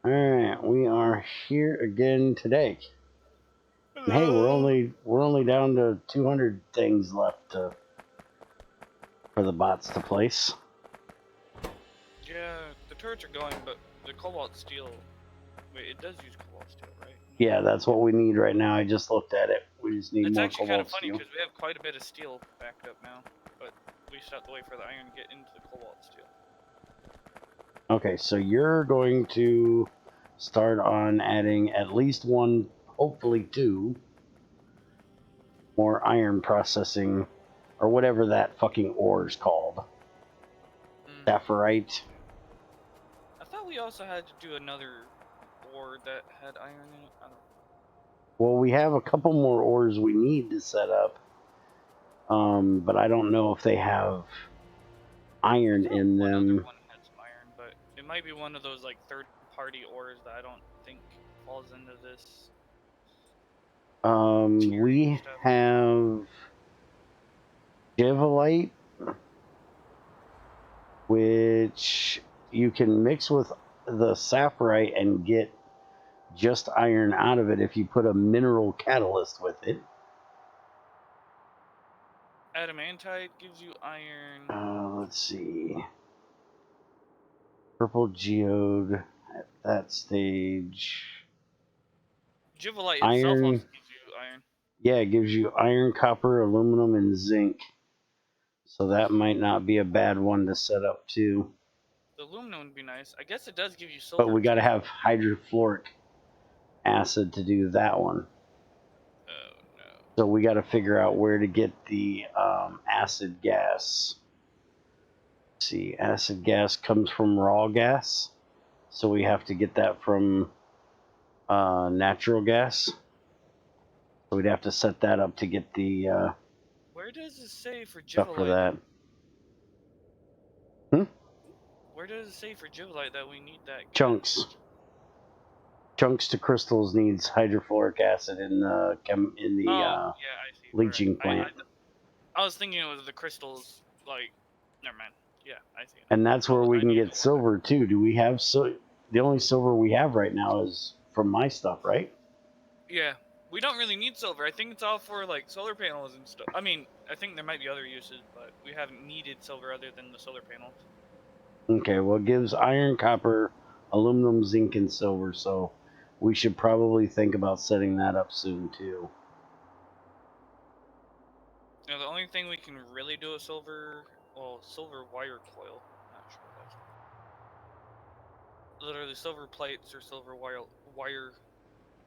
Alright, we are here again today. And hey, we're only down to 200 things left for the bots to place. Yeah, the turrets are going, but the cobalt steel. Wait, it does use cobalt steel, right? Yeah, that's what we need right now. I just looked at it. We just need It's more actually kind of cobalt funny steel. because we have quite a bit of steel backed up now, but we just have to wait for the iron to get into the cobalt steel. Okay, so you're going to start on adding at least one, hopefully two, more iron processing, or whatever that fucking ore is called. Saphirite. I thought we also had to do another ore that had iron in it. I don't know. Well, we have a couple more ores we need to set up, but I don't know if they have iron in One other them. one had some iron, but it might be one of those like third-party ores that I don't think falls into this. We Stuff. have Givolite, which you can mix with the saphirite and get just iron out of it if you put a mineral catalyst with it. Adamantite gives you iron. Let's see. Purple geode at that stage. Givolite itself Iron. also gives you iron. Yeah, it gives you iron, copper, aluminum, and zinc. So that might not be a bad one to set up too. The aluminum would be nice. I guess it does give you silver But we got to too. have hydrofluoric acid to do that one. Oh no. So we got to figure out where to get the acid gas. Let's see, acid gas comes from raw gas. So we have to get that from natural gas. So we'd have to set that up to get the Where does it say for stuff for Givolite? that. Where does it say for Givolite that we need that Chunks. gas? Chunks to crystals needs hydrofluoric acid in the Yeah, I see. leaching Right. plant. I was thinking it was the crystals. Like, never mind. Yeah, I see. And that's where we I can need get to silver too. Do we have the only silver we have right now is from my stuff, right? Yeah, we don't really need silver. I think it's all for like solar panels and stuff. I mean, I think there might be other uses, but we haven't needed silver other than the solar panels. Okay, well, it gives iron, copper, aluminum, zinc, and silver, so we should probably think about setting that up soon too. You know, the only thing we can really do is silver wire coil. Not sure what that's called. Literally silver plates or silver wire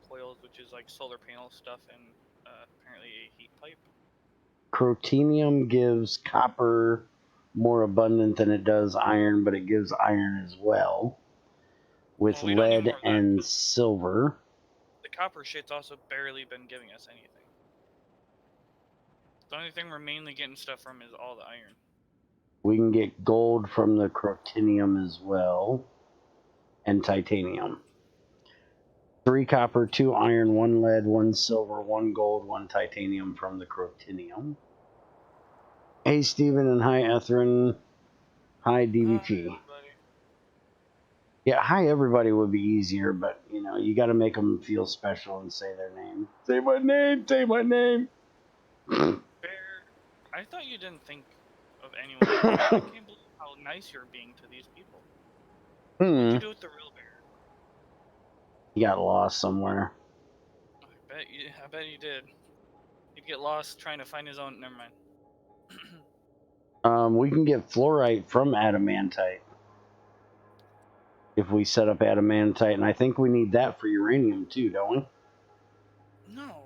coils, which is like solar panel stuff and apparently a heat pipe. Crotinium gives copper more abundant than it does iron, but it gives iron as well, with Well, we don't need lead more of that. and silver. The copper shit's also barely been giving us anything. The only thing we're mainly getting stuff from is all the iron. We can get gold from the crotinium as well, and titanium. 3 copper, 2 iron, 1 lead, 1 silver, 1 gold, 1 titanium from the crotinium. Hey, Steven, and hi, Ethrin. Hi, DVP. Hi, Yeah, hi, everybody would be easier, but, you got to make them feel special and say their name. Say my name, say my name. Bear, I thought you didn't think of anyone else. I can't believe how nice you're being to these people. What'd you do with the real bear? He got lost somewhere. I bet he did. He'd get lost trying to find his own. Never mind. We can get fluorite from adamantite if we set up adamantite, and I think we need that for uranium too, don't we? No.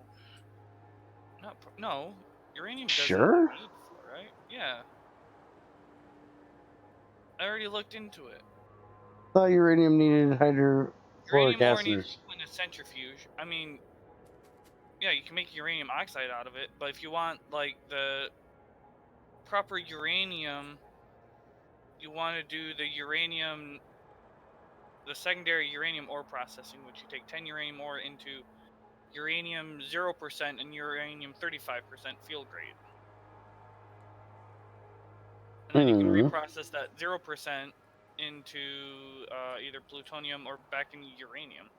No. Uranium doesn't Sure. need fluorite. Yeah. I already looked into it. I thought uranium needed hydrofluoric Uranium ore acid. needs to go in a centrifuge. I mean, yeah, you can make uranium oxide out of it, but if you want like the proper uranium, you want to do the secondary uranium ore processing, which you take 10 uranium ore into uranium 0% and uranium 35% field grade. And then you can reprocess that 0% into either plutonium or back into uranium.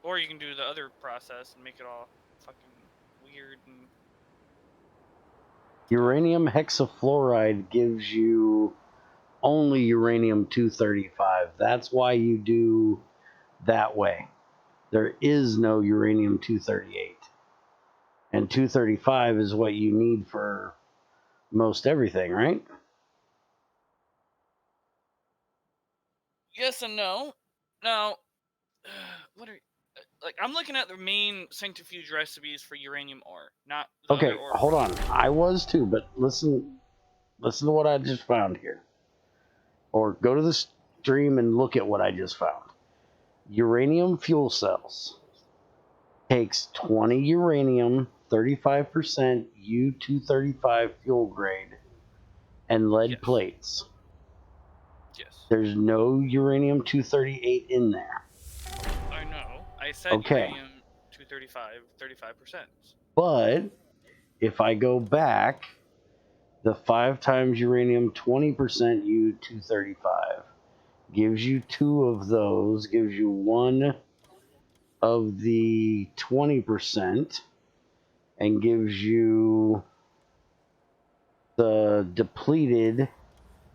Or you can do the other process and make it all fucking weird and Uranium hexafluoride gives you only uranium-235. That's why you do that way. There is no uranium-238. And 235 is what you need for most everything, right? yes and no. Now, what are like? I'm looking at the main centrifuge recipes for uranium ore, not the other Okay, ore hold on. processes. I was too, but listen to what I just found here. Or go to the stream and look at what I just found. Uranium fuel cells takes 20 uranium, 35% U-235 fuel grade, and lead Yes. plates. Yes. There's no uranium-238 in there. I know. I said Okay, uranium 235, 35%. but if I go back, the 5 times uranium 20% U-235 gives you 2 of those, gives you 1 of the 20%, and gives you the depleted,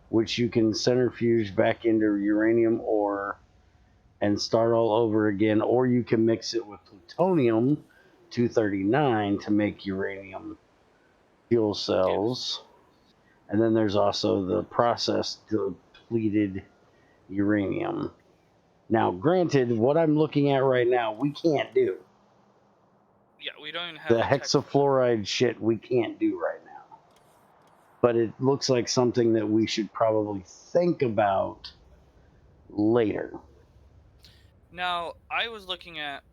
which you can centrifuge back into uranium ore and start all over again, or you can mix it with plutonium 239 to make uranium fuel cells. Yes. And then there's also the processed depleted uranium. Now, granted, what I'm looking at right now, we can't do. Yeah, we don't even have The the tech for that. hexafluoride shit we can't do right now. But it looks like something that we should probably think about later. Now, I was looking at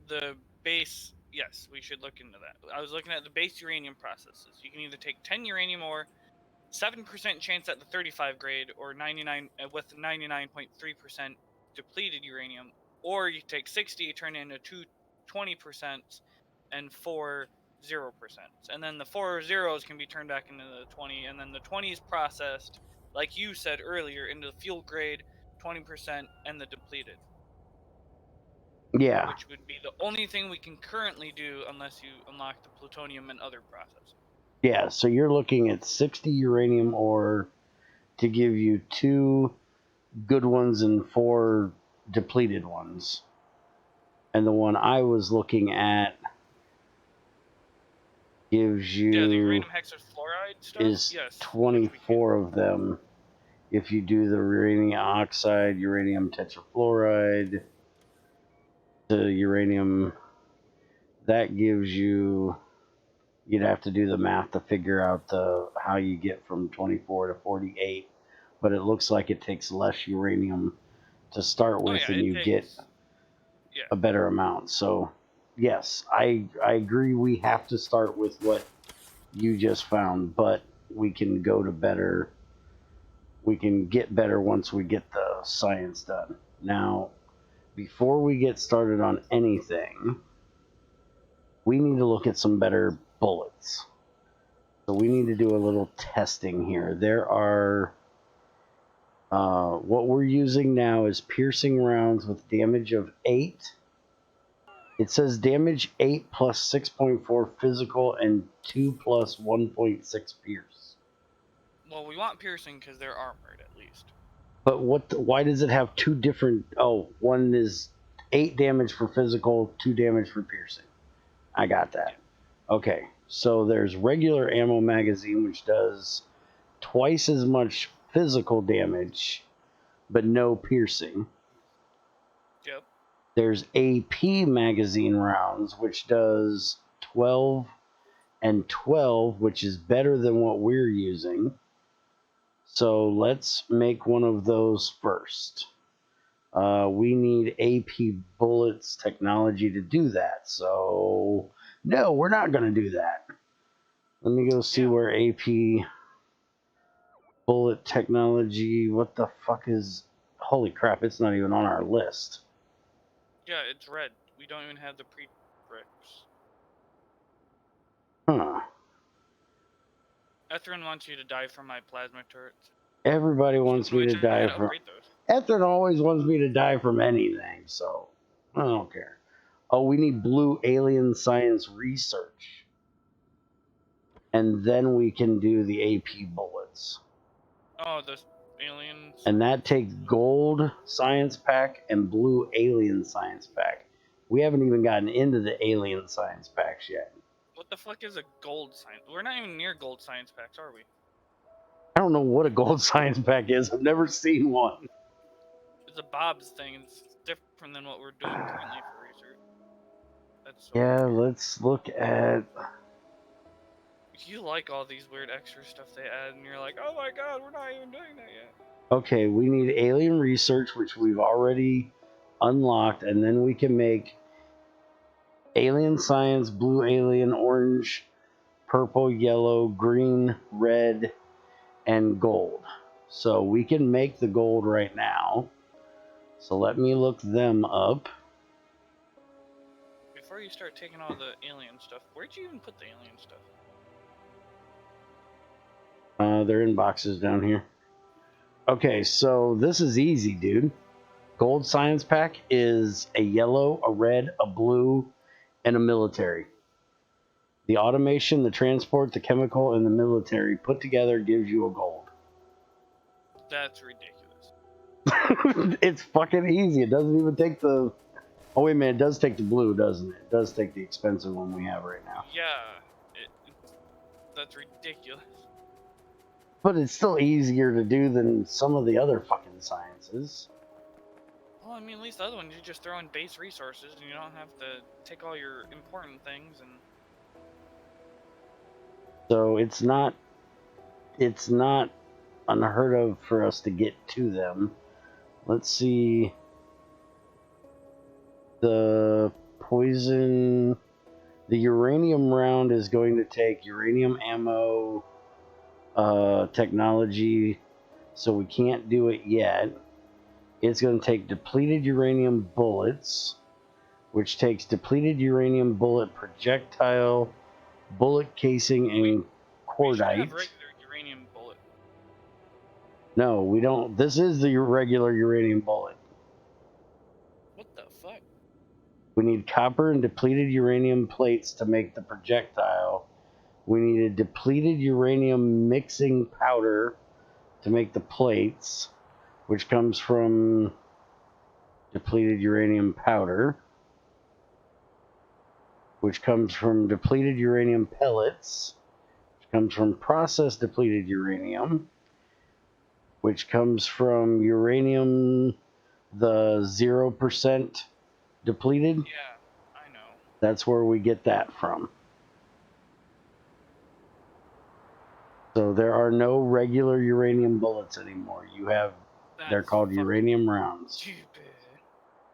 the base. Yes, we should look into that. I was looking at the base uranium processes. You can either take 10 uranium ore, 7% chance at the 35 grade, or 99 with 99.3% depleted uranium, or you take 60, turn it into 20%, and 4 0%. And then the 4 zeros can be turned back into the 20, and then the 20 is processed, like you said earlier, into the field grade 20% and the depleted. Yeah. Which would be the only thing we can currently do unless you unlock the plutonium and other processing. Yeah, so you're looking at 60 uranium ore to give you 2 good ones and 4 depleted ones. And the one I was looking at gives Yeah, the you uranium hexafluoride stuff? is Yes, which we can. 24 of them. If you do the uranium oxide, uranium tetrafluoride to uranium, that gives you, you'd have to do the math to figure out how you get from 24 to 48, but it looks like it takes less uranium to start Oh, with yeah, and it you get takes. Yeah. a better amount. So yes, I agree we have to start with what you just found, but we can go to better, we can get better once we get the science done. Now, before we get started on anything, we need to look at some better bullets. So we need to do a little testing here. There are, what we're using now is piercing rounds with damage of 8. It says damage 8 plus 6.4 physical and 2 plus 1.6 pierce. Well, we want piercing because they're armored, at least. But why does it have 2 different? Oh, one is 8 damage for physical, 2 damage for piercing. I got that. Yeah. Okay, so there's regular ammo magazine, which does twice as much physical damage, but no piercing. Yep. There's AP magazine rounds, which does 12 and 12, which is better than what we're using. So let's make one of those first. We need AP bullets technology to do that. So no, we're not going to do that. Let me go see where AP bullet technology. What the fuck is? Holy crap! It's not even on our list. Yeah, it's red. We don't even have the pre-bricks. Huh. Ethrin wants you to die from my plasma turrets. Everybody wants me to Which I had die to from. upgrade those. Ethrin always wants me to die from anything, so I don't care. Oh, we need blue alien science research. And then we can do the AP bullets. Oh, the aliens. And that takes gold science pack and blue alien science pack. We haven't even gotten into the alien science packs yet. What the fuck is a gold science? We're not even near gold science packs, are we? I don't know what a gold science pack is. I've never seen one. It's a Bob's thing. It's different than what we're doing currently for research. That's so Yeah, weird. let's look at. You like all these weird extra stuff they add, and you're like, oh my god, we're not even doing that yet. Okay, we need alien research, which we've already unlocked, and then we can make alien science, blue alien, orange, purple, yellow, green, red, and gold. So we can make the gold right now. So let me look them up. Before you start taking all the alien stuff, where'd you even put the alien stuff? They're in boxes down here. Okay, so this is easy, dude. Gold science pack is a yellow, a red, a blue, and a military. The automation, the transport, the chemical, and the military put together gives you a gold. That's ridiculous. It's fucking easy. It doesn't even take the. Oh wait a minute, it does take the blue, doesn't it? It does take the expensive one we have right now. Yeah, that's ridiculous. But it's still easier to do than some of the other fucking sciences. Well, I mean, at least the other one, you just throw in base resources, and you don't have to take all your important things and. So it's not unheard of for us to get to them. Let's see. The poison, the uranium round is going to take uranium ammo technology, so we can't do it yet. It's going to take depleted uranium bullets, which takes depleted uranium bullet projectile, bullet casing, and We should have cordite. regular uranium bullet. No, we don't. This is the regular uranium bullet. What the fuck? We need copper and depleted uranium plates to make the projectile. We need a depleted uranium mixing powder to make the plates, which comes from depleted uranium powder, which comes from depleted uranium pellets, which comes from processed depleted uranium, which comes from uranium, the 0% depleted. Yeah, I know. That's where we get that from. So there are no regular uranium bullets anymore. You have, they're called uranium rounds. Stupid.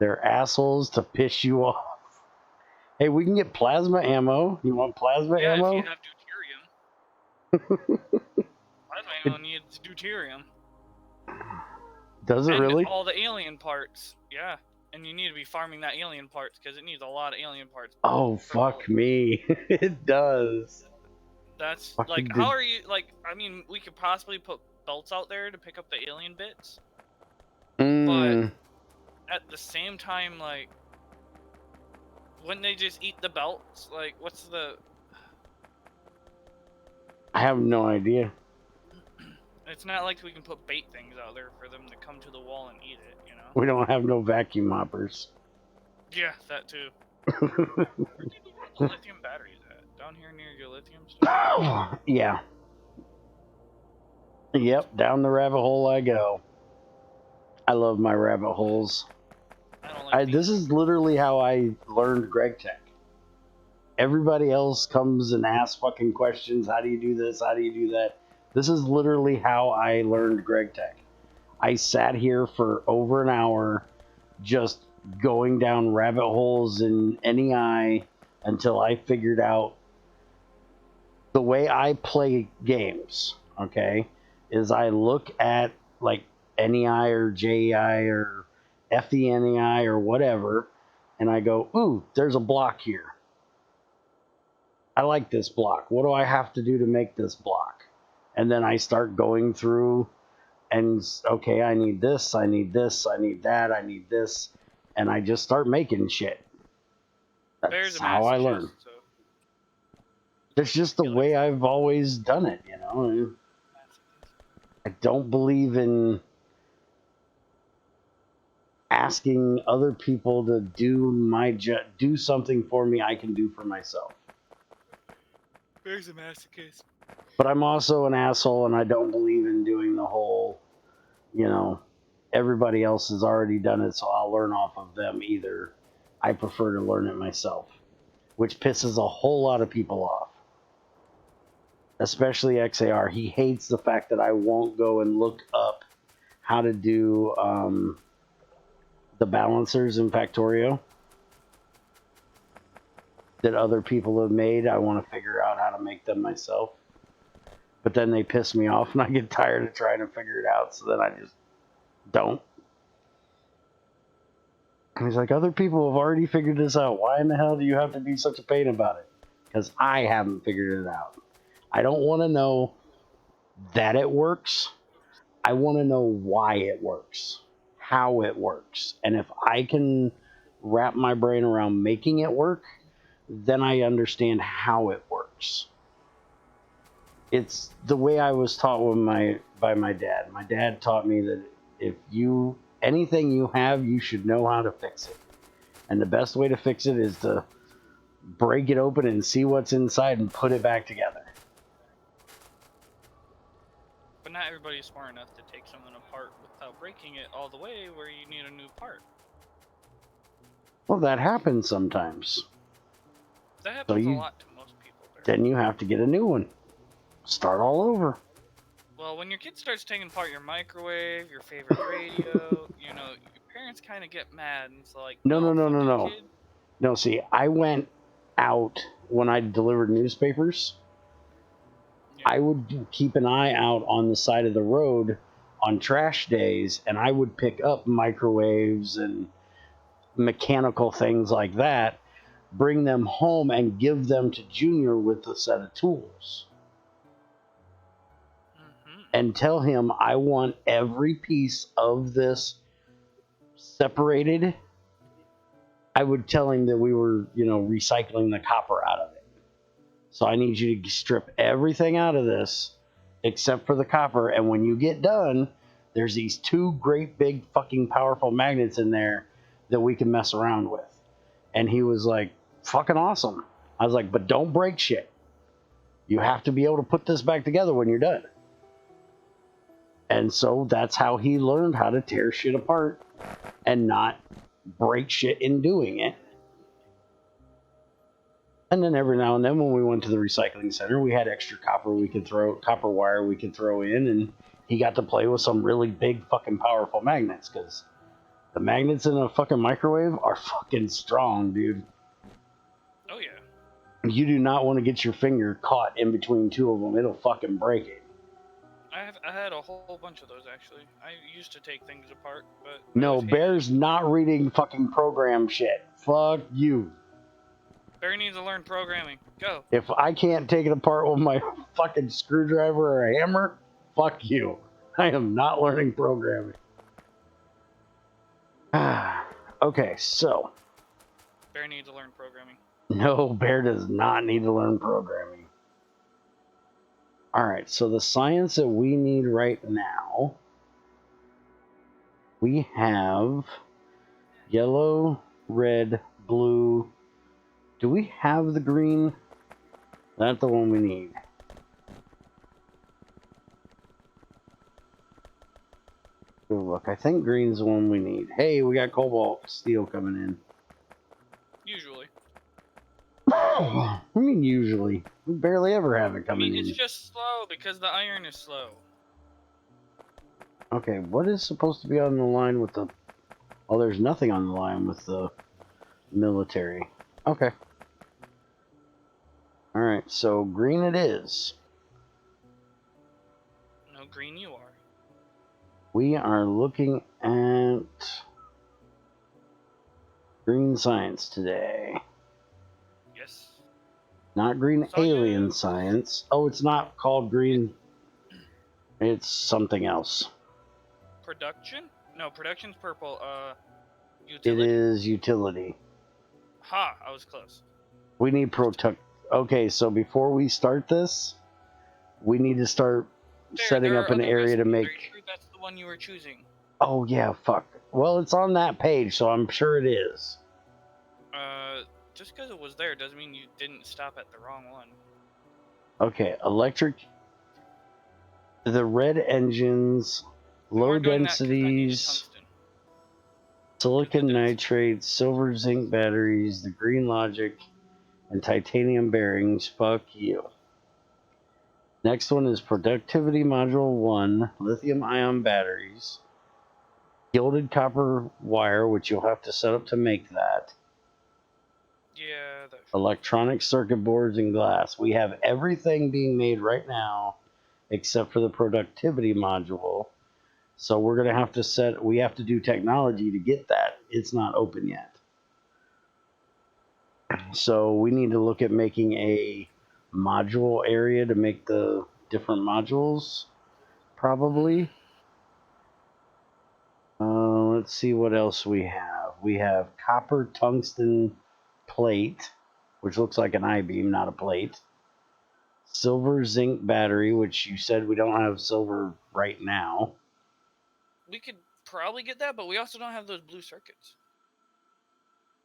They're assholes to piss you off. Hey, we can get plasma ammo. You want plasma Yeah, ammo? if you have deuterium. Plasma ammo needs deuterium. Does it and really? all the alien parts. Yeah. And you need to be farming that alien parts because it needs a lot of alien parts. Oh, fuck me. It does. That's Fucking like, how are you, like, I mean, we could possibly put belts out there to pick up the alien bits. But at the same time, like, wouldn't they just eat the belts? Like, what's the. I have no idea. It's not like we can put bait things out there for them to come to the wall and eat it, you know? We don't have no vacuum moppers. Yeah, that too. Where do the lithium batteries at? Down here near your lithium stuff? Yeah. Yep, down the rabbit hole I go. I love my rabbit holes. I don't like This is literally how I learned GregTech. Everybody else comes and asks fucking questions. How do you do this? How do you do that? This is literally how I learned GregTech. I sat here for over an hour just going down rabbit holes in NEI until I figured out the way I play games, okay, is I look at like NEI or JEI or FENEI or whatever, and I go, ooh, there's a block here. I like this block. What do I have to do to make this block? And then I start going through and, okay, I need this, I need this, I need that, I need this, and I just start making shit. That's how I learn. So It's just the way I've always done it, you know. I don't believe in asking other people to do something for me I can do for myself. Bear's a masochist. But I'm also an asshole, and I don't believe in doing the whole, you know, everybody else has already done it, so I'll learn off of them either. I prefer to learn it myself, which pisses a whole lot of people off. Especially XAR. He hates the fact that I won't go and look up how to do the balancers in Factorio that other people have made. I want to figure out how to make them myself. But then they piss me off and I get tired of trying to figure it out, so then I just don't. And he's like, other people have already figured this out. Why in the hell do you have to be such a pain about it? Because I haven't figured it out. I don't want to know that it works. I want to know why it works, how it works. And if I can wrap my brain around making it work, then I understand how it works. It's the way I was taught by my dad. My dad taught me that if anything you have, you should know how to fix it. And the best way to fix it is to break it open and see what's inside and put it back together. But not everybody is smart enough to take something apart without breaking it all the way where you need a new part. Well, that happens sometimes. That happens a lot to most people. Then you have to get a new one. Start all over. Well, when your kid starts taking apart your microwave, your favorite radio, you know, your parents kind of get mad and it's like, No. Kid. No, see, I went out when I delivered newspapers. Yeah. I would keep an eye out on the side of the road on trash days, and I would pick up microwaves and mechanical things like that, bring them home and give them to Junior with a set of tools. And tell him I want every piece of this separated. I would tell him that we were, recycling the copper out of it. So I need you to strip everything out of this except for the copper. And when you get done, there's these two great big fucking powerful magnets in there that we can mess around with. And he was like, fucking awesome. I was like, but don't break shit. You have to be able to put this back together when you're done. And so that's how he learned how to tear shit apart and not break shit in doing it. And then every now and then when we went to the recycling center, we had extra copper wire we could throw in, and he got to play with some really big fucking powerful magnets, because the magnets in a fucking microwave are fucking strong, dude. Oh yeah. You do not want to get your finger caught in between two of them. It'll fucking break it. I had a whole bunch of those, actually. I used to take things apart, but... No, Bear's not reading fucking program shit. Fuck you. Bear needs to learn programming. Go. If I can't take it apart with my fucking screwdriver or a hammer, fuck you. I am not learning programming. Okay, so... Bear needs to learn programming. No, Bear does not need to learn programming. Alright, so the science that we need right now, we have yellow, red, blue. Do we have the green? That's the one we need. Good look. I think green's the one we need. Hey, we got cobalt steel coming in. Usually. I mean, usually. We barely ever have it coming It's in. just slow because the iron is slow. Okay, what is supposed to be on the line with the... Oh, there's nothing on the line with the military. Okay. Alright, so green it is. No, green you are. We are looking at Green Science today. Yes. Not Green Saw Alien you. Science. Oh, it's not called Green... It's something else. Production? No, production's purple. It Utility? is utility. Ha! I was close. We need protect... Okay, so before we start this, we need to start setting There up are an other area to recipes. Are make... you sure that's the one you were choosing? Oh, yeah, fuck. Well, it's on that page, so I'm sure it is. Just because it was there doesn't mean you didn't stop at the wrong one. Okay, electric... The red engines, We low weren't doing that because that needed densities, tungsten. silicon the density. nitrate, silver zinc batteries, the green logic, and titanium bearings. Fuck you. Next one is productivity module 1, lithium ion batteries, gilded copper wire, which you'll have to set up to make that. Yeah, that. Electronic circuit boards and glass. We have everything being made right now except for the productivity module. So we're going to have to we have to do technology to get that. It's not open yet. So we need to look at making a module area to make the different modules, probably. Let's see what else we have. We have copper tungsten plate, which looks like an I-beam, not a plate. Silver zinc battery, which you said we don't have silver right now. We could probably get that, but we also don't have those blue circuits.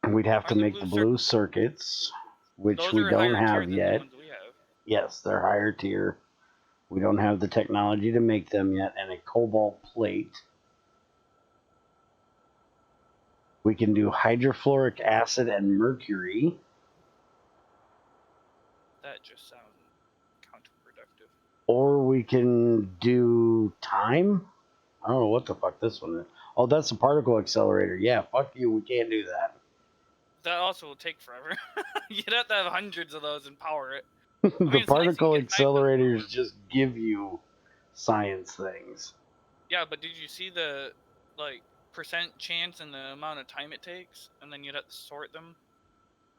We'd have to Are the make the blue circuits, which Those we are don't higher tier have than the yet. ones we have. Yes, they're higher tier. We don't have the technology to make them yet, and a cobalt plate. We can do hydrofluoric acid and mercury. That just sounds counterproductive. Or we can do time. I don't know what the fuck this one is. Oh, that's a particle accelerator. Yeah, fuck you. We can't do that. That also will take forever. You'd have to have hundreds of those and power it. The It's nice particle you get time to accelerators just give you science things. Yeah, but did you see the percent chance and the amount of time it takes, and then you'd have to sort them?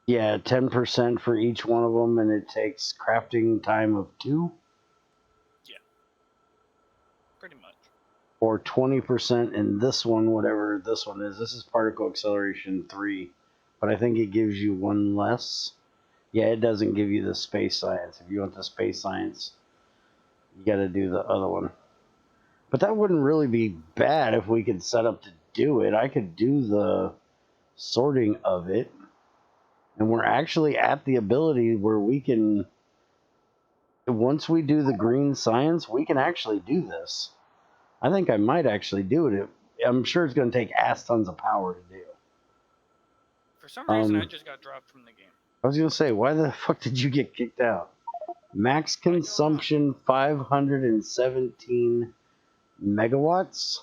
Yeah, 10% for each one of them, and it takes crafting time of 2. Yeah, pretty much. Or 20% in this one, whatever this one is. This is particle acceleration 3, but I think it gives you one less. Yeah, it doesn't give you the space science. If you want the space science, you got to do the other one. But that wouldn't really be bad if we could set up to do it. I could do the sorting of it. And we're actually at the ability where we can, once we do the green science, we can actually do this. I think I might actually do it. I'm sure it's going to take ass tons of power to do. For some reason, I just got dropped from the game. I was going to say, why the fuck did you get kicked out? Max consumption 517 megawatts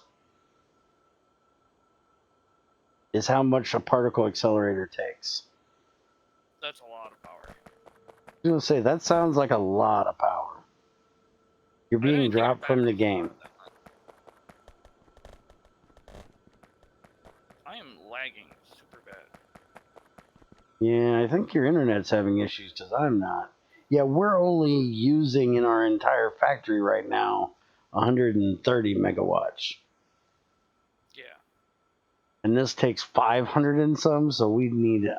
is how much a particle accelerator takes. That's a lot of power. I was going to say, that sounds like a lot of power. You're being dropped from the game. I am lagging super bad. Yeah, I think your internet's having issues because I'm not. Yeah, we're only using in our entire factory right now 130 megawatts. Yeah. And this takes 500 and some, so we need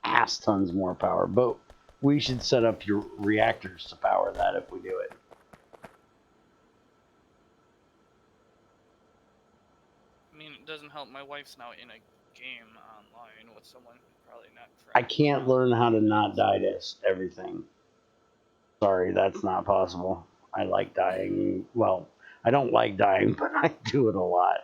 ass tons more power. But we should set up your reactors to power that if we do it. I mean, it doesn't help. My wife's now in a game online with someone who's probably not friends. I can't learn how to not die to everything. Sorry, that's not possible. I like dying. Well, I don't like dying, but I do it a lot.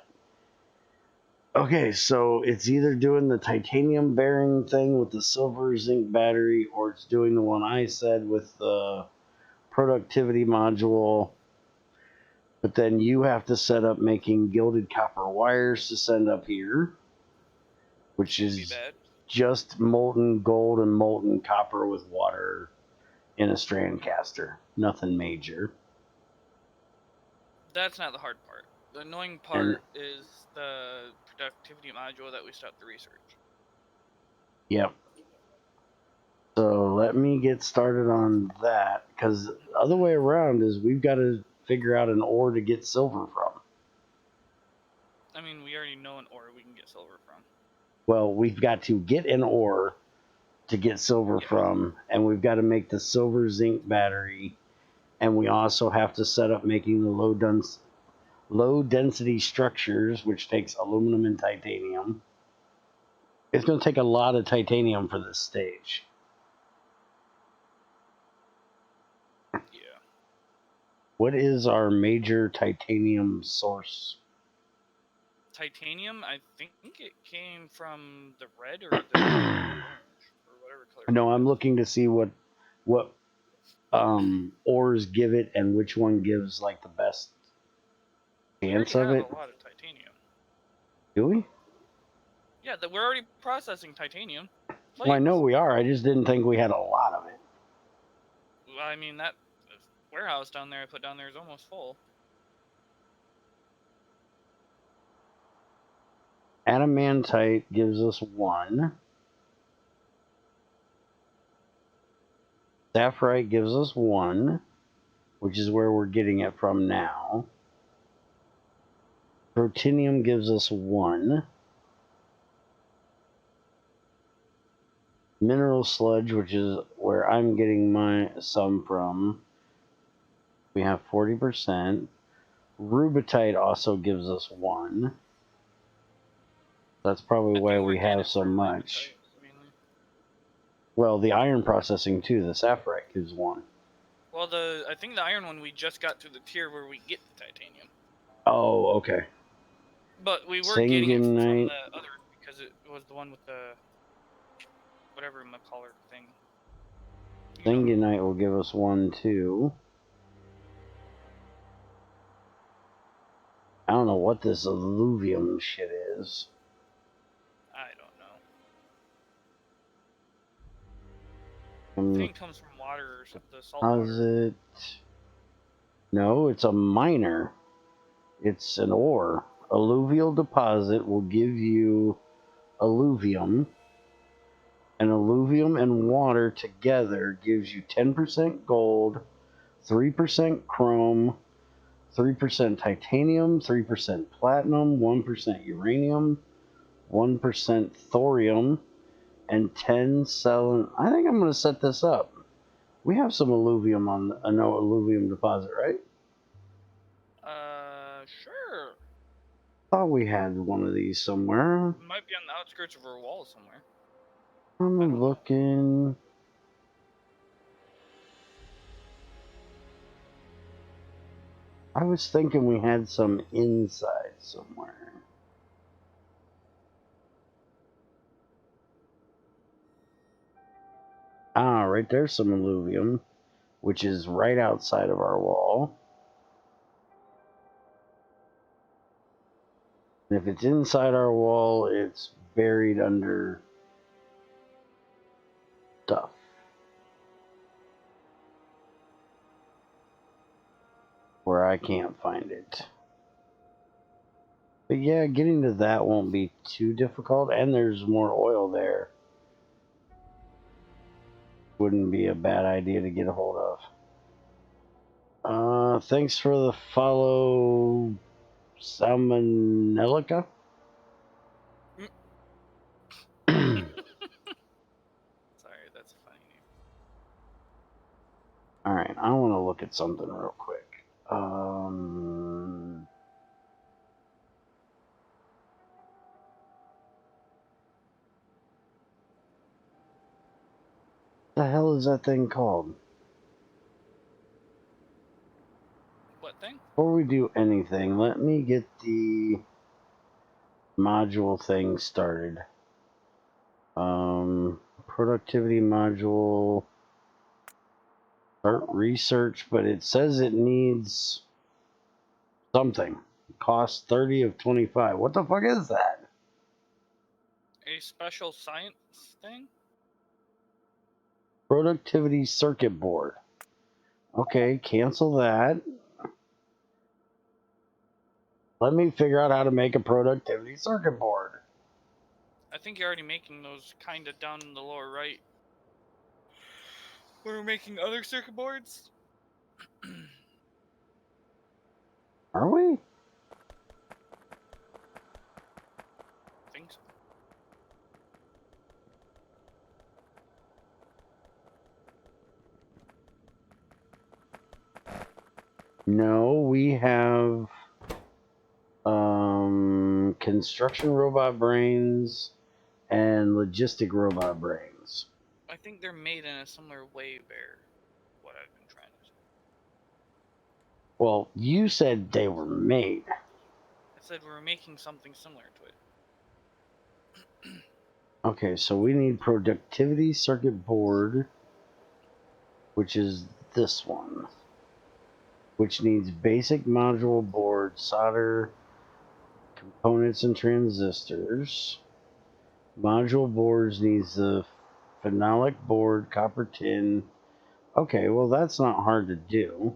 Okay, so it's either doing the titanium bearing thing with the silver zinc battery, or it's doing the one I said with the productivity module. But then you have to set up making gilded copper wires to send up here, which Shouldn't be is bad. just molten gold and molten copper with water in a strand caster. Nothing major. That's not the hard part. The annoying And part is the productivity module that we stopped the research. yep. So let me get started on that, because the other way around is we've got to figure out an ore to get silver from. I mean, we already know an ore we can get silver from. Well, we've got to get an ore to get silver Yeah. from, and we've got to make the silver zinc battery, and we also have to set up making the low density structures, which takes aluminum and titanium. It's going to take a lot of titanium for this stage. Yeah. What is our major titanium source? Titanium, I think it came from the red or the orange or whatever color. No, I'm looking to see what ores give it and which one gives like the best We already chance of have it. a lot of titanium. Do we? Yeah, that we're already processing titanium. Well, I know Plates. we are. I just didn't think we had a lot of it. Well, I mean, that warehouse down there I put down there is almost full. Adamantite gives us 1. Sapphirite gives us 1, which is where we're getting it from now. Protinium gives us 1. Mineral sludge, which is where I'm getting some from, we have 40%. Rubitite also gives us 1. That's probably I why think we're we getting have it so for much. rubitite, mainly. Well, the iron processing too, the sapphirite gives 1. Well, I think the iron one we just got to the tier where we get the titanium. Oh, okay. But we were getting it from Syngenite. the other because it was the one with the whatever McCollar thing. You know. Syngenite will give us 1 too. I don't know what this alluvium shit is. I don't know. I think it comes from water or the salt water. Deposit. No, it's a miner. It's an ore. Alluvial deposit will give you alluvium. And alluvium and water together gives you 10% gold, 3% chrome, 3% titanium, 3% platinum, 1% uranium, 1% thorium, and 10 selen. I think I'm going to set this up. We have some alluvium on a no alluvium deposit, right? Sure. Thought we had one of these somewhere. It might be on the outskirts of our wall somewhere. I I'm don't know. looking. I was thinking we had some inside somewhere. Ah, right there's some alluvium, which is right outside of our wall. And if it's inside our wall, it's buried under stuff. Where I can't find it. But yeah, getting to that won't be too difficult, and there's more oil there. Wouldn't be a bad idea to get a hold of. Thanks for the follow, Salmonellica. Sorry, that's a funny name. All right, I want to look at something real quick. The hell is that thing called? thing? Before we do anything, let me get the module thing started. Productivity module. Start research, but it says it needs something. Cost 30 of 25. What the fuck is that? A special science thing? Productivity circuit board. Okay, cancel that. Let me figure out how to make a productivity circuit board. I think you're already making those kind of down in the lower right. We're making other circuit boards? Are we? I think so. No, we have construction robot brains and logistic robot brains. I think they're made in a similar way, Bear. What I've been trying to say. Well, you said they were made. I said we're making something similar to it. Okay, so we need productivity circuit board, which is this one, which needs basic module board, solder, components, and transistors. Module boards needs the phenolic board, copper tin. Okay, well that's not hard to do.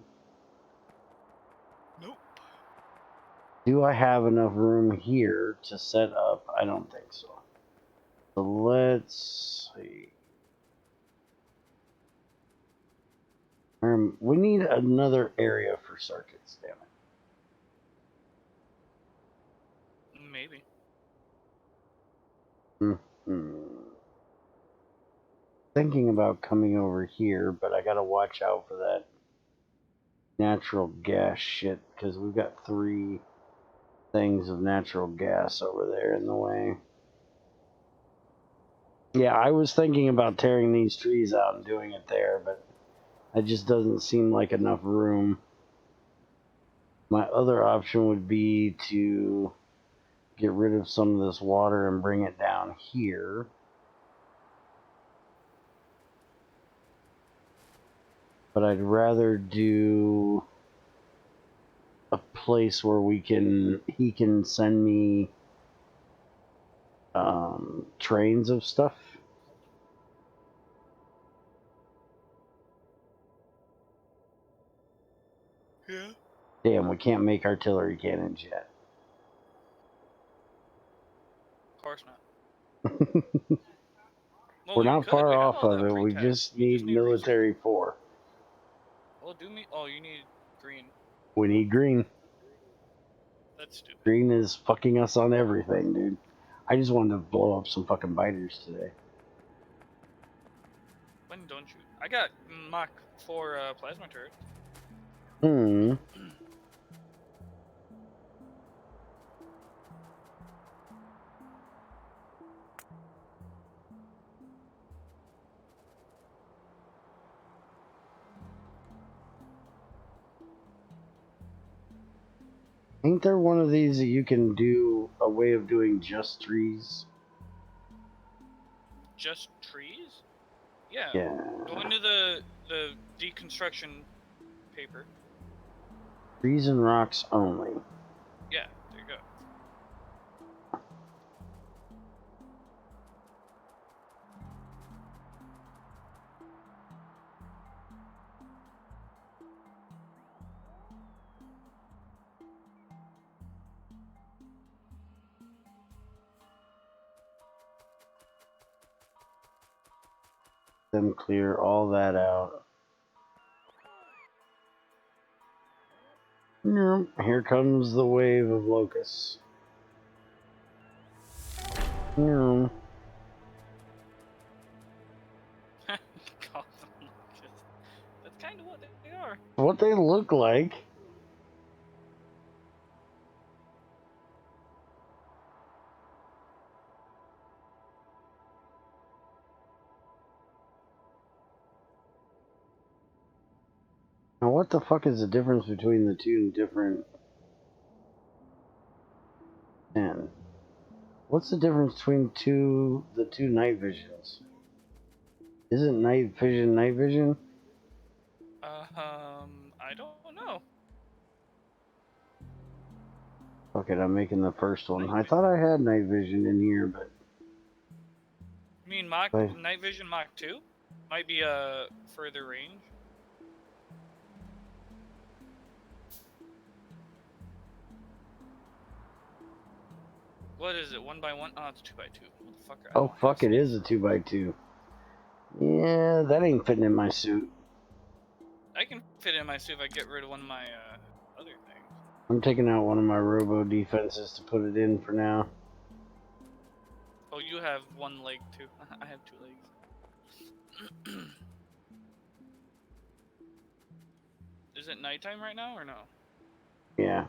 Nope. Do I have enough room here to set up? I don't think so. So let's see. We need another area for circuits, damn it. Maybe. Thinking about coming over here, but I gotta watch out for that natural gas shit because we've got 3 things of natural gas over there in the way. Yeah, I was thinking about tearing these trees out and doing it there, but it just doesn't seem like enough room. My other option would be to get rid of some of this water and bring it down here. But I'd rather do a place where he can send me trains of stuff. Yeah. Damn, we can't make artillery cannons yet. Of course not. Well, We're we not could. far We have off all of that it. We pre-tech. just You need just need resources. military 4. Well, do me. Oh, you need green. We need green. That's stupid. Green is fucking us on everything, dude. I just wanted to blow up some fucking biters today. When don't you? I got Mach 4 plasma turrets. Ain't there one of these that you can do a way of doing just trees? Just trees? Yeah. Yeah. Go into the deconstruction paper. Trees and rocks only. Yeah, there you go. Then clear all that out. No, here comes the wave of locusts. No. Call them locusts. That's kind of what they are. What they look like. Now what the fuck is the difference between the two different... 10. What's the difference between the two night visions? Isn't night vision night vision? I don't know. Fuck it, I'm making the first one. Night I thought I had night vision in here, but... You mean Wait. night vision Mach 2? Might be further range. What is it? 1x1? Oh, it's 2x2. Motherfucker. Oh fuck, it is a 2x2. Yeah, that ain't fitting in my suit. I can fit in my suit if I get rid of one of my other things. I'm taking out one of my robo defenses to put it in for now. Oh, you have one leg too. I have 2 legs. Is it nighttime right now or no? Yeah.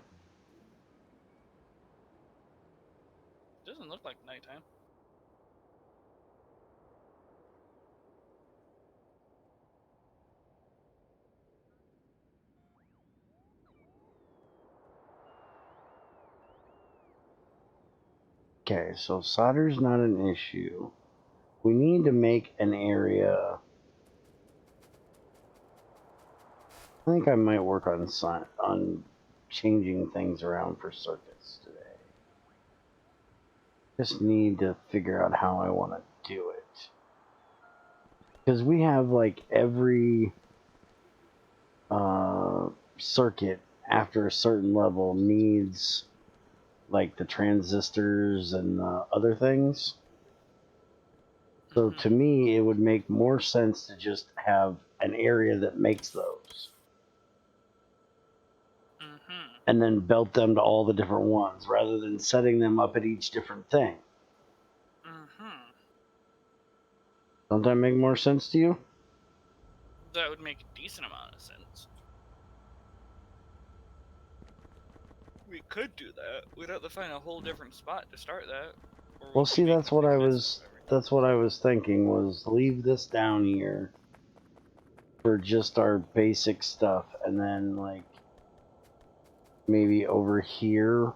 It doesn't look like nighttime. Okay, so solder's not an issue. We need to make an area. I think I might work on changing things around for circuits today. Just need to figure out how I want to do it. Because we have like every circuit after a certain level needs like the transistors and other things. So to me, it would make more sense to just have an area that makes those. And then belt them to all the different ones, rather than setting them up at each different thing. Don't that make more sense to you? That would make a decent amount of sense. We could do that. We'd have to find a whole different spot to start that. Well, see, that's what I was thinking, was leave this down here for just our basic stuff, and then like maybe over here.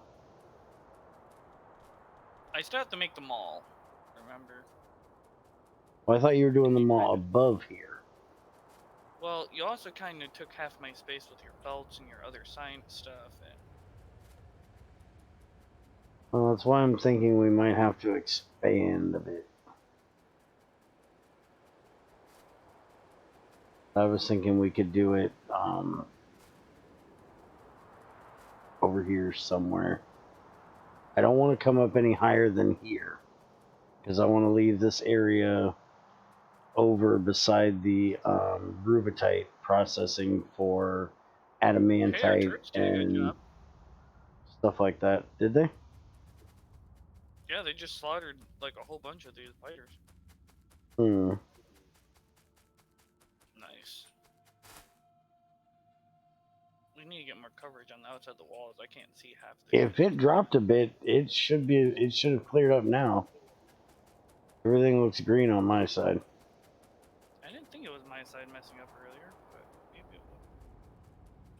I still have to make the mall, remember? Well, I thought you were doing the mall above here. Well, you also kind of took half my space with your belts and your other science stuff. Well, that's why I'm thinking we might have to expand a bit. I was thinking we could do it over here somewhere. I don't want to come up any higher than here, because I want to leave this area over beside the rubitite processing for adamantite and stuff like that. Did they? Yeah, they just slaughtered like a whole bunch of these fighters. Nice. We need to get more coverage on the outside of the walls. I can't see half the If it dropped a bit, it should have cleared up now. Everything looks green on my side. I didn't think it was my side messing up earlier, but maybe it was.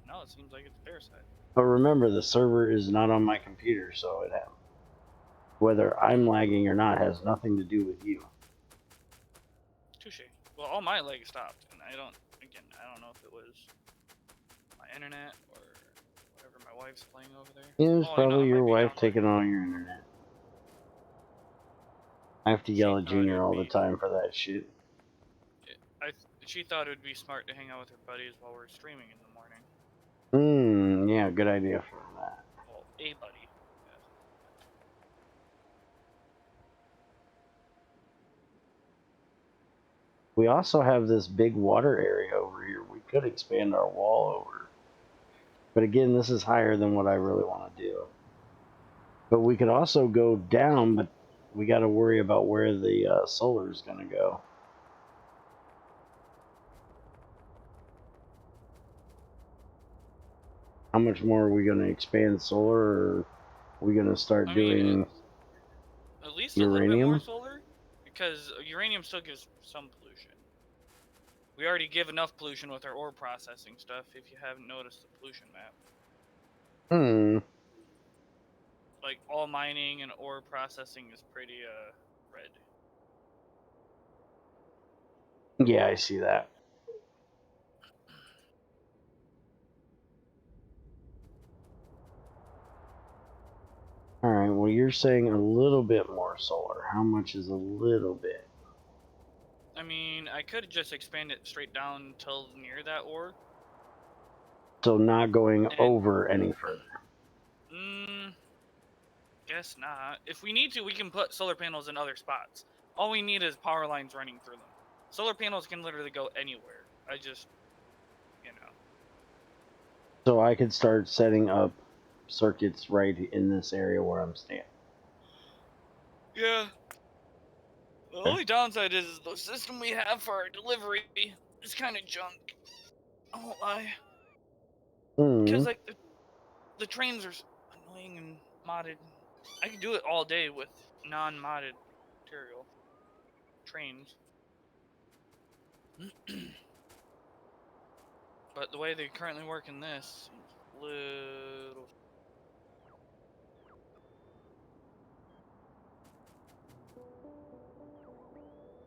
Now it seems like it's their side. But remember, the server is not on my computer, so whether I'm lagging or not has nothing to do with you. Touche. Well, all my legs stopped, and I don't know if it was my internet or whatever my wife's playing over there. It was probably your wife taking all your internet. I have to yell at Junior all the time for that shit. She thought it would be smart to hang out with her buddies while we're streaming in the morning. Yeah, good idea for that. Well, a buddy. We also have this big water area over here. We could expand our wall over. But again, this is higher than what I really want to do. But we could also go down, but we got to worry about where the solar is going to go. How much more are we going to expand solar, or are we going to start doing at least uranium? A little bit more solar, because uranium still gives some pollution. We already give enough pollution with our ore processing stuff, if you haven't noticed the pollution map. Like, all mining and ore processing is pretty, red. Yeah, I see that. Alright, well, you're saying a little bit more solar. How much is a little bit? I mean, I could just expand it straight down till near that ore. So not going over any further. Guess not. If we need to, we can put solar panels in other spots. All we need is power lines running through them. Solar panels can literally go anywhere. I just, you know. So I could start setting up circuits right in this area where I'm standing. Yeah. The only downside is the system we have for our delivery is kind of junk. I won't lie. Because, like, the trains are annoying and modded. I could do it all day with non-modded material. Trains. But the way they currently work in this seems a little...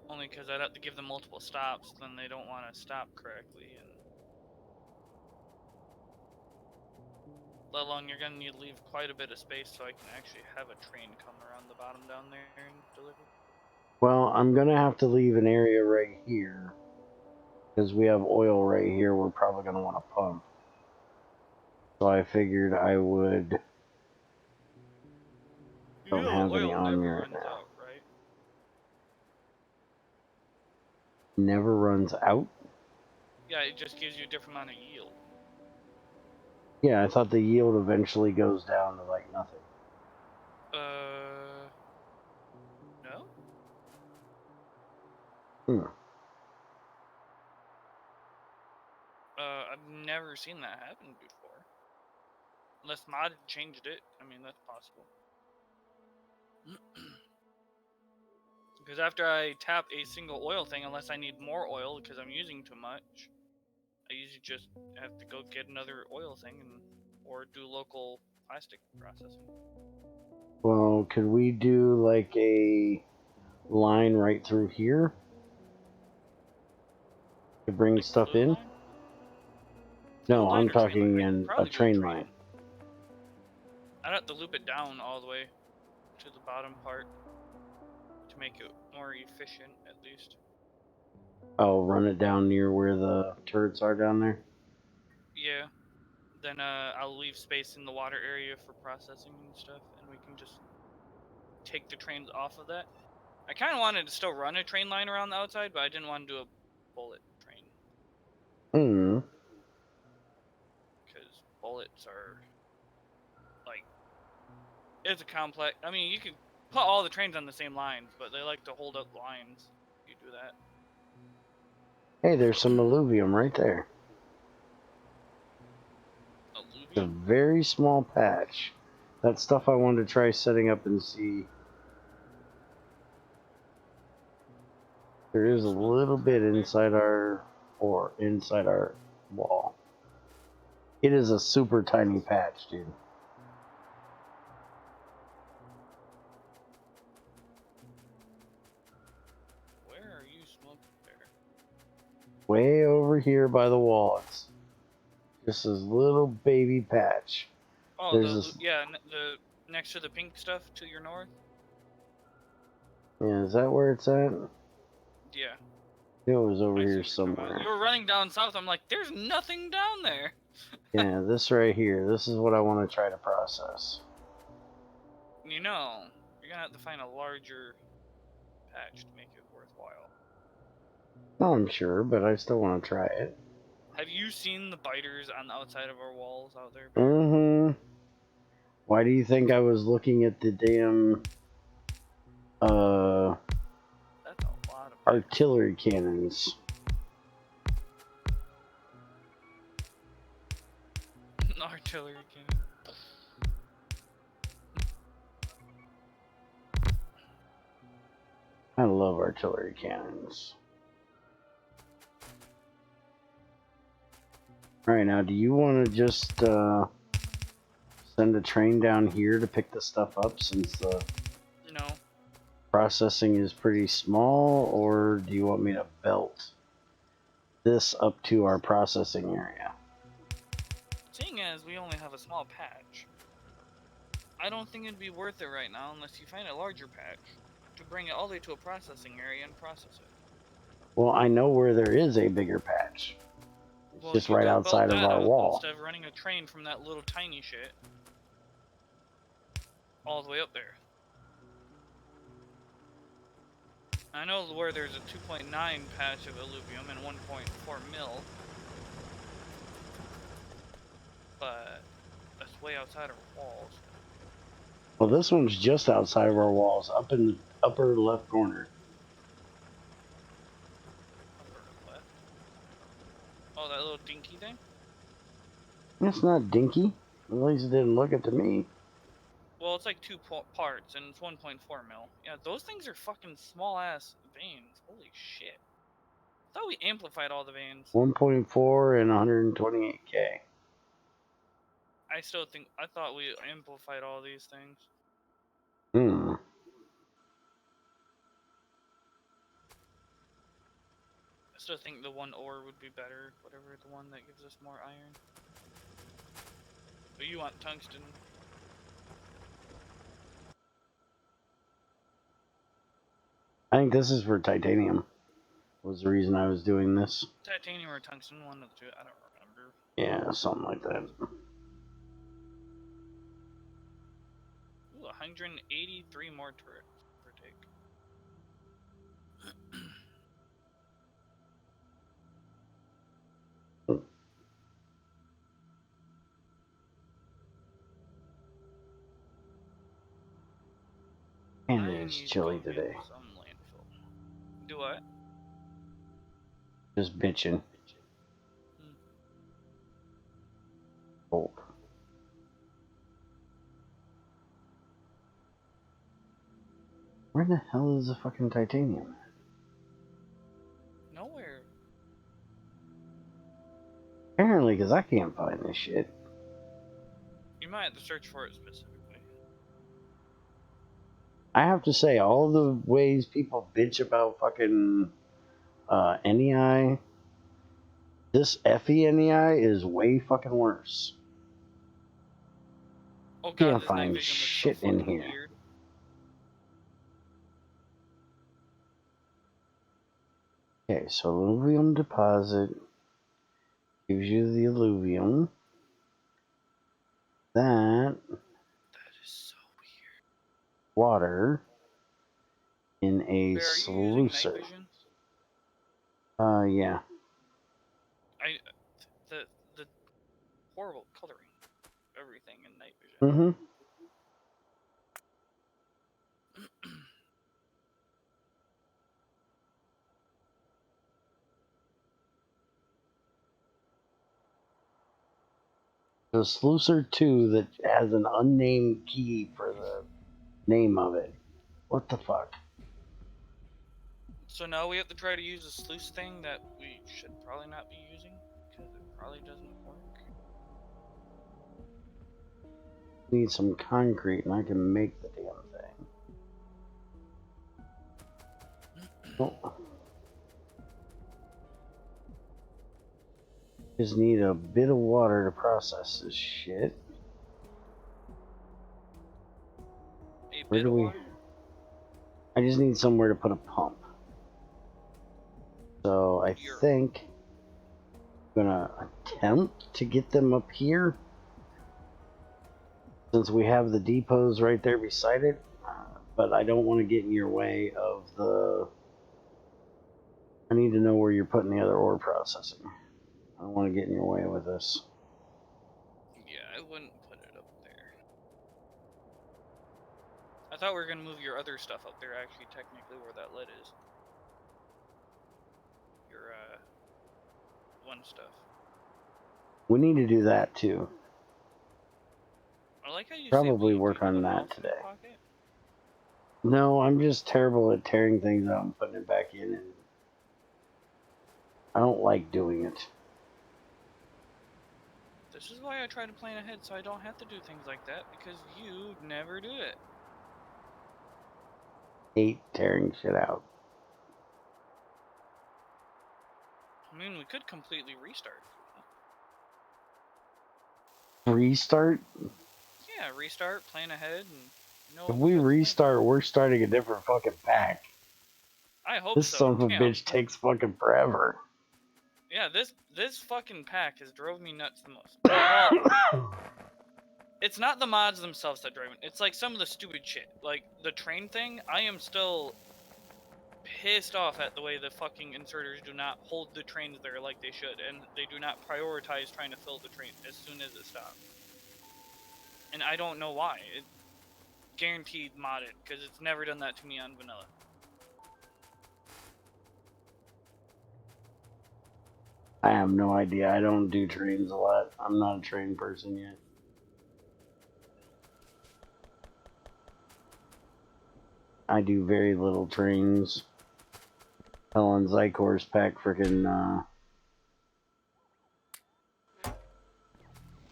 Only because I'd have to give them multiple stops, then they don't want to stop correctly, and let alone you're gonna need to leave quite a bit of space so I can actually have a train come around the bottom down there and deliver. Well, I'm gonna have to leave an area right here because we have oil right here. We're probably gonna want to pump. So I figured I would. Don't have any Oil on me never right runs now. out, right? Never runs out? Yeah, it just gives you a different amount of yield. Yeah, I thought the yield eventually goes down to like nothing. No? I've never seen that happen before. Unless mod changed it. I mean, that's possible. Because after I tap a single oil thing, unless I need more oil because I'm using too much, I usually just have to go get another oil thing or do local plastic processing. Well, could we do like a line right through here to bring Like stuff fluid in? line? Fluid No, line I'm or train line? talking I could in a probably do a train train. line. I'd have to loop it down all the way to the bottom part to make it more efficient, at least. I'll run it down near where the turrets are down there. Yeah. Then I'll leave space in the water area for processing and stuff, and we can just take the trains off of that. I kind of wanted to still run a train line around the outside, but I didn't want to do a bullet train. Because bullets are, like, it's a complex... I mean, you could put all the trains on the same lines, but they like to hold up lines if you do that. Hey, there's some alluvium right there. It's a Alluvium? very small patch. That stuff I wanted to try setting up and see. There is a little bit inside our wall. It is a super tiny patch, dude. Where are you smoking there? Way over here by the wall. It's just this little baby patch. Oh, There's the next to the pink stuff to your north? Yeah, is that where it's at? Yeah. It was over I see here what you're talking about. somewhere. You were running down south. I'm like, there's nothing down there. Yeah, this right here. This is what I want to try to process. You know, you're gonna have to find a larger patch to make it worthwhile. Oh, I'm sure, but I still want to try it. Have you seen the biters on the outside of our walls out there? Why do you think I was looking at the damn That's a lot of artillery cannons? artillery cannon. I love artillery cannons. Alright, now do you want to just send a train down here to pick the stuff up since the No. processing is pretty small, or do you want me to belt this up to our processing area? Seeing as we only have a small patch, I don't think it'd be worth it right now unless you find a larger patch to bring it all the way to a processing area and process it. Well, I know where there is a bigger patch. It's Well, just you right go outside belt of that our out wall. instead of running a train from that little tiny shit all the way up there. I know where there's a 2.9 patch of alluvium and 1.4 mil, but that's way outside our walls. Well, this one's just outside of our walls, up in the upper left corner. Upper left. Oh, that little dinky thing? It's not dinky. At least it didn't look it to me. Well, it's like two parts, and it's 1.4 mil. Yeah, those things are fucking small ass veins. Holy shit. I thought we amplified all the veins. 1.4 and 128K. I thought we amplified all these things. Hmm. I still think the one ore would be better, whatever the one that gives us more iron. But you want tungsten. I think this is for titanium. Was the reason I was doing this. Titanium or tungsten, one of the two, I don't remember. Yeah, something like that. Ooh, 183 more turrets per take. And I it is need to chilly go hit today. some landfill. Do what? Just bitching. Hmm. Cold. Where the hell is the fucking titanium? Nowhere. Apparently, because I can't find this shit. You might have to search for it specifically. I have to say, all the ways people bitch about fucking NEI, this FE NEI is way fucking worse. Oh god, Can't this night find vision looks so shit in fucking here. weird. Okay, so alluvium deposit gives you the alluvium. That That is so weird. water in a Wait, are you using night sluicer. vision? Yeah. The horrible coloring of everything in night vision. Mm-hmm. The sluicer 2 that has an unnamed key for the name of it. What the fuck? So now we have to try to use a sluice thing that we should probably not be using because it probably doesn't work. Need some concrete and I can make the damn thing. Oh. Just need a bit of water to process this shit. A Where bit do of we... water? I just need somewhere to put a pump. So I think I'm gonna attempt to get them up here. Since we have the depots right there beside it. But I don't want to get in your way of the... I need to know where you're putting the other ore processing. I don't want to get in your way with this. Yeah, I wouldn't put it up there. I thought we were gonna move your other stuff up there, actually, technically, where that lead is. Your, one stuff. We need to do that too. I like how you Probably say we. work Do you have on a that mouse in your today. pocket? No, I'm just terrible at tearing things out and putting it back in, and I don't like doing it. This is why I try to plan ahead so I don't have to do things like that, because you never do it. Hate tearing shit out. I mean, we could completely restart. Restart? Yeah, restart, plan ahead, and If know we what's planned. restart, we're starting a different fucking pack. I hope This so. son of a Damn. bitch takes fucking forever. Yeah, this fucking pack has drove me nuts the most. Well, it's not the mods themselves that drive me. It's like some of the stupid shit. Like the train thing, I am still pissed off at the way the fucking inserters do not hold the trains there like they should, and they do not prioritize trying to fill the train as soon as it stops. And I don't know why. It guaranteed modded, because it's never done that to me on vanilla. I have no idea. I don't do trains a lot. I'm not a train person yet. I do very little trains. Helen Zykor's pack freaking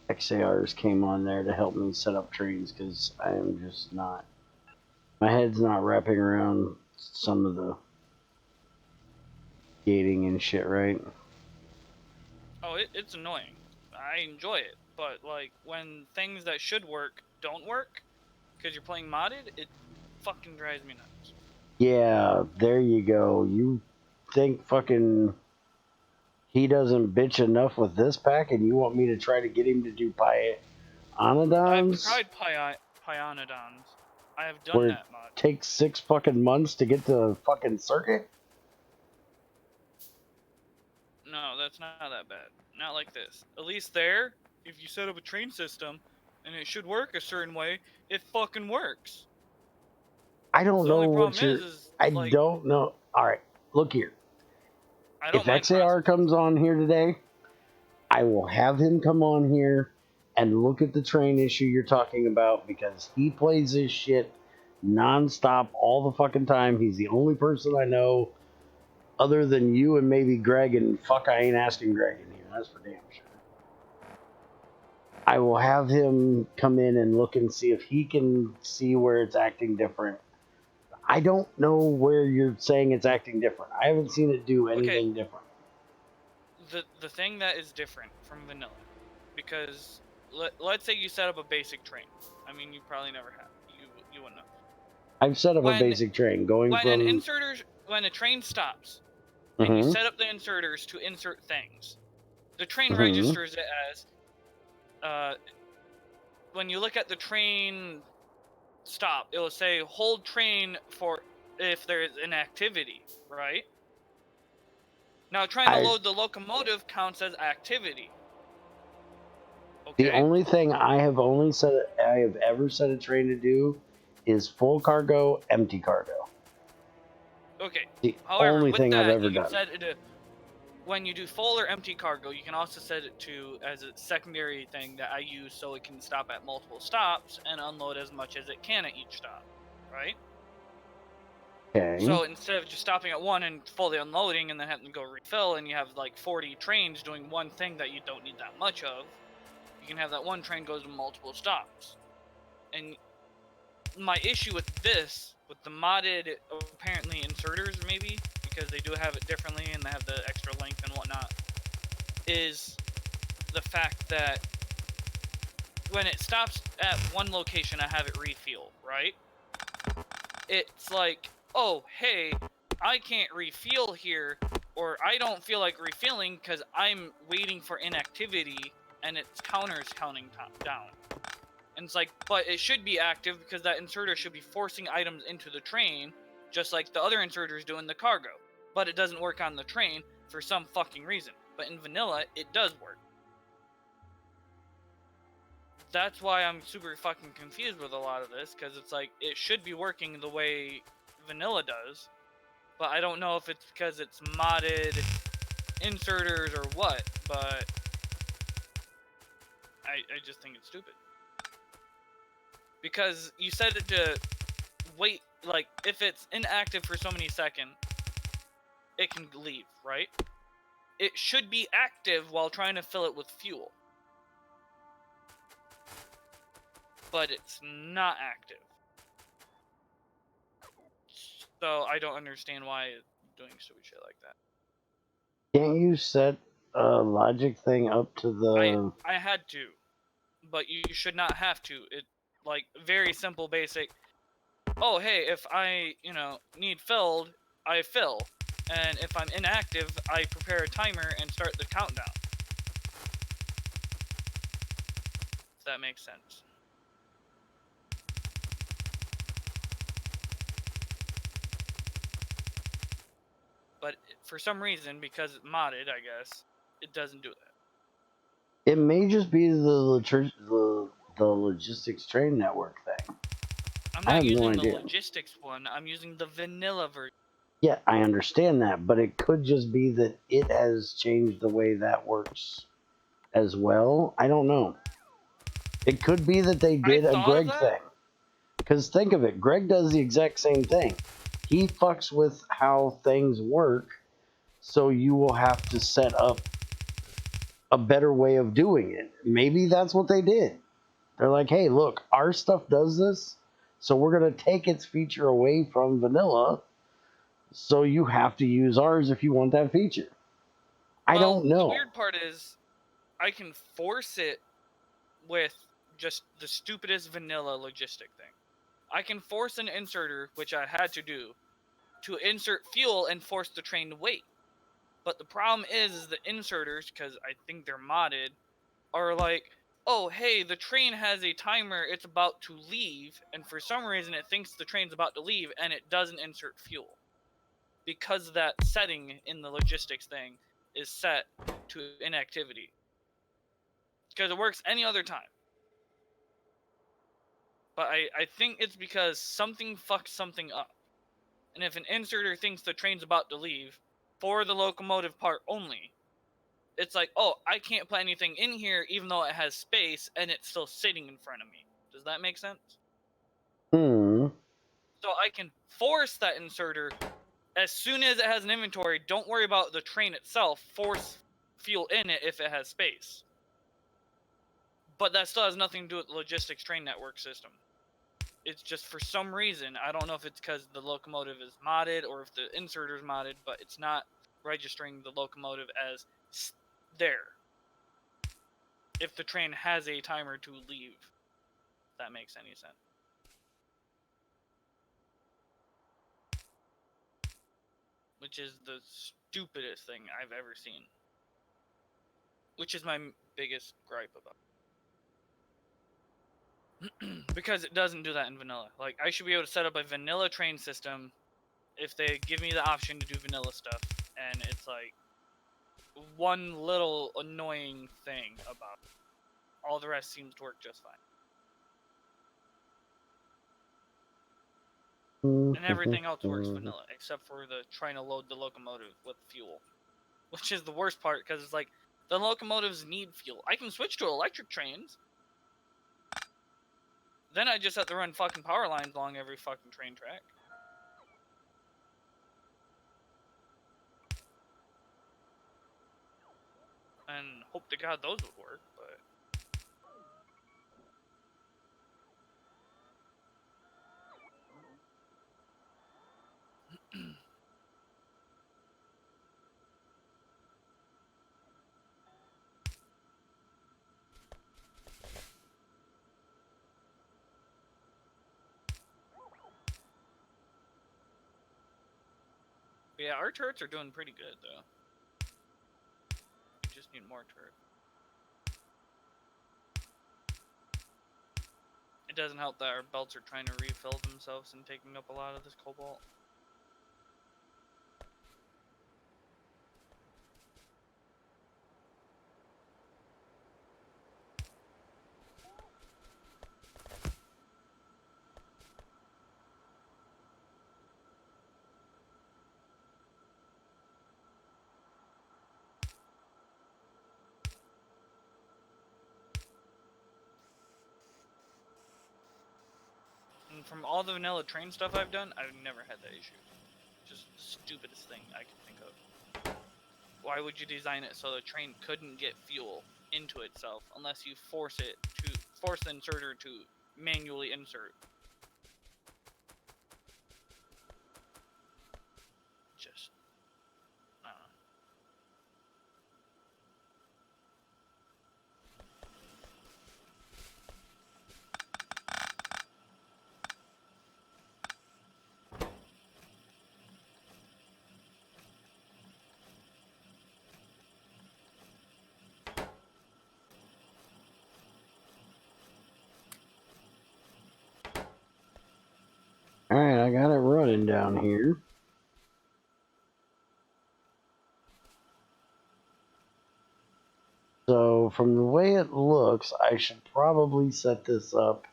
XARs came on there to help me set up trains because I am just not. My head's not wrapping around some of the gating and shit, right? Oh, it's annoying. I enjoy it, but like when things that should work don't work because you're playing modded, it fucking drives me nuts. Yeah, there you go. You think fucking he doesn't bitch enough with this pack, and you want me to try to get him to do I've Pionodons? tried Pionodons. I have done Where it that mod. takes 6 fucking months to get the fucking circuit? No, that's not that bad. Not like this. At least there, if you set up a train system and it should work a certain way, it fucking works. I don't The know only what problem you're. is I like, don't know. Alright, look here. I If don't mind XAR processing. comes on here today, I will have him come on here and look at the train issue you're talking about because he plays this shit nonstop all the fucking time. He's the only person I know other than you and maybe Greg, and fuck, I ain't asking Greg in here. That's for damn sure. I will have him come in and look and see if he can see where it's acting different. I don't know where you're saying it's acting different. I haven't seen it do anything different. The thing that is different from vanilla, because let's say you set up a basic train. I mean, you probably never have. You wouldn't know. I've set up a When basic train going from. when a train stops and you Mm-hmm, set up the inserters to insert things, the train mm-hmm. registers it as when you look at the train stop, it will say hold train for if there's an activity, right? Now trying to load the locomotive counts as activity. The Okay? only thing I have ever set a train to do is full cargo, empty cargo. Okay. The However, only with thing I've that, ever you can done. set it to when you do full or empty cargo, you can also set it to as a secondary thing that I use so it can stop at multiple stops and unload as much as it can at each stop, right? Okay. So instead of just stopping at one and fully unloading and then having to go refill and you have like 40 trains doing one thing that you don't need that much of, you can have that one train goes to multiple stops. And my issue with this, with the modded apparently inserters maybe, because they do have it differently and they have the extra length and whatnot, is the fact that when it stops at one location, I have it refuel, right? It's like, oh, hey, I can't refuel here, or I don't feel like refueling because I'm waiting for inactivity and its counters counting down. And it's like, but it should be active because that inserter should be forcing items into the train, just like the other inserters do in the cargo. But it doesn't work on the train for some fucking reason. But in vanilla, it does work. That's why I'm super fucking confused with a lot of this, because it's like, it should be working the way vanilla does, but I don't know if it's because it's modded inserters or what, but I just think it's stupid. Because you set it to wait, like, if it's inactive for so many seconds, it can leave, right? It should be active while trying to fill it with fuel. but it's not active. So I don't understand why it's doing stupid shit like that. Can't you set a logic thing up to the... I had to, but you should not have to. It, like, very simple, basic. Oh, hey, if I, need filled, I fill. And if I'm inactive, I prepare a timer and start the countdown. If that makes sense. But for some reason, because it's modded, I guess, it doesn't do that. It may just be the logistics train network thing. I'm I not have no using the idea. logistics one, I'm using the vanilla version. Yeah, I understand that, but it could just be that it has changed the way that works as well. I don't know. It could be that they did a thought of Greg that. thing. Because think of it, Greg does the exact same thing. He fucks with how things work, so you will have to set up a better way of doing it. Maybe that's what they did. They're like, hey, look, our stuff does this, so we're going to take its feature away from vanilla, so you have to use ours if you want that feature. I don't know. The weird part is, I can force it with just the stupidest vanilla logistic thing. I can force an inserter, which I had to do, to insert fuel and force the train to wait. But the problem is the inserters, because I think they're modded, are like, oh, hey, the train has a timer, it's about to leave, and for some reason it thinks the train's about to leave, and it doesn't insert fuel. Because that setting in the logistics thing is set to inactivity. Because it works any other time. But I think it's because something fucks something up. And if an inserter thinks the train's about to leave, for the locomotive part only, it's like, oh, I can't put anything in here even though it has space, and it's still sitting in front of me. Does that make sense? So I can force that inserter, as soon as it has an inventory, don't worry about the train itself, force fuel in it if it has space. But that still has nothing to do with the logistics train network system. It's just, for some reason, I don't know if it's because the locomotive is modded or if the inserter is modded, but it's not registering the locomotive as there if the train has a timer to leave. If that makes any sense. Which is the stupidest thing I've ever seen. Which is my biggest gripe about it. Because it doesn't do that in vanilla. Like, I should be able to set up a vanilla train system if they give me the option to do vanilla stuff, and it's like one little annoying thing about it. All the rest seems to work just fine. And everything else works vanilla, except for the trying to load the locomotive with fuel. Which is the worst part, because it's like, the locomotives need fuel. I can switch to electric trains. Then I just have to run fucking power lines along every fucking train track. And hope to God those would work, but... yeah, our turrets are doing pretty good, though. We just need more turrets. It doesn't help that our belts are trying to refill themselves and taking up a lot of this cobalt. And from all the vanilla train stuff I've done, I've never had that issue. Just the stupidest thing I can think of. Why would you design it so the train couldn't get fuel into itself unless you force the inserter to manually insert. Just, I don't know. Alright, I got it running down here. So, from the way it looks, I should probably set this up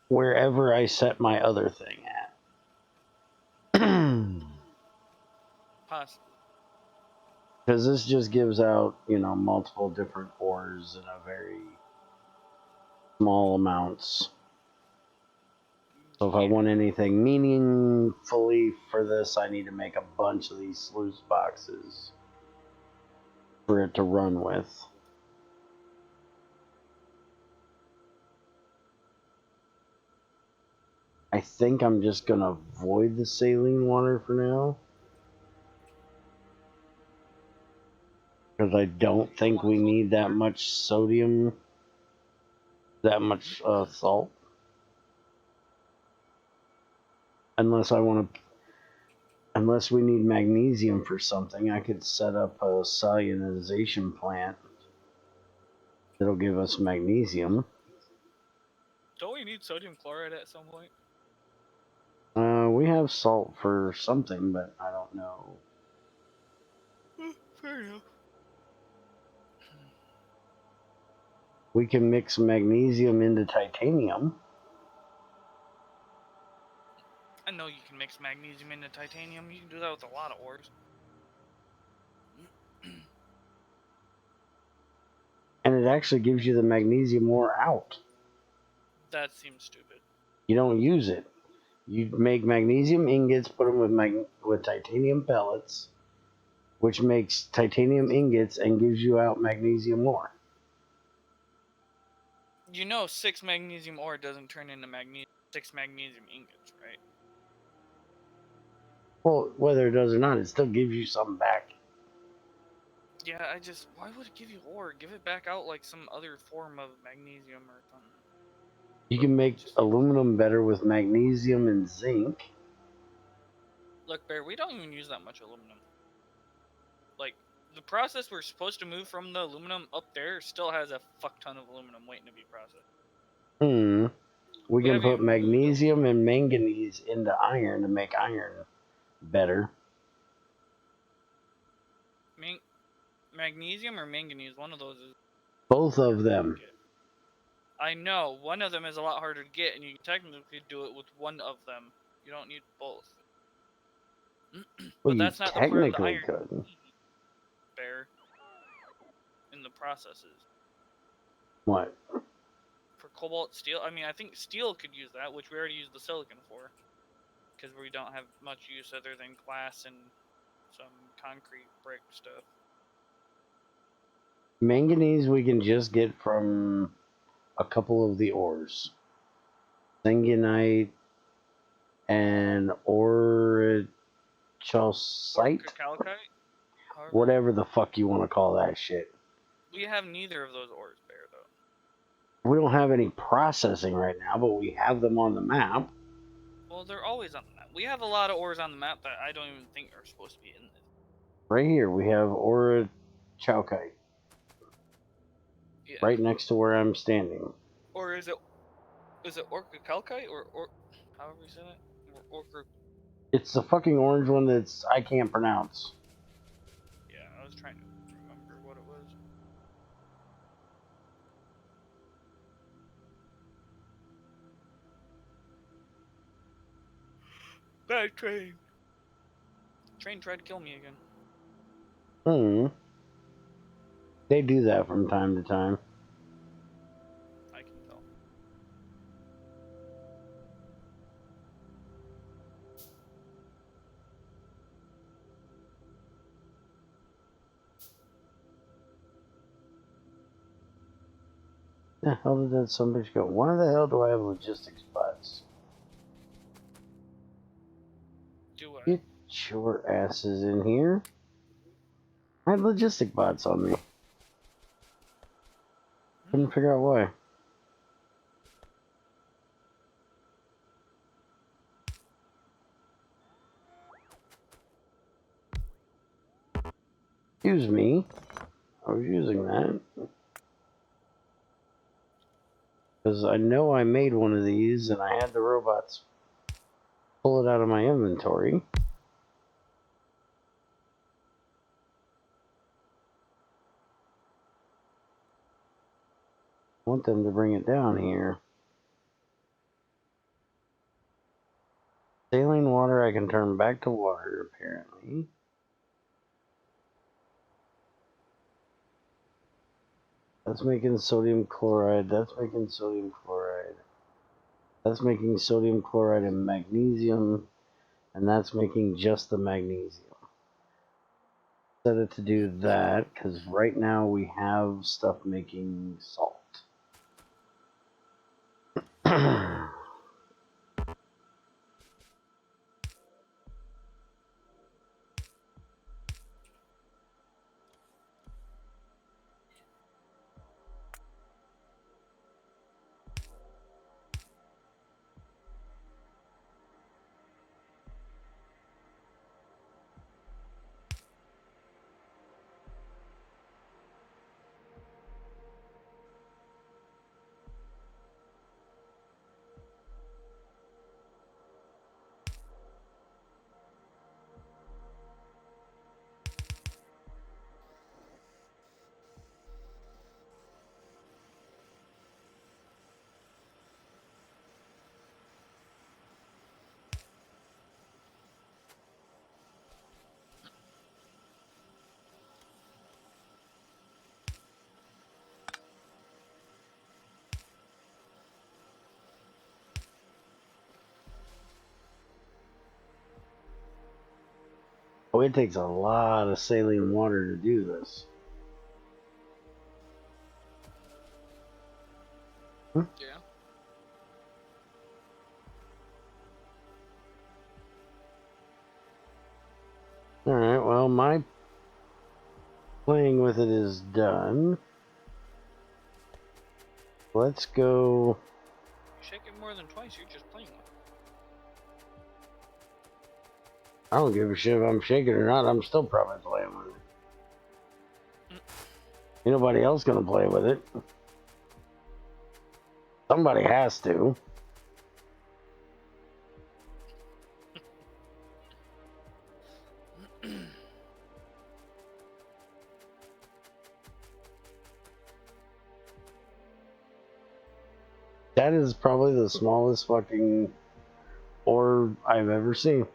wherever I set my other thing at. Possibly. Because this just gives out, multiple different ores in a very small amounts. So if I want anything meaningfully for this, I need to make a bunch of these sluice boxes for it to run with. I think I'm just going to avoid the saline water for now. Because I don't think we need that much sodium, that much salt. Unless we need magnesium for something, I could set up a salinization plant that'll give us magnesium. Don't we need sodium chloride at some point? We have salt for something, but I don't know. Fair enough. We can mix magnesium into titanium. I know you can mix magnesium into titanium. You can do that with a lot of ores. And it actually gives you the magnesium ore out. That seems stupid. You don't use it. You make magnesium ingots, put them with titanium pellets, which makes titanium ingots and gives you out magnesium ore. 6 magnesium ore doesn't turn into 6 magnesium ingots, right? Well, whether it does or not, it still gives you something back. Yeah, why would it give you ore? Give it back out like some other form of magnesium or something. You can make aluminum better with magnesium and zinc. Look, Bear, we don't even use that much aluminum. Like, the process we're supposed to move from the aluminum up there still has a fuck ton of aluminum waiting to be processed. We can put haven't moved magnesium and manganese into iron to make iron better. Magnesium or manganese, one of those is Both of them. I know, one of them is a lot harder to get, and you can technically do it with one of them. You don't need both. But that's not the part of the iron could. Bear in the processes. What? For cobalt steel, I mean, I think steel could use that, which we already used the silicon for. Because we don't have much use other than glass and some concrete brick stuff. Manganese we can just get from a couple of the ores. Syngenite and orichalcite? Whatever the fuck you want to call that shit. We have neither of those ores, Bear, though. We don't have any processing right now, but we have them on the map. Well, they're always on the map. We have a lot of ores on the map that I don't even think are supposed to be in this. Right here, we have orichalcite. Yeah. Right next to where I'm standing. Or is it orcocalcite or however you say that? It's the fucking orange one that's I can't pronounce. Yeah, I was trying to remember what it was. Bad train. Train tried to kill me again. They do that from time to time. I can tell. The hell did that son of a bitch go? Why the hell do I have logistics bots? Do what? Get your asses in here. I had logistic bots on me. Couldn't figure out why. Excuse me. I was using that. Because I know I made one of these and I had the robots pull it out of my inventory. I want them to bring it down here. Saline water I can turn back to water, apparently. That's making sodium chloride. That's making sodium chloride. That's making sodium chloride and magnesium. And that's making just the magnesium. Set it to do that, because right now we have stuff making salt. Oh, it takes a lot of saline water to do this. Yeah. Alright, well, my playing with it is done. Let's go. You shake it more than twice, you're just playing with it. I don't give a shit if I'm shaking or not. I'm still probably playing with it. Ain't nobody else gonna play with it. Somebody has to. That is probably the smallest fucking ore I've ever seen.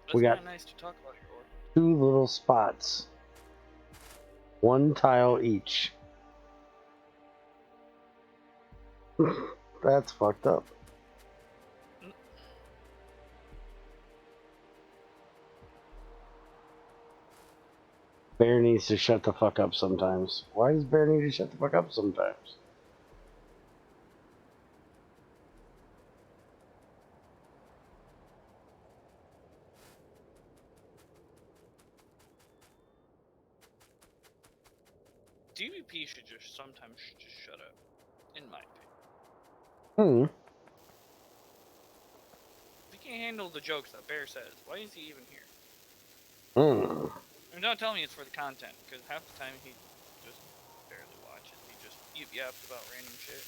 That's We got not nice to talk about your ore. 2 little spots. 1 tile each. That's fucked up. Bear needs to shut the fuck up sometimes. Why does Bear need to shut the fuck up sometimes? DVP should just sometimes just shut up, in my Hmm. opinion. If he can't handle the jokes that Bear says, why is he even here? Hmm. And don't tell me it's for the content, because half the time he just barely watches. He just yaps about random shit.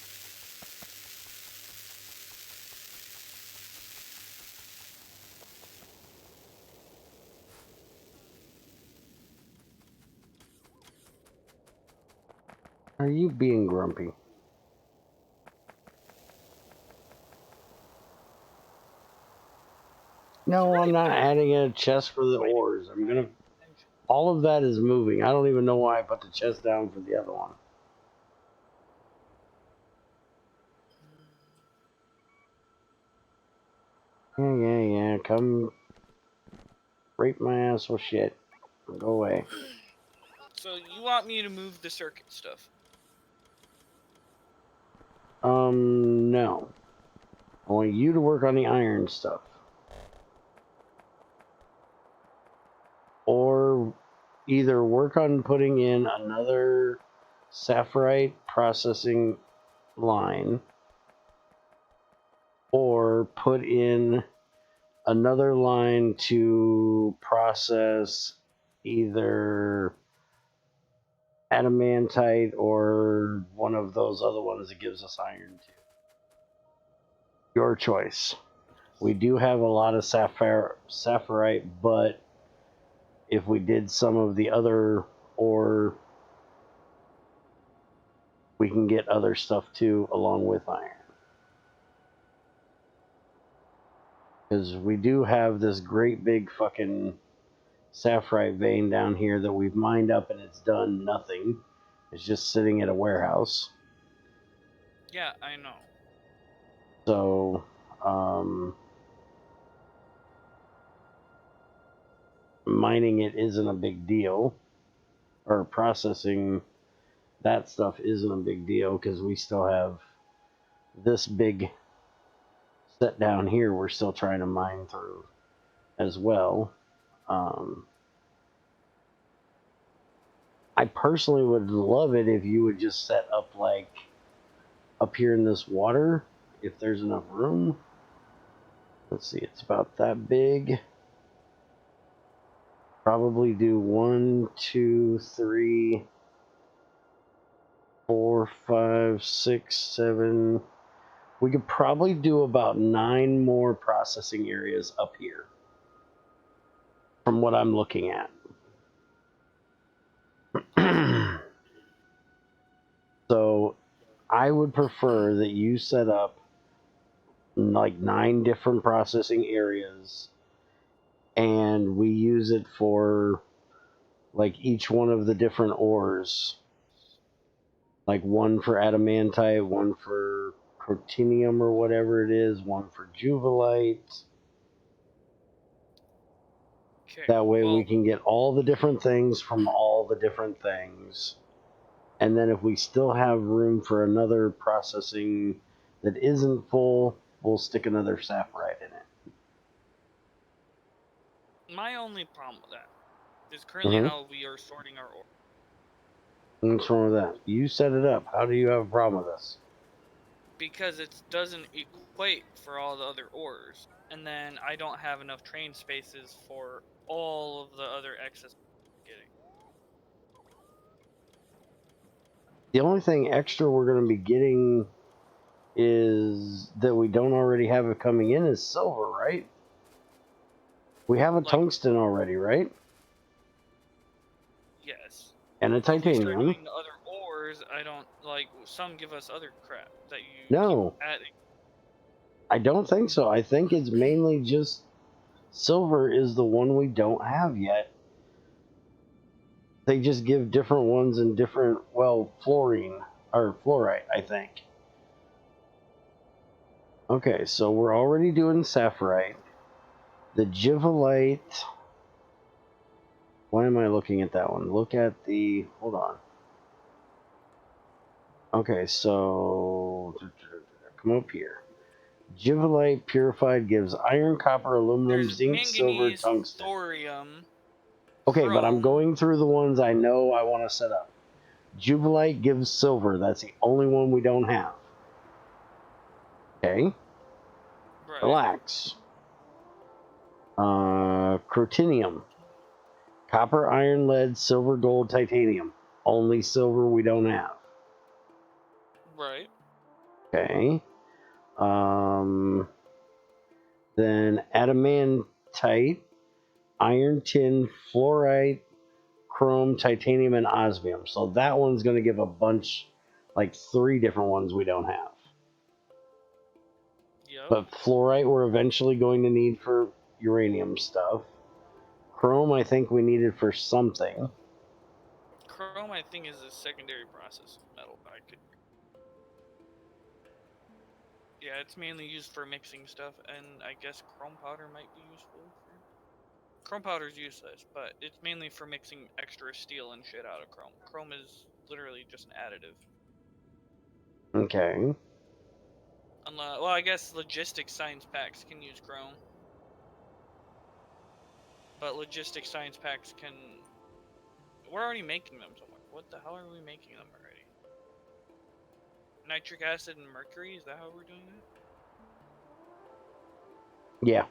Are you being grumpy? No, Really I'm not adding a chest for the ores. I'm gonna. All of that is moving. I don't even know why I put the chest down for the other one. Yeah. Come rape my ass with shit. Go away. So you want me to move the circuit stuff? No. I want you to work on the iron stuff. Or either work on putting in another sapphirite processing line, or put in another line to process either adamantite or one of those other ones that gives us iron too. Your choice. We do have a lot of sapphirite, but if we did some of the other ore, we can get other stuff too along with iron. Because we do have this great big fucking sapphirite vein down here that we've mined up and it's done nothing. It's just sitting at a warehouse. Yeah, I know. So, mining it isn't a big deal, or processing that stuff isn't a big deal because we still have this big set down here we're still trying to mine through as well. I personally would love it if you would just set up like up here in this water, if there's enough room. Let's see, it's about that big. Probably do 1, 2, 3, 4, 5, 6, 7. We could probably do about 9 more processing areas up here from what I'm looking at. So I would prefer that you set up like 9 different processing areas and we use it for like each one of the different ores. Like one for adamantite, one for protinium or whatever it is, one for juvelite. Okay. That way well, we can get all the different things from all the different things. And then if we still have room for another processing that isn't full, we'll stick another sapphirite in it. my only problem with that is currently how we are sorting our ore. What's wrong with that? You set it up. How do you have a problem with this? Because it doesn't equate for all the other ores, and then I don't have enough train spaces for all of the other excess I'm getting. The only thing extra we're going to be getting is that we don't already have it coming in is silver, right? We have a Like, tungsten already, right? yes. And a But if we start titanium. doing the other ores, I don't like some give us other crap that you keep No, adding. I don't think so. I think it's mainly just silver is the one we don't have yet. They just give different ones in different, well, fluorine or fluorite, I think. Okay, so we're already doing sapphirite. The jivelite. Why am I looking at that one? Look at the. Hold on. Okay, so come up here. Jivelite purified gives iron, copper, aluminum, There's zinc, silver, manganese, tungsten. thorium, Okay, but I'm chrome. going through the ones I know I want to set up. Jubilite gives silver. That's the only one we don't have. Okay, Right. relax. Crotinium. Copper, iron, lead, silver, gold, titanium. Only silver we don't have. Right. Okay. Then adamantite, iron, tin, fluorite, chrome, titanium, and osmium. So that one's going to give a bunch, like 3 different ones we don't have. Yep. But fluorite we're eventually going to need for uranium stuff. Chrome I think we needed for something. Chrome, I think, is a secondary process metal. Yeah, it's mainly used for mixing stuff, and I guess chrome powder might be useful for. Chrome powder is useless, but it's mainly for mixing extra steel and shit out of chrome. Chrome is literally just an additive. Okay. Unless, well, I guess logistics science packs can use chrome. But logistics science packs can... We're already making them somewhere. What the hell are we making them already? Nitric acid and mercury? Is that how we're doing that? Yeah.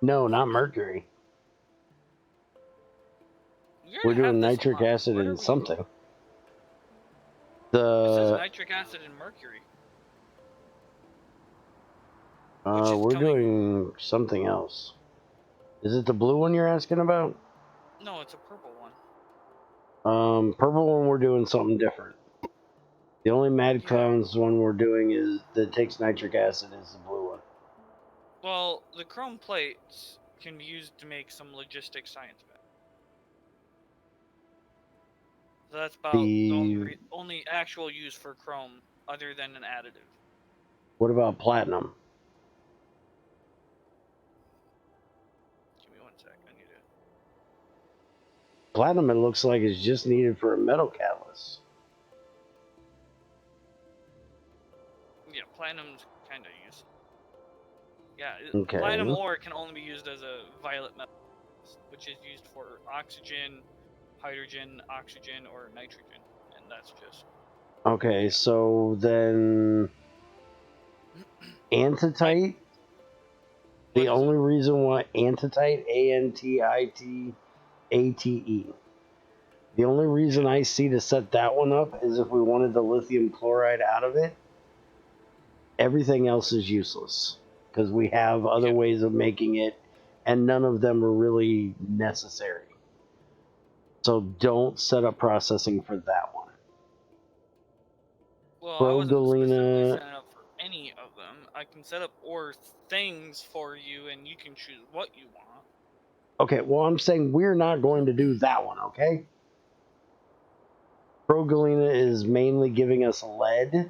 No, not mercury. We're doing nitric acid and something. It says nitric acid and mercury. We're doing something else. Is it the blue one you're asking about? No, it's a purple one. Purple one we're doing something different. The only Mad Clowns one we're doing is that takes nitric acid is the blue one. Well, the chrome plates can be used to make some logistic science packs. So that's about the only actual use for chrome other than an additive. What about platinum? Give me 1 sec. I need it. Platinum, it looks like, is just needed for a metal catalyst. Yeah, platinum's kind of used. Yeah, okay. Platinum ore can only be used as a violet metal, which is used for oxygen, hydrogen, oxygen, or nitrogen, and that's just... Okay, so then antitite. The only reason why antitite, ANTITATE. The only reason I see to set that one up is if we wanted the lithium chloride out of it. Everything else is useless because we have other ways of making it, and none of them are really necessary. So don't set up processing for that one. Well, I wasn't specifically setting up for any of them. I can set up ore things for you, and you can choose what you want. Okay, well, I'm saying we're not going to do that one, okay? Progalina is mainly giving us lead.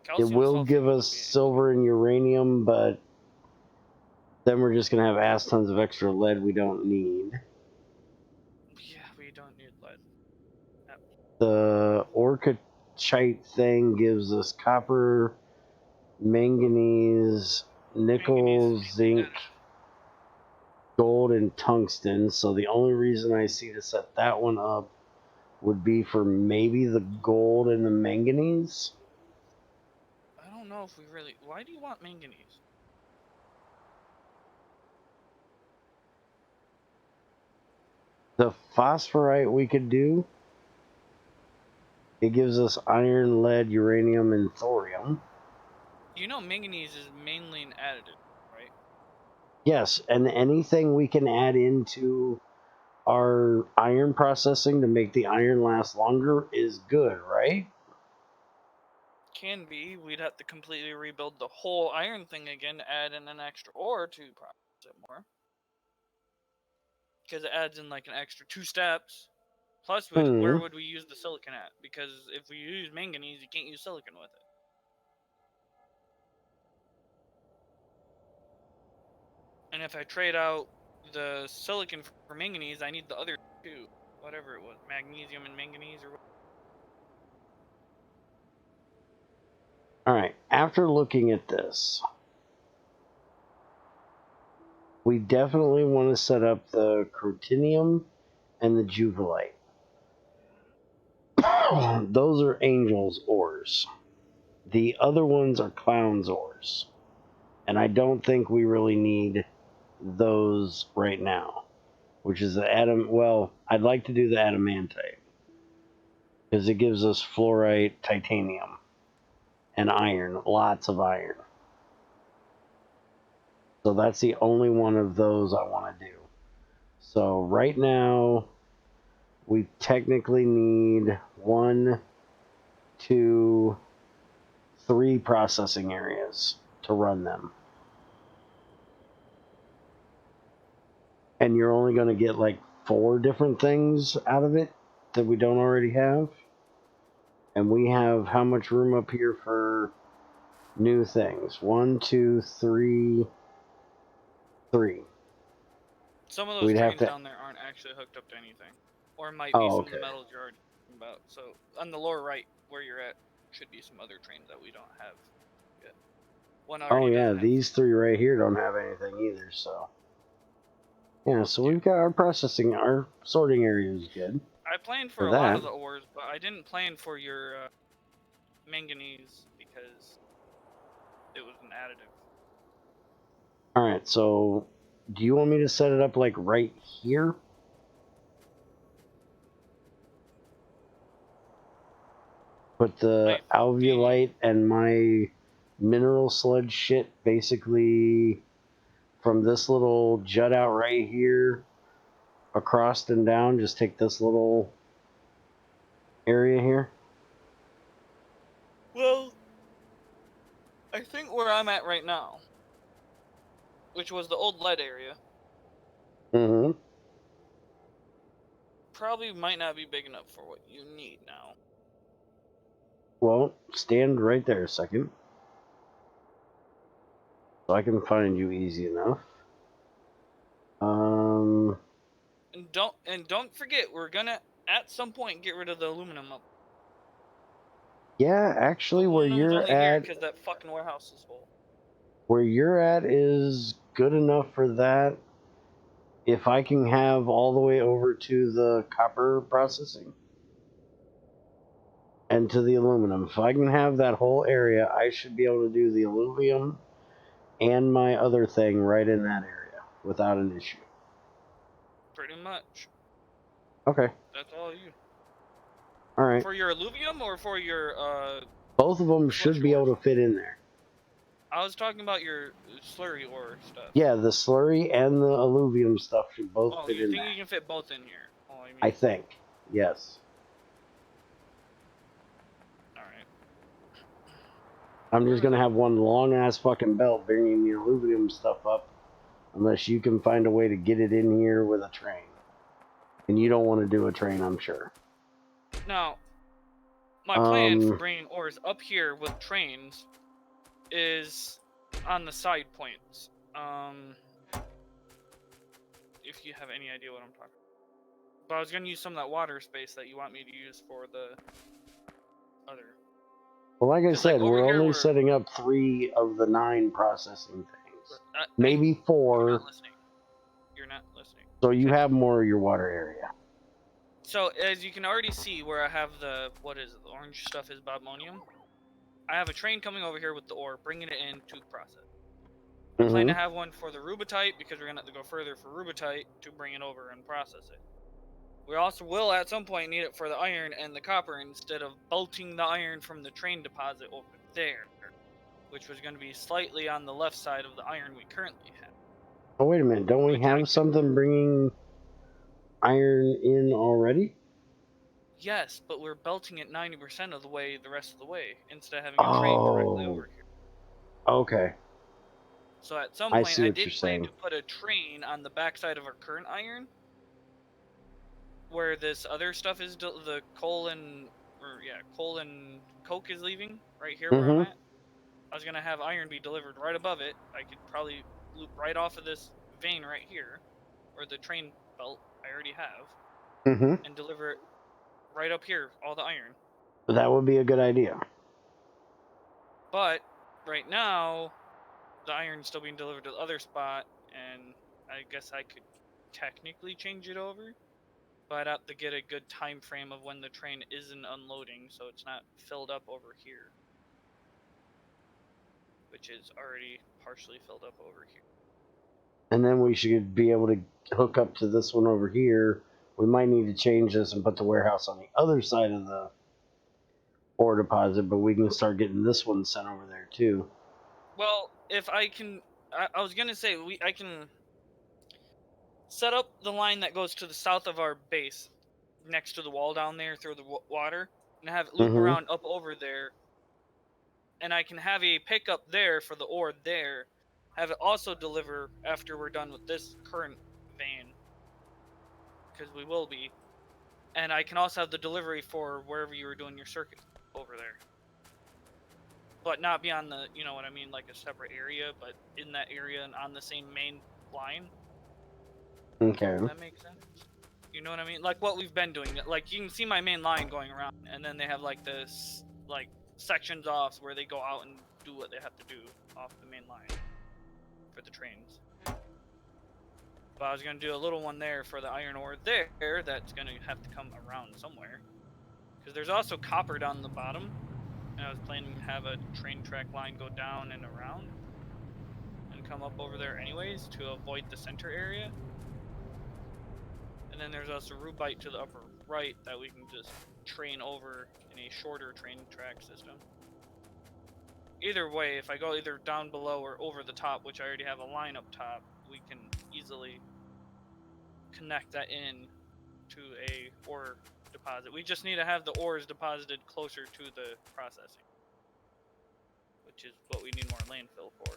Calcium, it will give us silver and uranium, but then we're just going to have ass tons of extra lead we don't need. Yeah, we don't need lead. Yep. The orchachite thing gives us copper, manganese, nickel, zinc, gold, and tungsten. So the only reason I see to set that one up would be for maybe the gold and the manganese. I don't know if we really... Why do you want manganese? The phosphorite we could do. It gives us iron, lead, uranium, and thorium. You know manganese is mainly an additive, right? Yes, and anything we can add into our iron processing to make the iron last longer is good, right? Can be. We'd have to completely rebuild the whole iron thing again to add in an extra ore to process it more. Because it adds in like an extra 2 steps. Plus, where would we use the silicon at? Because if we use manganese, you can't use silicon with it. And if I trade out the silicon for manganese, I need the other 2. Whatever it was. Magnesium and manganese or whatever. Alright, after looking at this, we definitely want to set up the crotinium and the juvelite. Those are angels' ores. The other ones are clowns' ores. And I don't think we really need those right now. Which is the atom. Well, I'd like to do the adamantite. Because it gives us fluorite, titanium, and iron. Lots of iron. So that's the only one of those I want to do. So right now, we technically need 1, 2, 3 processing areas to run them. And you're only going to get like 4 different things out of it that we don't already have. And we have how much room up here for new things? 1, 2, 3, 3. Some of those trains down there aren't actually hooked up to anything. Or it might be some of the metals you're already talking about. So on the lower right, where you're at, should be some other trains that we don't have One Oh already yeah, doesn't have. these three right here don't have anything either, so. Yeah, so Yeah. we've got our sorting area is good. I planned for For a lot that. of the ores, but I didn't plan for your manganese because it was an additive. Alright, so do you want me to set it up like right here? Put the alveolite and my mineral sludge shit basically from this little jut out right here across and down, just take this little area here. Well, I think where I'm at right now, which was the old lead area, Mm-hmm. probably might not be big enough for what you need now. Well, stand right there a second. So I can find you easy enough. And don't forget, we're gonna at some point get rid of the aluminum. Yeah, actually, where Aluminum's you're only here at, because that fucking warehouse is full. where you're at is good enough for that. If I can have all the way over to the copper processing and to the aluminum, if I can have that whole area, I should be able to do the aluminum and my other thing right in that area without an issue. Pretty much. Okay. That's all you. All right. For your alluvium or for your Both of them should be able to fit in there. I was talking about your slurry ore stuff. Yeah, the slurry and the alluvium stuff should both fit in there. You think you can fit both in here? I think. Yes. Alright. I'm just going to have one long ass fucking belt bringing the alluvium stuff up unless you can find a way to get it in here with a train. And you don't want to do a train, I'm sure. Now, my plan for bringing ores up here with trains is on the side points. If you have any idea what I'm talking about. But I was going to use some of that water space that you want me to use for the other. Well, like I said, we're only setting up 3 of the 9 processing things. Maybe 4. You're not listening. You're not listening. So you have more of your water area. So as you can already see where I have the, what is it, the orange stuff is bobmonium. I have a train coming over here with the ore, bringing it in to process. I plan to have one for the rubitite because we're going to have to go further for rubitite to bring it over and process it. We also will at some point need it for the iron and the copper instead of bolting the iron from the train deposit over there, which was going to be slightly on the left side of the iron we currently have. Oh, wait a minute. Don't we have something bringing iron in already? Yes, but we're belting it 90% of the way the rest of the way instead of having a train directly over here. Okay. So at some point, I did plan to put a train on the backside of our current iron, where this other stuff is the coal and coke is leaving right here where I'm at. I was gonna have iron be delivered right above it. I could probably loop right off of this vein right here, or the train belt I already have, and deliver it right up here, all the iron. That would be a good idea. But right now, the iron's still being delivered to the other spot, and I guess I could technically change it over, but I'd have to get a good time frame of when the train isn't unloading, so it's not filled up over here, which is already partially filled up over here. And then we should be able to hook up to this one over here. We might need to change this and put the warehouse on the other side of the ore deposit, but we can start getting this one sent over there too. Well, if I can, I was gonna say I can set up the line that goes to the south of our base, next to the wall down there through the water, and have it loop around up over there. And I can have a pickup there for the ore there. Have it also deliver after we're done with this current vein, because we will be. And I can also have the delivery for wherever you were doing your circuit over there. But not be on the, you know what I mean, like a separate area, but in that area and on the same main line. Okay. Does that make sense? You know what I mean? Like what we've been doing. Like you can see my main line going around, and then they have like this, like sections off where they go out and do what they have to do off the main line for the trains. But I was going to do a little one there for the iron ore there that's going to have to come around somewhere. Because there's also copper down the bottom. And I was planning to have a train track line go down and around. And come up over there anyways to avoid the center area. And then there's also rubite to the upper right that we can just train over in a shorter train track system. Either way, if I go either down below or over the top, which I already have a line up top, we can easily connect that in to a ore deposit. We just need to have the ores deposited closer to the processing, which is what we need more landfill for.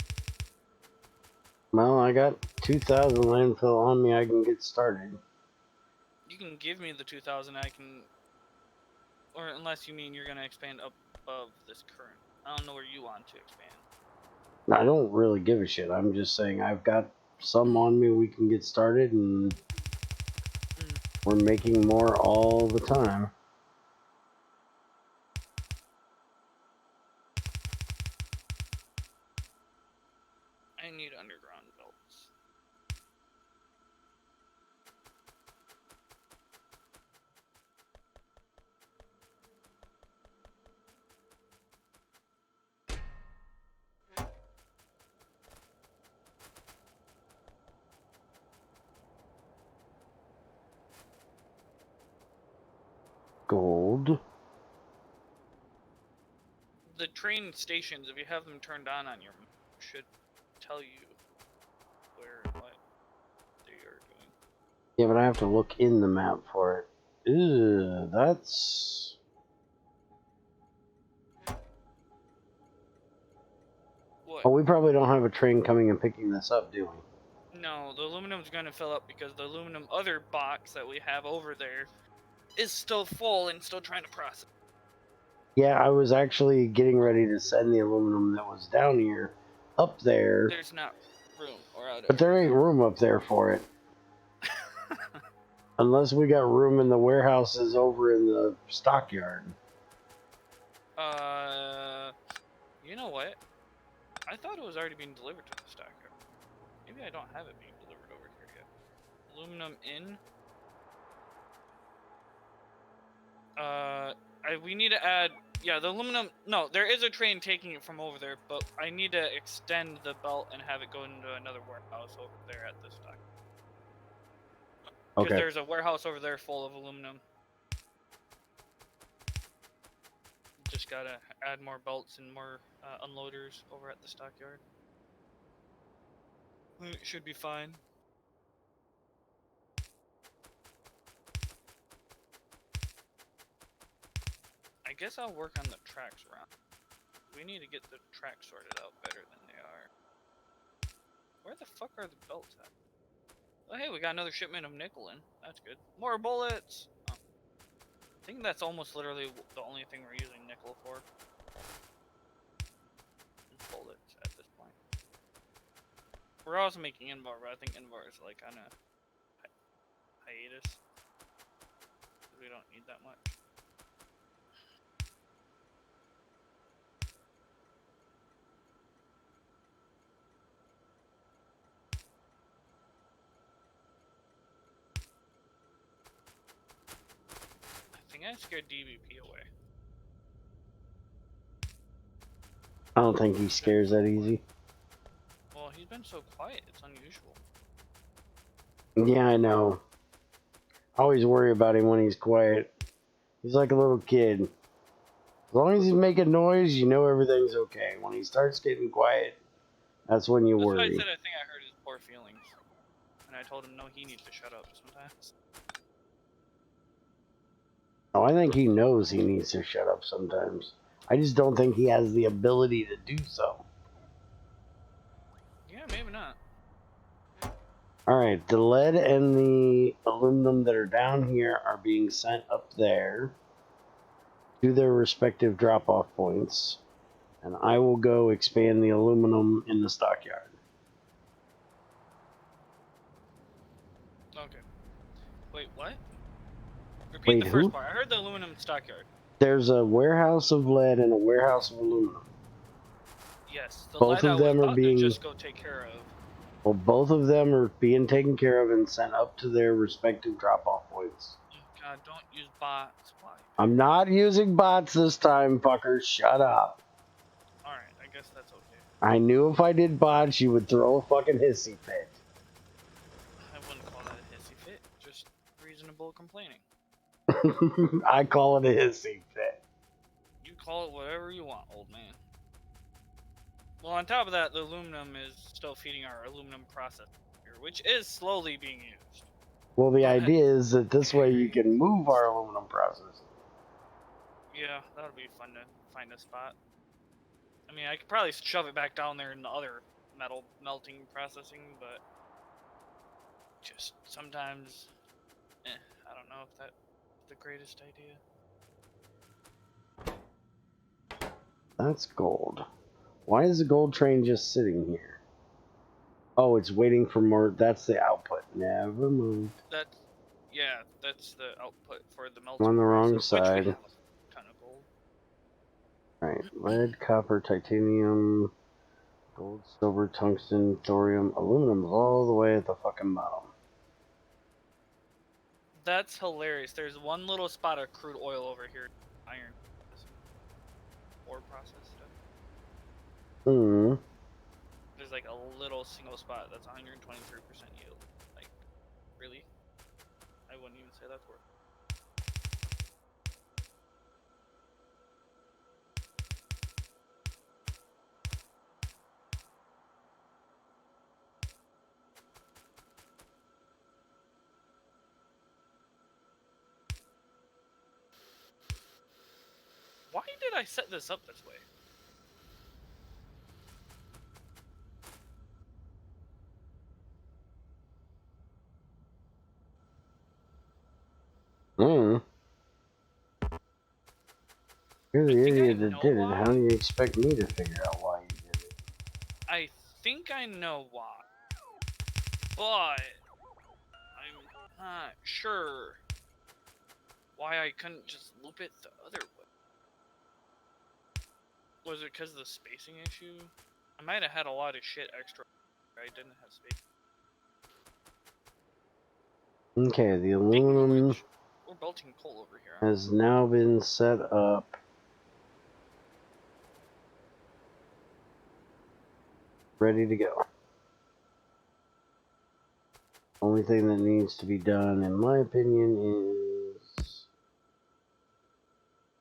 Well, I got 2,000 landfill on me. I can get started. You can give me the 2,000. I can, or unless you mean you're gonna expand up above this current. I don't know where you want to expand. I don't really give a shit. I'm just saying I've got some on me. We can get started, and we're making more all the time. I need underground belts. Gold. The train stations, if you have them turned on your map, should tell you where and what they are doing. Yeah, but I have to look in the map for it. Ew, that's... What? Oh, we probably don't have a train coming and picking this up, do we? No, the aluminum's going to fill up because the aluminum other box that we have over there is still full and still trying to process. Yeah, I was actually getting ready to send the aluminum that was down here up there. There's not room or out. But there ain't room up there for it. Unless we got room in the warehouses over in the stockyard. You know what? I thought it was already being delivered to the stockyard. Maybe I don't have it being delivered over here yet. Aluminum in. We need to add. Yeah, the aluminum. No, there is a train taking it from over there, but I need to extend the belt and have it go into another warehouse over there at the stock. Because there's a warehouse over there full of aluminum. Just gotta add more belts and more unloaders over at the stockyard. It should be fine. I guess I'll work on the tracks around. We need to get the tracks sorted out better than they are. Where the fuck are the belts at? Oh hey, we got another shipment of nickel in. That's good. More bullets! Oh. I think that's almost literally the only thing we're using nickel for. Bullets at this point. We're also making Invar, but I think Invar is like on a hiatus. We don't need that much. I think I scared DBP away. I don't think he scares that easy. Well, he's been so quiet, it's unusual. Yeah, I know. I always worry about him when he's quiet. He's like a little kid. As long as he's making noise, you know everything's okay. When he starts getting quiet, that's when you worry. That's why I said I think I hurt his poor feelings. And I told him no, he needs to shut up sometimes. Oh, I think he knows he needs to shut up sometimes. I just don't think he has the ability to do so. Yeah, maybe not. Alright, the lead and the aluminum that are down here are being sent up there to their respective drop-off points. And I will go expand the aluminum in the stockyard. Okay. Wait, what? Repeat the first part. I heard the aluminum stockyard. There's a warehouse of lead and a warehouse of aluminum. Yes, the Both lead I of was them are about to being. just go take care of. Well, both of them are being taken care of and sent up to their respective drop-off points. Oh, God, don't use bots. Why? I'm not using bots this time, fucker. Shut up. Alright, I guess that's okay. I knew if I did bots, you would throw a fucking hissy fit. I wouldn't call that a hissy fit, just reasonable complaining. I call it a hissy fit. You call it whatever you want, old man. Well, on top of that, the aluminum is still feeding our aluminum process here, which is slowly being used. Well, the But, idea is that this way you can move our aluminum process. yeah, that would be fun to find a spot. I mean, I could probably shove it back down there in the other metal melting processing, but just sometimes, I don't know if that's the greatest idea. That's gold. Why is the gold train just sitting here? Oh, it's waiting for more. That's the output. Never mind. That's the output for the I'm melting on the wrong process, which we side. have a ton of gold. Right. Lead, copper, titanium, gold, silver, tungsten, thorium, aluminum is all the way at the fucking bottom. That's hilarious. There's one little spot of crude oil over here, iron ore process stuff. Hmm. There's like a little single spot that's 123% yield. Like, really? I wouldn't even say that's worth it. Why did I set this up this way? Hmm. You're the I think I idiot that know did it. why. How do you expect me to figure out why you did it? I think I know why. But I'm not sure why I couldn't just loop it the other way. Was it because of the spacing issue? I might have had a lot of shit extra. I didn't have space. Okay, the Speaking of aluminum which, we're belting coal over here. Huh? has now been set up. Ready to go. Only thing that needs to be done, in my opinion, is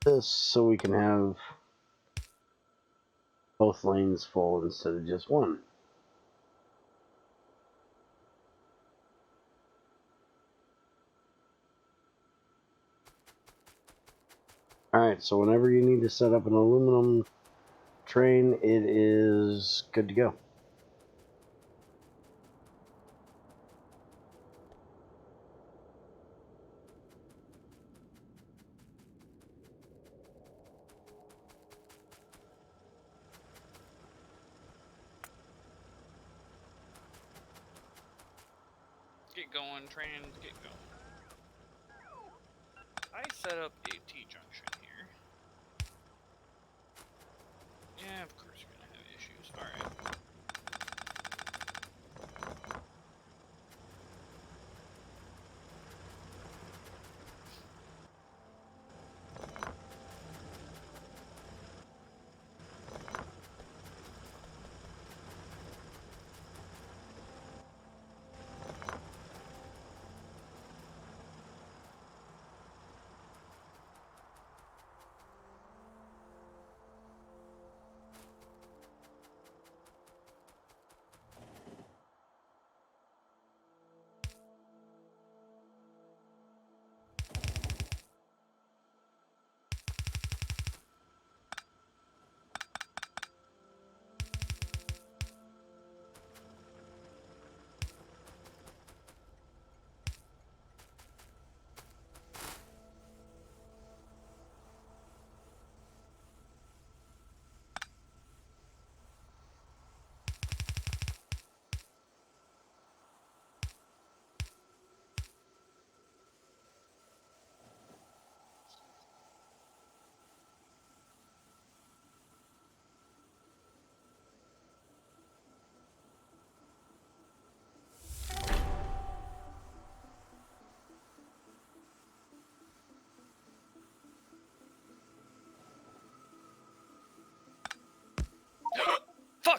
this, so we can have both lanes full instead of just one. Alright, so whenever you need to set up an aluminum train, it is good to go. Get going, trains, get going. I set up a T-junction here. Yeah, of course you're gonna have issues. Alright.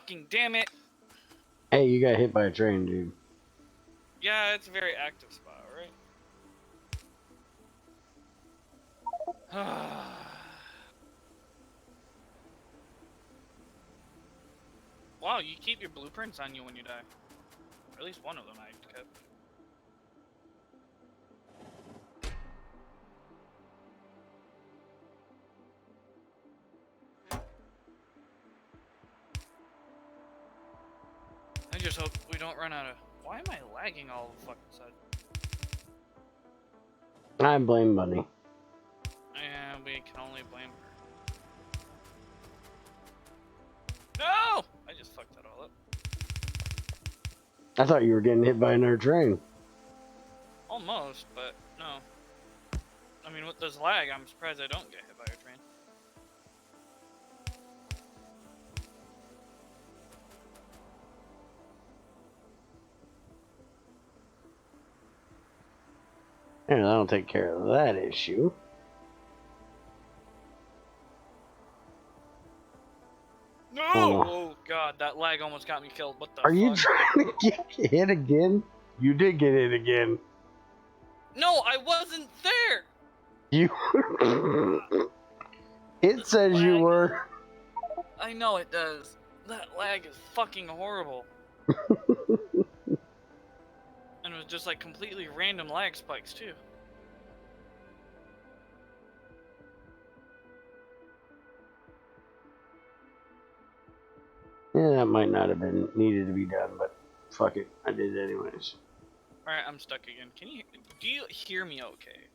Fucking damn it. Hey, you got hit by a train, dude. Yeah, it's a very active spot, right? Wow, you keep your blueprints on you when you die. Or at least one of them I kept. I just hope we don't run out of... Why am I lagging all of the fucking sudden? I blame Bunny. And we can only blame her. No! I just fucked that all up. I thought you were getting hit by another train. Almost, but no. I mean, with this lag, I'm surprised I don't get hit by a train. And that'll take care of that issue. No! Oh, Oh god, that lag almost got me killed. What the Are fuck? you trying to get hit again? You did get hit again. No, I wasn't there! You. It This says you lag were. I know it does. That lag is fucking horrible. And it was just like completely random lag spikes too. Yeah, that might not have been needed to be done, but fuck it. I did it anyways. Alright, I'm stuck again. Do you hear me okay?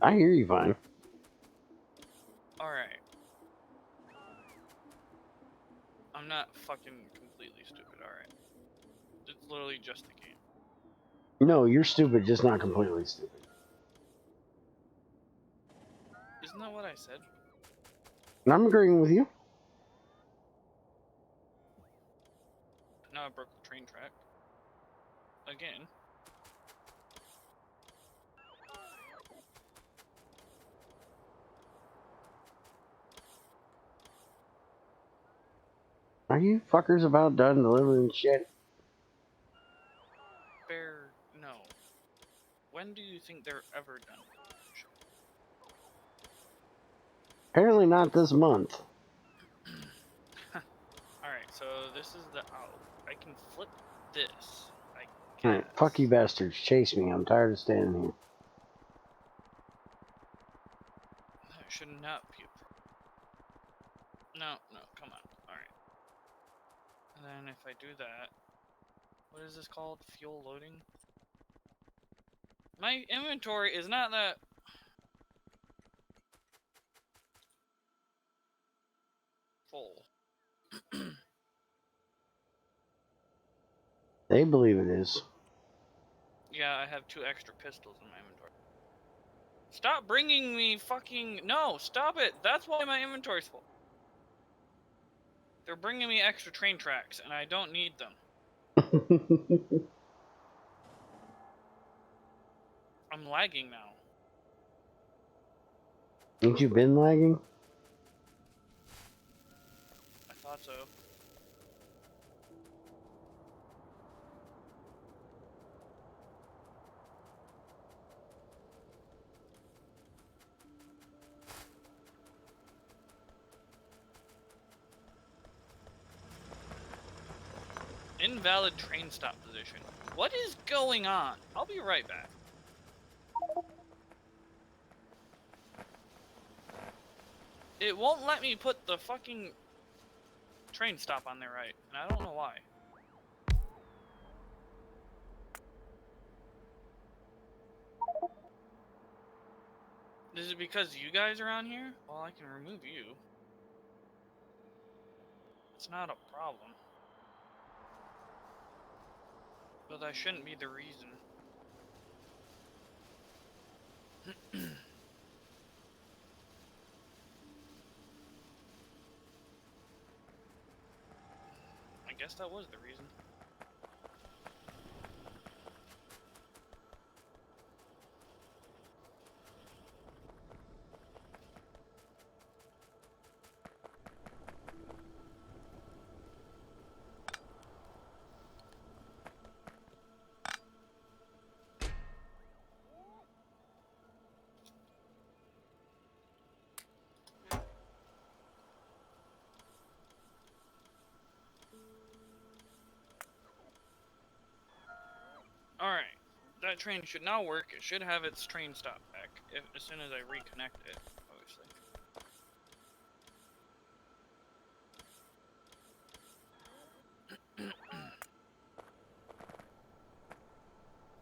I hear you fine. Alright. I'm not fucking completely stupid, alright. It's literally just a game. No, you're stupid, just not completely stupid. Isn't that what I said? And I'm agreeing with you. Now I broke the train track. Again. Are you fuckers about done delivering shit? No. When do you think they're ever done? Apparently not this month. Alright, so this is the out. I can flip this. I guess. Alright, fuck you bastards. Chase me. I'm tired of standing here. That should not be a problem. No, come on. Alright. And then if I do that, what is this called? Fuel loading? My inventory is not that full. They believe it is. Yeah, I have 2 extra pistols in my inventory. Stop bringing me fucking... No, stop it! That's why my inventory's full. They're bringing me extra train tracks, and I don't need them. I'm lagging now. Ain't you been lagging? I thought so. Invalid train stop position. What is going on? I'll be right back. It won't let me put the fucking train stop on there right, and I don't know why. Is it because you guys are on here? Well, I can remove you. It's not a problem. But that shouldn't be the reason. I guess that was the reason. That train should now work. It should have its train stop back as soon as I reconnect it, obviously.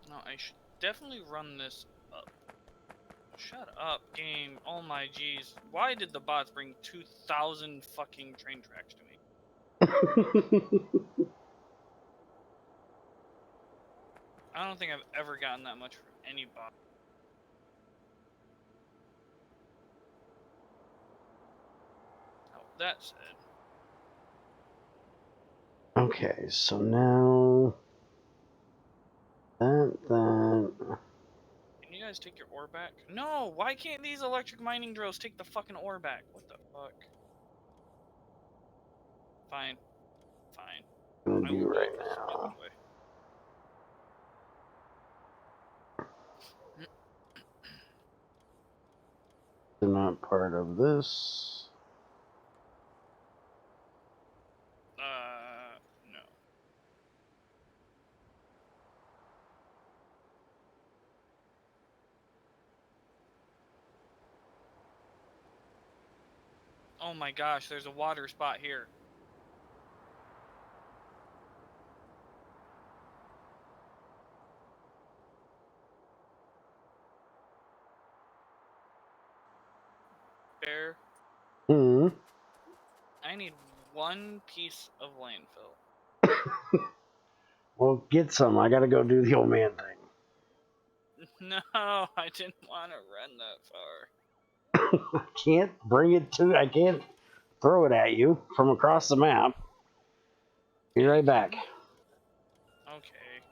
No, I should definitely run this up. Shut up, game. Oh my jeez. Why did the bots bring 2,000 fucking train tracks to me? I don't think I've ever gotten that much from any bot. Oh, that said. Okay, so now that. Can you guys take your ore back? No, why can't these electric mining drills take the fucking ore back? What the fuck? Fine. Fine. I'm I gonna will do do right it the now. stupid way. They're not part of this. No. Oh my gosh, there's a water spot here. Bear, Hmm. I need one piece of landfill. Well, get some. I gotta go do the old man thing. No, I didn't want to run that far. I can't bring it to. I can't throw it at you from across the map. Be Yeah, right you back. can. Okay.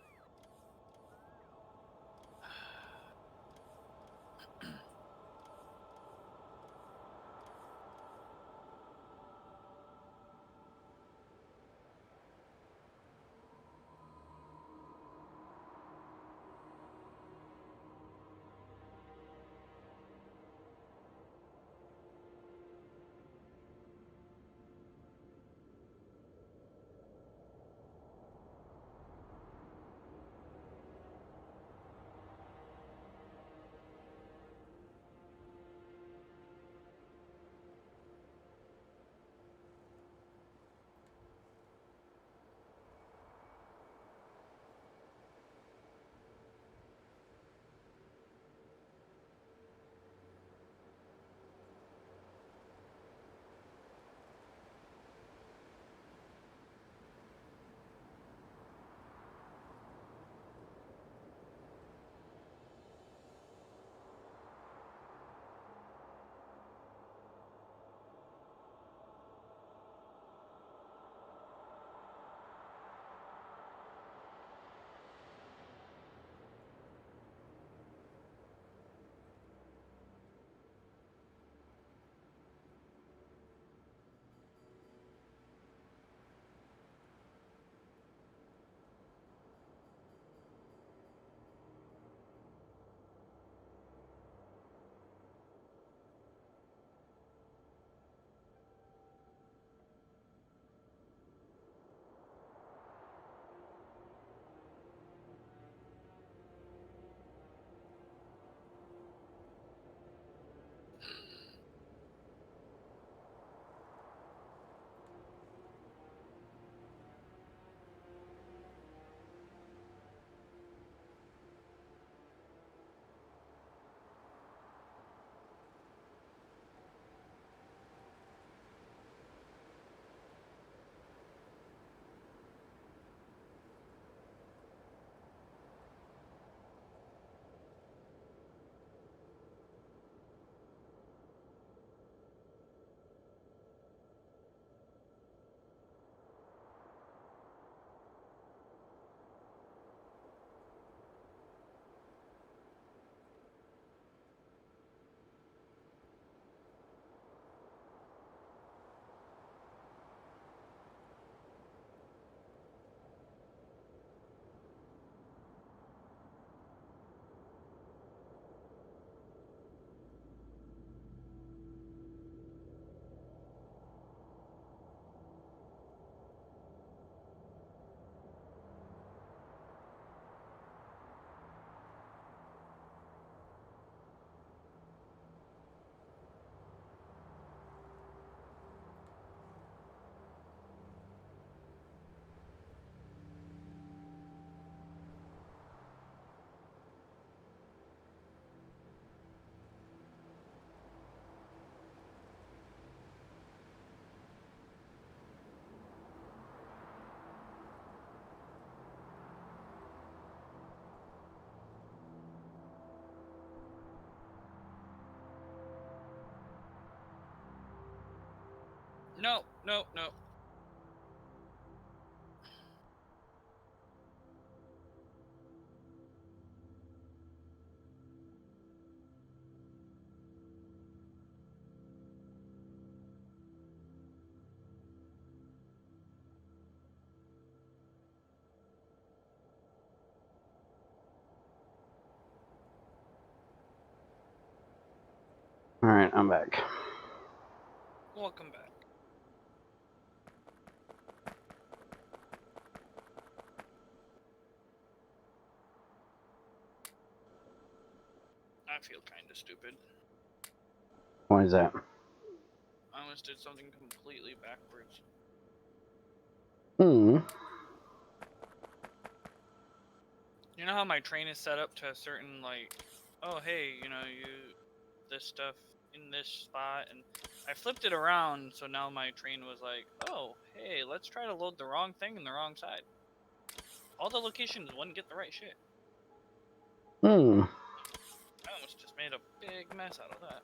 No, no, no. All right, I'm back. Welcome back. I feel kind of stupid. Why is that? I almost did something completely backwards. Hmm. You know how my train is set up to a certain, like, oh, hey, you know, this stuff in this spot, and I flipped it around, so now my train was like, oh, hey, let's try to load the wrong thing in the wrong side. All the locations wouldn't get the right shit. Hmm. I almost just made a big mess out of that.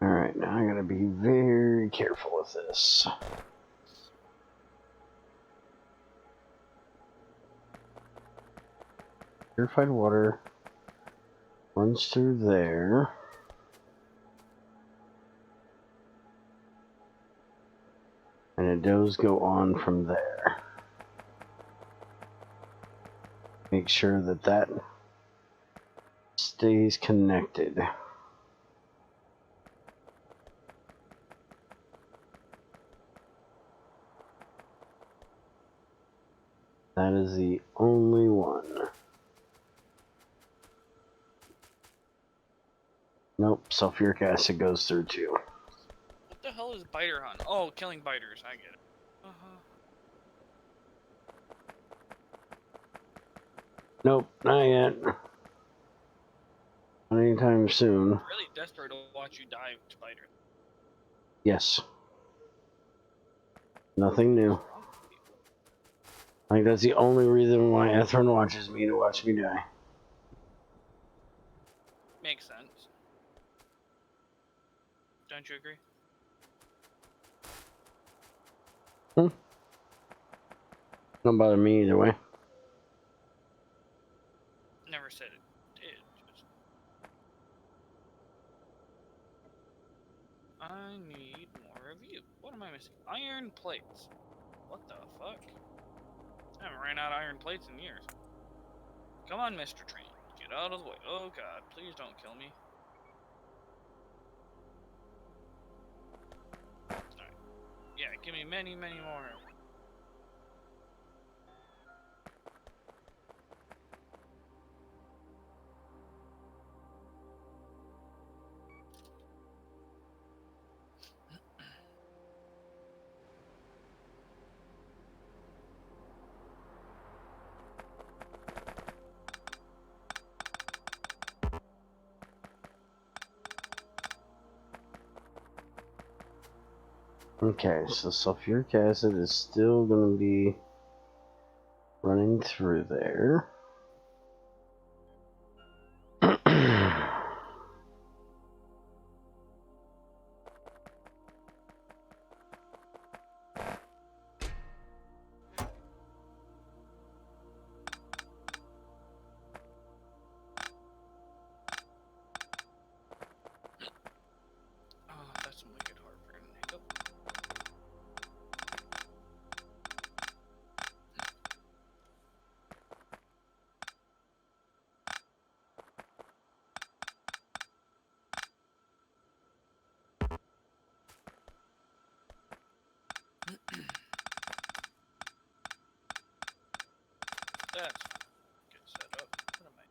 All right, now I gotta be very careful with this. Purified water runs through there. And it does go on from there. Make sure that that stays connected. That is the only one. Nope, sulfuric acid goes through too. What the hell is biter hunt? Oh, killing biters. I get it. Nope, not yet. Not anytime soon. I'm really desperate to watch you die to biters. Yes. Nothing new. What's wrong with you? I think that's the only reason why Ethron watches me, to watch me die. Makes sense. Don't you agree? Don't bother me either way. Never said it did. Just... I need more of you. What am I missing? Iron plates. What the fuck? I haven't ran out of iron plates in years. Come on, Mr. Train. Get out of the way. Oh god, please don't kill me. Alright. Yeah, give me many, many more. Okay, so sulfuric acid is still going to be running through there. Oh, that's some wicked heartburn. Hiccup. That's good setup. What am I?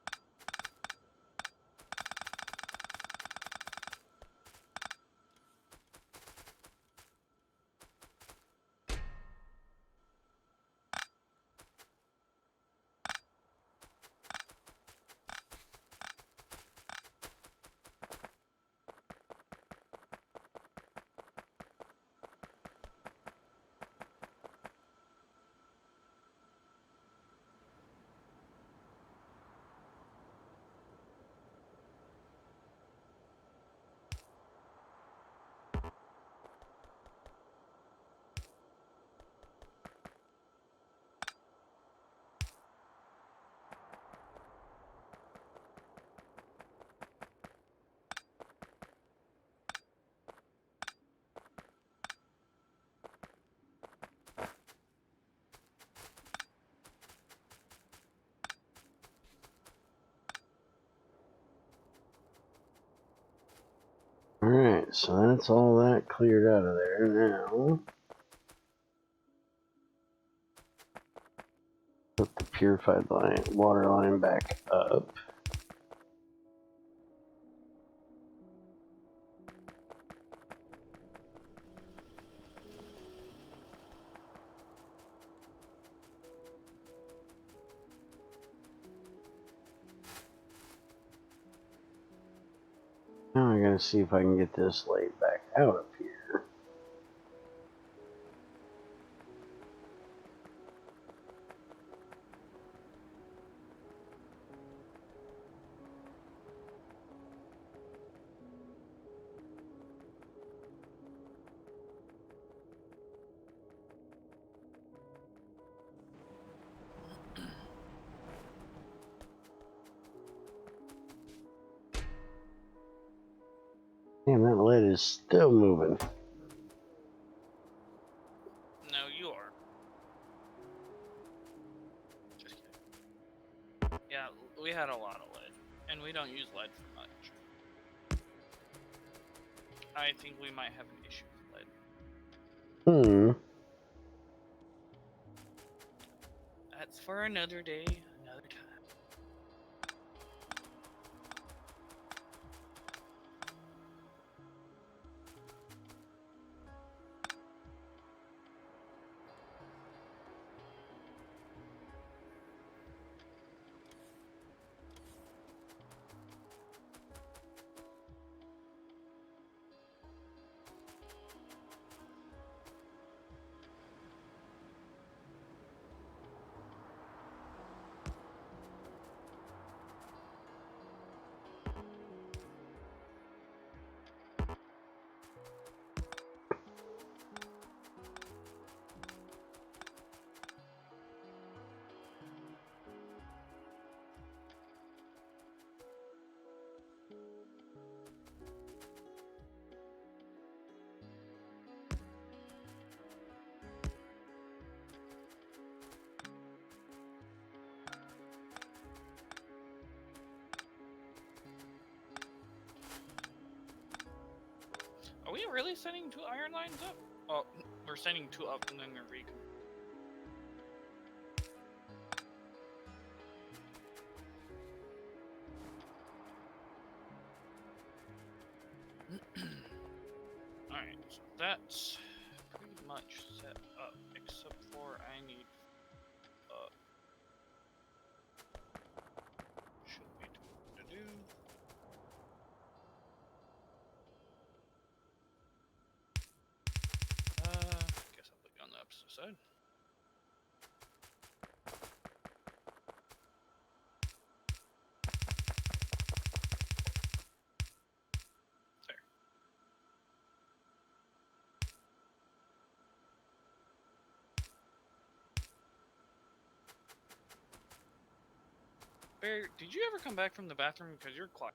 so that's all that cleared out of there now. Put the purified water line back up. Now I gotta see if I can get this laid back out up here. Damn, that lid is still moving. No, you are. Just kidding. Yeah, we had a lot of lead, and we don't use lead for much. I think we might have an issue with lead. That's for another day, another time. Are we really sending 2 iron lines up? Oh, we're sending 2 up and then they're recon. Alright, so that's pretty much set up, except for I need should be to do. Guess I'll put you on the opposite side. There. Bear, did you ever come back from the bathroom? Because you're quiet.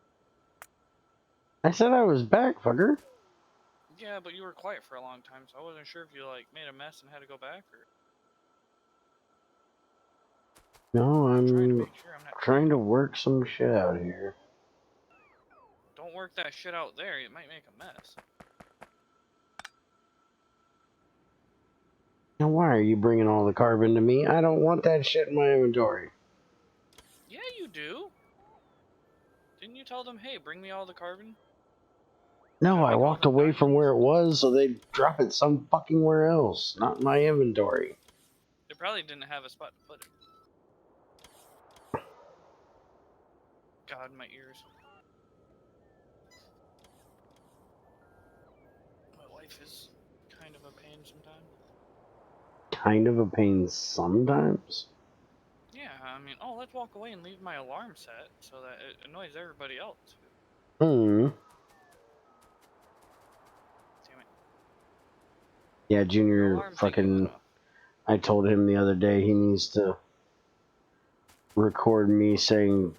I said I was back, fucker. Yeah, but you were quiet for a long time, so I wasn't sure if you like made a mess and had to go back or. No, I'm trying to make sure I'm not trying to work some shit out here. Don't work that shit out there. It might make a mess. Now, why are you bringing all the carbon to me? I don't want that shit in my inventory. Yeah, you do. Didn't you tell them, hey, bring me all the carbon? No, Gotta I make all walked them away from diamonds? where it was so they'd drop it some fucking where else, not in my inventory. They probably didn't have a spot to put it. God, my ears. My wife is kind of a pain sometimes. Kind of a pain sometimes? Yeah, I mean, oh, let's walk away and leave my alarm set so that it annoys everybody else. Hmm. Damn it. Yeah, Your Junior alarm thingy went fucking... off. I told him the other day he needs to record me saying,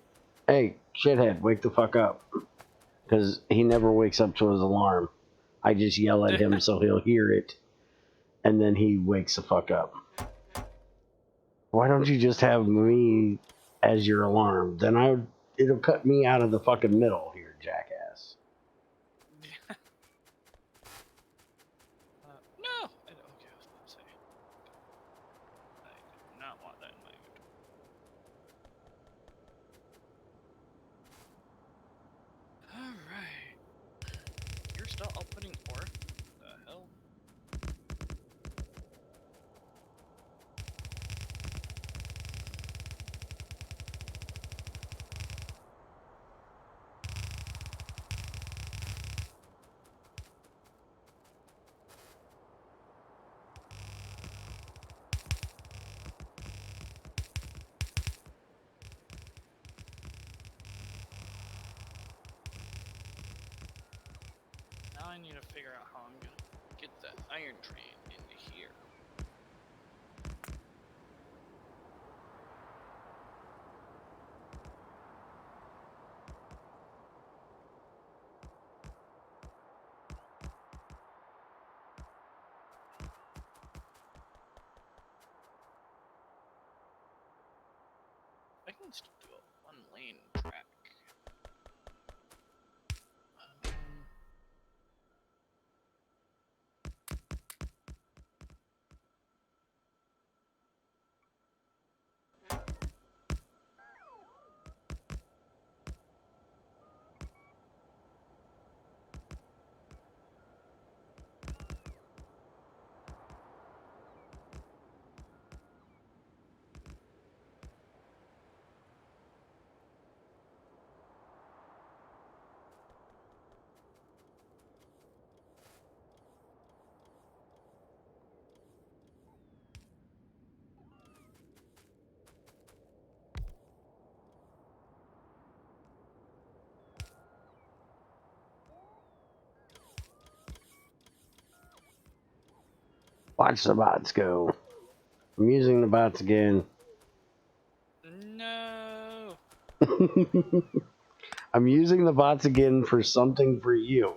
hey, shithead, wake the fuck up. Because he never wakes up to his alarm. I just yell at him so he'll hear it. And then he wakes the fuck up. Why don't you just have me as your alarm? Then it'll cut me out of the fucking middle here, jackass. ore. The hell? Now I need to figure out how I'm gonna get the iron train into here. I can still do a one-lane track. Watch the bots go. I'm using the bots again. No. I'm using the bots again for something for you.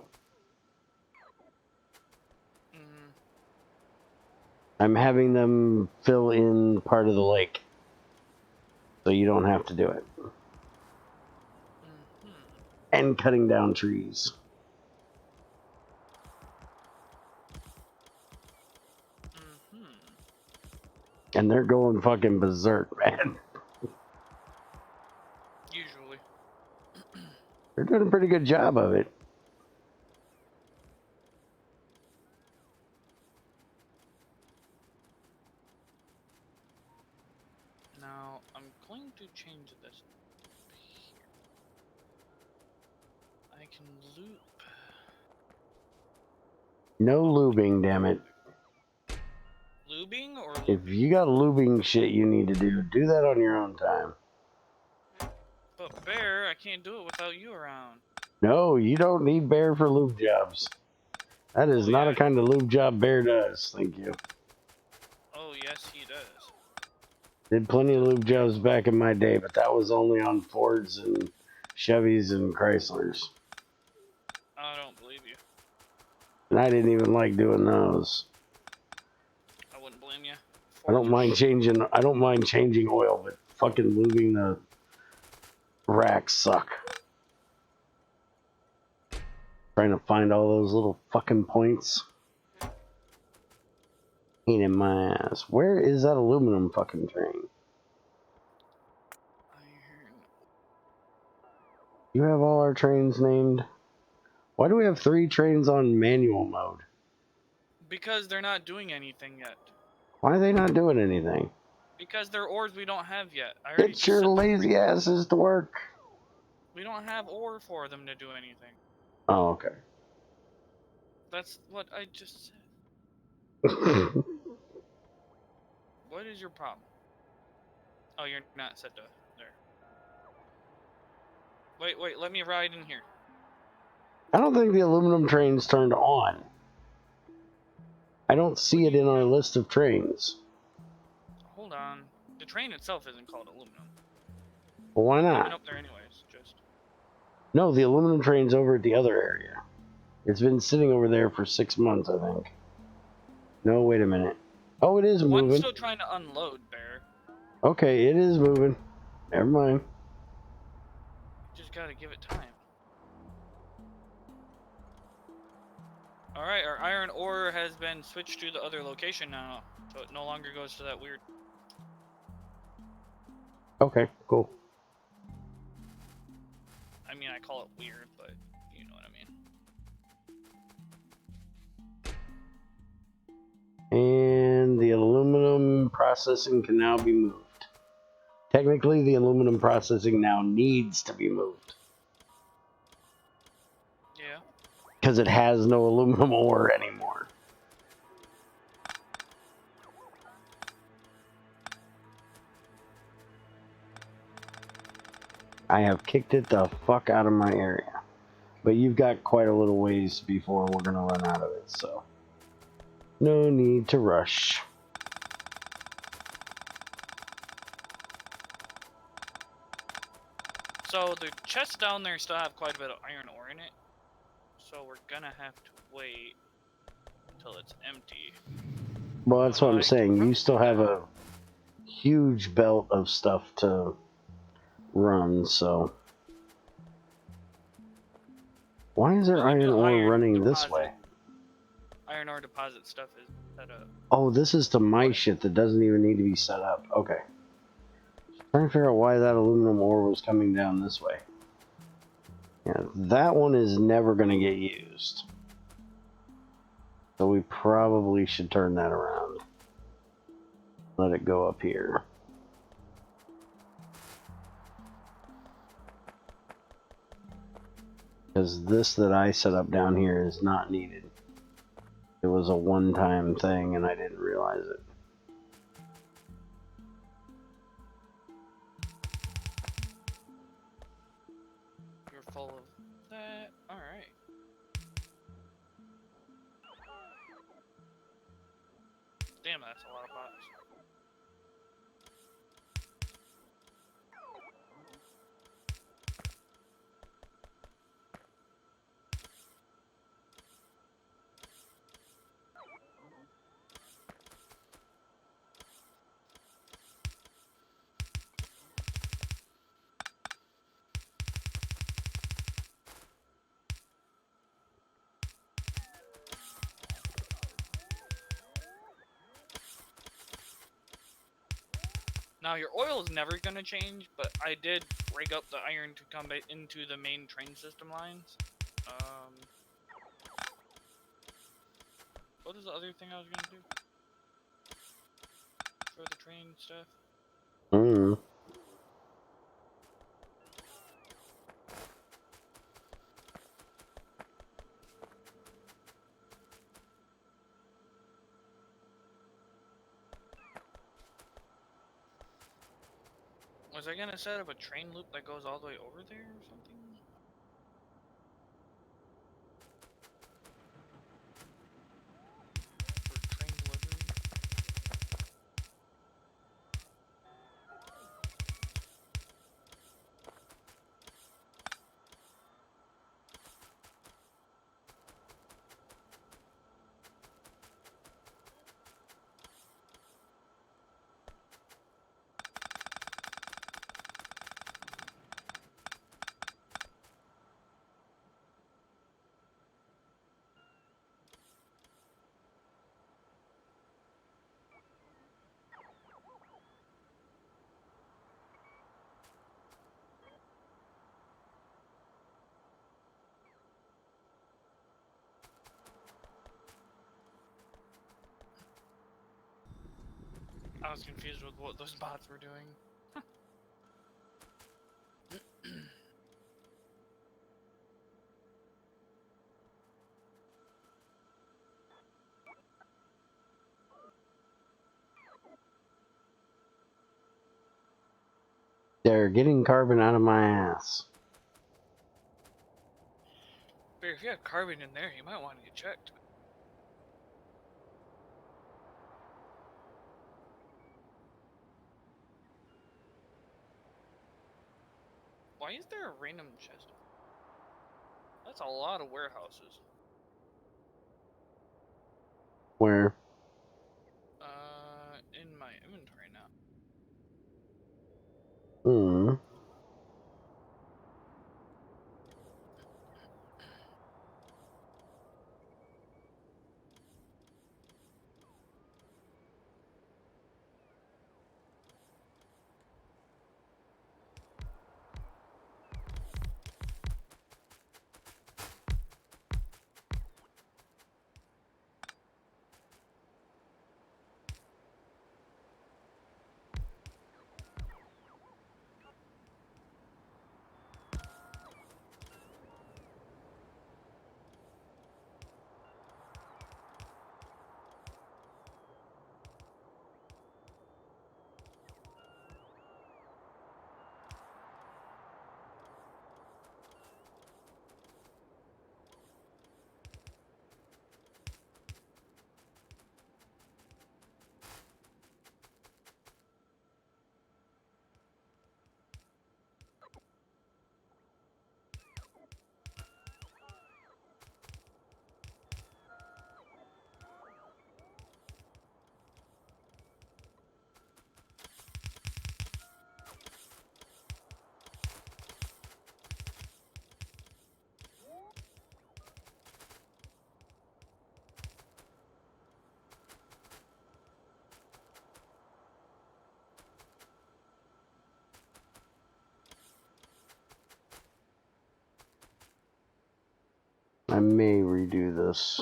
Mm. I'm having them fill in part of the lake. So you don't have to do it. Mm-hmm. And cutting down trees. Mm-hmm. And they're going fucking berserk, man. Usually. They're doing a pretty good job of it. Now, I'm going to change this here. I can loop. No lubing, damn it. Lubing or If looping? you got lubing shit you need to do that on your own time. But Bear, I can't do it without you around. No, you don't need Bear for lube jobs. That is Well, not yeah. a kind of lube job Bear does. Thank you. Oh, yes, he does. Did plenty of Does lube Bear? jobs back in my day, but that was only on Fords and Chevys and Chryslers. I don't believe you. And I didn't even like doing those. I wouldn't blame you. I don't mind changing oil, but fucking lubing the racks suck. Trying to find all those little fucking points. Pain in my ass. Where is that aluminum fucking train? Iron. You have all our trains named? Why do we have 3 trains on manual mode? Because they're not doing anything yet. Why are they not doing anything? Because they're ores we don't have yet. I already Get just your said lazy asses to work. we don't have ore for them to do anything. Oh, okay. That's what I just said. What is your problem? Oh, you're not set to there. Wait, let me ride in here. I don't think the aluminum train's turned on. I don't see What do it you in our mean? list of trains. Hold on. The train itself isn't called aluminum. Well, why Would have been not? up there anyways, just. No, the aluminum train's over at the other area. It's been sitting over there for 6 months, I think. No, wait a minute. Oh, it is One's moving. still trying to unload, Bear. Okay, it is moving. Never mind. You just gotta give it time. Alright, our iron ore has been switched to the other location now. So it no longer goes to that weird. Okay, cool. I mean, I call it weird, but you know what I mean. And the aluminum processing can now be moved. Technically, the aluminum processing now needs to be moved. Yeah. Because it has no aluminum ore anymore. I have kicked it the fuck out of my area. But you've got quite a little ways before we're going to run out of it, so no need to rush. So the chests down there still have quite a bit of iron ore in it. So we're gonna have to wait until it's empty. Well, that's what I'm saying. You still have that. a huge belt of stuff to run, so... Why is there Well, iron ore running this way? Iron ore deposit stuff is set up. Oh, this is to my What? shit that doesn't even need to be set up. Okay. Trying to figure out why that aluminum ore was coming down this way. Yeah, that one is never going to get used. So we probably should turn that around. Let it go up here. Because this that I set up down here is not needed. It was a one-time thing and I didn't realize it. You're full of that. Alright. Damn, that's a lot of pots. Now your oil is never gonna change, but I did rig up the iron to come into the main train system lines. What is the other thing I was gonna do for the train stuff? Was I gonna set up a train loop that goes all the way over there or something? For train delivery? I was confused with what those bots were doing. They're getting carbon out of my ass. But if you have carbon in there, you might want to get checked. Why is there a random chest? That's a lot of warehouses. Where? In my inventory now. may redo this.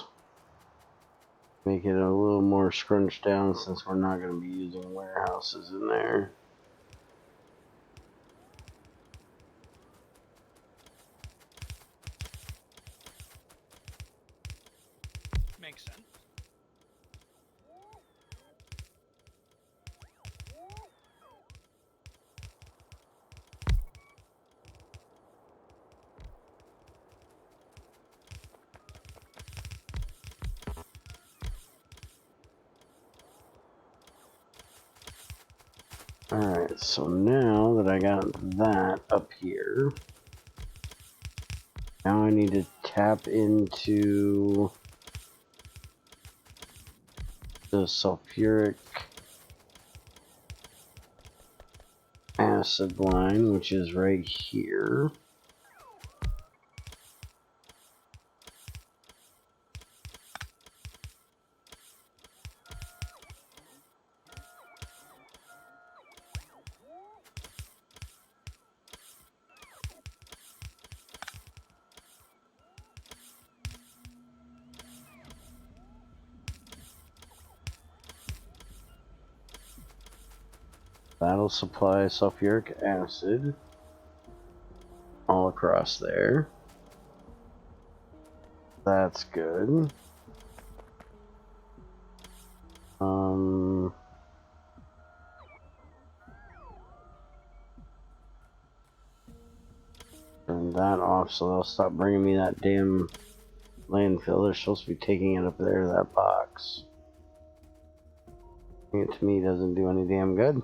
Make it a little more scrunched down since we're not going to be using warehouses in there. Makes sense. Alright, so now that I got that up here, now I need to tap into the sulfuric acid line, which is right here. That'll supply sulfuric acid all across there. That's good. Turn that off so they'll stop bringing me that damn landfill. They're supposed to be taking it up there, that box. It to me doesn't do any damn good.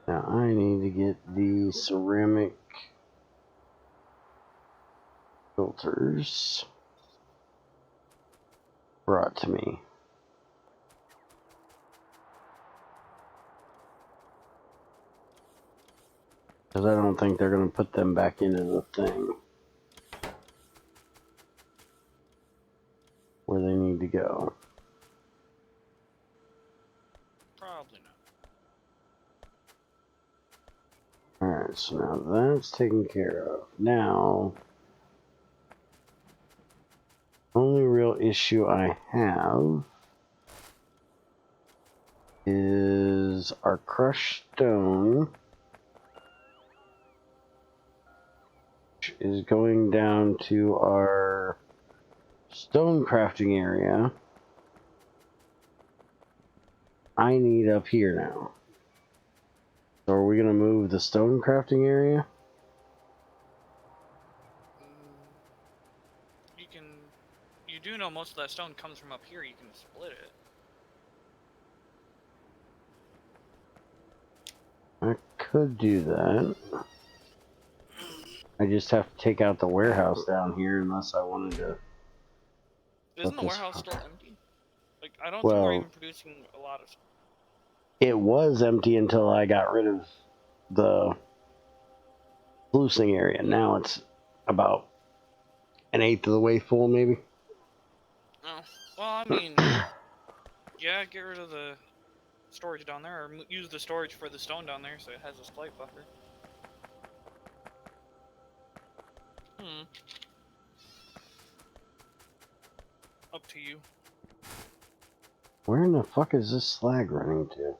Now I need to get the ceramic filters brought to me. Because I don't think they're going to put them back into the thing where they need to go. Probably not. Alright, so now that's taken care of. Now, only real issue I have is our crushed stone is going down to our stone crafting area. I need up here now. So are we going to move the stone crafting area? You do know most of that stone comes from up here. You can split it. I could do that. I just have to take out the warehouse down here unless I wanted to. Isn't the warehouse still empty? Like, I don't Well, think we're even producing a lot of stuff. It was empty until I got rid of the sluicing area. Now it's about an eighth of the way full, maybe. Oh, well, I mean, yeah, get rid of the storage down there, or use the storage for the stone down there so it has a slight buffer. Up to you. Where in the fuck is this slag running to?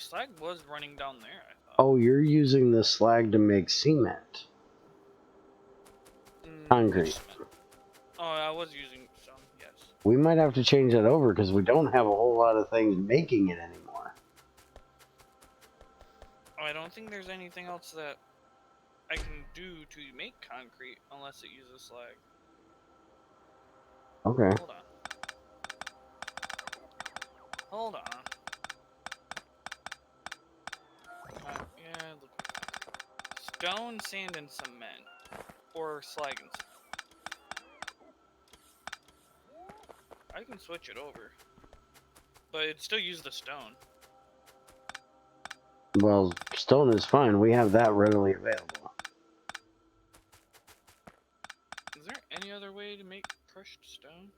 slag was running down there, I thought. Oh, you're using the slag to make cement. Concrete. Which cement? Oh, I was using some, yes. We might have to change that over because we don't have a whole lot of things making it anymore. Oh, I don't think there's anything else that I can do to make concrete unless it uses slag. Okay. Hold on. Hold on. Yeah, look. Stone, sand, and cement. Or slag and cement. I can switch it over. But it'd still use the stone. Well, stone is fine. We have that readily available. Is there any other way to make crushed stone?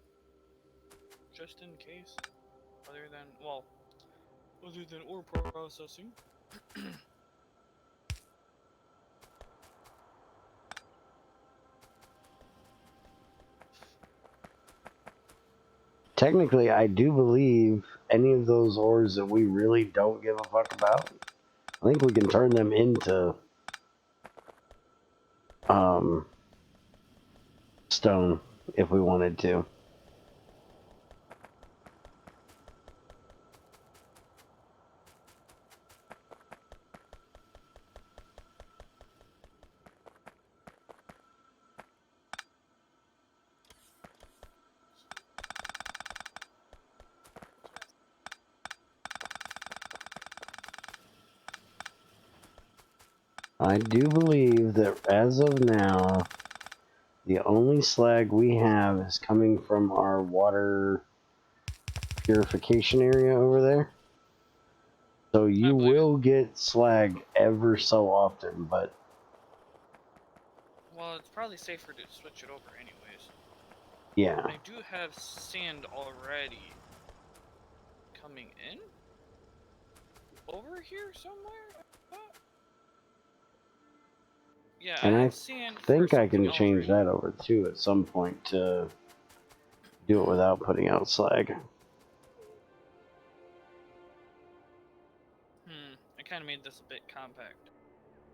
Just in case? Other than ore processing? Technically, I do believe any of those ores that we really don't give a fuck about, I think we can turn them into stone if we wanted to. I do believe that as of now, the only slag we have is coming from our water purification area over there. So you will get slag ever so often, but... Well, it's probably safer to switch it over anyways. Yeah. I do have sand already coming in? Over here somewhere? Yeah, And I I have sand think I can else change right that over too at some point to do it without putting out slag. I kind of made this a bit compact.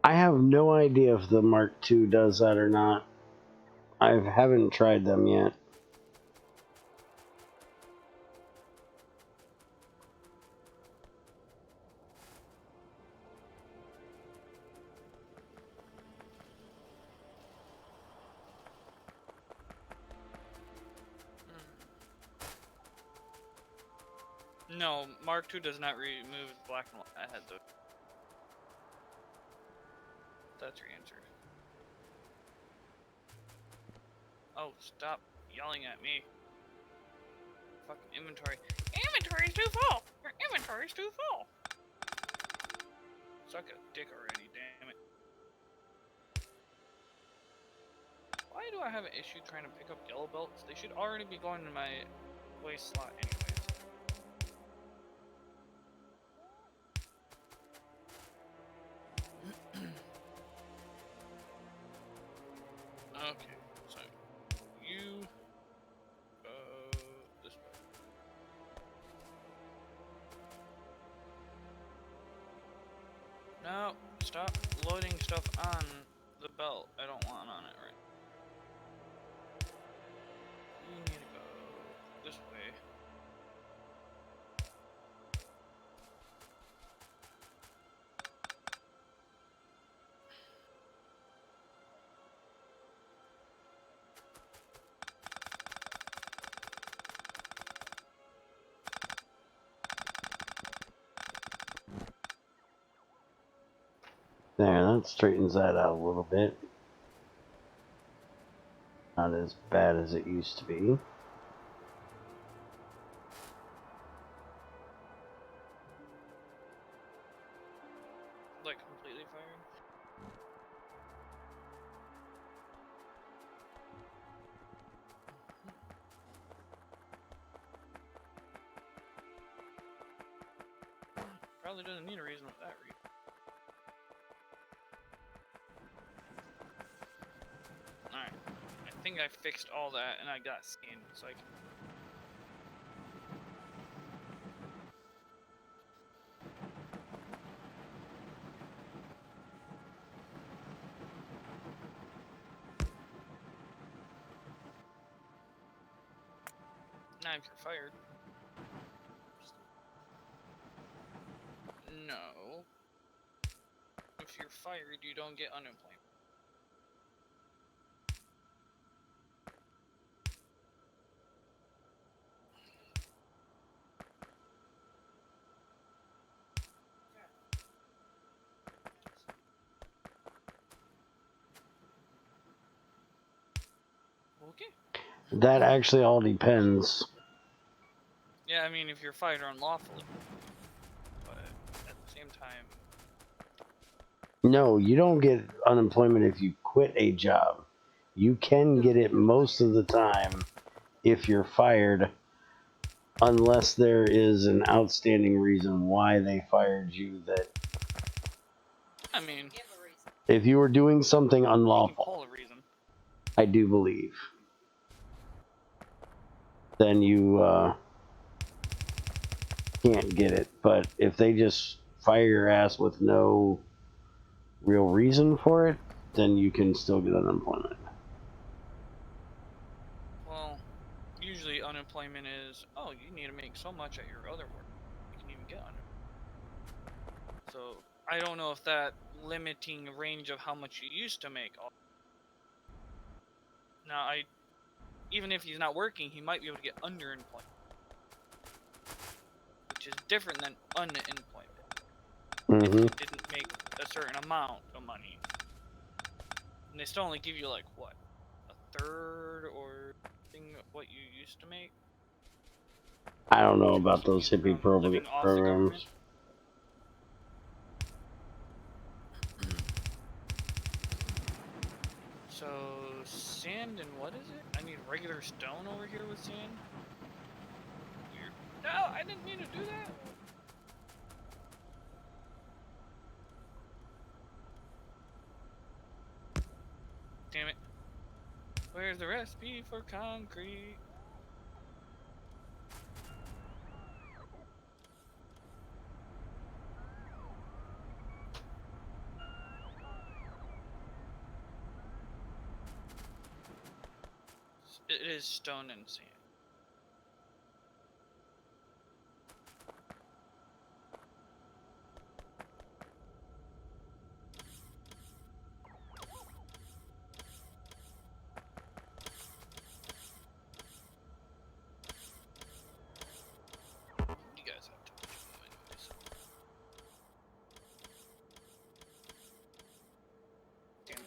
I have no idea if the Mark II does that or not. I haven't tried them yet. No, Mark II does not remove black and white. I had the... That's your answer. Oh, stop yelling at me. Fucking inventory. Inventory's too full! Your inventory's too full! Suck a dick already, damn it. Why do I have an issue trying to pick up yellow belts? They should already be going in my waste slot anyways. Okay, so you go this way. No, stop loading stuff on the belt. I don't want on it right. You need to go this way. There, that straightens that out a little bit. Not as bad as it used to be. Like completely fired. Probably doesn't need a reason with that reason. Alright. I think I fixed all that and I got scanned, so I can... Not if you're fired. No. If you're fired, you don't get unemployment. Okay. That actually all depends. Yeah, I mean, if you're fired unlawfully. But at the same time... No, you don't get unemployment if you quit a job. You can get it most of the time if you're fired, unless there is an outstanding reason why they fired you. That I mean... if you were doing something You can unlawful, pull a reason. I do believe, then you can't get it. But if they just fire your ass with no real reason for it, then you can still get unemployment. Well, usually unemployment is, oh, you need to make so much at your other work. You can even get unemployment. So, I don't know if that limiting range of how much you used to make. Now, even if he's not working, he might be able to get underemployment, which is different than unemployment. If you didn't make a certain amount of money. And they still only give you, like, what? A third or something what you used to make? I don't know To about keep those you hippie from living off the government. programs. So, sand and what is it? I need regular stone over here with sand? Weird. No, I didn't mean to do that! Damn it. Where's the recipe for concrete? It is stone and sand. You guys have to anyways. Damn it.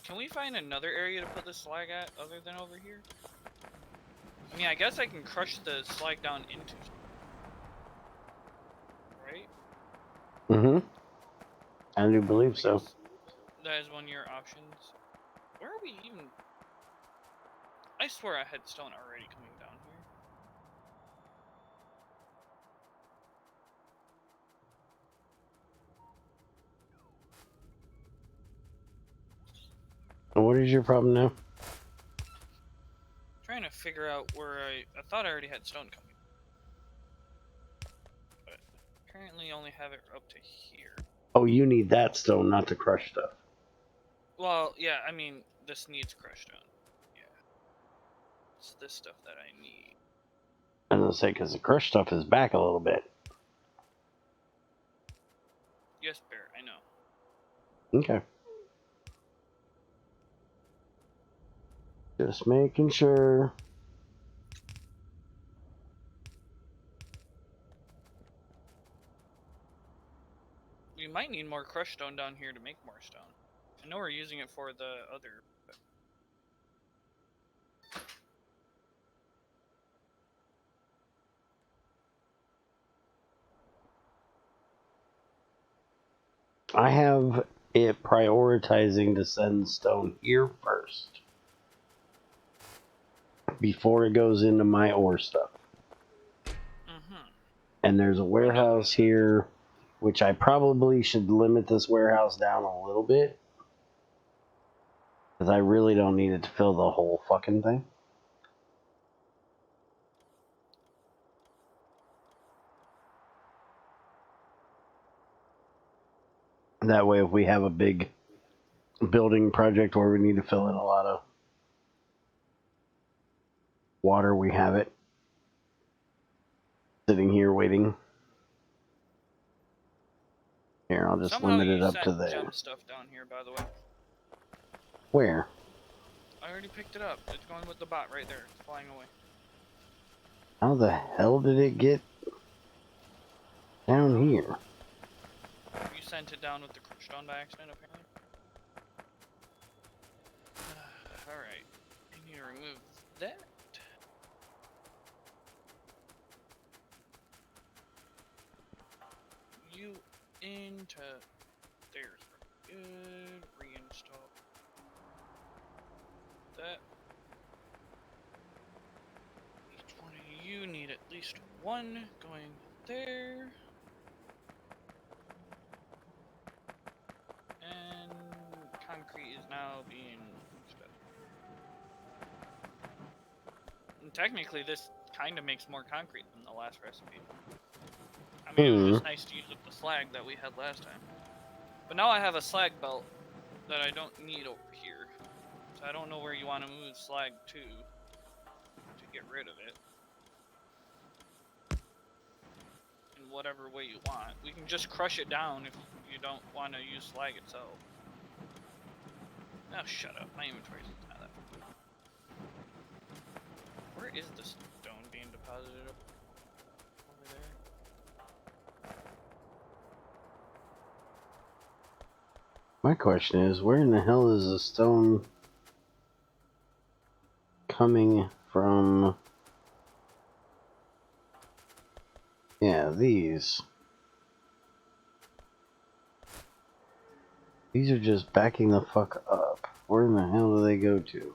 Can we find another area to put the slag at other than over here? I mean, I guess I can crush the slag down into... Right? I do believe so. That is one of your options. Where are we even... I swear I had stone already coming down here. What is your problem now? Trying to figure out where I thought I already had stone coming. But apparently only have it up to here. Oh, you need that stone, not to crush stuff. Well, yeah, I mean, this needs crushed stone. Yeah. It's this stuff that I need. I'm gonna say, because the crushed stuff is back a little bit. Yes, Bear, I know. Okay. Just making sure. We might need more crushed stone down here to make more stone. I know we're using it for the other... I have it prioritizing to send stone here first, before it goes into my ore stuff. And there's a warehouse here, which I probably should limit this warehouse down a little bit, because I really don't need it to fill the whole fucking thing. That way, if we have a big building project where we need to fill in a lot of water, we have it sitting here waiting. Here, I'll just Somehow limit you it up sent to there. gem stuff down here, by the way. Where? I already picked it up. It's going with the bot right there. It's flying away. How the hell did it get down here? You sent it down with the stone by accident, apparently. Alright. I need to remove that. You into there's good. Reinstall that. Each one of you need at least one going there. And concrete is now being sped. And technically, this kind of makes more concrete than the last recipe. I mean, it was just nice to use up the slag that we had last time. But now I have a slag belt that I don't need over here. So I don't know where you want to move slag to get rid of it. In whatever way you want. We can just crush it down if you don't want to use slag itself. Oh, shut up. My inventory is not that full. Where is the stone being deposited? Over there? My question is, where in the hell is the stone coming from? Yeah, these. These are just backing the fuck up. Where in the hell do they go to?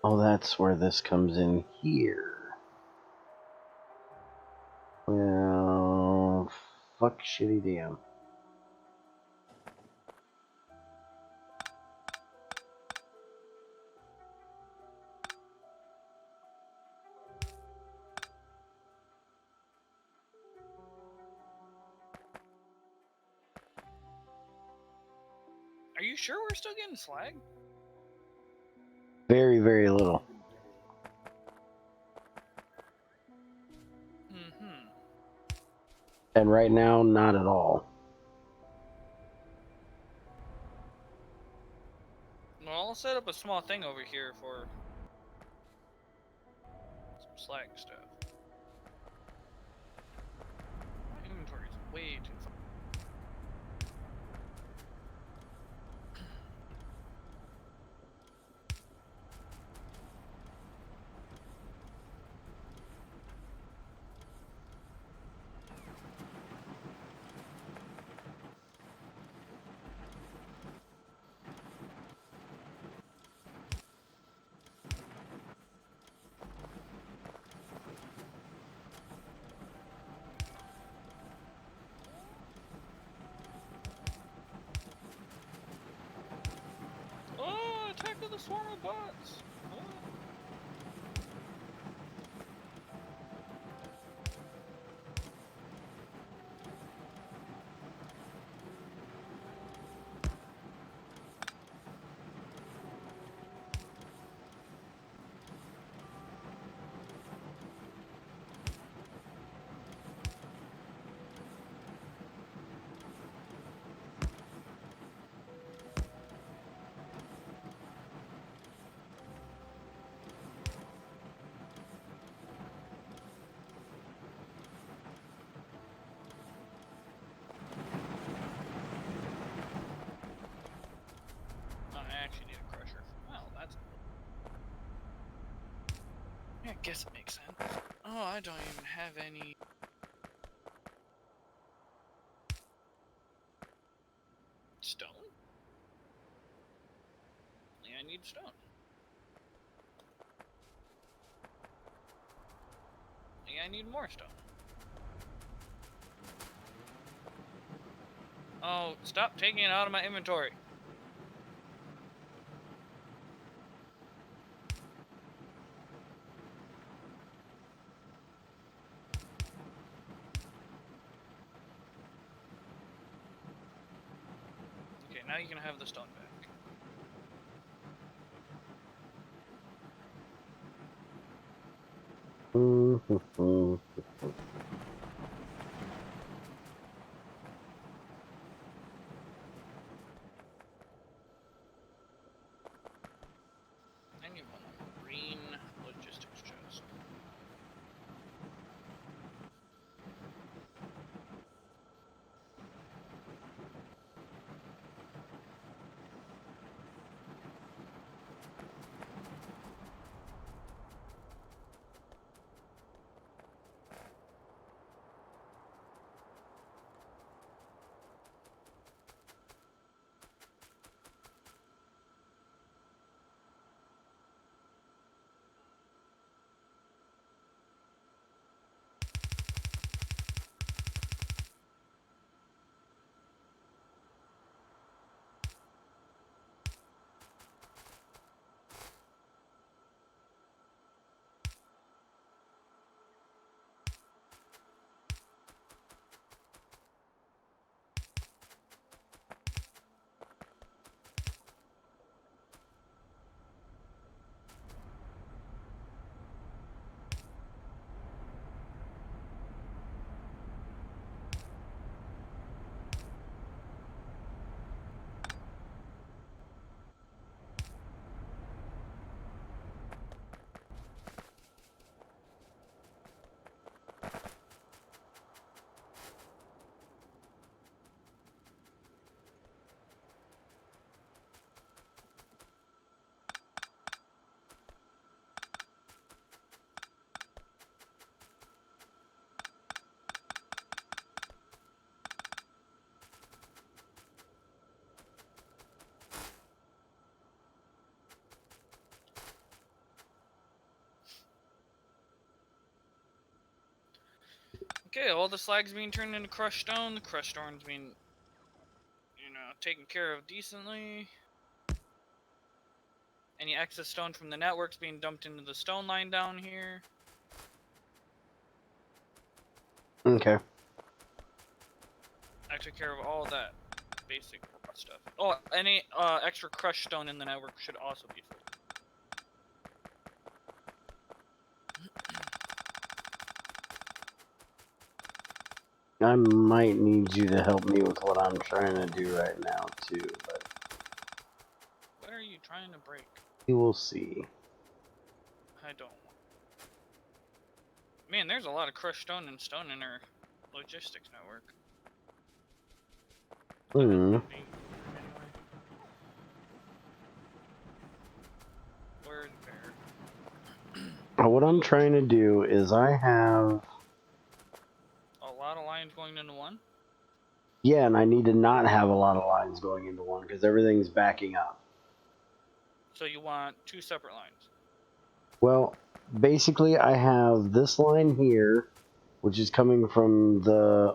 Oh, that's where this comes in here. Well, fuck shitty damn. Are you sure we're still getting slag? Very, very little. Mm-hmm. And right now, not at all. Well, I'll set up a small thing over here for some slag stuff. My inventory is way too full. Oh, attack of the swarm of bots! Oh. I actually need a crusher. Well, that's cool. Yeah, I guess it makes sense. Oh, I don't even have any... stone? Yeah, I need stone. Yeah, I need more stone. Oh, stop taking it out of my inventory. now you can have the stone back. And you want a green logistics chest. Okay, all the slag's being turned into crushed stone. The crushed stone's being, taken care of decently. Any excess stone from the network's being dumped into the stone line down here. Okay. I took care of all that basic stuff. Oh, any extra crushed stone in the network should also be full. I might need you to help me with what I'm trying to do right now, too, but... What are you trying to break? We will see. I don't want... Man, there's a lot of crushed stone and stone in our logistics network. Where's Bear? What I'm trying to do is I have... A lot of lines going into one? Yeah, and I need to not have a lot of lines going into one because everything's backing up. So you want two separate lines? Well, basically I have this line here, which is coming from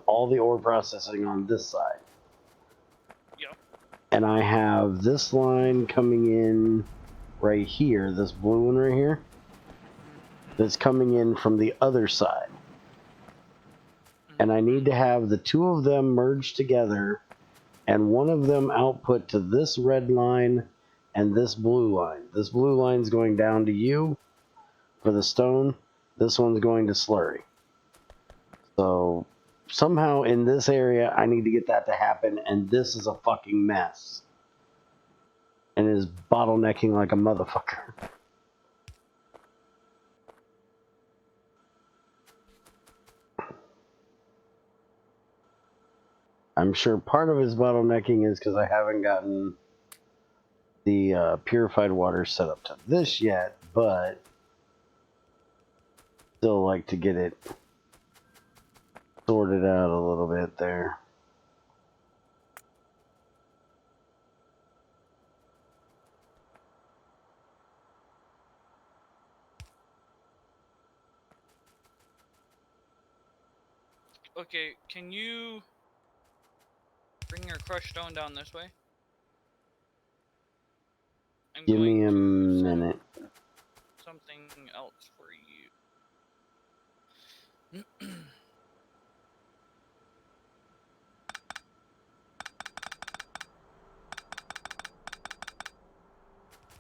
all the ore processing on this side. Yep. And I have this line coming in right here, this blue one right here, that's coming in from the other side. And I need to have the two of them merged together and one of them output to this red line and this blue line. This blue line's going down to you for the stone. This one's going to Slurry. So somehow in this area, I need to get that to happen, and this is a fucking mess. And is bottlenecking like a motherfucker. I'm sure part of his bottlenecking is because I haven't gotten the purified water set up to this yet, but still like to get it sorted out a little bit there. Okay, can you bring your crushed stone down this way? I'm Give going me a to minute. set up something else for you.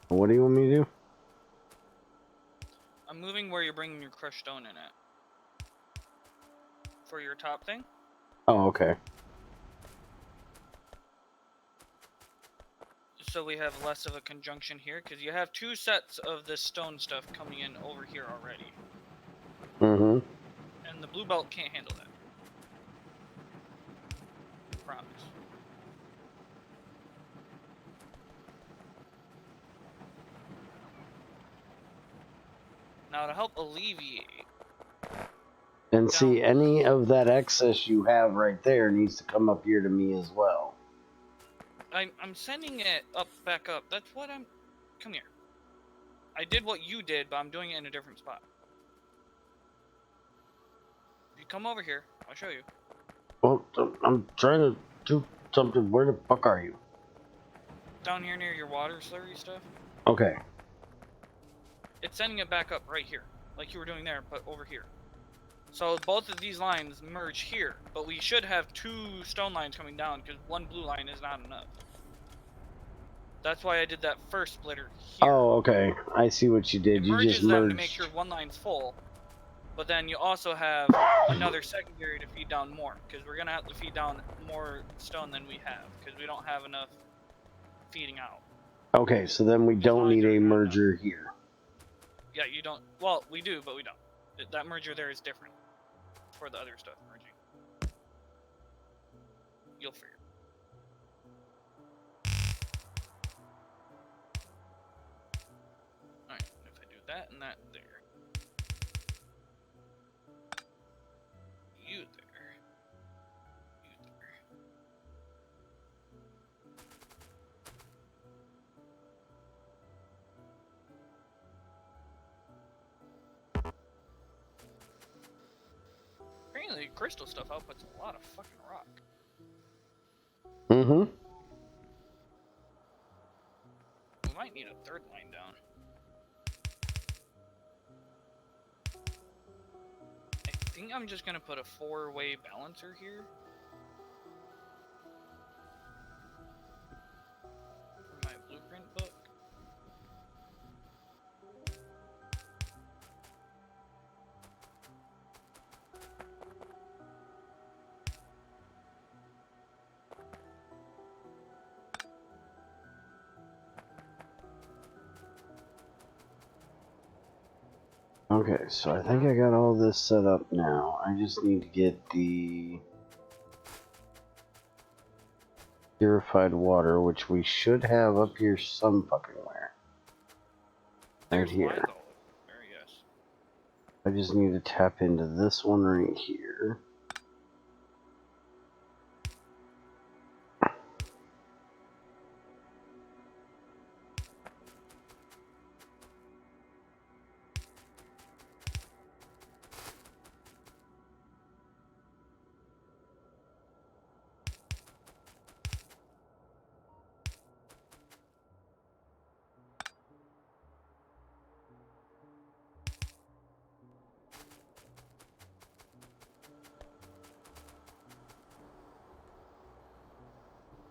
What do you want me to do? I'm moving where you're bringing your crushed stone in at. For your top thing. Oh, okay. So we have less of a conjunction here, because you have 2 sets of this stone stuff coming in over here already. Mm-hmm. And the blue belt can't handle that. Promise. Now to help alleviate... And see, down any here, of that excess you have right there needs to come up here to me as well. I'm sending it back up. That's what I'm... Come here. I did what you did, but I'm doing it in a different spot. If you come over here, I'll show you. Well, I'm trying to do something. Where the fuck are you? Down here near your water slurry stuff. Okay. It's sending it back up right here. Like you were doing there, but over here. So both of these lines merge here. But we should have 2 stone lines coming down, because 1 blue line is not enough. That's why I did that first splitter here. Oh, okay. I see what you did. It You just merges them to make merged. sure 1 line's full. But then you also have another secondary to feed down more, because we're going to have to feed down more stone than we have, because we don't have enough feeding out. Okay, so then we don't need a merger here. Yeah, you don't... Well, we do, but we don't. That merger there is different for the other stuff merging. You'll figure. Alright, if I do that and that there. You there. You there. Apparently, crystal stuff outputs a lot of fucking rock. Mm-hmm. We might need a 3rd line down. I think I'm just gonna put a 4-way balancer here. For my blueprint book. Okay, so I think I got all this set up now. I just need to get the purified water, which we should have up here some fucking where. Right There's here. lines all over there, yes. I just need to tap into this one right here.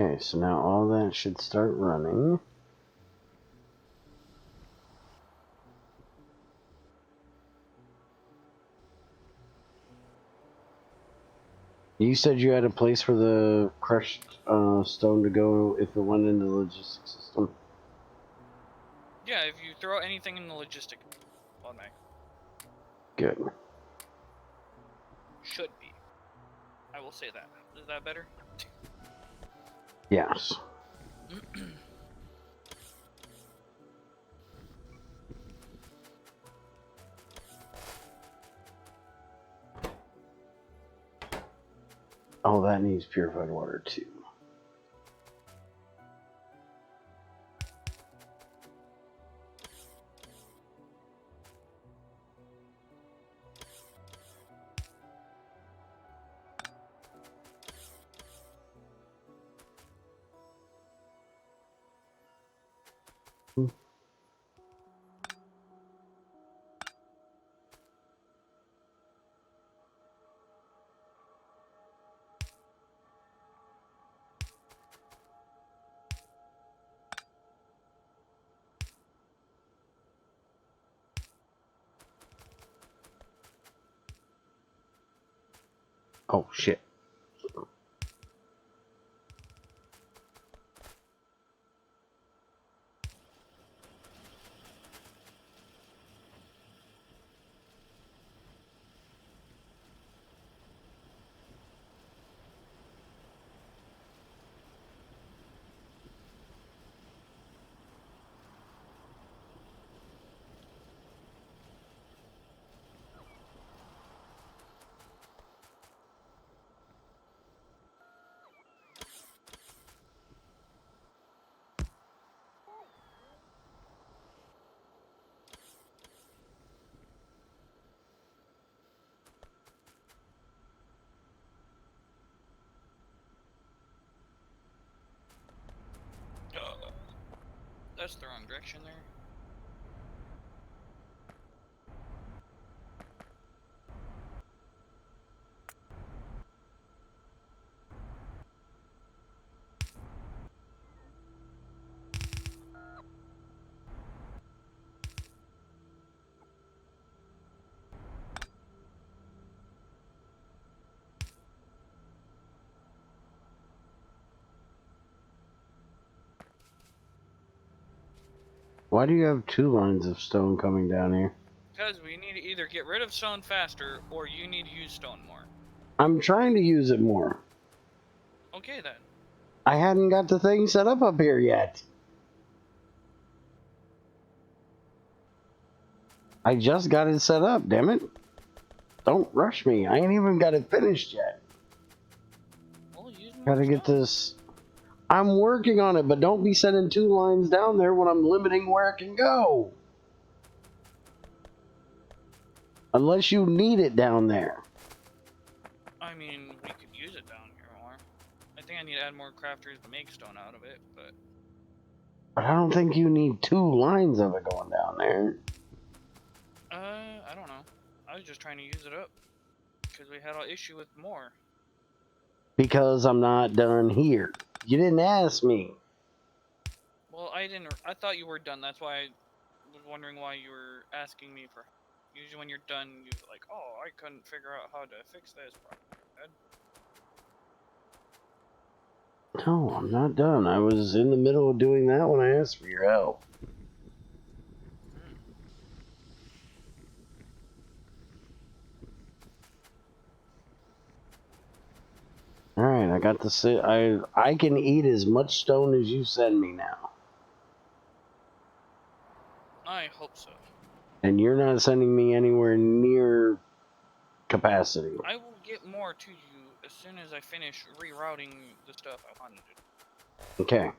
Okay, so now all that should start running. You said you had a place for the crushed stone to go if it went into the logistics system. Yeah, if you throw anything in the logistic bottleneck. Good. Should be. I will say that. Is that better? Yes. Oh, that needs purified water too. Oh, shit. That's the wrong direction there. Why do you have 2 lines of stone coming down here? Because we need to either get rid of stone faster, or you need to use stone more. I'm trying to use it more. Okay then. I hadn't got the thing set up here yet. I just got it set up, damn it. Don't rush me. I ain't even got it finished yet. Well, use more Gotta get stone. this. I'm working on it, but don't be sending 2 lines down there when I'm limiting where it can go. Unless you need it down there. I mean, we could use it down here more. I think I need to add more crafters to make stone out of it, but... But I don't think you need 2 lines of it going down there. I don't know. I was just trying to use it up. Because we had an issue with more. Because I'm not done here. You didn't ask me. Well, I thought you were done. That's why I was wondering why you were asking me for... Usually when you're done, you're like, oh, I couldn't figure out how to fix this problem. No, I'm not done. I was in the middle of doing that when I asked for your help. Alright, I got the... I can eat as much stone as you send me now. I hope so. And you're not sending me anywhere near capacity. I will get more to you as soon as I finish rerouting the stuff I wanted to do. Okay.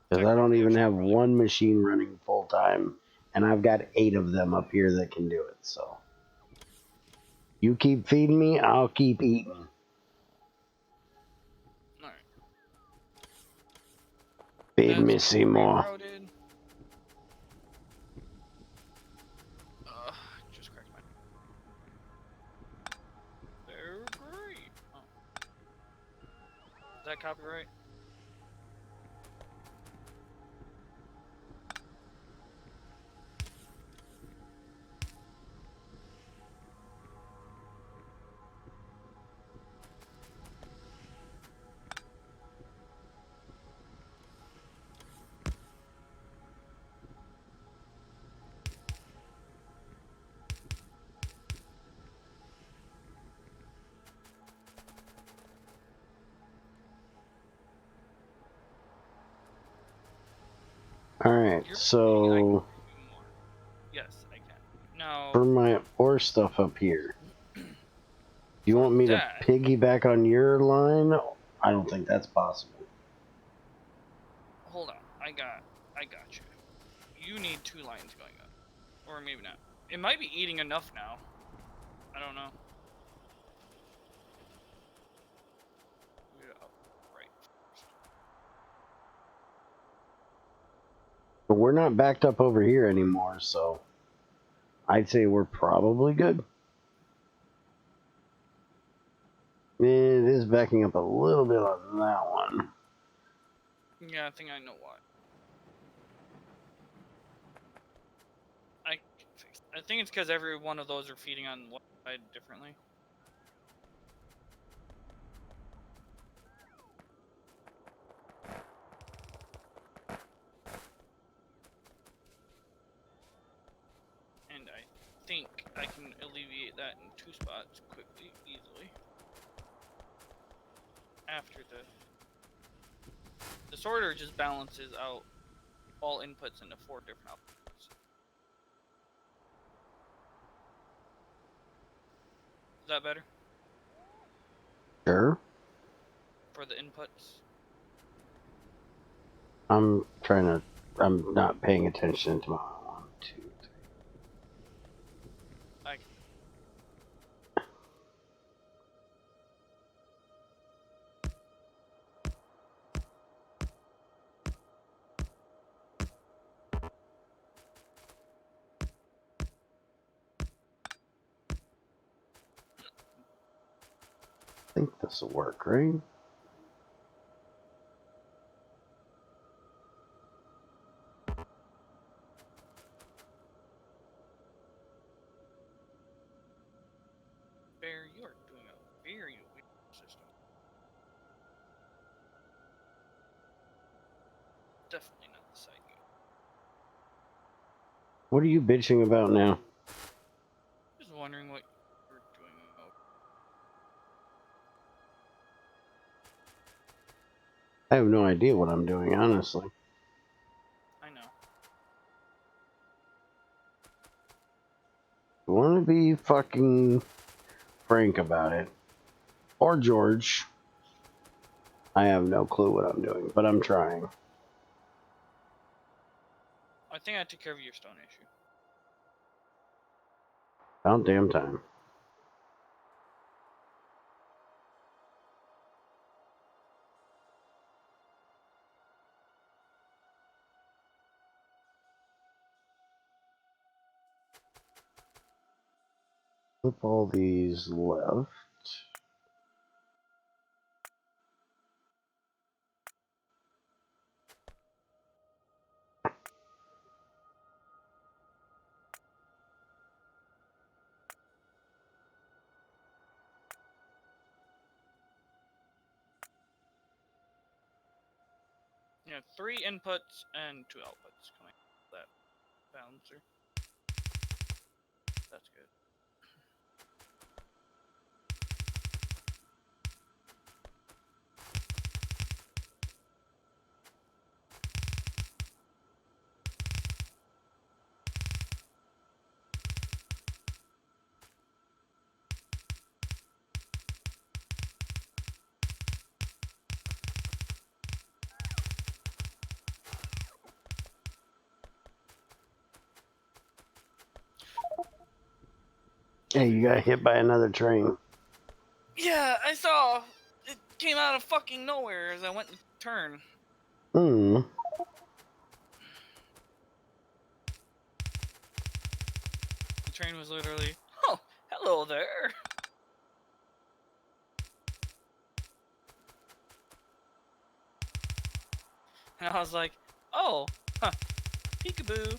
Because I don't even have one machine running full time, and I've got 8 of them up here that can do it, so. You keep feeding me, I'll keep eating. Alright. Feed me some more. Just cracked my... They're great! Oh. Is that copyright? Alright, so... Yes, I can. Now... For my ore stuff up here, you want me to piggyback on your line? I don't think that's possible. Hold on, I got you. You need 2 lines going up. Or maybe not. It might be eating enough now. I don't know. Right. But we're not backed up over here anymore, so I'd say we're probably good. It is backing up a little bit on that one. Yeah, I think I know why. I think it's because every one of those are feeding on one differently. And I think I can alleviate that in 2 spots quickly, easily. After the sorter just balances out all inputs into 4 different outputs. Is that better? Sure. For the inputs? I'm not paying attention to my 1, 2, 3. I I think this will work, right? Bear, you are doing a very weird system. Definitely not the site you. What are you bitching about now? Just wondering what you're doing. I have no idea what I'm doing, honestly. I know. You want to be fucking frank about it, or George. I have no clue what I'm doing, but I'm trying. I think I took care of your stone issue. About damn time. Flip all these left. You have 3 inputs and 2 outputs coming out of that balancer. That's good. Hey, you got hit by another train. Yeah, I saw. It came out of fucking nowhere as I went to turn. Hmm. The train was literally, oh, hello there. And I was like, oh, huh, peekaboo.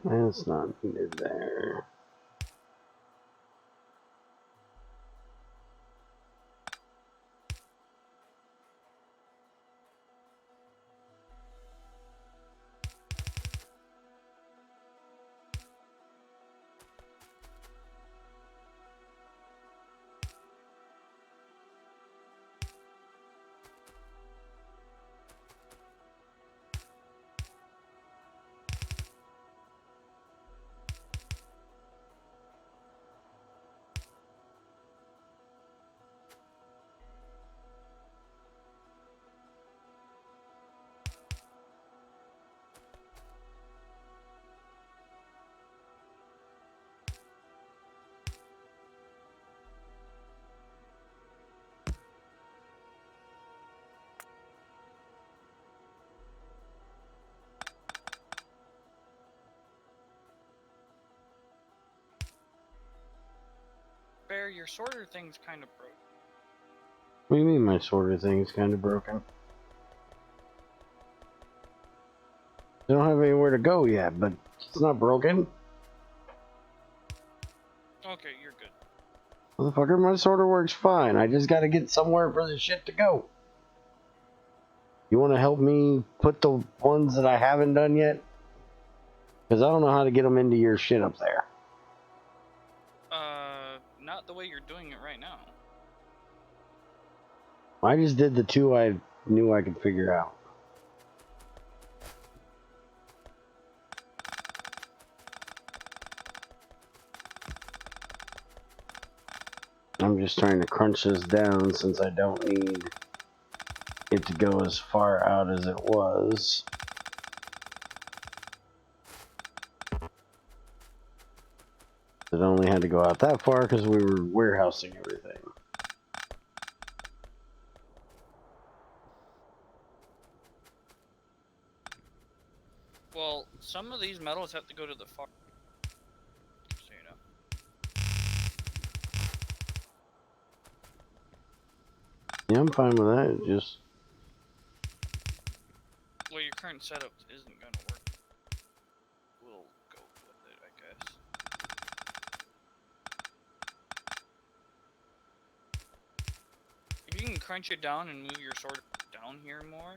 That's not needed there. Bear, your sorter thing's kind of broke. What do you mean my sorter thing's kind of broken? I don't have anywhere to go yet, but it's not broken. Okay, you're good. Motherfucker, my sorter works fine. I just gotta get somewhere for the shit to go. You wanna help me put the ones that I haven't done yet? Because I don't know how to get them into your shit up there. Not the way you're doing it right now. I just did the two I knew I could figure out. I'm just trying to crunch this down since I don't need it to go as far out as it was. It only had to go out that far because we were warehousing everything. Well, some of these metals have to go to the far. So you know. Yeah, I'm fine with that. Just Well, your current setup isn't gonna work. We'll go with it, I guess. If you can crunch it down and move your sword down here more,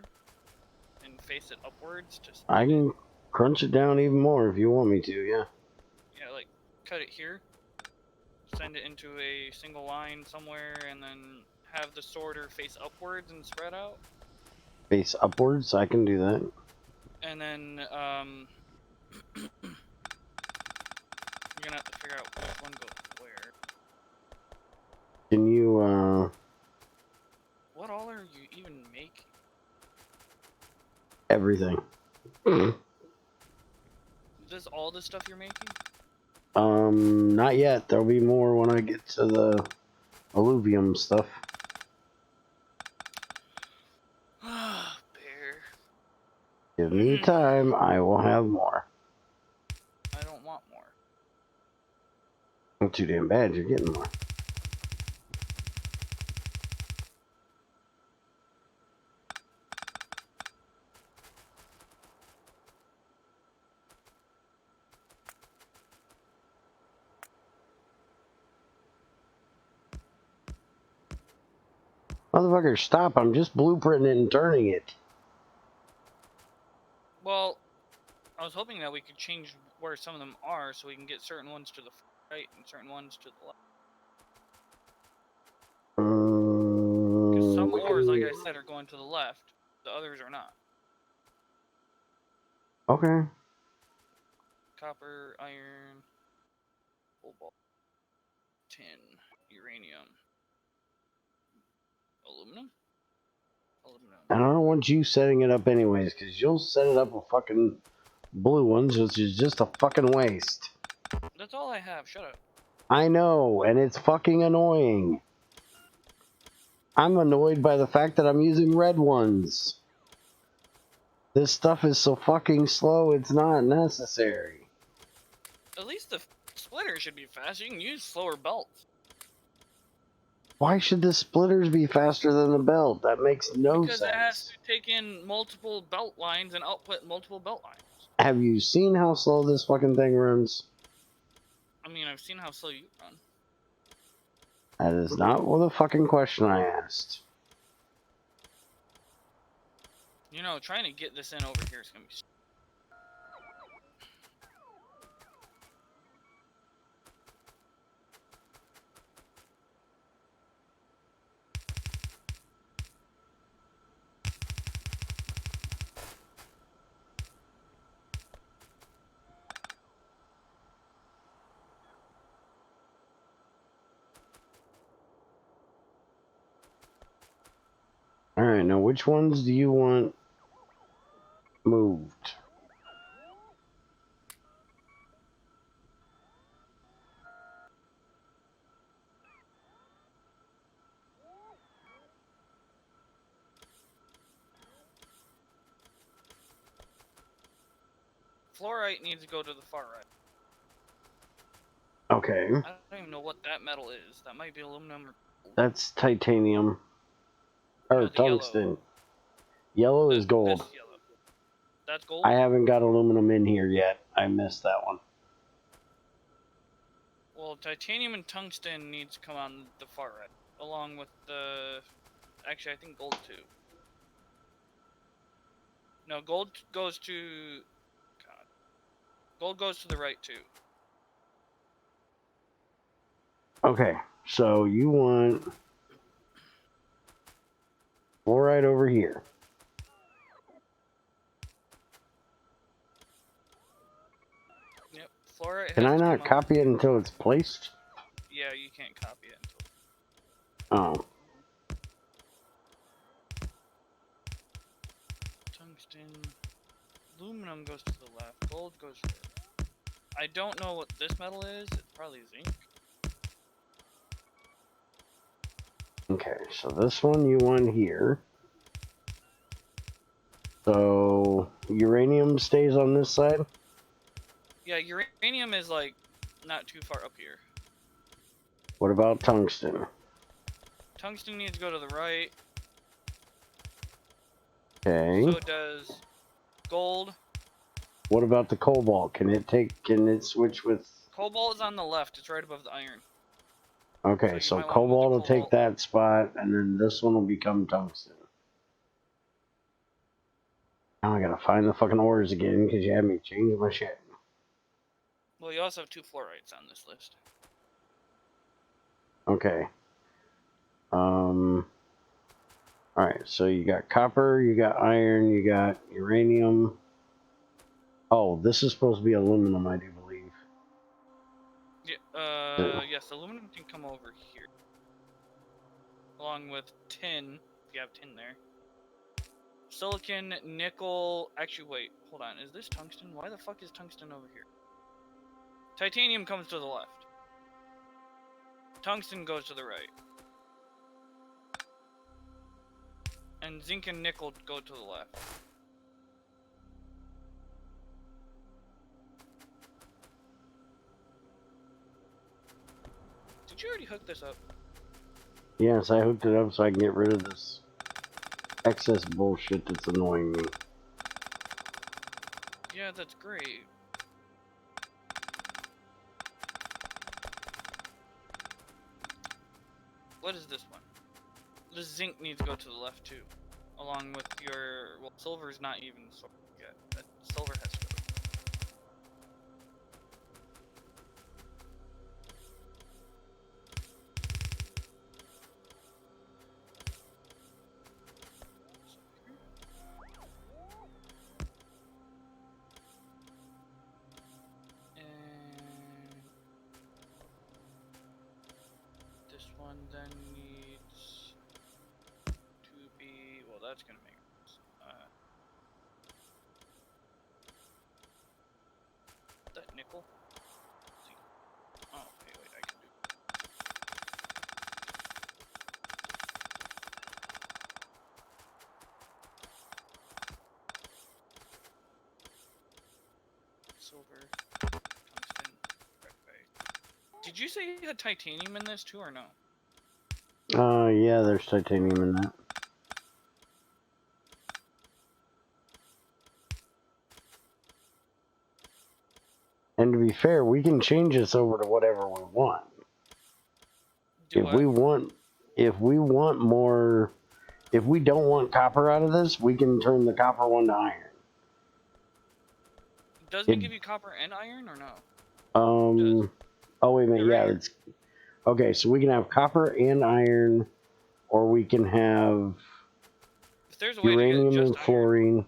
and face it upwards to split I can crunch it down even more if you want me to. Yeah. Yeah, like cut it here, send it into a single line somewhere, and then have the sorter face upwards and spread out. Face upwards. I can do that. And then you're gonna have to figure out which one goes where. Can you What all are you even making? everything? Is this all the stuff you're making? Not yet. There'll be more when I get to the alluvium stuff. Ah, Bear. Give me time. I will have more. I don't want more. Not too damn bad. You're getting more. Motherfucker, stop. I'm just blueprinting it and turning it. Well, I was hoping that we could change where some of them are so we can get certain ones to the right and certain ones to the left. Because some ores, like I said, are going to the left. The others are not. Okay. Copper, iron, cobalt, tin, uranium, aluminum? Aluminum. I don't want you setting it up anyways, because you'll set it up with fucking blue ones, which is just a fucking waste. That's all I have. Shut up. I know, and it's fucking annoying. I'm annoyed by the fact that I'm using red ones. This stuff is so fucking slow, it's not necessary. At least the splitter should be fast. You can use slower belts. Why should the splitters be faster than the belt? That makes no Because it has sense. to take in multiple belt lines and output multiple belt lines. Have you seen how slow this fucking thing runs? I mean, I've seen how slow you run. That is not the fucking question I asked. You know, trying to get this in over here is gonna be. Alright, now which ones do you want moved? Fluorite needs to go to the far right. Okay. I don't even know what that metal is. That might be aluminum or gold. That's titanium. Or No, the tungsten. yellow. Yellow is gold. This yellow. That's gold? I haven't got aluminum in here yet. I missed that one. Well, titanium and tungsten needs to come on the far right. Along with the... Actually, I think gold too. No, gold goes to... God. Gold goes to the right too. Okay, so you want fluoride over here. Yep, fluorite Can has I to come not on. copy it until it's placed? Yeah, you can't copy it until... Oh. Tungsten... Aluminum goes to the left. Gold goes to the right. I don't know what this metal is. It's probably zinc. Okay, so this one you want here. So uranium stays on this side? Yeah, uranium is like not too far up here. What about tungsten? Tungsten needs to go to the right. Okay. So does gold. What about the cobalt? Can it switch with... Cobalt is on the left. It's right above the iron. Okay, you so might want to move the cobalt will take cobalt. that spot, and then this one will become tungsten. Now I gotta find the fucking ores again, because you had me change my shit. Well, you also have 2 fluorites on this list. Okay. Alright, so you got copper, you got iron, you got uranium. Oh, this is supposed to be aluminum, I do believe. Yeah, yes, aluminum can come over here. Along with tin, if you have tin there. Silicon, nickel... Actually, wait, hold on. Is this tungsten? Why the fuck is tungsten over here? Titanium comes to the left. Tungsten goes to the right. And zinc and nickel go to the left. Did you already hook this up? Yes, I hooked it up so I can get rid of this excess bullshit that's annoying me. Yeah, that's great. What is this one? The zinc needs to go to the left too. Along with your... Well, silver's not even sorted yet. But silver has to go. And this one then needs to be... Well, that's gonna make... that nickel? Oh, okay, wait, I can do... Silver, tungsten, graphite. Did you say you had titanium in this too, or no? Yeah, there's titanium in that. And to be fair, we can change this over to whatever we want. If we want more, if we don't want copper out of this, we can turn the copper one to iron. Doesn't it give you copper and iron, or no? Oh wait a minute, yeah, that's okay. So we can have copper and iron, or we can have if there's a way uranium to get and fluorine. Iron.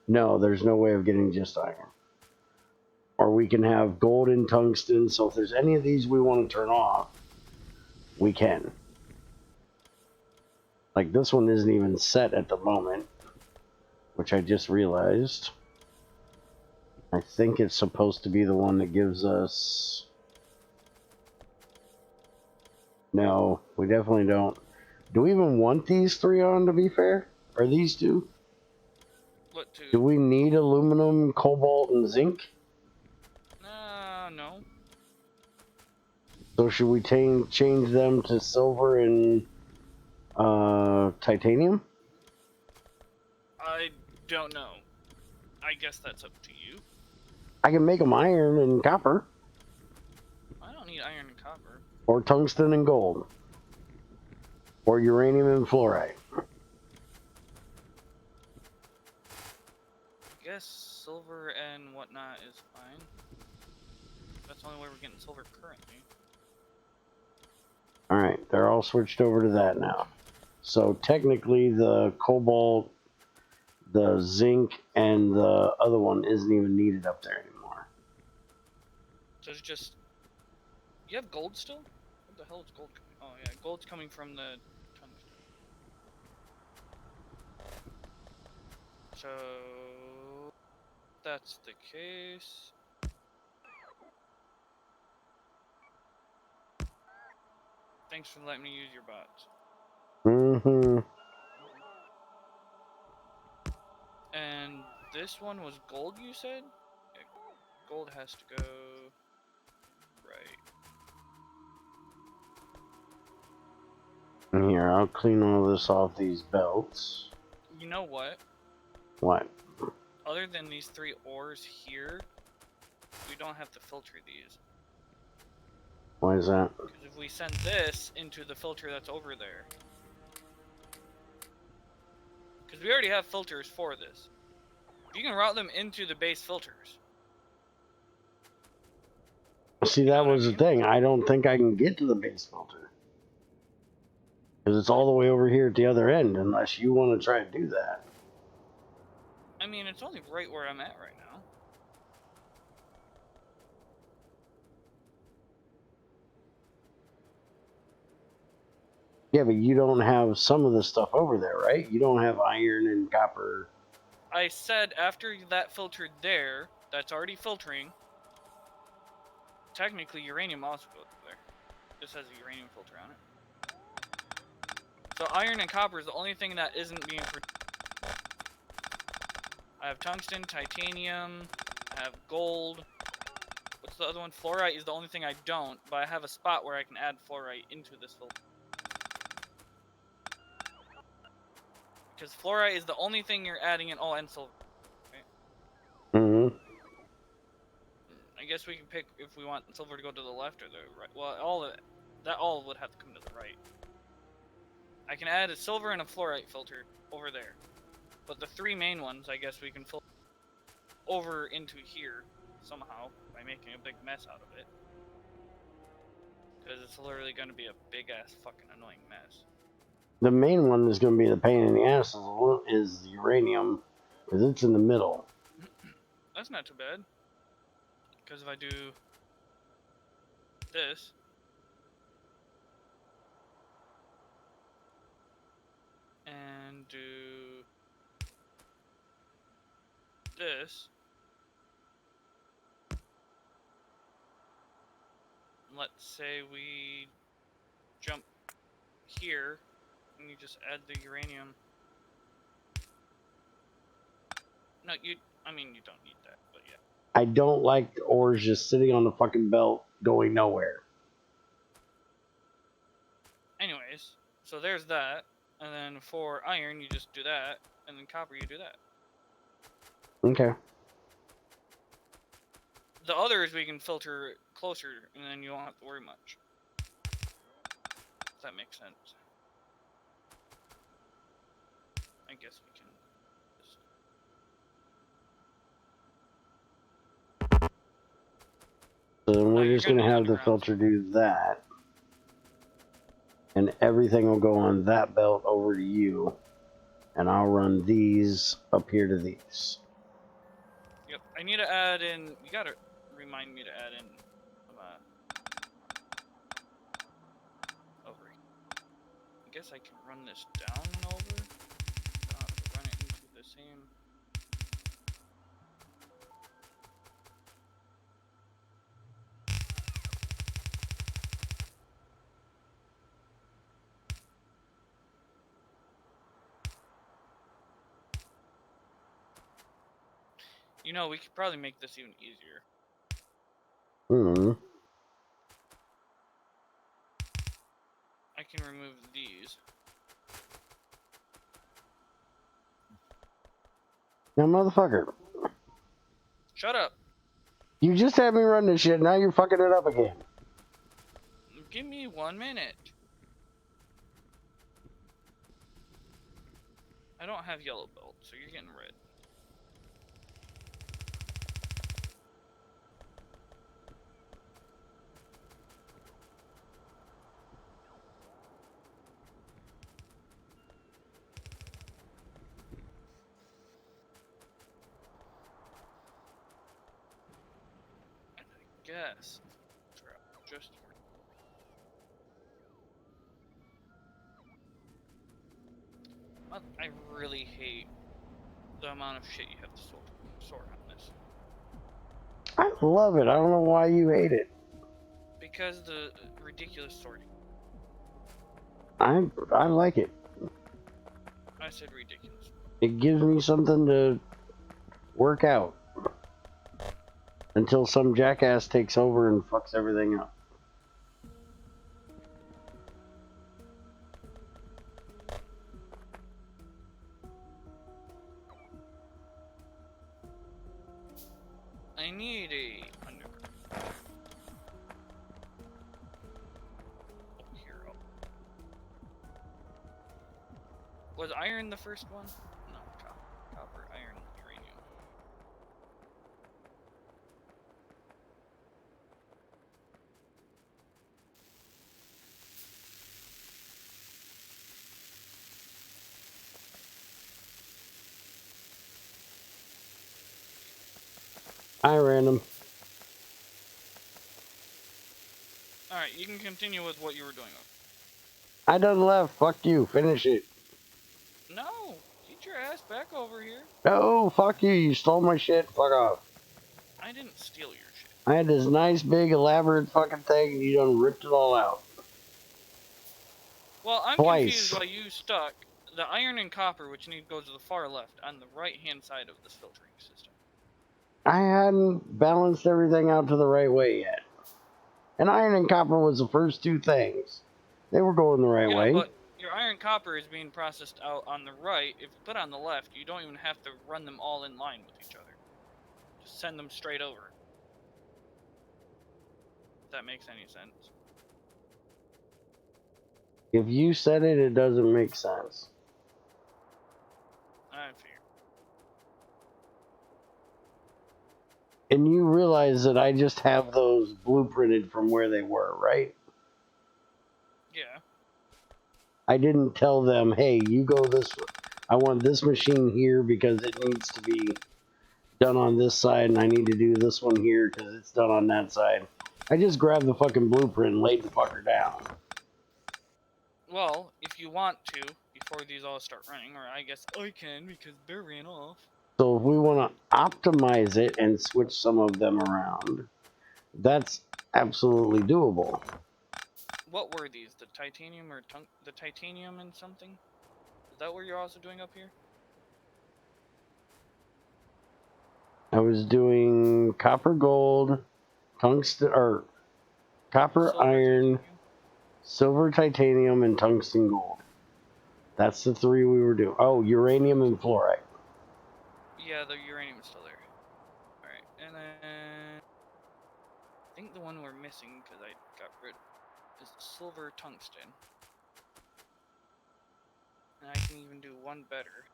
No, there's no way of getting just iron. Or we can have gold and tungsten. So if there's any of these we want to turn off, we can. Like this one isn't even set at the moment, which I just realized. I think it's supposed to be the one that gives us... No, we definitely don't. Do we even want these three on, to be fair? Or these two? What two? Do we need aluminum, cobalt, and zinc? No. So should we change them to silver and titanium? I don't know. I guess that's up to you. I can make them iron and copper. I don't need iron and copper. Or tungsten and gold. Or uranium and fluoride. I guess silver and whatnot is fine. That's the only way we're getting silver currently. Alright, they're all switched over to that now. So technically the cobalt, the zinc, and the other one isn't even needed up there anymore. So it's just... You have gold still? What the hell is gold coming? Oh yeah, gold's coming from the tungsten. So... That's the case. Thanks for letting me use your bots. Mm-hmm. And this one was gold, you said? Yeah, gold has to go... Right. Here, I'll clean all this off these belts. You know what? What? Other than these three ores here, we don't have to filter these. Why is that? Because if we send this into the filter that's over there... Because we already have filters for this. You can route them into the base filters. See, that was the thing. I don't think I can get to the base filter. Because it's all the way over here at the other end, unless you want to try to do that. I mean, it's only right where I'm at right now. Yeah, but you don't have some of the stuff over there, right? You don't have iron and copper. I said after that filtered there, that's already filtering. Technically, uranium also goes there. This has a uranium filter on it. So iron and copper is the only thing that isn't being produced. I have tungsten, titanium, I have gold. What's the other one? Fluorite is the only thing I don't, but I have a spot where I can add fluorite into this filter. Because fluorite is the only thing you're adding in. Oh, and silver. Okay. Mm-hmm. I guess we can pick if we want silver to go to the left or the right. Well, all of it, that all would have to come to the right. I can add a silver and a fluorite filter over there. But the three main ones, I guess we can filter over into here somehow by making a big mess out of it. Because it's literally going to be a big ass fucking annoying mess. The main one that's going to be the pain in the ass is the uranium, because it's in the middle. That's not too bad. Because if I do this, and do this, let's say we jump here, and you just add the uranium. No, I mean, you don't need that, but yeah. I don't like the ores just sitting on the fucking belt going nowhere. Anyways, so there's that, and then for iron, you just do that, and then copper, you do that. Okay. The others we can filter closer, and then you won't have to worry much. If that makes sense. I guess we can just... So we're just going to have the underground. filter do that. And everything will go on that belt over to you. And I'll run these up here to these. Yep, I need to add in... You gotta remind me to add in... over here. I guess I can run this down and over. Run it into the same... You know, we could probably make this even easier. I can remove these. Now, motherfucker. Shut up. You just had me run this shit, now you're fucking it up again. Give me 1 minute. I don't have yellow belt, so you're getting red. And I guess... just... I really hate the amount of shit you have to sort on this. I love it. I don't know why you hate it. Because the ridiculous sorting. I like it. I said ridiculous. It gives me something to work out. Until some jackass takes over and fucks everything up. I need a underground. Oh, here. Was iron the first one? No, copper, iron, uranium. I ran them. Alright, you can continue with what you were doing. I done left. Fuck you. Finish it. No! Get your ass back over here. No, fuck you. You stole my shit. Fuck off. I didn't steal your shit. I had this nice, big, elaborate fucking thing, and you done ripped it all out. Well, I'm confused why you stuck the iron and copper, which need to go to the far left, on the right-hand side of this filtering system. I hadn't balanced everything out to the right way yet. And iron and copper was the first two things. They were going the right way. But your iron copper is being processed out on the right. If you put on the left, you don't even have to run them all in line with each other. Just send them straight over. If that makes any sense. If you said it, it doesn't make sense. I figured. And you realize that I just have those blueprinted from where they were, right? Yeah. I didn't tell them, hey, you go this way. I want this machine here because it needs to be done on this side, and I need to do this one here because it's done on that side. I just grabbed the fucking blueprint and laid the fucker down. Well, if you want to, before these all start running, or I guess I can because Bear ran off. So if we want to optimize it and switch some of them around, that's absolutely doable. What were these? The titanium or the titanium and something? Is that what you're also doing up here? I was doing copper, gold, tungsten, or copper, Silver, iron, titanium? silver, titanium, and tungsten gold. That's the three we were doing. Oh, uranium and fluorite. Yeah, the uranium is still there. Alright, and then... think the one we're missing, because I got rid, is the silver tungsten. And I can even do one better.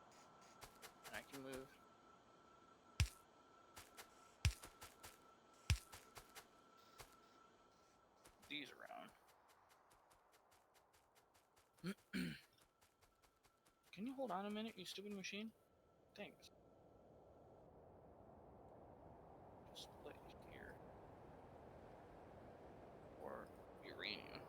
And I can move these around. Can you hold on a minute, you stupid machine? Thanks. Just split here. Or uranium.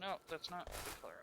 No, that's not the color.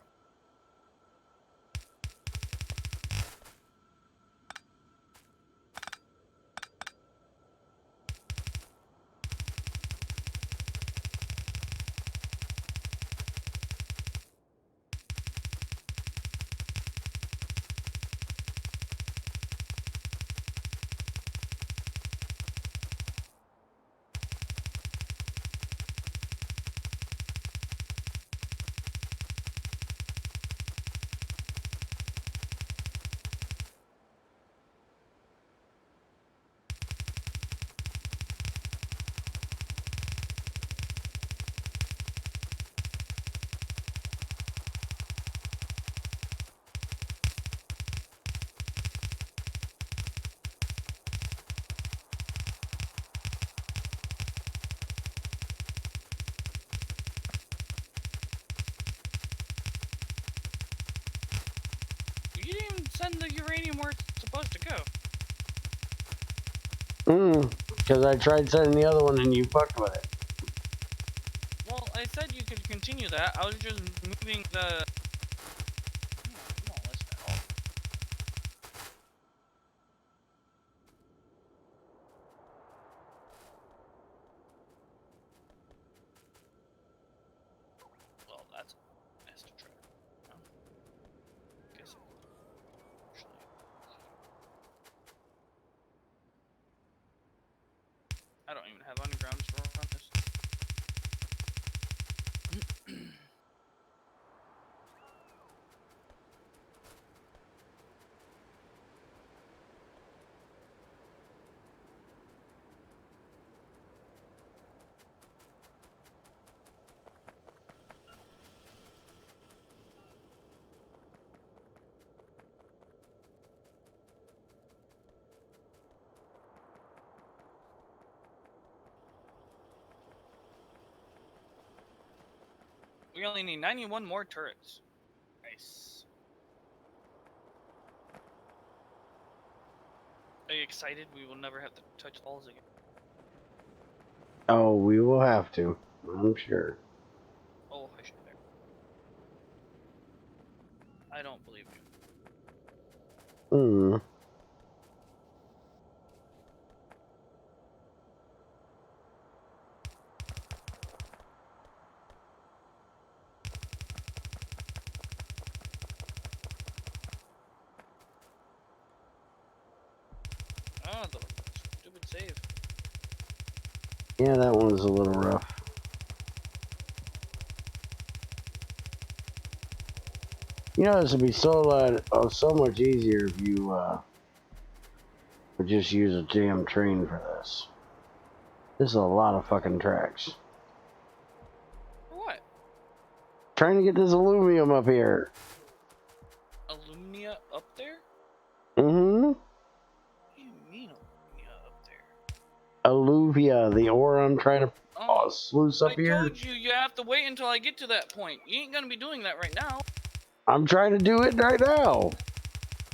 You didn't even send the uranium where it's supposed to go. Because I tried sending the other one and you fucked with it. Well, I said you could continue that. I was just moving the... You don't listen at all. Well, that's a mess to try. No? Guess it. Actually. I don't even have underground to run this. We only need 91 more turrets. Nice. Are you excited? We will never have to touch walls again. Oh, we will have to. I'm sure. Oh, I should there. I don't believe you. Oh, the stupid save. Yeah, that one was a little rough. You know, this would be so much easier if you would just use a damn train for this. This is a lot of fucking tracks. For what? Trying to get this aluminum up here. Alumnia up there? Mm-hmm. What do you mean alumnia up there? Alluvia, the ore I'm trying to sluice up here. I told you, you have to wait until I get to that point. You ain't gonna be doing that right now. I'm trying to do it right now.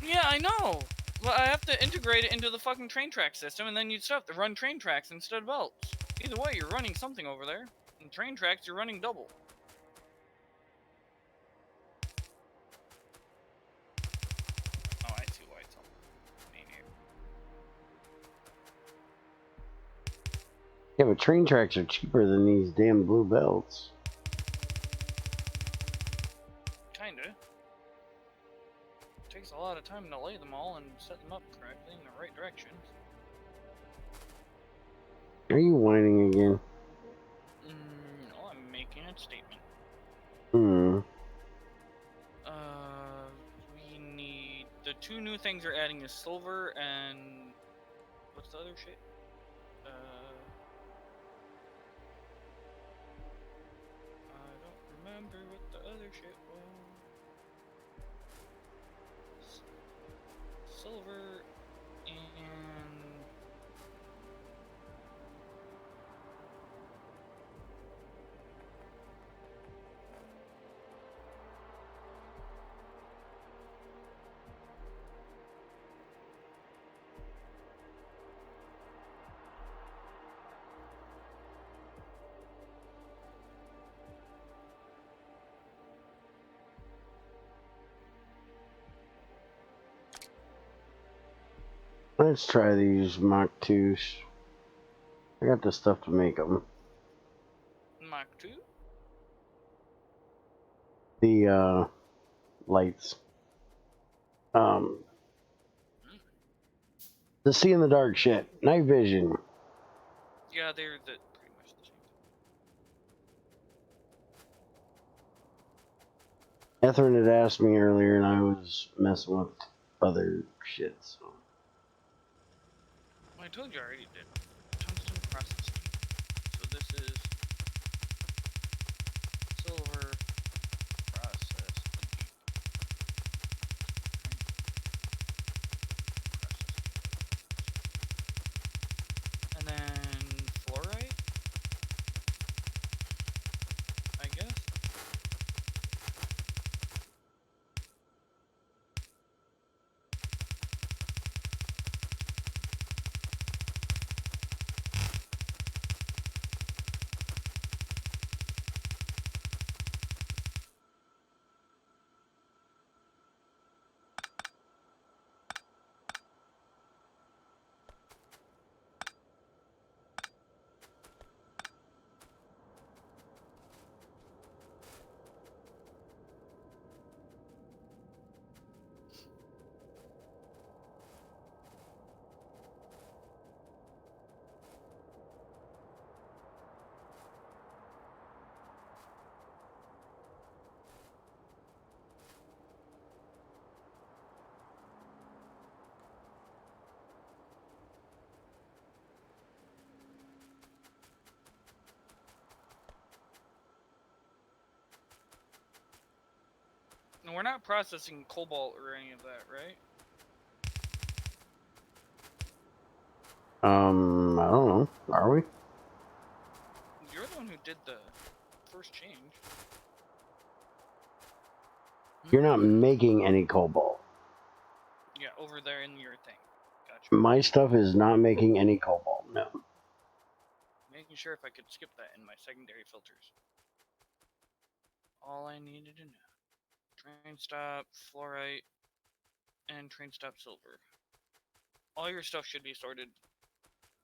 Yeah, I know. Well, I have to integrate it into the fucking train track system, and then you still have to run train tracks instead of belts. Either way, you're running something over there. In train tracks, you're running double. Oh, I see why it's on main here. Yeah, but train tracks are cheaper than these damn blue belts. Kinda. Takes a lot of time to lay them all and set them up correctly in the right direction. Are you whining again? No, I'm making a statement. Hmm. 2 new things are adding is silver and what's the other shit? I don't remember what the other shit was. Silver and Let's try these Mach 2s. I got the stuff to make them. Mach 2? The lights. The see in the dark shit. Night vision. Yeah, they're pretty much the same thing. Etherine had asked me earlier, and I was messing with other shit. So. Well, I told you I already did. Tungsten processing. So this is silver processed. And then fluorite, I guess. And we're not processing cobalt or any of that, right? I don't know. Are we? You're the one who did the first change. You're not making any cobalt. Yeah, over there in your thing. Gotcha. My stuff is not making any cobalt. No. Making sure if I could skip that in my secondary filters. All I needed to know. Train stop, fluorite, and train stop silver. All your stuff should be sorted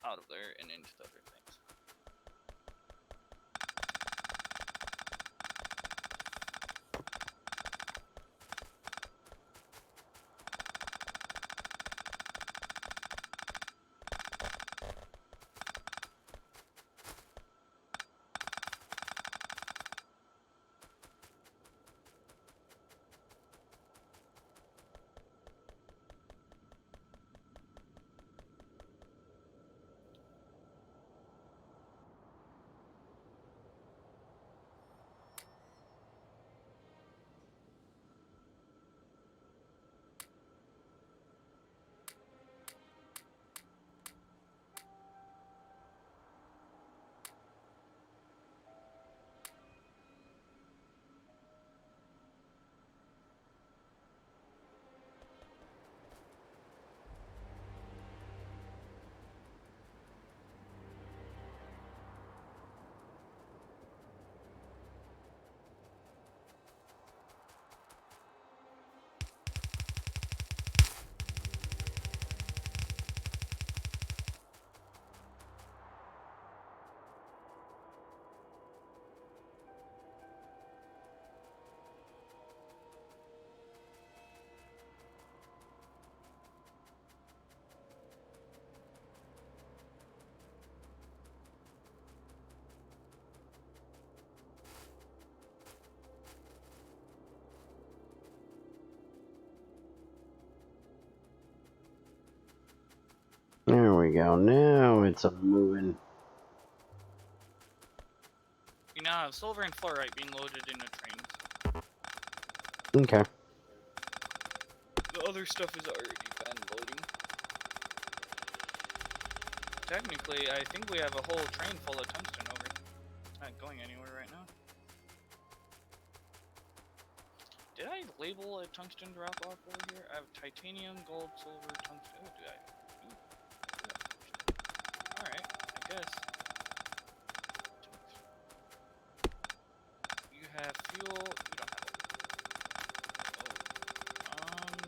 out of there and into the other things. we go. Now it's a moving. You now have silver and fluorite being loaded into trains. Okay. The other stuff is already been loading. Technically, I think we have a whole train full of tungsten over. It's not going anywhere right now. Did I label a tungsten drop off over here? I have titanium, gold, silver, tungsten. Oh, did I? Alright, I guess. You have fuel. You don't have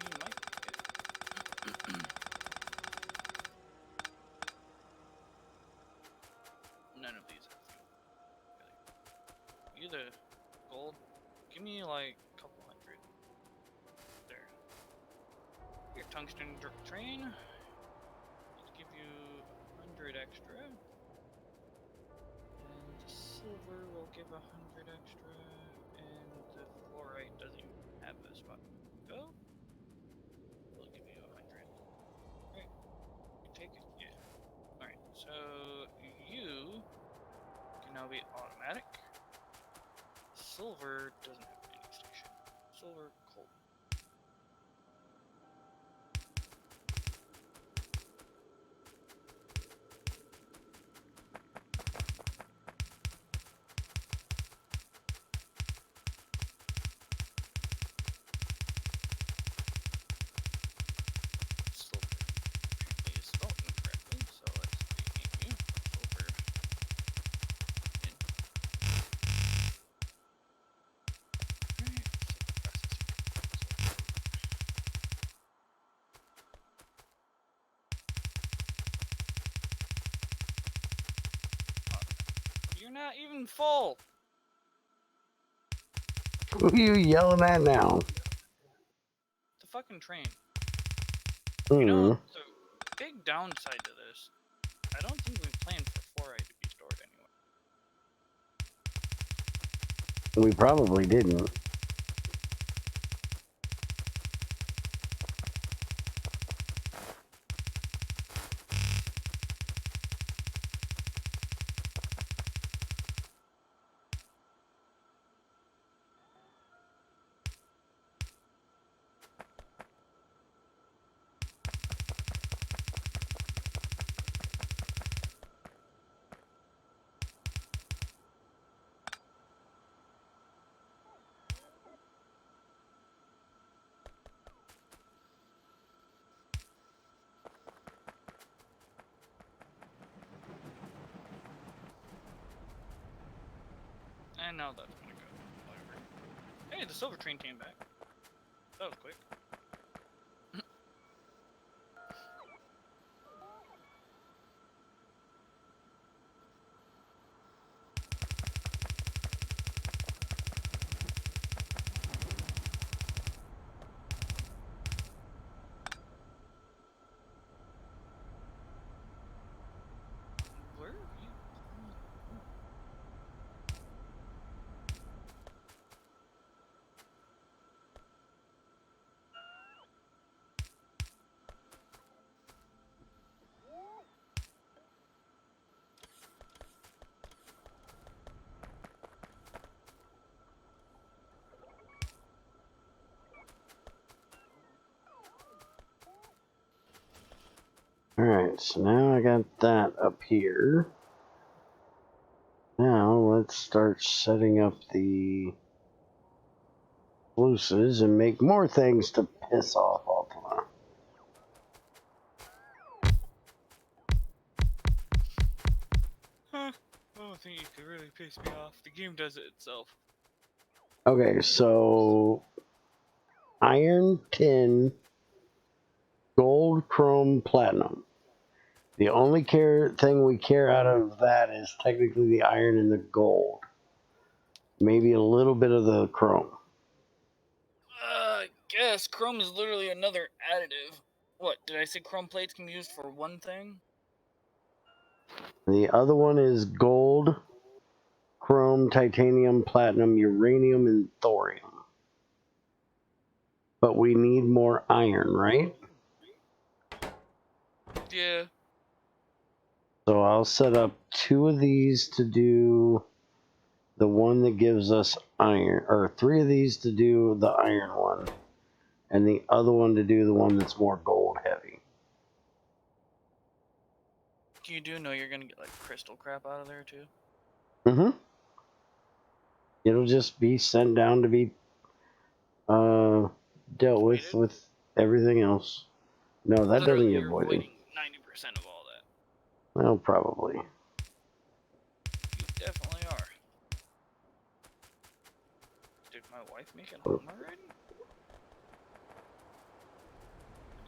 you might get. None of these have fuel. You the gold? Give me like a couple hundred. There. Your tungsten train. Let's give you 100 extra. And the silver will give 100 extra. And the fluorite doesn't even have a spot to go. We'll give you 100. Alright. You take it? Yeah. Alright, so you can now be automatic. Silver doesn't have any station. Silver, coal. Silver is spelled incorrectly, so let's rename you. Silver. In. Alright, silver processing. You're not even full! Who are you yelling at now? The fucking train. Hmm. You know, the big downside to this, I don't think we planned for fluoride to be stored anywhere. We probably didn't. And now that's gonna go. Whatever. Hey, the silver train came back. That was quick. Where are you? Alright, so now I got that up here. Now let's start setting up the sluices and make more things to piss off Ultima. Huh. I don't think you could really piss me off. The game does it itself. Okay, so iron, tin, gold, chrome, platinum. The only thing we care out of that is technically the iron and the gold. Maybe a little bit of the chrome. I guess chrome is literally another additive. What, did I say chrome plates can be used for one thing? The other one is gold, chrome, titanium, platinum, uranium, and thorium. But we need more iron, right? Yeah. So I'll set up 2 of these to do the one that gives us iron, or 3 of these to do the iron one, and the other one to do the one that's more gold heavy. You do know you're gonna get like crystal crap out of there too. Mm-hmm. It'll just be sent down to be dealt with everything else. No, that doesn't get You're voided. avoiding 90% of all that. Well, probably. You definitely are. Did my wife make it home already?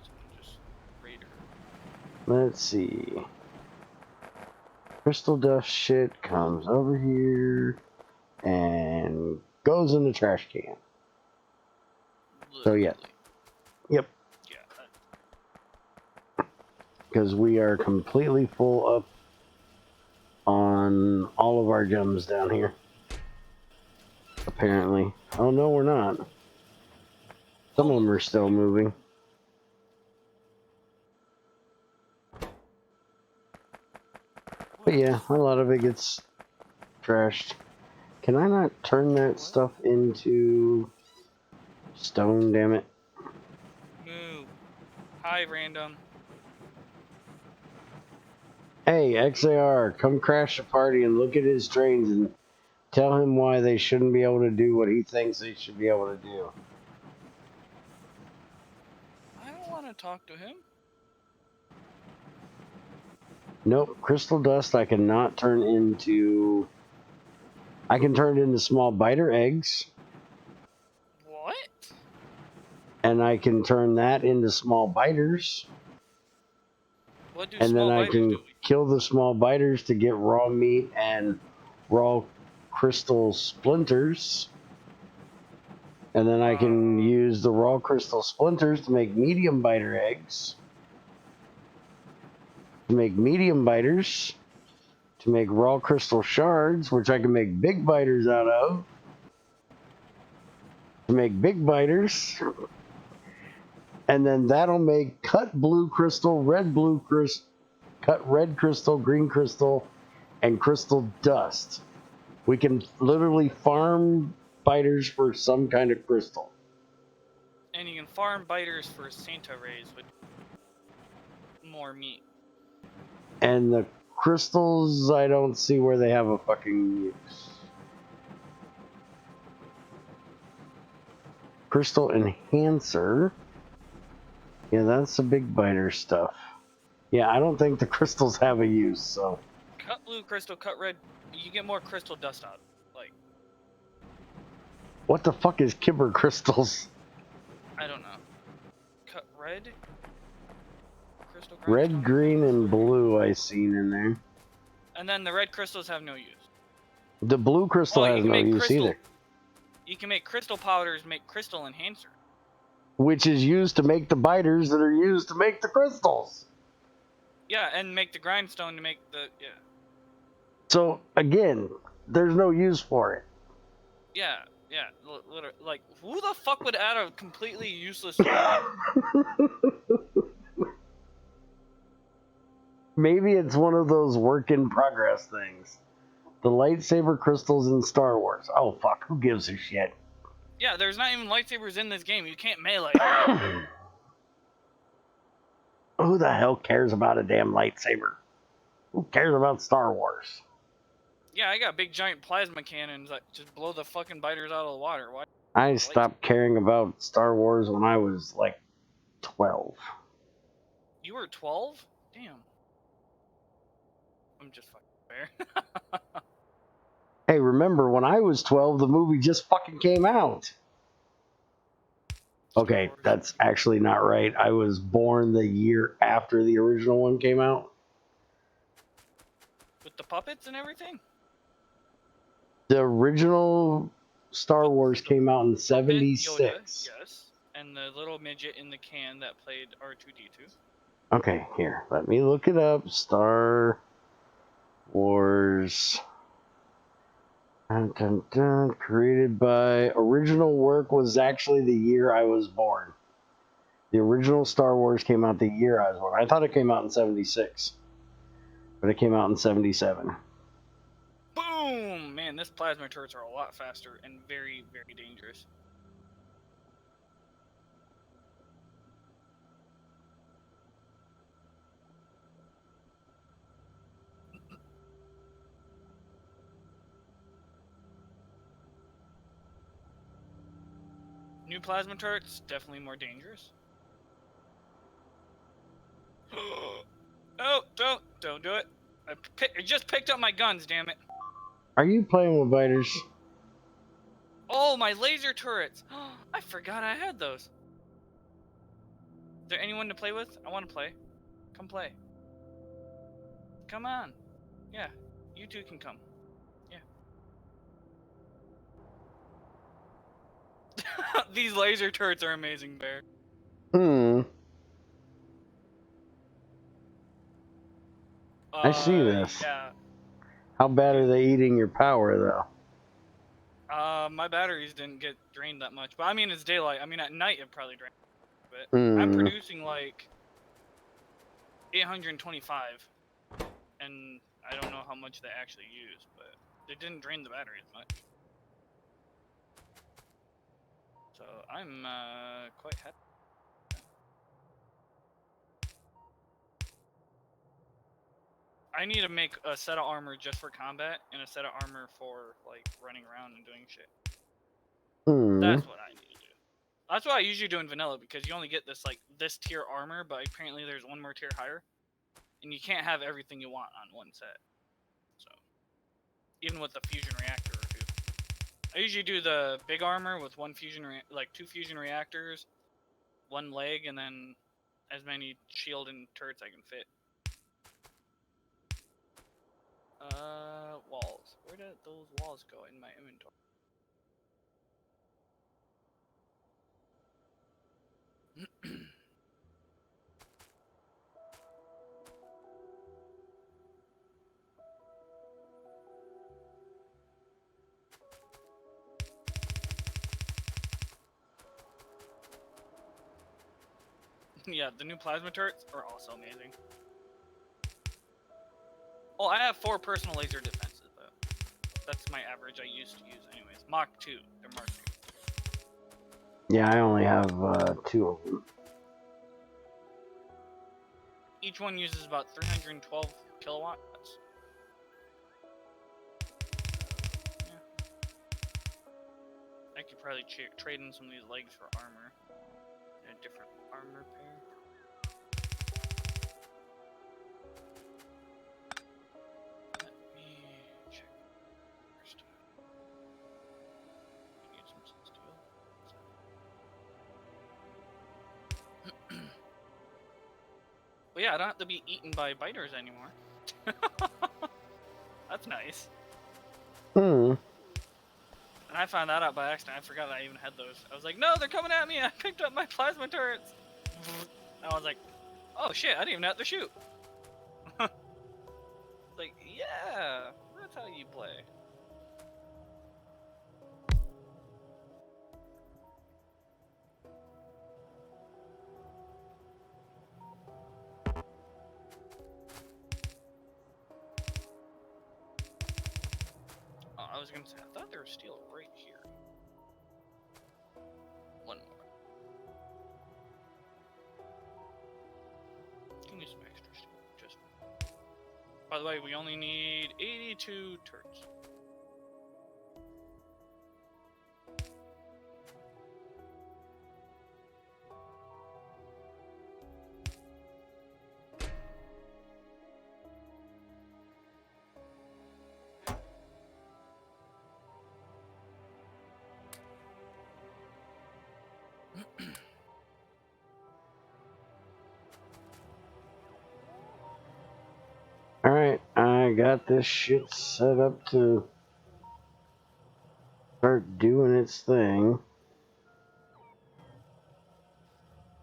Someone just raid her. Let's see. Crystal dust shit comes over here and goes in the trash can. So yeah. Yep. Yeah. Because we are completely full up on all of our gems down here. Apparently. Oh no, we're not. Some of them are still moving. But yeah, a lot of it gets trashed. Can I not turn that stuff into stone, damn it? Move. Hi, random. Hey, XAR, come crash the party and look at his trains and tell him why they shouldn't be able to do what he thinks they should be able to do. I don't want to talk to him. Nope, crystal dust I cannot turn into... I can turn it into small biter eggs. What? And I can turn that into small biters. What do And small then I biters can do? kill the small biters to get raw meat and raw crystal splinters. And then I can use the raw crystal splinters to make medium biter eggs. To make medium biters. To make raw crystal shards, which I can make big biters out of. To make big biters. And then that'll make cut blue crystal, red blue crystal, cut red crystal, green crystal, and crystal dust. We can literally farm biters for some kind of crystal. And you can farm biters for Santa rays with more meat. And the crystals, I don't see where they have a fucking use. Crystal enhancer. Yeah, that's the big biter stuff. Yeah, I don't think the crystals have a use, so. Cut blue crystal, cut red. You get more crystal dust out. Like. What the fuck is Kibber crystals? I don't know. Cut red. Crystal Red, green, and blue I seen in there. And then the red crystals have no use. The blue crystal has no use either. You can make crystal powders, make crystal enhancer. Which is used to make the biters that are used to make the crystals. Yeah, and make the grindstone to make the, yeah. So, again, there's no use for it. Yeah, literally, like, who the fuck would add a completely useless... Maybe it's one of those work in progress things. The lightsaber crystals in Star Wars. Oh, fuck, who gives a shit? Yeah, there's not even lightsabers in this game. You can't melee. Who the hell cares about a damn lightsaber? Who cares about Star Wars? Yeah, I got big giant plasma cannons that just blow the fucking biters out of the water. Why? I stopped caring about Star Wars when I was like 12. You were 12? Damn. I'm just fucking fair. Hey, remember when I was 12, the movie just fucking came out. Okay, that's actually not right. I was born the year after the original one came out. With the puppets and everything? The original Star Wars came out in 76. Yoda, yes. And the little midget in the can that played R2-D2. Okay, here. Let me look it up. Star Wars. Dun, dun, dun, created by... Original work was actually the year I was born. The original Star Wars came out the year I was born. I thought it came out in 76. but it came out in 77. Boom! Man, this plasma turrets are a lot faster and very, very dangerous. New plasma turrets, definitely more dangerous. Oh, don't do it. I just picked up my guns, damn it. Are you playing with biters? Oh, my laser turrets. I forgot I had those. Is there anyone to play with? I want to play. Come play. Come on. Yeah, you two can come. Yeah. These laser turrets are amazing, Bear. I see this. Yeah. How bad are they eating your power, though? My batteries didn't get drained that much, but I mean it's daylight. I mean at night it probably drained a bit. I'm producing like 825, and I don't know how much they actually use, but it didn't drain the battery as much. So I'm quite happy. I need to make a set of armor just for combat and a set of armor for like running around and doing shit. That's what I need to do. That's what I usually do in vanilla, because you only get this tier armor, but apparently there's one more tier higher, and you can't have everything you want on one set. So even with the fusion reactor or two, I usually do the big armor with one fusion, two fusion reactors, one leg, and then as many shield and turrets I can fit. Walls. Where did those walls go in my inventory? Yeah, the new plasma turrets are also amazing. Well, I have 4 personal laser defenses, but that's my average I used to use anyways. Mach 2. They're Mach 2. Yeah, I only have 2 of them. Each one uses about 312 kilowatts. Yeah. I could probably trade in some of these legs for armor. A different armor pair. Let me check first. Get some steel. Well, yeah, I don't have to be eaten by biters anymore. That's nice. And I found that out by accident. I forgot that I even had those. I was like, no, they're coming at me. I picked up my plasma turrets. And I was like, oh shit, I didn't even have to shoot. Like, yeah, that's how you play. Oh, I was gonna say, I thought there was steel right here. One more. Give me some extra steel. Just. By the way, we only need 82 turrets. Alright, I got this shit set up to start doing its thing.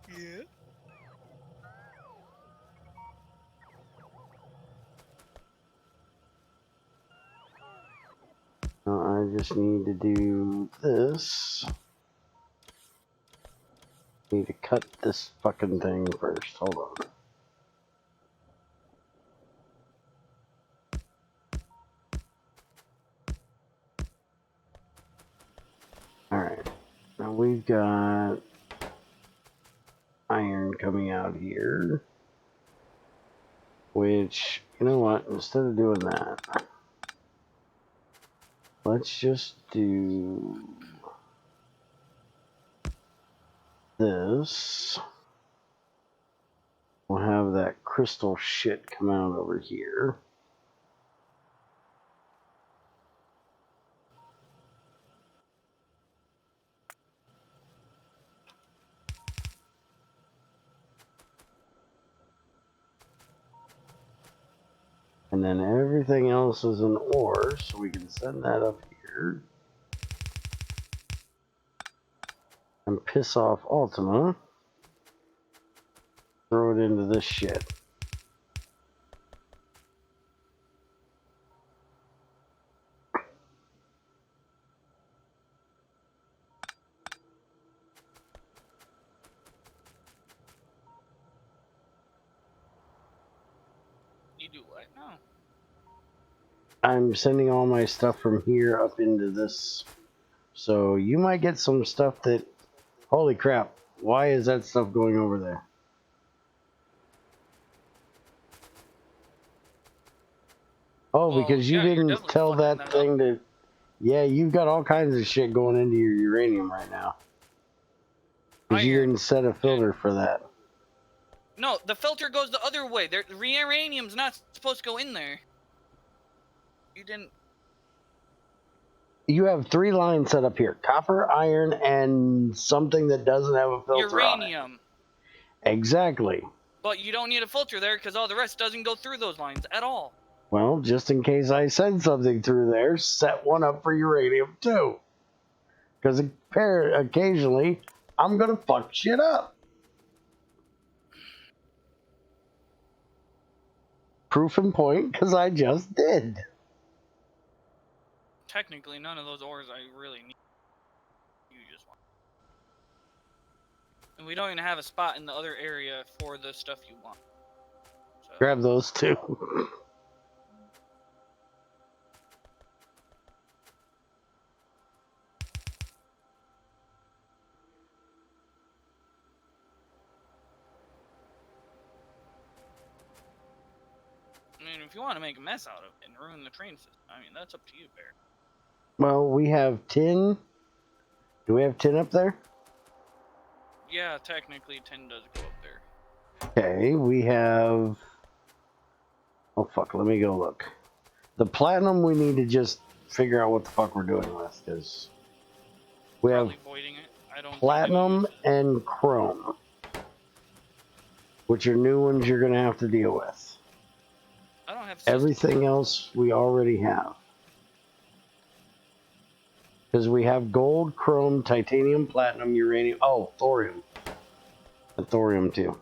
Yeah. I just need to do this. Need to cut this fucking thing first. Hold on. we've got iron coming out here. Which, you know what, instead of doing that, let's just do this. We'll have that crystal shit come out over here. And then everything else is an ore, so we can send that up here. And piss off Ultima. Throw it into this shit. You do what? No. I'm sending all my stuff from here up into this. So you might get some stuff that... Holy crap. Why is that stuff going over there? Oh, Well, because you yeah, you're didn't definitely tell fucking that that thing up. to... Yeah, you've got all kinds of shit going into your uranium right now. Because you Iron. didn't set a filter for that. No, the filter goes the other way. The uranium's not supposed to go in there. You didn't. You have 3 lines set up here. Copper, iron, and something that doesn't have a filter on it. Uranium. Exactly. But you don't need a filter there because all the rest doesn't go through those lines at all. Well, just in case I send something through there, set one up for uranium too. Because occasionally, I'm going to fuck shit up. Proof and point, because I just did. Technically, none of those ores I really need. You just want. And we don't even have a spot in the other area for the stuff you want. So. Grab those two. I mean, if you want to make a mess out of it and ruin the train system, I mean, that's up to you, Bear. Well, we have tin. Do we have tin up there? Yeah, technically, tin does go up there. Okay, we have... Oh, fuck, let me go look. The platinum we need to just figure out what the fuck we're doing with, because... We Probably have voiding it. I don't platinum think any and chrome, which are new ones you're going to have to deal with. I don't have system. Everything else we already have. Because we have gold, chrome, titanium, platinum, uranium. Oh, thorium. And thorium too.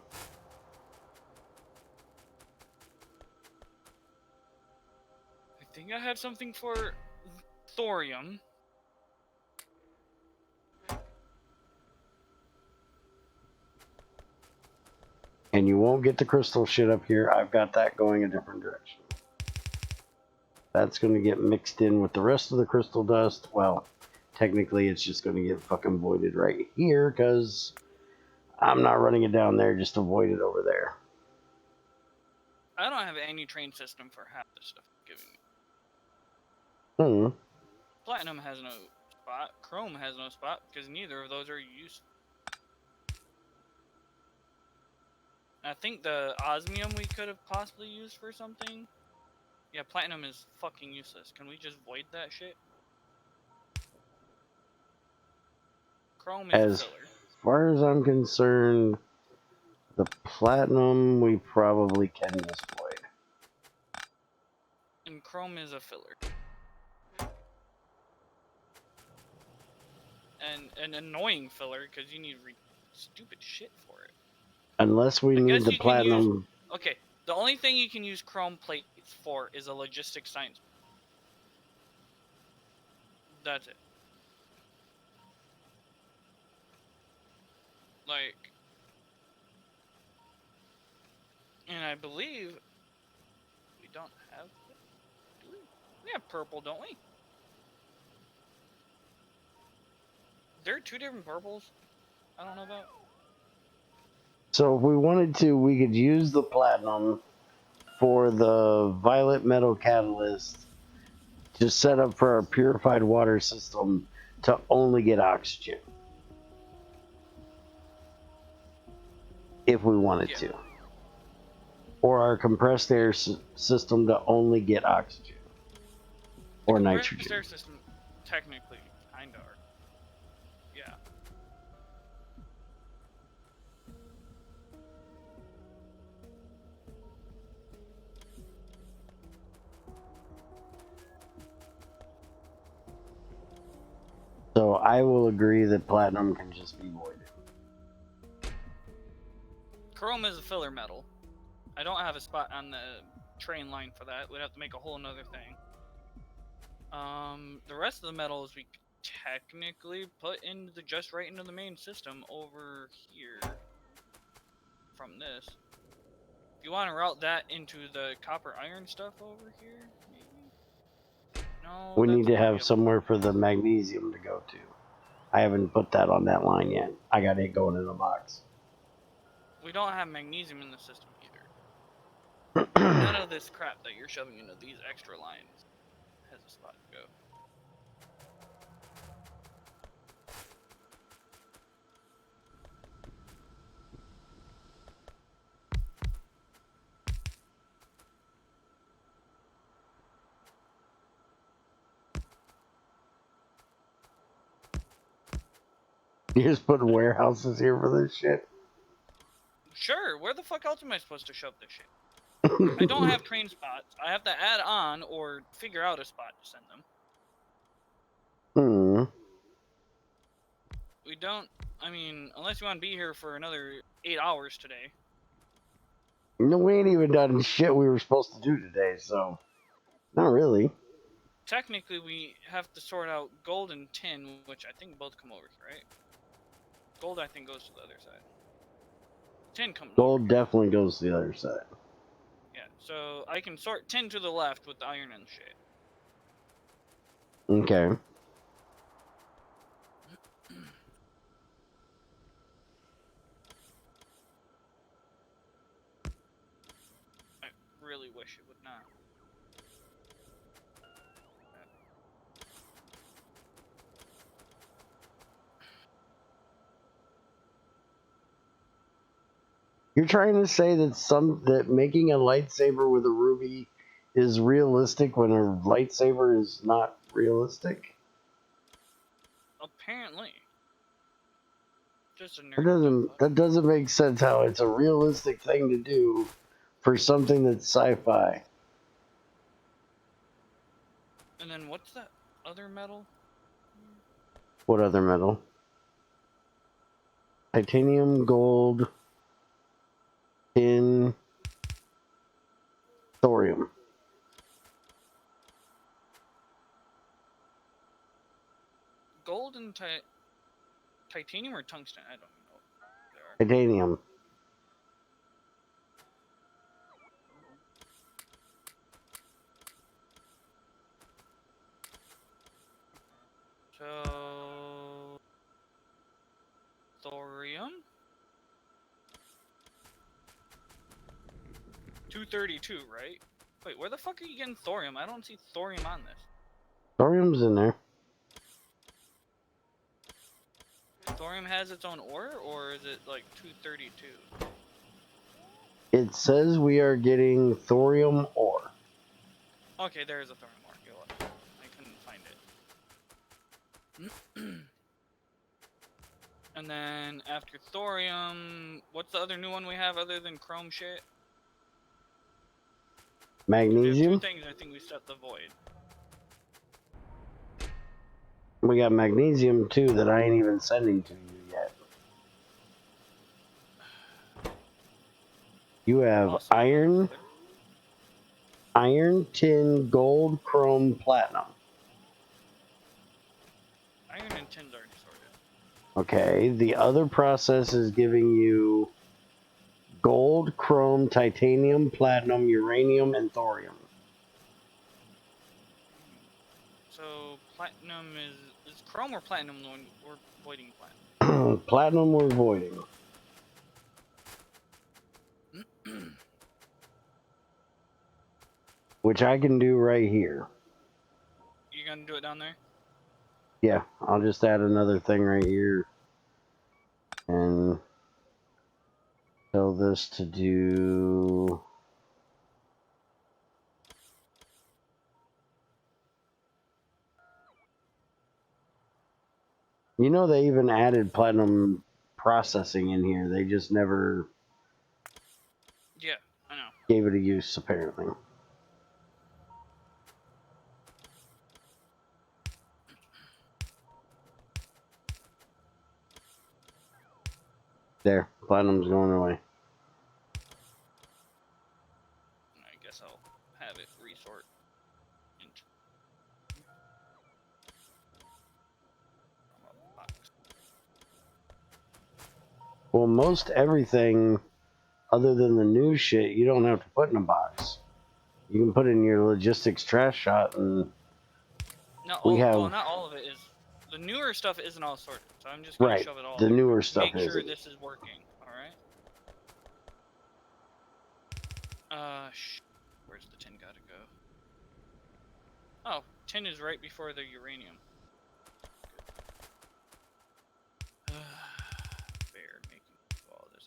I think I have something for thorium. And you won't get the crystal shit up here. I've got that going a different direction. That's going to get mixed in with the rest of the crystal dust. Well, technically it's just going to get fucking voided right here because I'm not running it down there just to void it over there. I don't have any train system for half the stuff you're giving me. Platinum has no spot. Chrome has no spot because neither of those are useful. I think the osmium we could have possibly used for something. Yeah, platinum is fucking useless. Can we just void that shit? Chrome is a filler. As far as I'm concerned, the platinum we probably can just void. And chrome is a filler. And an annoying filler because you need stupid shit for it. Unless we need the platinum. Okay, the only thing you can use chrome plates for is a logistics science. That's it. Like, and I believe we don't have. Do we? We have purple, don't we? There are 2 different purples I don't know about. So if we wanted to, we could use the platinum for the violet metal catalyst to set up for our purified water system to only get oxygen. If we wanted to. Or our compressed air system to only get oxygen. Or The nitrogen. compressed air system technically kind of are. Yeah. So I will agree that platinum can just be voided. Chrome is a filler metal. I don't have a spot on the train line for that. We'd have to make a whole nother thing. The rest of the metals we could technically put into just right into the main system over here from this. If you want to route that into the copper iron stuff over here, maybe? No, We need to maybe have somewhere for the magnesium to go to. I haven't put that on that line yet. I got it going in a box. We don't have magnesium in the system either. None of this crap that you're shoving into these extra lines has a spot to go. You just putting warehouses here for this shit? Sure, where the fuck else am I supposed to shove this shit? I don't have train spots. I have to add on or figure out a spot to send them. We don't, I mean, unless you want to be here for another 8 hours today. No, we ain't even done shit we were supposed to do today, so not really. Technically, we have to sort out gold and tin, which I think both come over here, right? Gold, I think, goes to the other side. Tin comes Gold over definitely goes to the other side. Yeah, so I can sort tin to the left with the iron and shit. Okay. I really wish it would not. You're trying to say that making a lightsaber with a ruby is realistic when a lightsaber is not realistic? Apparently. Just a nerd That doesn't make sense how it's a realistic thing to do for something that's sci-fi. And then what's that other metal? What other metal? Titanium, gold, tin, thorium. Gold and titanium or tungsten? I don't know. Titanium. So thorium? 232, right? Wait, where the fuck are you getting thorium? I don't see thorium on this. Thorium's in there. Thorium has its own ore, or is it like 232? It says we are getting thorium ore. Okay, there is a thorium ore. I couldn't find it. And then after thorium, what's the other new one we have other than chrome shit? Magnesium? We have 2 things I think we set the void. We got magnesium too that I ain't even sending to you yet. You have Also, iron, tin, gold, chrome, platinum. Iron and tin's already sorted. Okay, the other process is giving you gold, chrome, titanium, platinum, uranium, and thorium. So platinum is Chrome or platinum when we're voiding platinum? Platinum we're voiding. Which I can do right here. You gonna do it down there? Yeah, I'll just add another thing right here. And tell this to do... You know, they even added platinum processing in here. They just never Yeah, I know. gave it a use, apparently. There, platinum's going away. I guess I'll have it resort into from a box. Well, most everything, other than the new shit, you don't have to put in a box. You can put in your logistics trash shot, and No, we have... well, not all of it is. The newer stuff isn't all sorted, so I'm just gonna Right, shove it all the in. newer stuff Make sure isn't. this is working. All right. Where's the tin gotta go? Oh, tin is right before the uranium. Bear making all this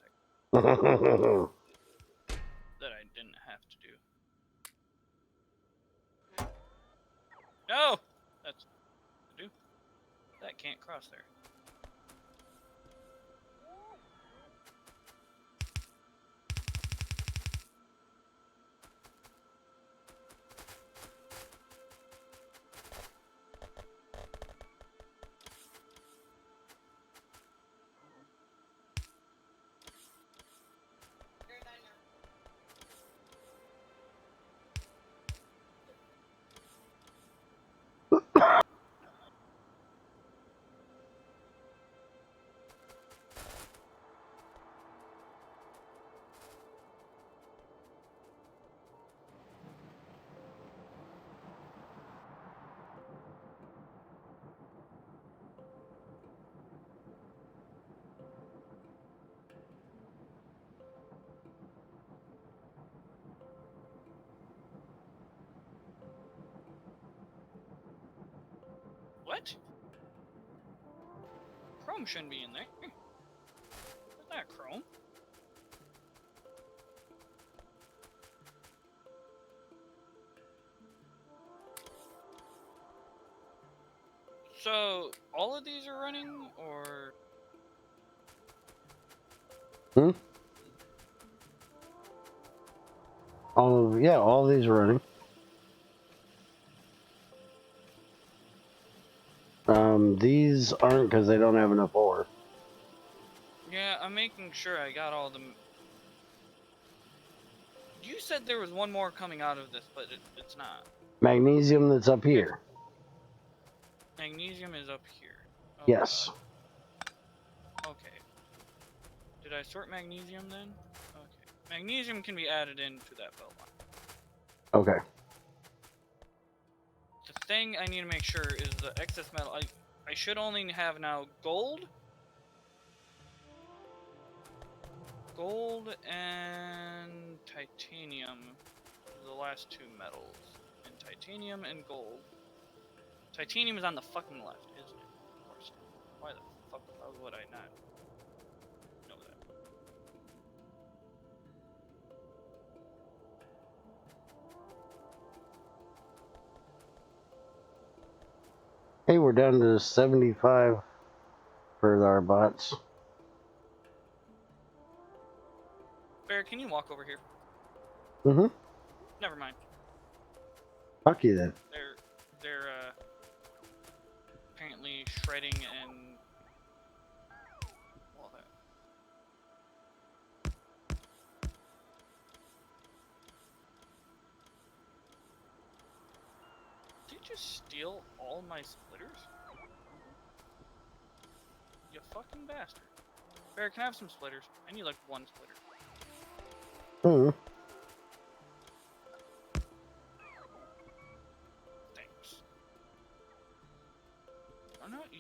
that I didn't have to do. No, that's to do. That can't cross there. What? Chrome shouldn't be in there. That's not Chrome. So, all of these are running, or... all these are running. These aren't because they don't have enough ore. Yeah, I'm making sure I got all them. You said there was one more coming out of this, but it's not. Magnesium that's up here. Magnesium is up here. Oh, Yes. God. Okay. Did I sort magnesium then? Okay. Magnesium can be added into that belt line. Okay. The thing I need to make sure is the excess metal. I should only have now gold and titanium, the last two metals. And titanium and gold. Titanium is on the fucking left, isn't it? Of course. Why the fuck would I not know that? Hey, we're down to 75 for our bots. Bear, can you walk over here? Mm-hmm. Never mind. Fuck you then. They're apparently shredding and all that. Did you just steal all my splitters? You fucking bastard. Bear, can I have some splitters? I need like one splitter. Mm-hmm. Thanks. Oh no, you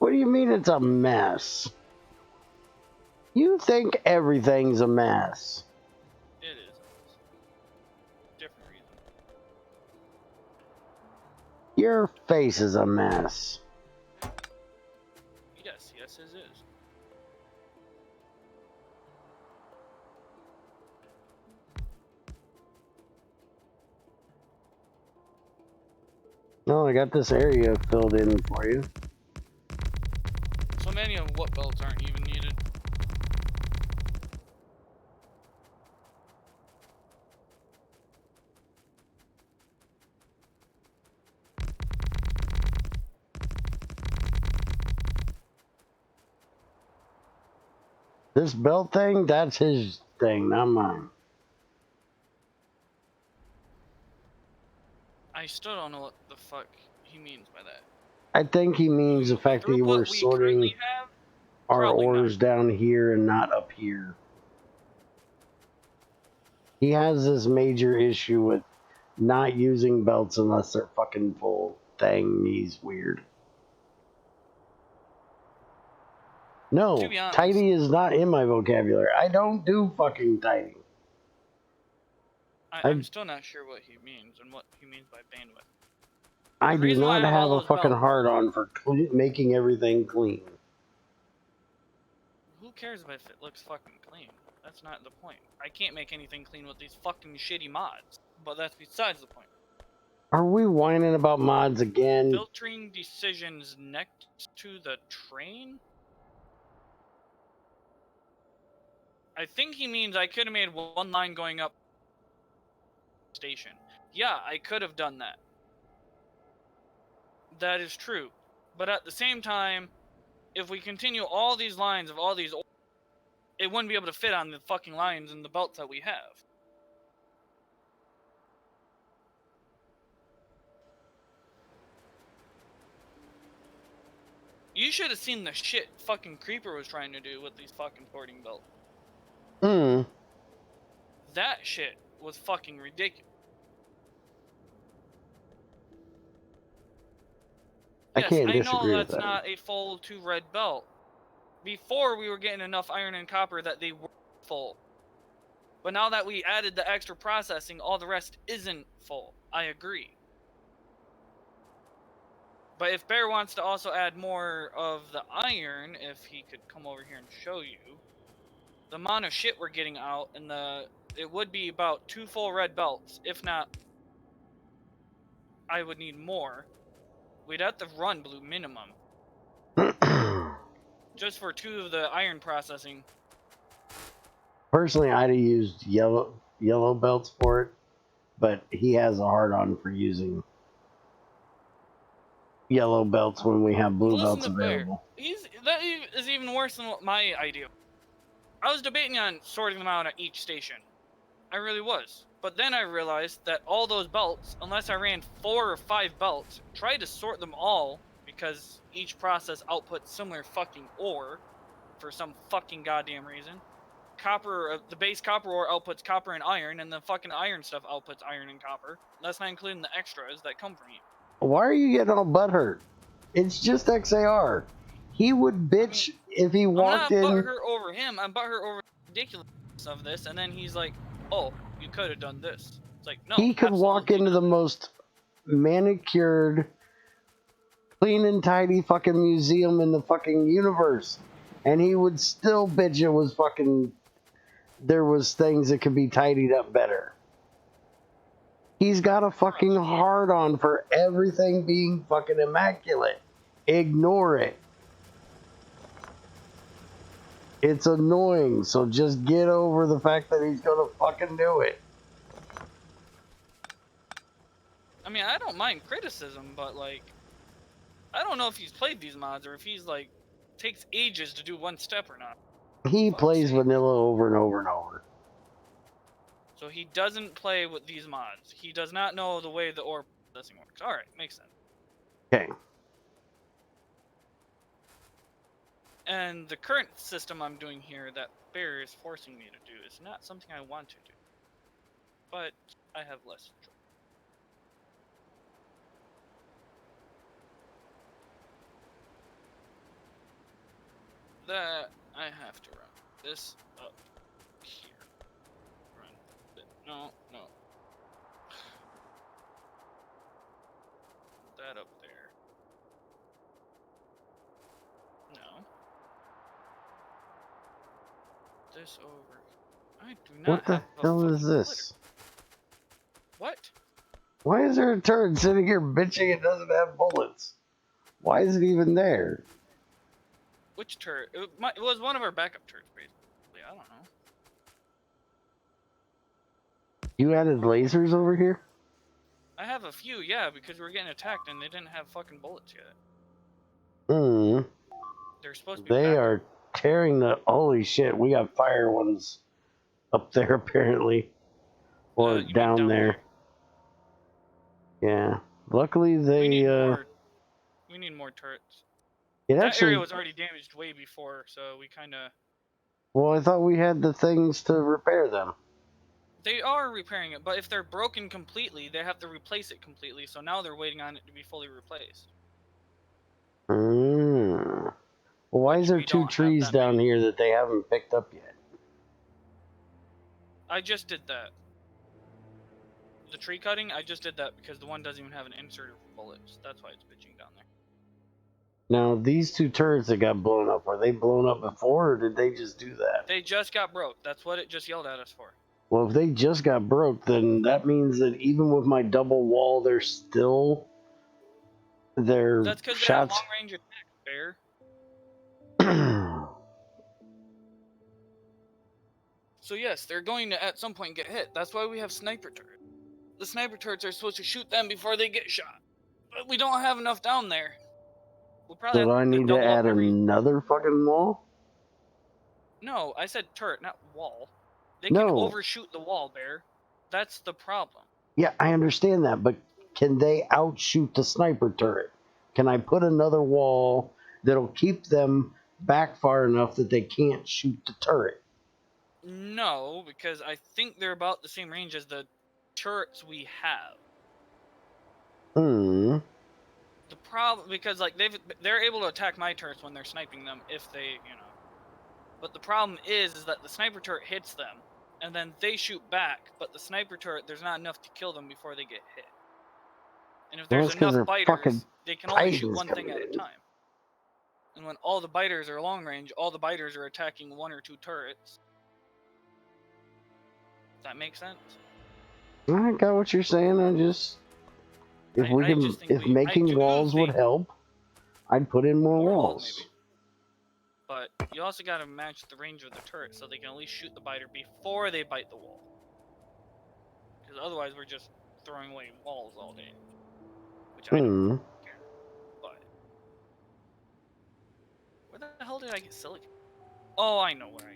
What do you mean it's a mess? You think everything's a mess. It is a mess. Different reason. Your face is a mess. Yes, yes, it is. No, I got this area filled in for you. So many of what belts aren't even needed. This belt thing, that's his thing, not mine. I still don't know what the fuck he means by that. I think he means the With fact that you were what we currently sorting have, our probably not. ores down here and not up here. He has this major issue with not using belts unless they're fucking full thing. He's weird. No, To be honest, tidy is not in my vocabulary. I don't do fucking tidy. I'm still not sure what he means and what he means by bandwidth. I do reason why not I have have all a those fucking belts- hard on for making everything clean. Who cares if it looks fucking clean? That's not the point. I can't make anything clean with these fucking shitty mods. But that's besides the point. Are we whining about mods again? Filtering decisions next to the train? I think he means I could have made one line going up station. Yeah, I could have done that. That is true. But at the same time, if we continue all these lines of all these, it wouldn't be able to fit on the fucking lines and the belts that we have. You should have seen the shit fucking Creeper was trying to do with these fucking porting belts. That shit was fucking ridiculous. I Yes, can't I know disagree with that's that. not a full 2 red belt. Before, we were getting enough iron and copper that they were full. But now that we added the extra processing, all the rest isn't full. I agree. But if Bear wants to also add more of the iron, if he could come over here and show you, the amount of shit we're getting out, and it would be about 2 full red belts. If not, I would need more. We'd have to run blue minimum. Just for 2 of the iron processing. Personally, I'd have used yellow belts for it, but he has a hard on for using yellow belts when we have blue belts available. That is even worse than what my idea. I was debating on sorting them out at each station. I really was. But then I realized that all those belts, unless I ran 4 or 5 belts, tried to sort them all because each process outputs similar fucking ore for some fucking goddamn reason. Copper, the base copper ore outputs copper and iron, and the fucking iron stuff outputs iron and copper. That's not including the extras that come from you. Why are you getting all butthurt? It's just XAR. He would bitch if he walked in. I'm not butthurt over him. I'm butthurt over the ridiculousness of this. And then he's like, "Oh, you could have done this." It's like, no. He could walk into the most manicured, clean and tidy fucking museum in the fucking universe, and he would still bitch it was fucking. There was things that could be tidied up better. He's got a fucking hard on for everything being fucking immaculate. Ignore it. It's annoying, so just get over the fact that he's gonna fucking do it. I mean, I don't mind criticism, but like, I don't know if he's played these mods or if he's like, takes ages to do one step or not. He plays vanilla over and over and over. So he doesn't play with these mods. He does not know the way the ore processing works. Alright, makes sense. Okay. And the current system I'm doing here that Bear is forcing me to do is not something I want to do. But I have less choice. that, I have to run this up here. Run. No. That up there. No. This over. I do not What the have a hell fucking is splitter. this? What? Why is there a turret sitting here bitching it doesn't have bullets? Why is it even there? Which turret? It was one of our backup turrets, basically. I don't know. You added lasers over here? I have a few, yeah, because we're getting attacked and they didn't have fucking bullets yet. Hmm. They're supposed to be They backup. are tearing the... Holy shit, we got fire ones up there apparently. Or You mean down there. Yeah. Luckily they... We need more. We need more turrets. It That actually... area was already damaged way before, so we kind of... Well, I thought we had the things to repair them. They are repairing it, but if they're broken completely, they have to replace it completely, so now they're waiting on it to be fully replaced. Hmm. Well, why is Which there we 2 don't have trees that down many. here that they haven't picked up yet? I just did that. The tree cutting, I just did that because the one doesn't even have an insert of bullets. That's why it's bitching down there. Now, these 2 turrets that got blown up, were they blown up before, or did they just do that? They just got broke. That's what it just yelled at us for. Well, if they just got broke, then that means that even with my double wall, they're still... Their That's because they have shots... long-range attacks, Bear. So yes, they're going to at some point get hit. That's why we have sniper turrets. The sniper turrets are supposed to shoot them before they get shot. But we don't have enough down there. We'll probably So do have I to need to double up add every... another fucking wall? No, I said turret, not wall. They can No. overshoot the wall, Bear. That's the problem. Yeah, I understand that, but can they outshoot the sniper turret? Can I put another wall that'll keep them back far enough that they can't shoot the turret? No, because I think they're about the same range as the turrets we have. Hmm. The problem, because like they're able to attack my turrets when they're sniping them if they, But the problem is that the sniper turret hits them, and then they shoot back. But the sniper turret, there's not enough to kill them before they get hit. And if Well, there's that's because enough they're fucking biters, they can only shoot titans one thing coming at a in. time. And when all the biters are long range, all the biters are attacking 1 or 2 turrets. Does that make sense? I got what you're saying. If I making do walls would think help, I'd put in more more walls walls. maybe. But you also got to match the range of the turret so they can at least shoot the biter before they bite the wall. Because otherwise we're just throwing away walls all day. Which I don't care. But where the hell did I get silicon? Oh, I know where I...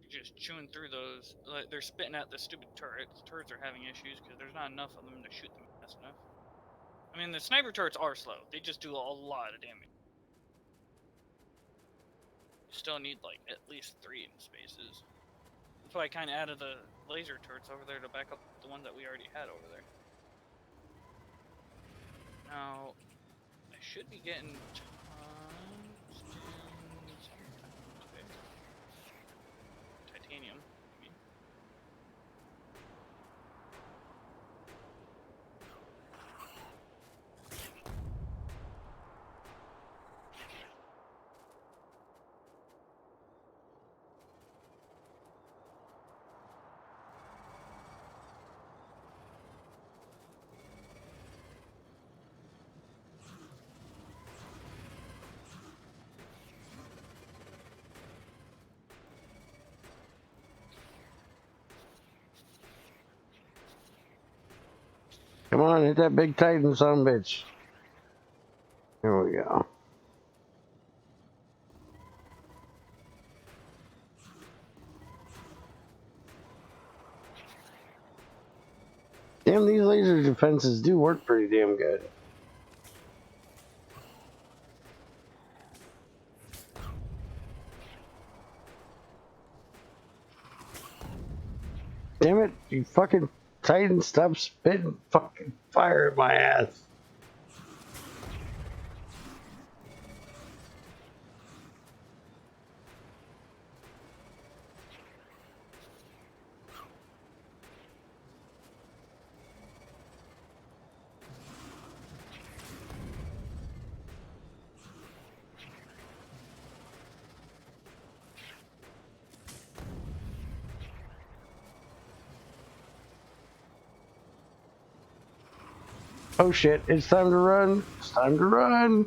Just chewing through those. Like, they're spitting at the stupid turrets. Turrets are having issues because there's not enough of them to shoot them fast enough. I mean, the sniper turrets are slow. They just do a lot of damage. You still need, like, at least 3 in spaces. That's why I kind of added the laser turrets over there to back up the ones that we already had over there. Now, I should be getting titanium. I mean. Come on, hit that big titan son of a bitch. There we go. Damn, these laser defenses do work pretty damn good. Damn it, you fucking Titan, stop spitting fucking fire at my ass. Oh shit, it's time to run. It's time to run.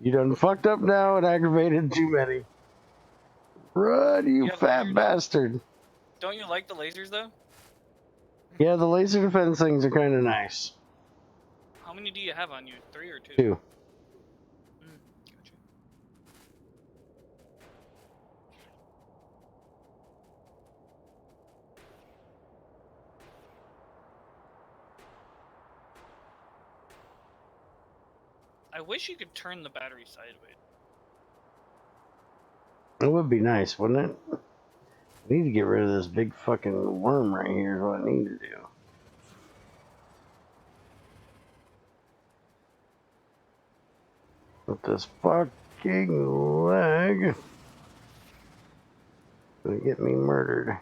You done fucked up now and aggravated too many. Run, you fat lasers? bastard. Don't you like the lasers though? Yeah, the laser defense things are kind of nice. How many do you have on you? 3 or 2? 2. Gotcha. I wish you could turn the battery sideways. It would be nice, wouldn't it? I need to get rid of this big fucking worm right here is what I need to do. With this fucking leg. Gonna get me murdered.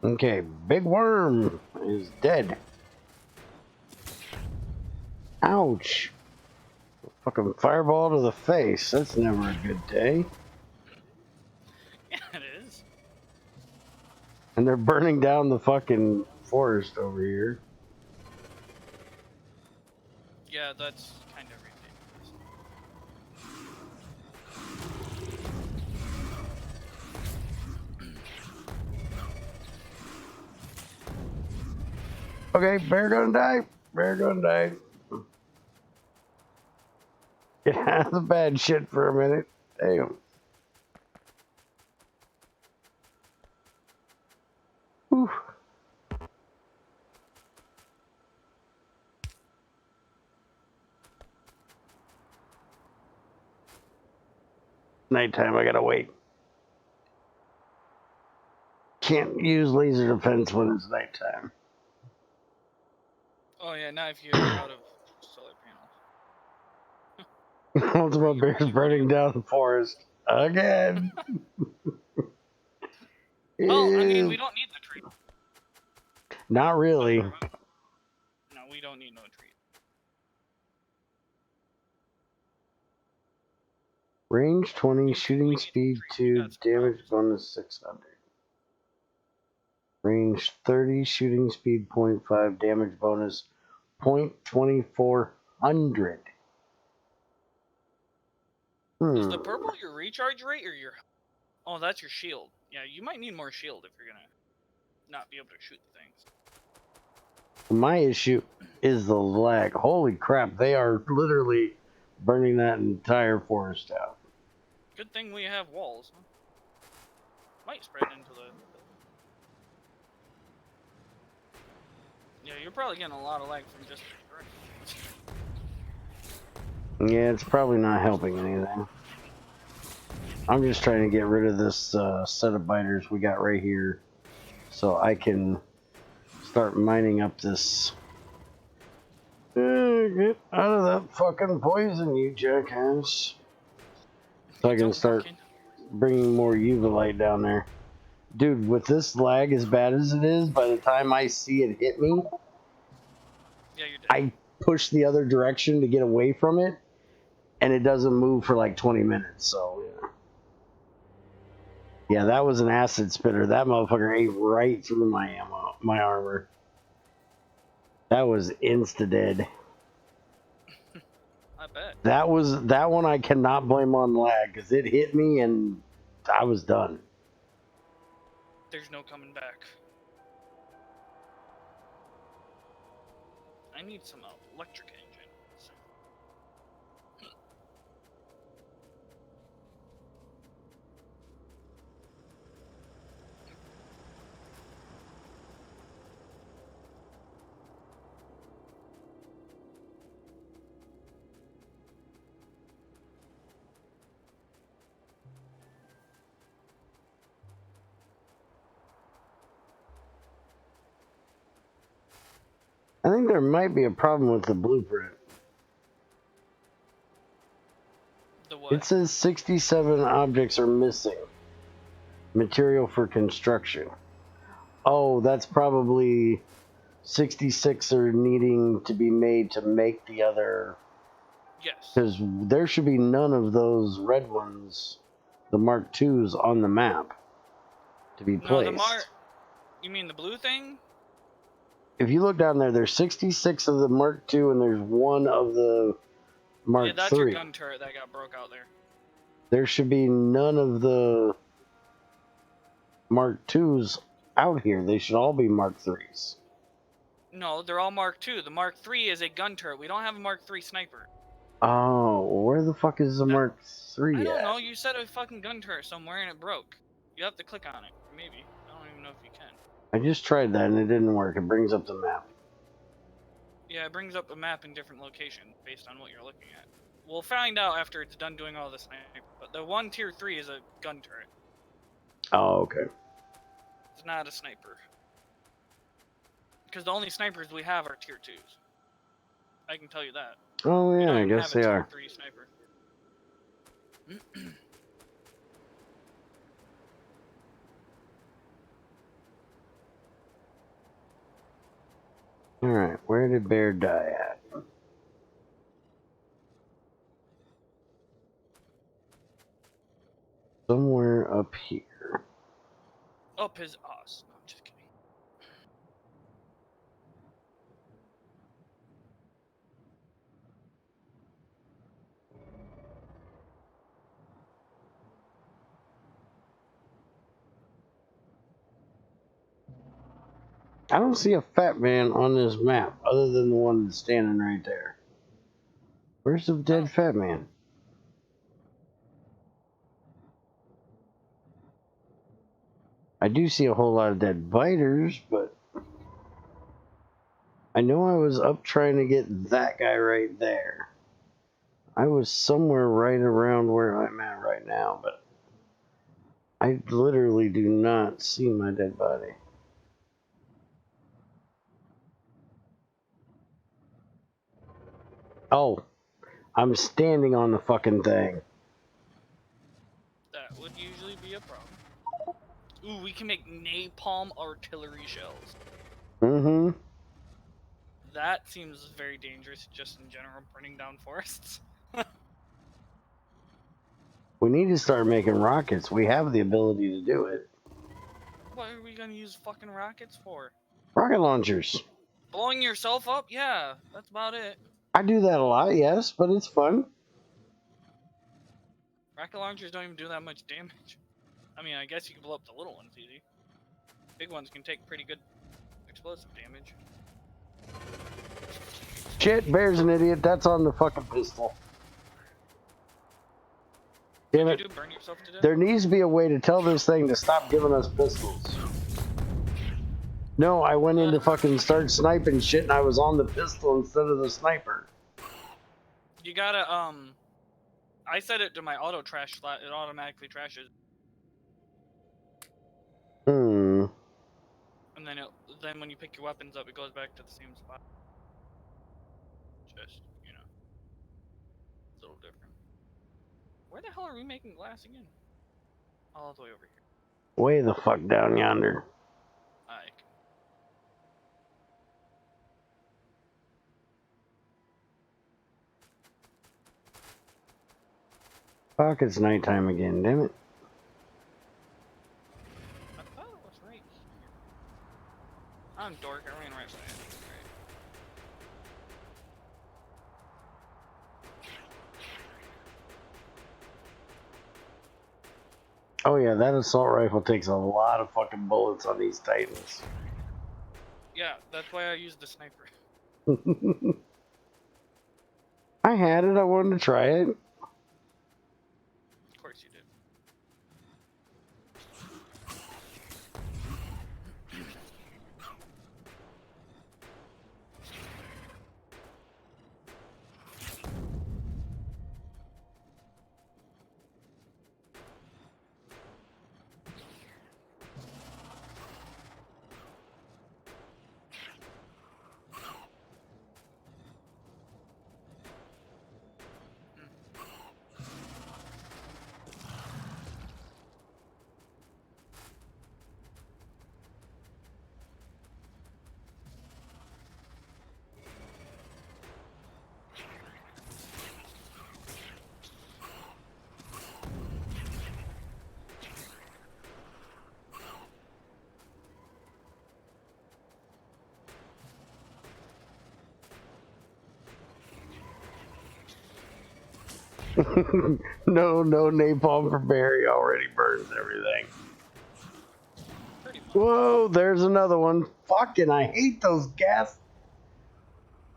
Okay, big worm is dead. Ouch. Fucking fireball to the face. That's never a good day. Yeah, it is. And they're burning down the fucking forest over here. Yeah, that's kind of ridiculous. Okay, bear gonna die. Bear gonna die. Get out of the bad shit for a minute. Damn. Whew. Nighttime, I gotta wait. Can't use laser defense when it's nighttime. Oh yeah, not if you're out of solar panels. Multiple bears burning down the forest again. Well, I mean, we don't need the tree. Not really. No, we don't need no tree. Range 20, shooting speed 2, damage bonus 600. Range 30, shooting speed 0.5, damage bonus 0.2400. Is the purple your recharge rate or your... Oh, that's your shield. Yeah, you might need more shield if you're gonna not be able to shoot the things. My issue is the lag. Holy crap, they are literally burning that entire forest out. Good thing we have walls. Huh? Might spread into the... Yeah, you're probably getting a lot of lag from just burning. Yeah, it's probably not helping anything. I'm just trying to get rid of this set of biters we got right here so I can start mining up this. Get out of that fucking poison, you jackass. So I can start bringing more UV light down there. Dude, with this lag as bad as it is, by the time I see it hit me, yeah, you're dead. I push the other direction to get away from it, and it doesn't move for like 20 minutes, so yeah. Yeah, that was an acid spitter. That motherfucker ate right through my ammo, my armor. That was insta-dead. bet. That one I cannot blame on lag because it hit me and I was done. There's no coming back. I need some electric engines. I think there might be a problem with the blueprint. The what? It says 67 objects are missing. Material for construction. Oh, that's probably 66 are needing to be made to make the other. Yes. Because there should be none of those red ones, the Mark IIs, on the map to be placed. No, you mean the blue thing? If you look down there, there's 66 of the Mark II and there's one of the Mark Yeah, that's your III. gun turret that got broke out there. There should be none of the Mark IIs out here. They should all be Mark IIIs. No, they're all Mark II. The Mark III is a gun turret. We don't have a Mark III sniper. Oh, where the fuck is the Mark III I don't at? know. You said a fucking gun turret somewhere and it broke. You have to click on it. Maybe. I don't even know if you can. I just tried that and it didn't work. It brings up the map. Yeah, it brings up a map in different locations based on what you're looking at. We'll find out after it's done doing all this sniper. But the one tier 3 is a gun turret. Oh, okay. It's not a sniper. Because the only snipers we have are tier 2s. I can tell you that. Oh, We yeah, don't I even guess have a they tier are. 3 sniper. Alright, where did Bear die at? Somewhere up here. Up his ass. No, I'm just kidding. I don't see a fat man on this map other than the one that's standing right there. Where's the dead fat man? I do see a whole lot of dead biters, but I know I was up trying to get that guy right there. I was somewhere right around where I'm at right now, but I literally do not see my dead body. Oh, I'm standing on the fucking thing. That would usually be a problem. Ooh, we can make napalm artillery shells. Mm-hmm. That seems very dangerous just in general, burning down forests. We need to start making rockets. We have the ability to do it. What are we gonna use fucking rockets for? Rocket launchers. Blowing yourself up? Yeah, that's about it. I do that a lot, yes, but it's fun. Rocket launchers don't even do that much damage. I mean, I guess you can blow up the little ones easy. Big ones can take pretty good explosive damage. Shit, Bear's an idiot. That's on the fucking pistol. Damn it. Did you burn yourself to death? There needs to be a way to tell this thing to stop giving us pistols. No, I went in to fucking start sniping shit and I was on the pistol instead of the sniper. You gotta, I set it to my auto trash slot, it automatically trashes. Hmm. And then when you pick your weapons up, it goes back to the same spot. Just, you know, it's a little different. Where the hell are we making glass again? All the way over here. Way the fuck down yonder. Fuck, it's nighttime again, damn it. I thought it was right here. I'm dork, I ran right by it. Oh yeah, that assault rifle takes a lot of fucking bullets on these Titans. Yeah, that's why I used the sniper. I had it. I wanted to try it. Of course you did. No napalm for Barry already burns everything. Pretty much. Whoa, there's another one. Fucking, I hate those gas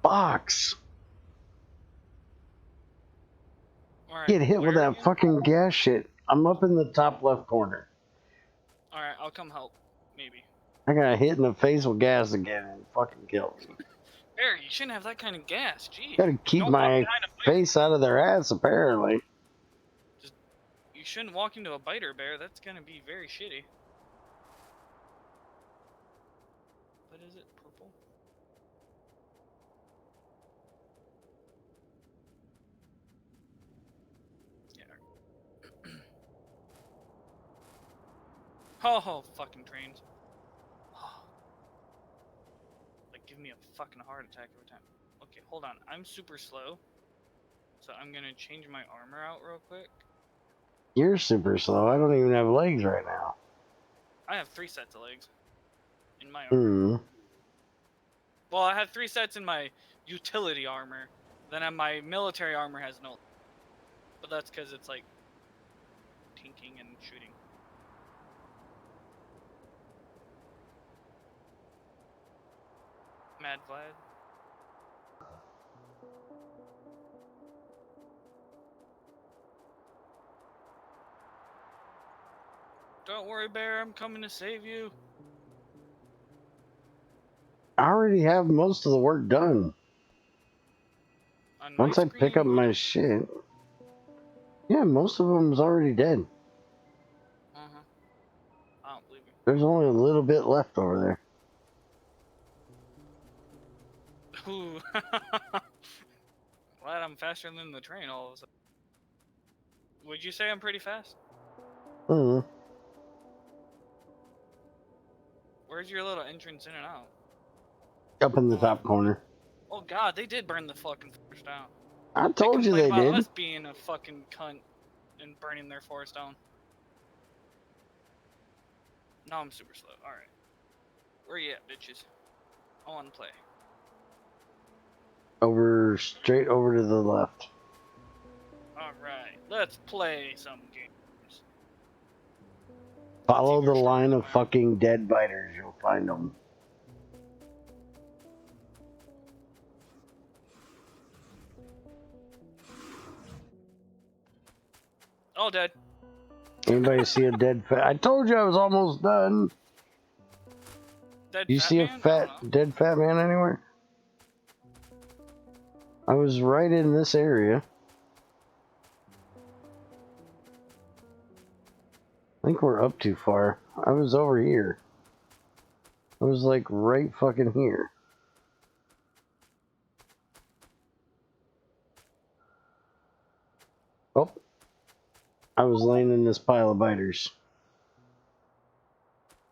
box. Alright, Get hit with where that again? fucking gas shit. I'm up in the top left corner. Alright, I'll come help. Maybe. I got hit in the face with gas again and fucking killed me. Barry, you shouldn't have that kind of gas. Jeez. Gotta keep Don't walk my behind a biter. face out of their ass, apparently. You shouldn't walk into a biter, Bear. That's gonna be very shitty. What is it? Purple? Yeah. Oh, fucking trains. Like, give me a fucking heart attack every time. Okay, hold on. I'm super slow. So I'm gonna change my armor out real quick. You're super slow. I don't even have legs right now. I have 3 sets of legs in my armor. Well, I have 3 sets in my utility armor. Then my military armor has no. But that's because it's like tinking and shooting. Mad Vlad. Don't worry, Bear. I'm coming to save you. I already have most of the work done. On my Once I screen, pick up you my don't. shit. Yeah, most of them's already dead. Uh-huh. I don't believe you. There's only a little bit left over there. Ooh. Glad I'm faster than the train all of a sudden. Would you say I'm pretty fast? Where's your little entrance in and out? Up in the top corner. Oh god, they did burn the fucking forest down. I They told you complain they about did. us being a fucking cunt and burning their forest down. Now I'm super slow. Alright. Where you at, bitches? I wanna play. Straight over to the left. Alright, let's play some games. Follow the line of fucking dead biters. You'll find them. All dead. Anybody see a dead fat? I told you I was almost done. Dead You fat see man? a dead fat man anywhere? I was right in this area. I think we're up too far. I was over here. I was like right fucking here. Oh. I was laying in this pile of biters.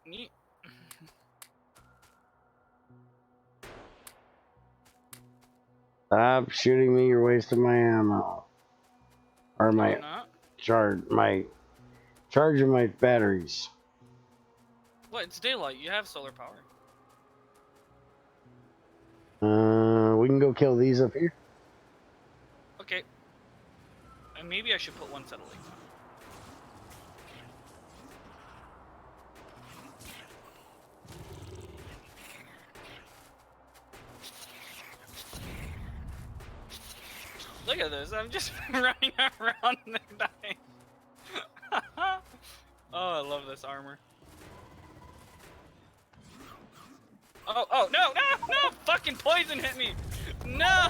Neat. Stop shooting me, you're wasting my ammo. Or No, my I'm not. charging my batteries. What? It's daylight. You have solar power. We can go kill these up here. Okay. And maybe I should put 1 set of legs on. Look at this. I'm just running around and dying. Oh, I love this armor. Oh, no! Fucking poison hit me! No!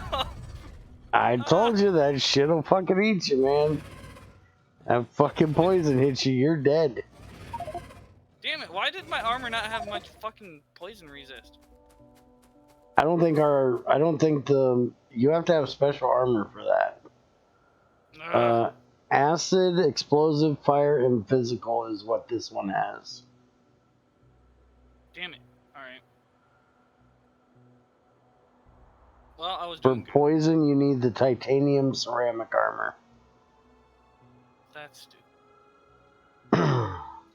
I told you that shit'll fucking eat you, man. That fucking poison hits you, you're dead. Damn it, why did my armor not have much fucking poison resist? I don't think you have to have special armor for that. Acid, explosive, fire, and physical is what this one has. Damn it. Alright. Well, I was For doing good. poison, you need the titanium ceramic armor. That's stupid.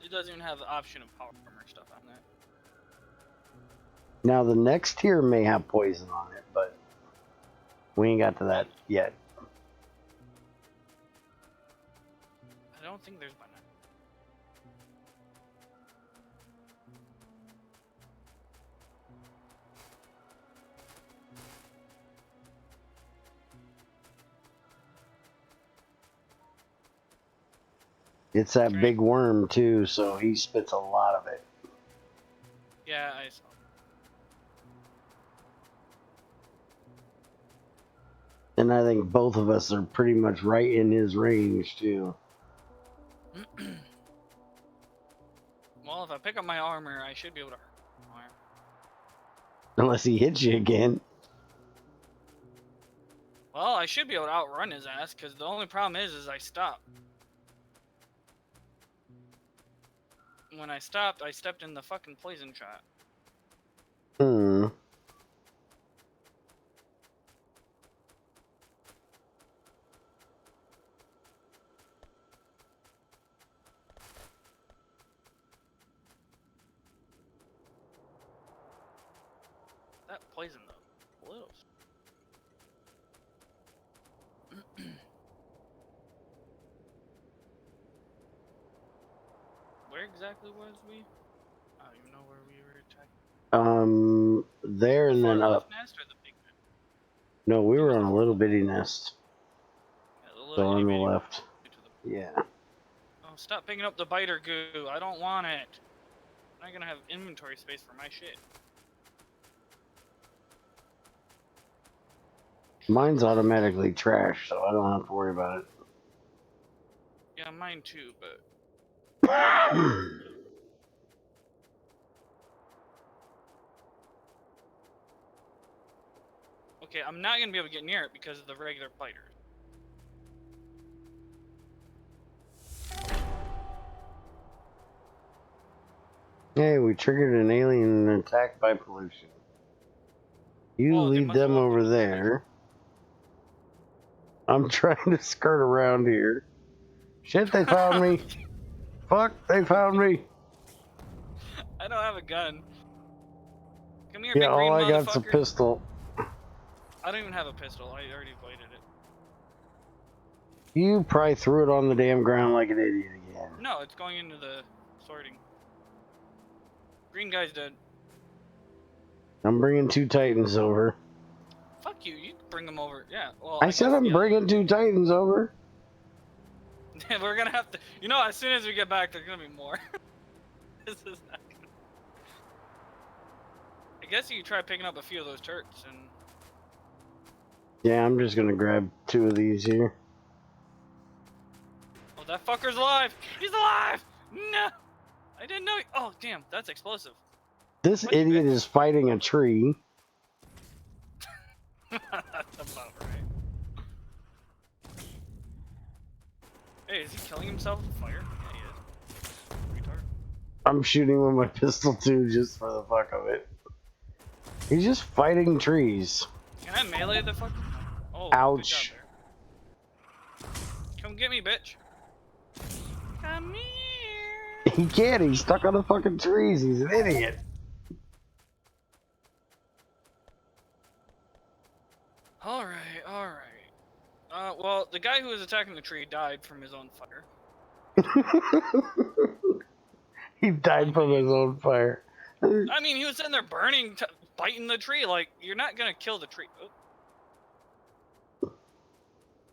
It doesn't even have the option of power armor stuff on that. Now, the next tier may have poison on it, but we ain't got to that yet. I don't think there's one. It's that big worm, too, so he spits a lot of it. Yeah, I saw. And I think both of us are pretty much right in his range, too. Well, if I pick up my armor, I should be able to hurt him. Unless he hits you again. Well, I should be able to outrun his ass, because the only problem is I stopped. When I stopped, I stepped in the fucking poison shot. That poison, though. Blows. Where exactly was we? I don't even know where we were attacking. There and then up. Nest or the big nest? No, we were on a little bitty nest. Yeah, the So little on the bitty left. Yeah. Oh, stop picking up the biter goo. I don't want it. I'm not gonna have inventory space for my shit. Mine's automatically trash, so I don't have to worry about it. Yeah, mine too, but... Okay, I'm not gonna be able to get near it because of the regular biters. Hey, we triggered an alien attack by pollution. You lead them over there. I'm trying to skirt around here. Shit, they found me. Fuck, they found me. I don't have a gun. Come here, yeah, big green all I motherfucker. got's a pistol. I don't even have a pistol. I already avoided it. You probably threw it on the damn ground like an idiot again. No, it's going into the sorting. Green guy's dead. I'm bringing 2 Titans over. Fuck you. You can bring them over. Yeah. Well, I said I'm bringing 2 Titans over. We're gonna have to. You know, as soon as we get back, there's gonna be more. This is not gonna... I guess you could try picking up a few of those turrets and... Yeah, I'm just gonna grab 2 of these here. Oh, that fucker's alive! He's alive! No! I didn't know... Oh, damn, that's explosive. This idiot is fighting a tree. That's about right. Hey, is he killing himself with fire? Yeah, he is. Retard. I'm shooting with my pistol too, just for the fuck of it. He's just fighting trees. Can I melee the fucker? Oh, ouch. Come get me, bitch. Come here. He can't, he's stuck on the fucking trees. He's an idiot. Alright, alright. Well, the guy who was attacking the tree died from his own fire. He died from his own fire. I mean, he was sitting there burning, biting the tree. Like, you're not gonna kill the tree. Oh.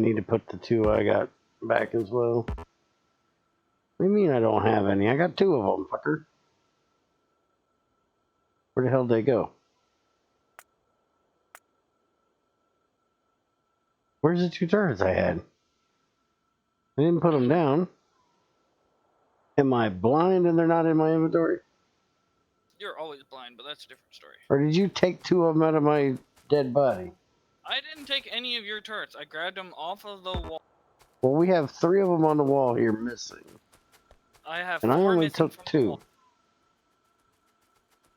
need to put the 2 I got back as well. What do you mean I don't have any? I got 2 of them, fucker. Where the hell did they go? Where's the 2 turrets I had? I didn't put them down. Am I blind and they're not in my inventory? You're always blind, but that's a different story. Or did you take 2 of them out of my dead body? I didn't take any of your turrets. I grabbed them off of the wall. Well, we have 3 of them on the wall here missing. I have And 4 I only missing took from 2. the wall.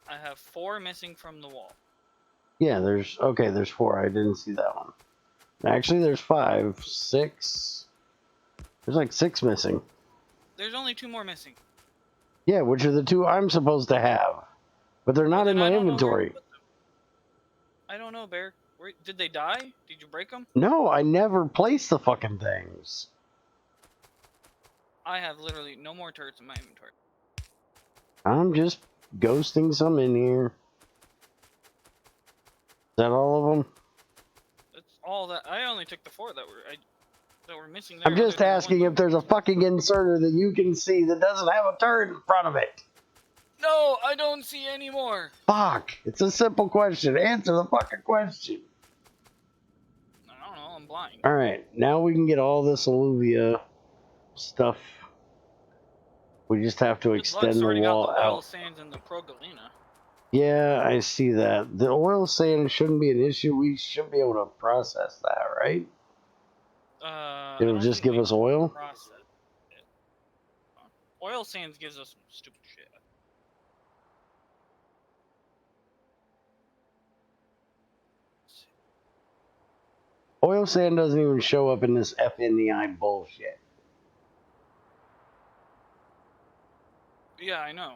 I have 4 missing from the wall. Yeah, there's 4. I didn't see that one. Actually, there's 5, 6. There's like 6 missing. There's only 2 more missing. Yeah, which are the 2 I'm supposed to have. But they're not in my inventory. I don't know, Bear. Did they die? Did you break them? No, I never placed the fucking things. I have literally no more turrets in my inventory. I'm just ghosting some in here. Is that all of them? That's all that. I only took the 4 that were missing there. I'm just asking if there's a fucking inserter that you can see that doesn't have a turret in front of it. No, I don't see any more. Fuck. It's a simple question. Answer the fucking question. I don't know. I'm blind. Alright, now we can get all this alluvia stuff. We just have to extend the wall got the oil out. sands and the progalina. Yeah, I see that. The oil sand shouldn't be an issue. We should be able to process that, right? It'll just give us oil? Process it. Oil sands gives us some stupid shit. Oil sand doesn't even show up in this FNEI bullshit. Yeah, I know.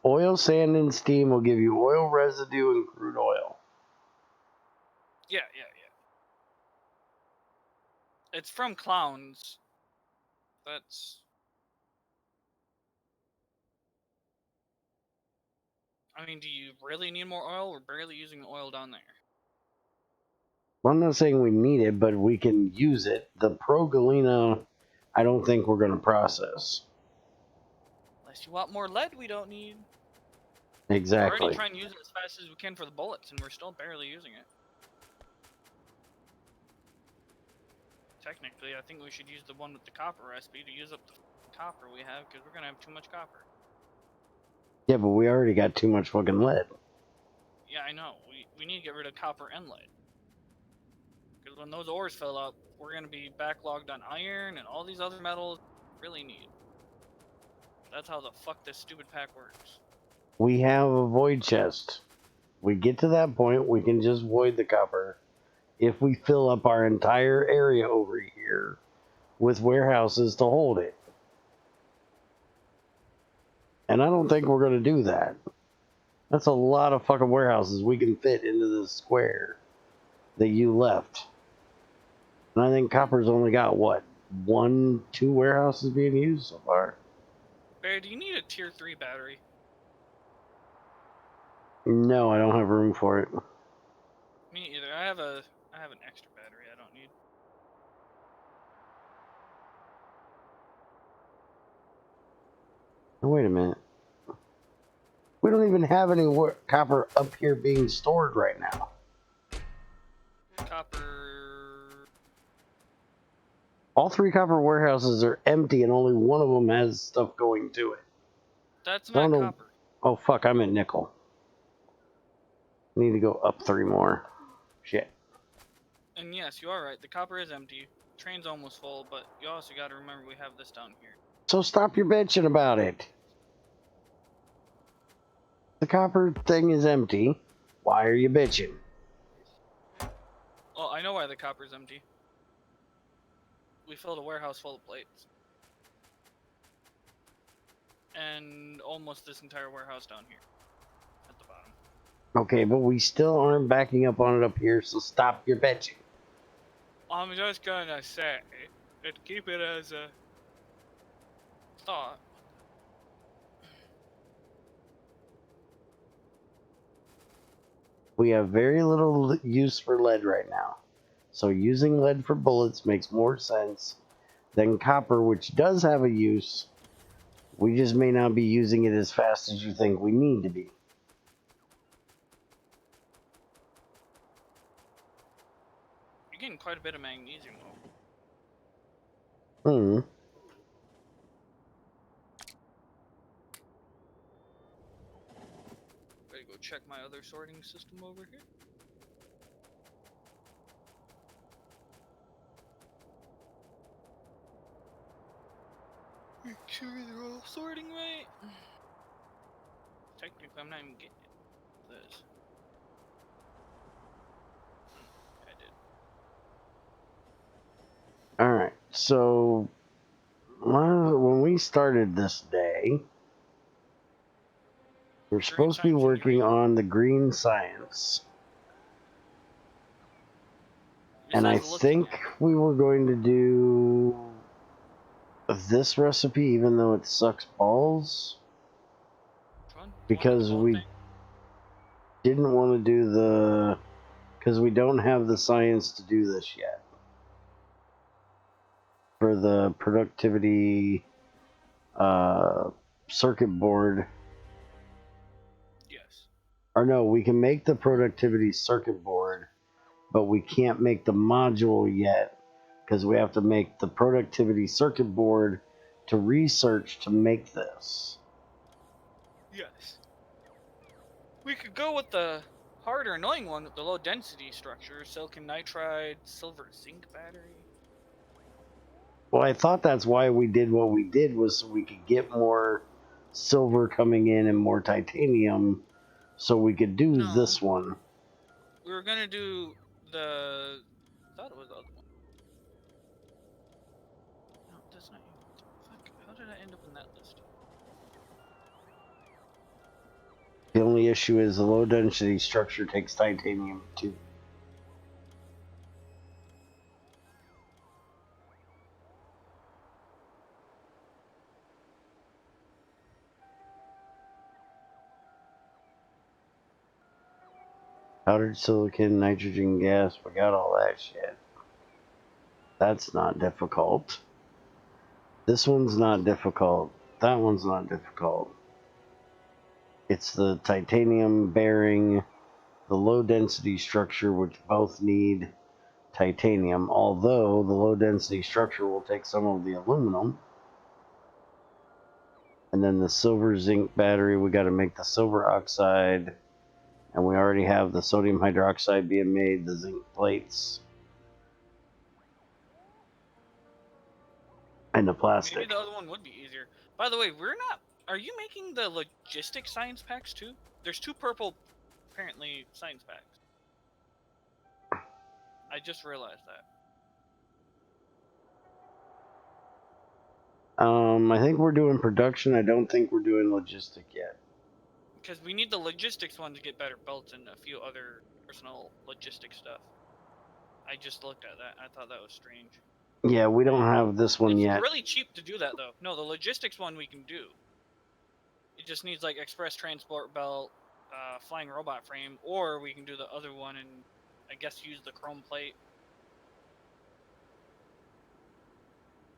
Oil sand and steam will give you oil residue and crude oil. Yeah. It's from clowns. I mean, do you really need more oil? We're barely using the oil down there. Well, I'm not saying we need it, but we can use it. The progalina, I don't think we're going to process. Unless you want more lead we don't need. Exactly. We're already trying to use it as fast as we can for the bullets, and we're still barely using it. Technically, I think we should use the one with the copper recipe to use up the copper we have, because we're going to have too much copper. Yeah, but we already got too much fucking lead. Yeah, I know. We need to get rid of copper and lead. Because when those ores fill up, we're going to be backlogged on iron and all these other metals we really need. That's how the fuck this stupid pack works. We have a void chest. We get to that point, we can just void the copper. If we fill up our entire area over here with warehouses to hold it. And I don't think we're going to do that. That's a lot of fucking warehouses we can fit into the square that you left. And I think copper's only got, what, 1, 2 warehouses being used so far? Barry, do you need a tier 3 battery? No, I don't have room for it. Me either. I have an extra battery I don't need. Oh, wait a minute. We don't even have any copper up here being stored right now. Copper... All 3 copper warehouses are empty and only one of them has stuff going to it. That's not copper. Oh, fuck, I'm at nickel. Need to go up 3 more. Shit. And yes, you are right. The copper is empty. Train's almost full, but you also got to remember we have this down here. So stop your bitching about it. The copper thing is empty. Why are you bitching? Well, I know why the copper's empty. We filled a warehouse full of plates. And almost this entire warehouse down here. At the bottom. Okay, but we still aren't backing up on it up here, so stop your bitching. I'm just gonna say, and keep it as a thought. We have very little use for lead right now. So using lead for bullets makes more sense than copper, which does have a use. We just may not be using it as fast as you think we need to be. You're getting quite a bit of magnesium though. Hmm. Gotta go check my other sorting system over here. Make sure they're all sorting right. Technically, I'm not even getting this. I did. Alright, so when we started this day, we're supposed to be Science and working uranium. on the Green Science. And I Besides looking think at it. we were going to do this recipe, even though it sucks balls, Which one? The one with the because bone we thing? didn't want to do the... because we don't have the science to do this yet. For the productivity circuit board. Yes. Or no, we can make the productivity circuit board, but we can't make the module yet because we have to make the productivity circuit board to research to make this. Yes. We could go with the harder, annoying one with the low density structure, silicon nitride, silver zinc battery. Well, I thought that's why we did what we did, was so we could get more silver coming in and more titanium, so we could do No. this one. We were gonna do the... I thought it was the other one. No, that's not... Fuck, how did I end up in that list? The only issue is the low density structure takes titanium too. Powdered silicon, nitrogen gas, we got all that shit. That's not difficult. This one's not difficult. That one's not difficult. It's the titanium bearing, the low density structure, which both need titanium, although the low density structure will take some of the aluminum. And then the silver zinc battery, we got to make the silver oxide, and we already have the sodium hydroxide being made, the zinc plates, and the plastic. Maybe the other one would be easier. By the way, we're not... Are you making the logistic science packs too? There's 2 purple, apparently, science packs. I just realized that. I think we're doing production. I don't think we're doing logistic yet. Because we need the logistics one to get better belts and a few other personal logistic stuff. I just looked at that. I thought that was strange. Yeah, we don't have this one It's yet. really cheap to do that though. No, the logistics one we can do. It just needs like express transport belt, flying robot frame, or we can do the other one and I guess use the chrome plate.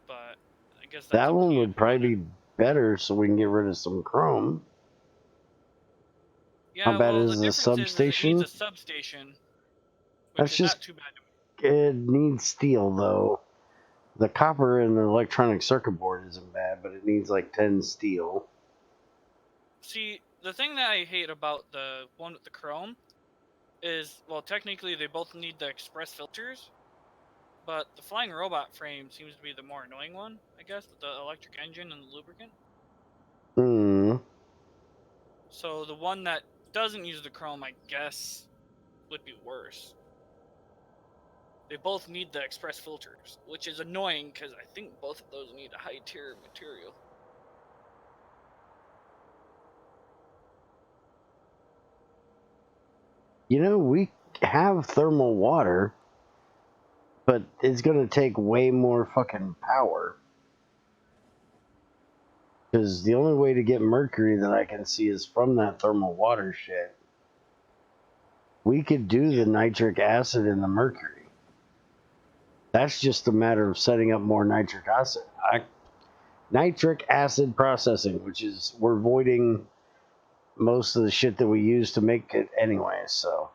But I guess that's That up to one you would if you want probably to. be better, so we can get rid of some chrome. How Yeah, bad well, the is the difference is it needs substation? a substation, which That's is just, not too bad. it needs steel though. The copper in the electronic circuit board isn't bad, but it needs like 10 steel. See, the thing that I hate about the one with the chrome is, well, technically they both need the express filters, but the flying robot frame seems to be the more annoying one, I guess, with the electric engine and the lubricant. Hmm. So the one that doesn't use the chrome, I guess, would be worse. They both need the express filters, which is annoying because I think both of those need a high tier material. You know, we have thermal water, but it's going to take way more fucking power. Because the only way to get mercury that I can see is from that thermal water shit. We could do Yeah. the nitric acid and the mercury. That's just a matter of setting up more nitric acid processing, which is we're avoiding most of the shit that we use to make it anyway. So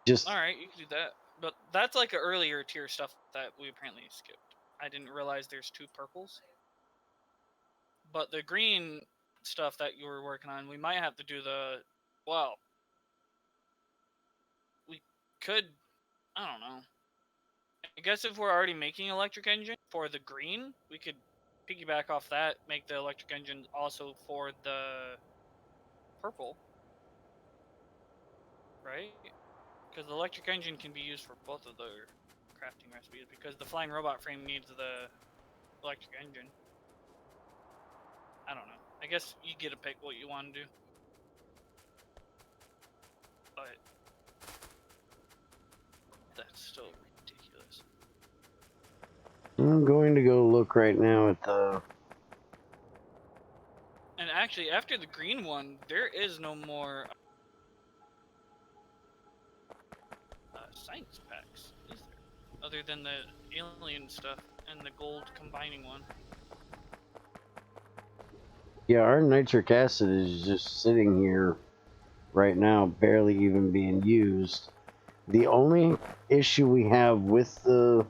just All right, you can do that, but that's like an earlier tier stuff that we apparently skipped. I didn't realize there's 2 purples, but the green stuff that you were working on, we might have to do the. Well, we could. I don't know. I guess if we're already making electric engine for the green, we could piggyback off that, make the electric engine also for the purple, right? Because the electric engine can be used for both of their crafting recipes, because the flying robot frame needs the electric engine. I don't know. I guess you get to pick what you want to do. But that's still ridiculous. I'm going to go look right now at the. And actually, after the green one, there is no more science packs, is there? Other than the alien stuff and the gold combining one. Yeah, our nitric acid is just sitting here right now, barely even being used. The only issue we have with it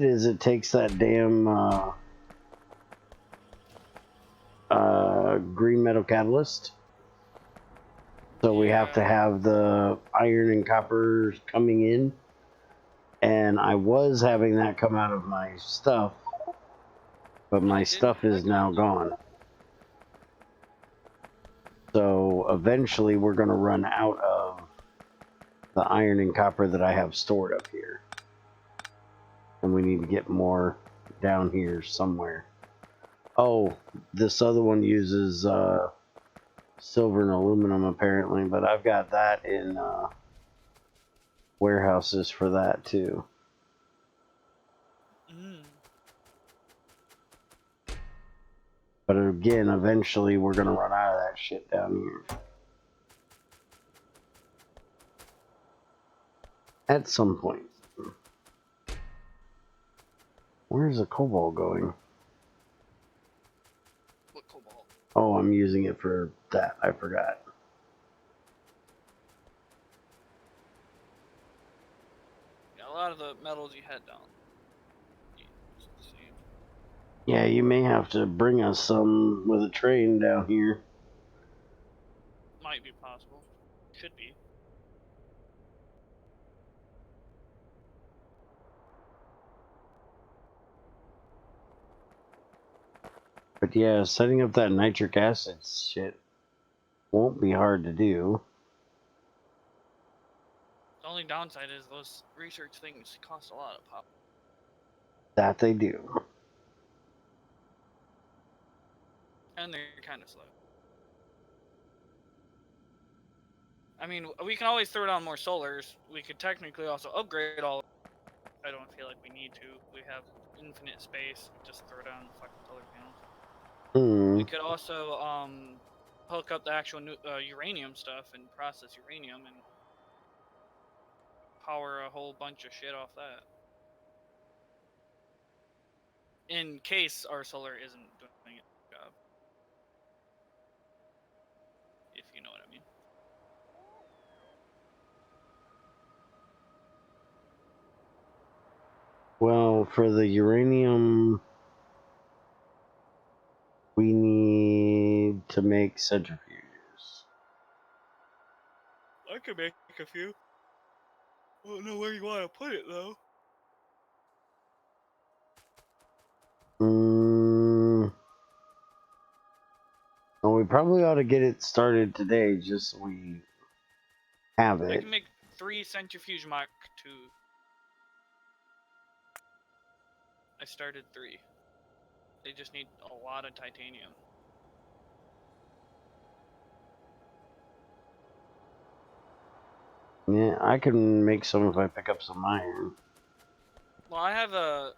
is it takes that damn green metal catalyst. So we have to have the iron and copper coming in. And I was having that come out of my stuff, but my stuff is now gone. So eventually we're going to run out of the iron and copper that I have stored up here. And we need to get more down here somewhere. Oh, this other one uses silver and aluminum apparently, but I've got that in warehouses for that too. But again, eventually we're going to run out of that shit down here. At some point. Where's the cobalt going? What cobalt? Oh, I'm using it for that. I forgot. Yeah, a lot of the metals you had down. Yeah, you may have to bring us some with a train down here. Might be possible. Should be. But yeah, setting up that nitric acid shit won't be hard to do. The only downside is those research things cost a lot of power. That they do. And they're kind of slow. I mean, we can always throw down more solars. We could technically also upgrade all. I don't feel like we need to. We have infinite space. We just throw down the fucking solar panels. We could also hook up the actual uranium stuff and process uranium and power a whole bunch of shit off that. In case our solar isn't doing its job. If you know what I mean. Well, for the uranium, we need to make centrifuges. I could make a few. I don't know where you want to put it though. Well, we probably ought to get it started today, just so we have it. I can make 3 centrifuge Mach 2. I started 3. They just need a lot of titanium. Yeah, I can make some if I pick up some iron. Well, I have a...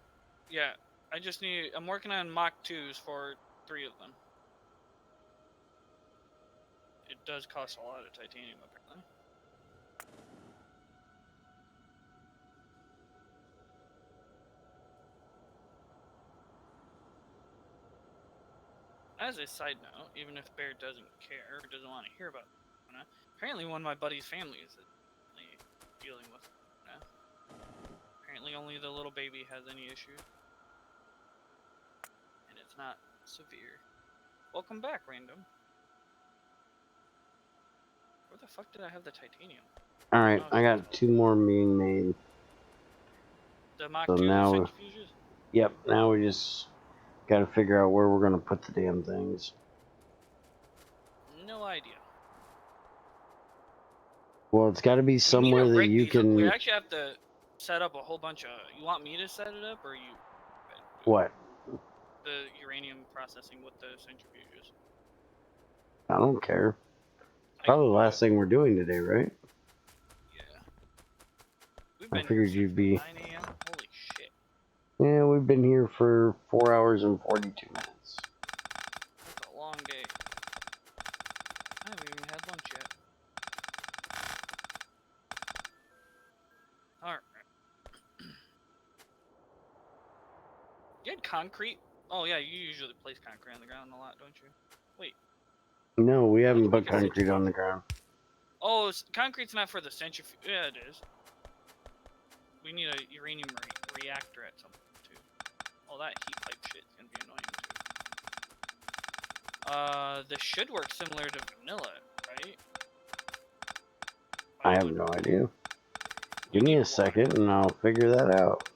Yeah, I just need... I'm working on Mach 2s for 3 of them. It does cost a lot of titanium, apparently. as a side note, even if Bear doesn't care or doesn't want to hear about corona, apparently one of my buddy's families is dealing with corona. Apparently only the little baby has any issues. And it's not severe. Welcome back, random. Where the fuck did I have the titanium? Alright, Oh, I got 2 more being made. The Mach So 2 now, centrifuges? yep, now we just gotta figure out where we're gonna put the damn things. No idea. Well, it's gotta be somewhere that you can... We actually have to set up a whole bunch of... You want me to set it up, or you... What? The uranium processing with the centrifuges. I don't care. Probably the last thing we're doing today, right? Yeah. We've I been figured here you'd since be... 9 a.m. Holy shit. Yeah, we've been here for 4 hours and 42 minutes. That's a long day. I haven't even had lunch yet. Alright. You had concrete? Oh yeah, you usually place concrete on the ground a lot, don't you? Wait. No, we haven't put concrete on the ground. Oh, concrete's not for the centrifuge. Yeah, it is. We need a uranium reactor at some point, too. Oh, that heat pipe shit's gonna be annoying, too. This should work similar to vanilla, right? I have no idea. Give me a second and I'll figure that out.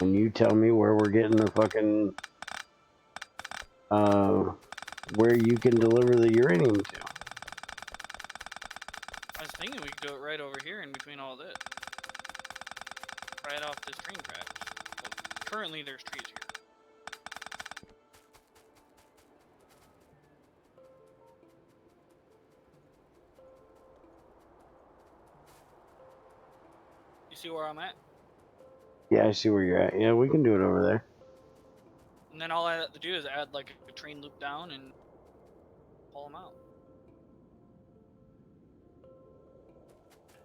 And you tell me where we're getting the fucking... where you can deliver the uranium to. I was thinking we could do it right over here in between all this. Right off this train track. Well, currently there's trees here. You see where I'm at? Yeah, I see where you're at. Yeah, we can do it over there. And then all I have to do is add like a train loop down and pull them out.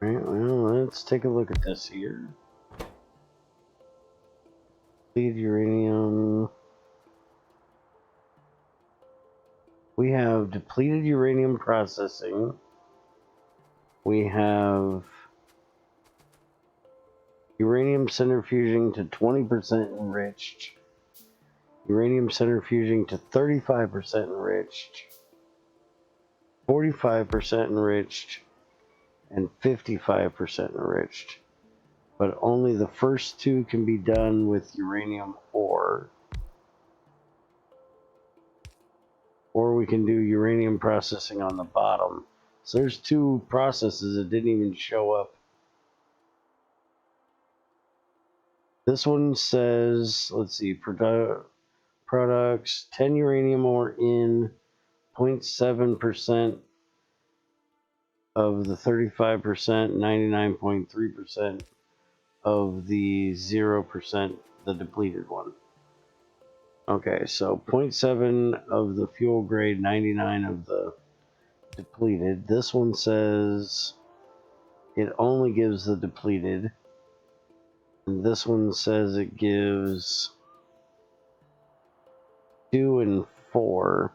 Alright, well, let's take a look at this here. Depleted uranium. We have depleted uranium processing. We have uranium centrifuging to 20% enriched. Uranium centrifuging to 35% enriched. 45% enriched. And 55% enriched. But only the first 2 can be done with uranium ore. Or we can do uranium processing on the bottom. So there's 2 processes that didn't even show up. This one says, let's see, products, 10 uranium ore in, 0.7% of the 35%, 99.3% of the 0%, the depleted one. Okay, so 0.7 of the fuel grade, 99 of the depleted. This one says it only gives the depleted. And this one says it gives 2 and 4,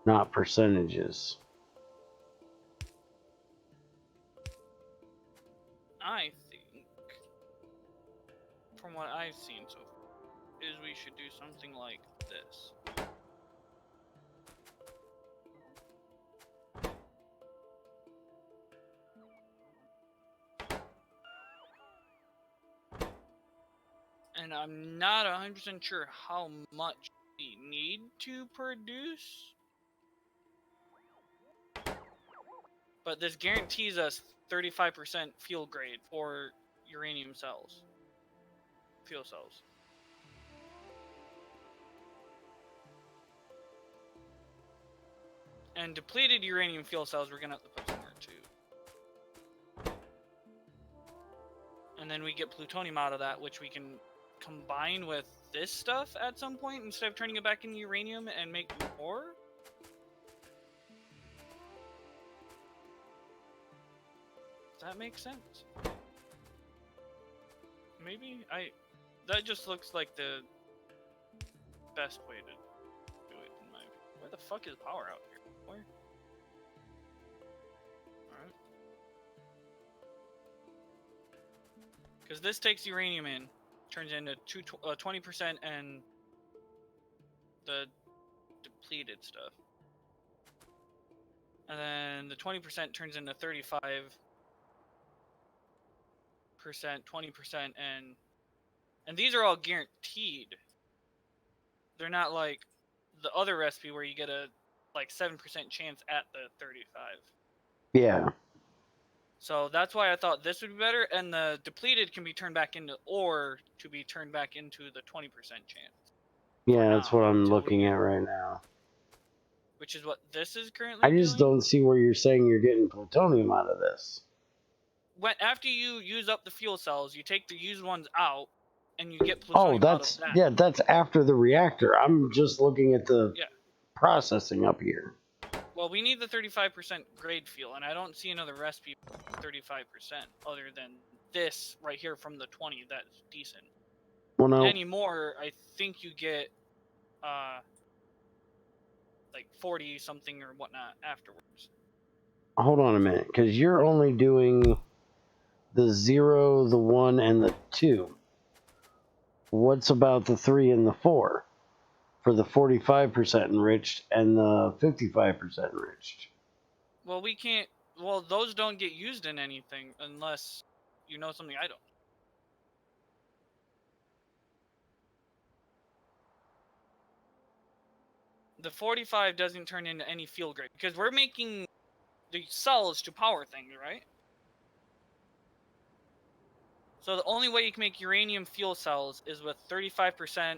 not percentages. I think, from what I've seen so far, is we should do something like this. And I'm not 100% sure how much we need to produce. But this guarantees us 35% fuel grade for uranium cells. Fuel cells. And depleted uranium fuel cells we're gonna have to put somewhere too. And then we get plutonium out of that, which we can combine with this stuff at some point instead of turning it back into uranium and make more. Does that make sense? Maybe? That just looks like the best way to Where the fuck is power out here? Where? Alright. Because this takes uranium in, turns into 20% and the depleted stuff. And then the 20% turns into 35%, 20%, and these are all guaranteed. They're not like the other recipe where you get a like 7% chance at the 35. Yeah. So that's why I thought this would be better, and the depleted can be turned back into ore to be turned back into the 20% chance. Yeah, that's what I'm looking get, at right now. which is what this is currently I just doing. don't see where you're saying you're getting plutonium out of this. When after you use up the fuel cells, you take the used ones out, and you get Oh, plutonium out of that. yeah, that's after the reactor. I'm just looking at the Yeah. processing up here. Well, we need the 35% grade fuel, and I don't see another recipe for 35% other than this right here from the 20 that's decent. Well, no, Anymore, I think you get like 40 something or whatnot afterwards. hold on a minute, because you're only doing the 0, the 1, and the 2. What's about the 3 and the 4 for the 45% enriched and the 55% enriched? Well, we can't. Well, those don't get used in anything unless you know something I don't. The 45 doesn't turn into any fuel grade because we're making the cells to power things, right? So the only way you can make uranium fuel cells is with 35%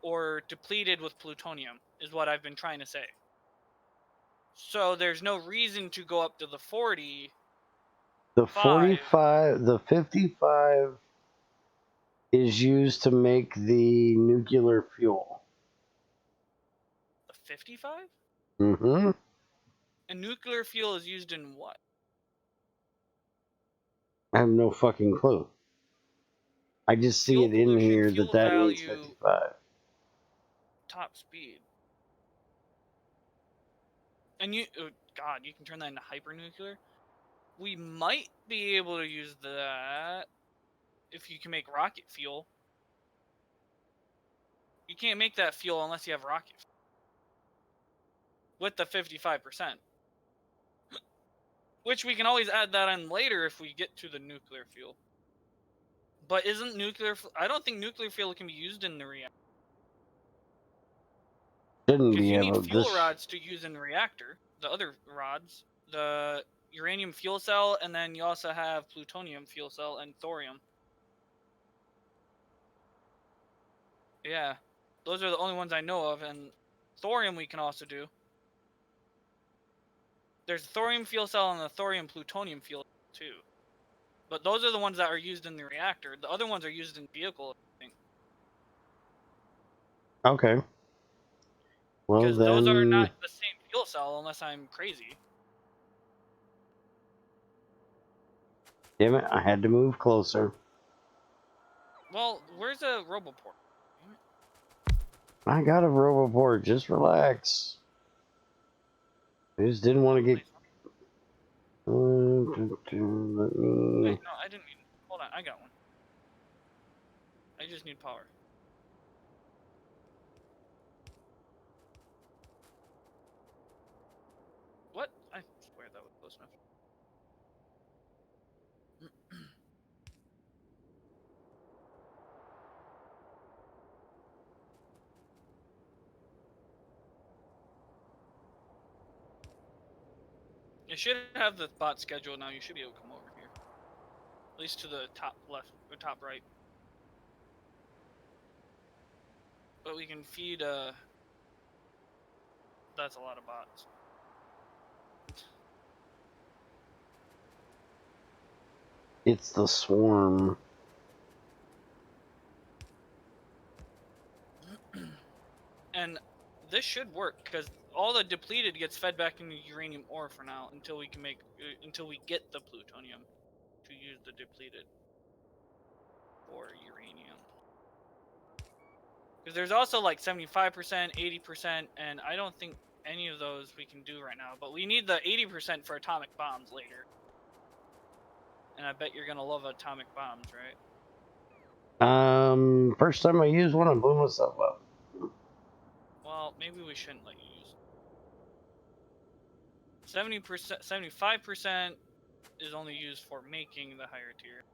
or depleted with plutonium, is what I've been trying to say. So there's no reason to go up to the 40. The 45, the 55 is used to make the nuclear fuel. The 55? Mm-hmm. And nuclear fuel is used in what? I have no fucking clue. I just see Fuel it in pollution, here fuel that needs value, 55. top speed. And you, oh God, you can turn that into hypernuclear. We might be able to use that if you can make rocket fuel. You can't make that fuel unless you have rocket fuel. With the 55%. Which we can always add that in later if we get to the nuclear fuel. But isn't nuclear... I don't think nuclear fuel can be used in the reactor. Shouldn't Because be you need able fuel this. rods to use in the reactor. The other rods. The uranium fuel cell, and then you also have plutonium fuel cell and thorium. Yeah. Those are the only ones I know of, and thorium we can also do. There's a thorium fuel cell and a thorium plutonium fuel too. But those are the ones that are used in the reactor. The other ones are used in vehicle, I think. Okay. Well, Because then. those are not the same fuel cell unless I'm crazy. Damn it, I had to move closer. Well, where's a roboport? Damn it. I got a roboport, just relax. I just didn't want to get. Let me. Wait, no, I didn't need... Hold on, I got one. I just need power. What? I swear that was close enough. You should have the bot schedule now. You should be able to come over here. At least to the top left or top right. But we can feed, that's a lot of bots. It's the swarm. And this should work because all the depleted gets fed back into uranium ore for now until we can make until we get the plutonium to use the depleted for uranium. Because there's also like 75%, 80%, and I don't think any of those we can do right now, but we need the 80% for atomic bombs later. And I bet you're gonna love atomic bombs, right? First time I used one, I blew myself up. Well, maybe we shouldn't let you use 70%, 75% is only used for making the higher tier.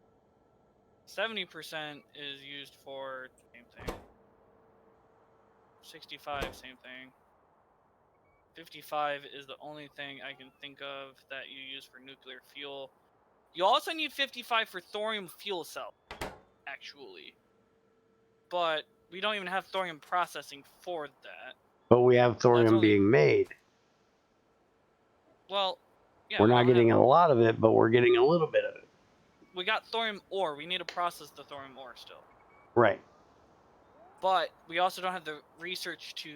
70% is used for same thing. 65, same thing. 55 is the only thing I can think of that you use for nuclear fuel. You also need 55 for thorium fuel cell, actually. But we don't even have thorium processing for that. But we have thorium being made. Well, yeah, we're we not don't getting have, a lot of it, but we're getting a little bit of it. We got thorium ore. We need to process the thorium ore still. Right. But we also don't have the research to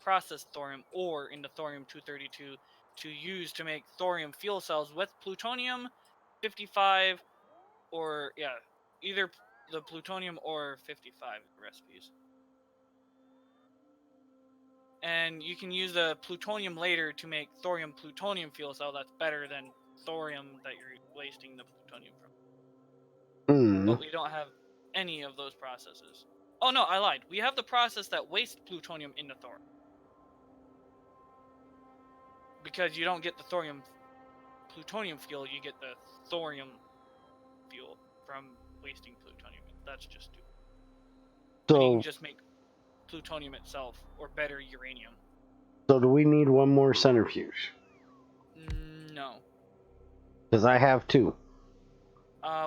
process thorium ore into thorium-232 to use to make thorium fuel cells with plutonium 55 or, yeah, either the plutonium or 55 recipes. And you can use the plutonium later to make thorium-plutonium fuel cell that's better than thorium that you're wasting the plutonium from. But we don't have any of those processes. Oh no, I lied. We have the process that wastes plutonium into thorium. Because you don't get the thorium plutonium fuel, you get the thorium fuel from wasting plutonium. That's just stupid. So, when you can just make plutonium itself or better uranium. So do we need one more centrifuge? No. Because I have two.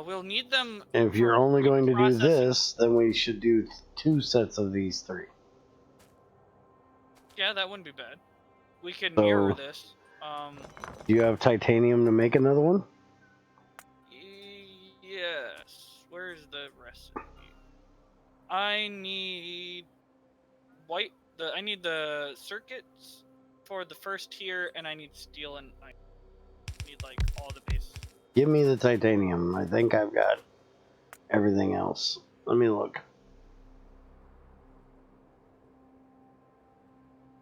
We'll need them. And if you're only going to do reprocessing. this, then we should do 2 sets of these 3. Yeah, that wouldn't be bad. We could So, mirror this. Do you have titanium to make another one? Yes. Where's the recipe? I need white. I need the circuits for the first tier, and I need steel, and I need like all the base. Give me the titanium. I think I've got everything else. Let me look.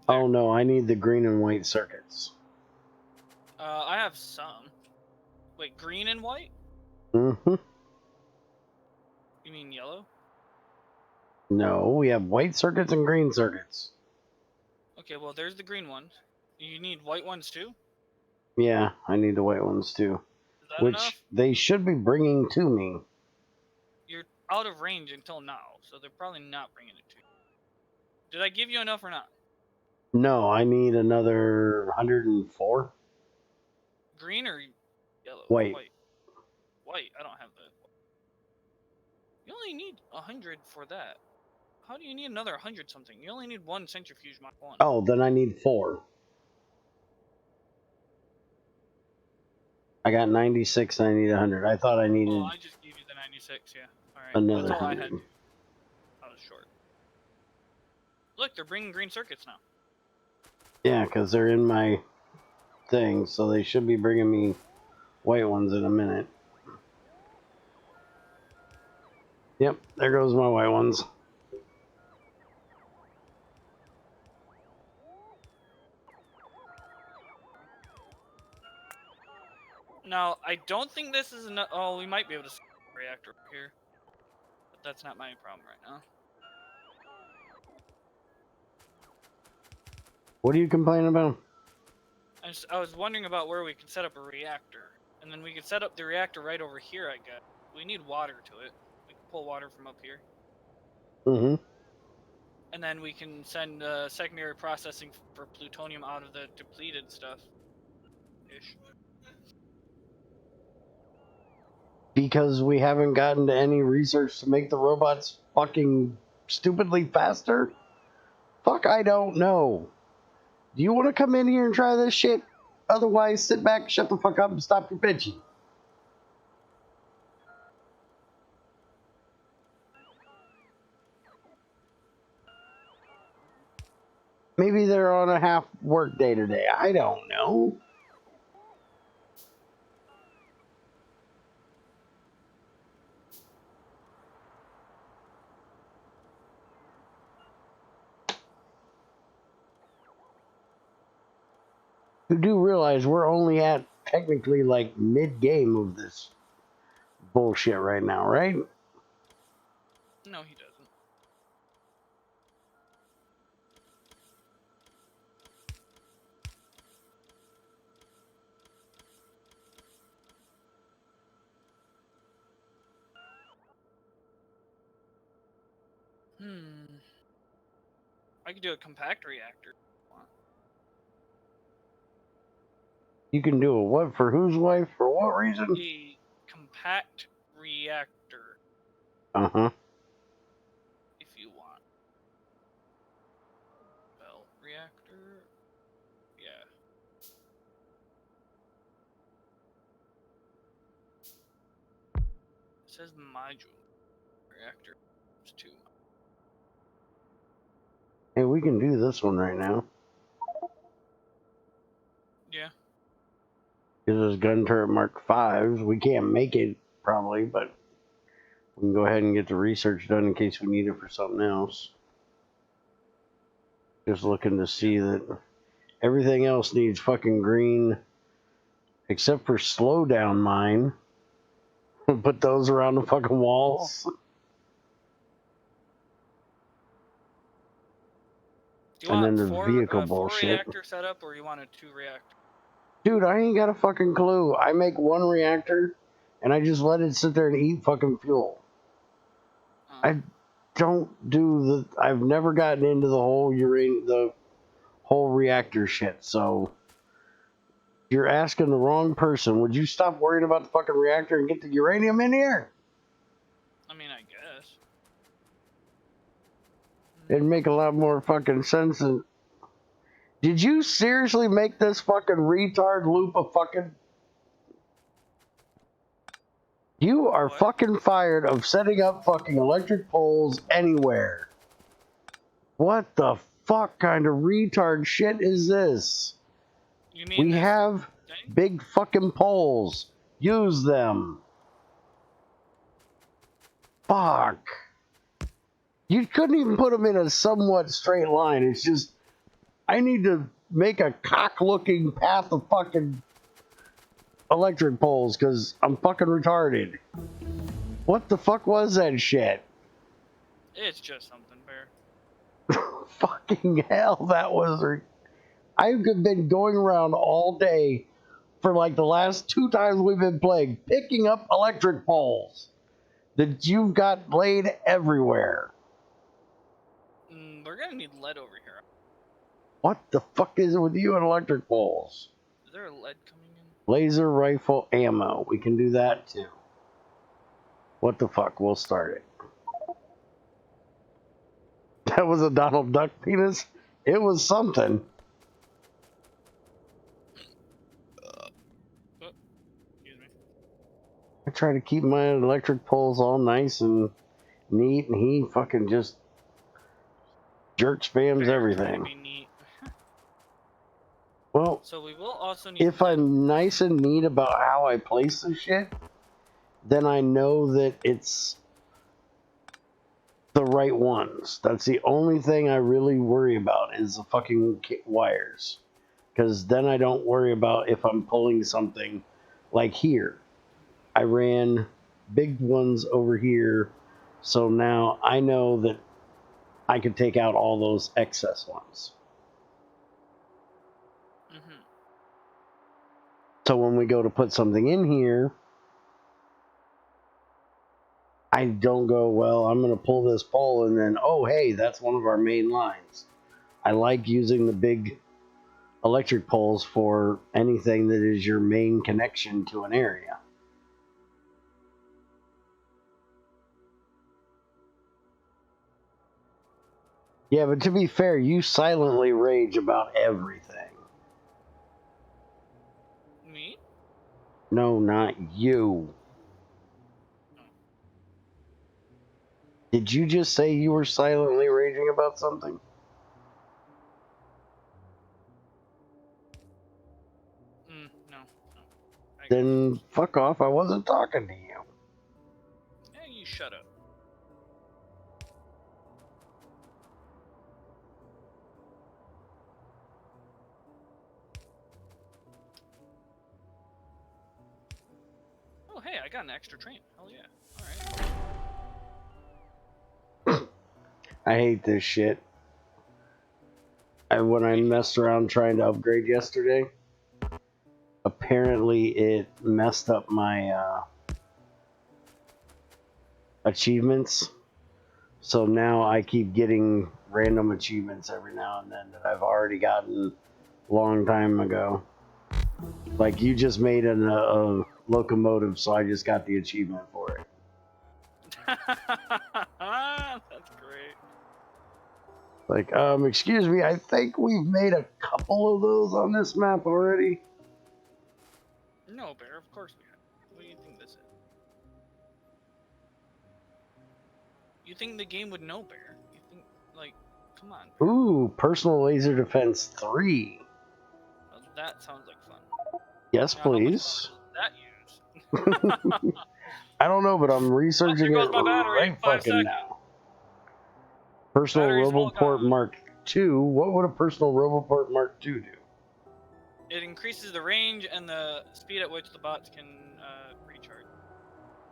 There. Oh no, I need the green and white circuits. I have some. Wait, green and white? Mm-hmm. You mean yellow? No, we have white circuits and green circuits. Okay, well, there's the green ones. You need white ones too? Yeah, I need the white ones too. Is that enough? They should be bringing to me. You're out of range until now, so they're probably not bringing it to you. Did I give you enough or not? No, I need another 104. Green or yellow? White. White. I don't have the. You only need 100 for that. How do you need another 100 something? You only need 1 centrifuge Mach 1. Oh, then I need 4. I got 96 and I need 100. I thought I needed. Oh, I just gave you the 96, yeah. Alright, another that's all 100. I had to. I was short. Look, they're bringing green circuits now. Yeah, because they're in my thing, so they should be bringing me white ones in a minute. Yep, there goes my white ones. Now, I don't think this is enough. Oh, we might be able to see the reactor here. But that's not my problem right now. What are you complaining about? I was wondering about where we could set up a reactor. And then we could set up the reactor right over here, I guess. We need water to it. We can pull water from up here. Mm-hmm. And then we can send secondary processing for plutonium out of the depleted stuff. Ish. Because we haven't gotten to any research to make the robots fucking stupidly faster? Fuck, I don't know. Do you want to come in here and try this shit? Otherwise, sit back, shut the fuck up, and stop your bitching. Maybe they're on a half work day today. I don't know. You do realize we're only at technically like mid-game of this bullshit right now, right? No, he doesn't. I could do a compact reactor. If you want. You can do a what for whose wife? For what reason? A compact reactor, Uh-huh. if you want. Well, reactor. Yeah. It says module reactor. It's too much. Hey, we can do this one right now. Yeah. This is gun turret Mark 5s. We can't make it probably, but we can go ahead and get the research done in case we need it for something else. Just looking to see that everything else needs fucking green, except for slow down mine. Put those around the fucking walls. Do you And want then the vehicle four bullshit. reactor setup, or you want a 2-reactor? Dude, I ain't got a fucking clue. I make one reactor and I just let it sit there and eat fucking fuel. I don't do the. I've never gotten into the whole the whole reactor shit. So you're asking the wrong person. Would you stop worrying about the fucking reactor and get the uranium in here? I mean, I guess. It'd make a lot more fucking sense. And did you seriously make this fucking retard loop of fucking? You are What? fucking fired of setting up fucking electric poles anywhere. What the fuck kind of retard shit is this? You mean We this have thing? big fucking poles. Use them. Fuck. You couldn't even put them in a somewhat straight line. It's just, I need to make a cock-looking path of fucking electric poles because I'm fucking retarded. What the fuck was that shit? It's just something, Bear. Fucking hell, that was... I've been going around all day for like the last 2 times we've been playing, picking up electric poles that you've got laid everywhere. We're gonna need lead over here. What the fuck is it with you and electric poles? Is there a lead coming in? Laser rifle ammo. We can do that too. What the fuck? We'll start it. That was a Donald Duck penis? It was something. Excuse me. I try to keep my electric poles all nice and neat, and he fucking just jerk spams Bear trying to everything. be neat. Well, So we will also need if lead. I'm nice and neat about how I place this shit, then I know that it's the right ones. That's the only thing I really worry about is the fucking wires. Because then I don't worry about if I'm pulling something like here. I ran big ones over here, so now I know that I could take out all those excess ones. So when we go to put something in here, I don't go, well, I'm going to pull this pole and then, oh, hey, that's one of our main lines. I like using the big electric poles for anything that is your main connection to an area. Yeah, but to be fair, you silently rage about everything. Me? No, not you. Oh. Did you just say you were silently raging about something? No. Then fuck off, I wasn't talking to you. Yeah, you shut up. hey, I got an extra train. Hell yeah. Alright. I hate this shit. When I messed around trying to upgrade yesterday, apparently it messed up my achievements. So now I keep getting random achievements every now and then that I've already gotten a long time ago. Like, you just made a locomotive, so I just got the achievement for it. That's great. Like, excuse me, I think we've made a couple of those on this map already. No, Bear, of course we have. What do you think this is? You think the game would know, Bear? You think, like, come on, Bear. Ooh, personal laser defense 3. Well, that sounds like fun. Yes, now, please. How much power does that use? I don't know, but I'm researching There it goes my battery. right 5 fucking seconds. now. Personal Battery's all Roboport gone. Mark II. What would a personal Roboport Mark II do? It increases the range and the speed at which the bots can recharge.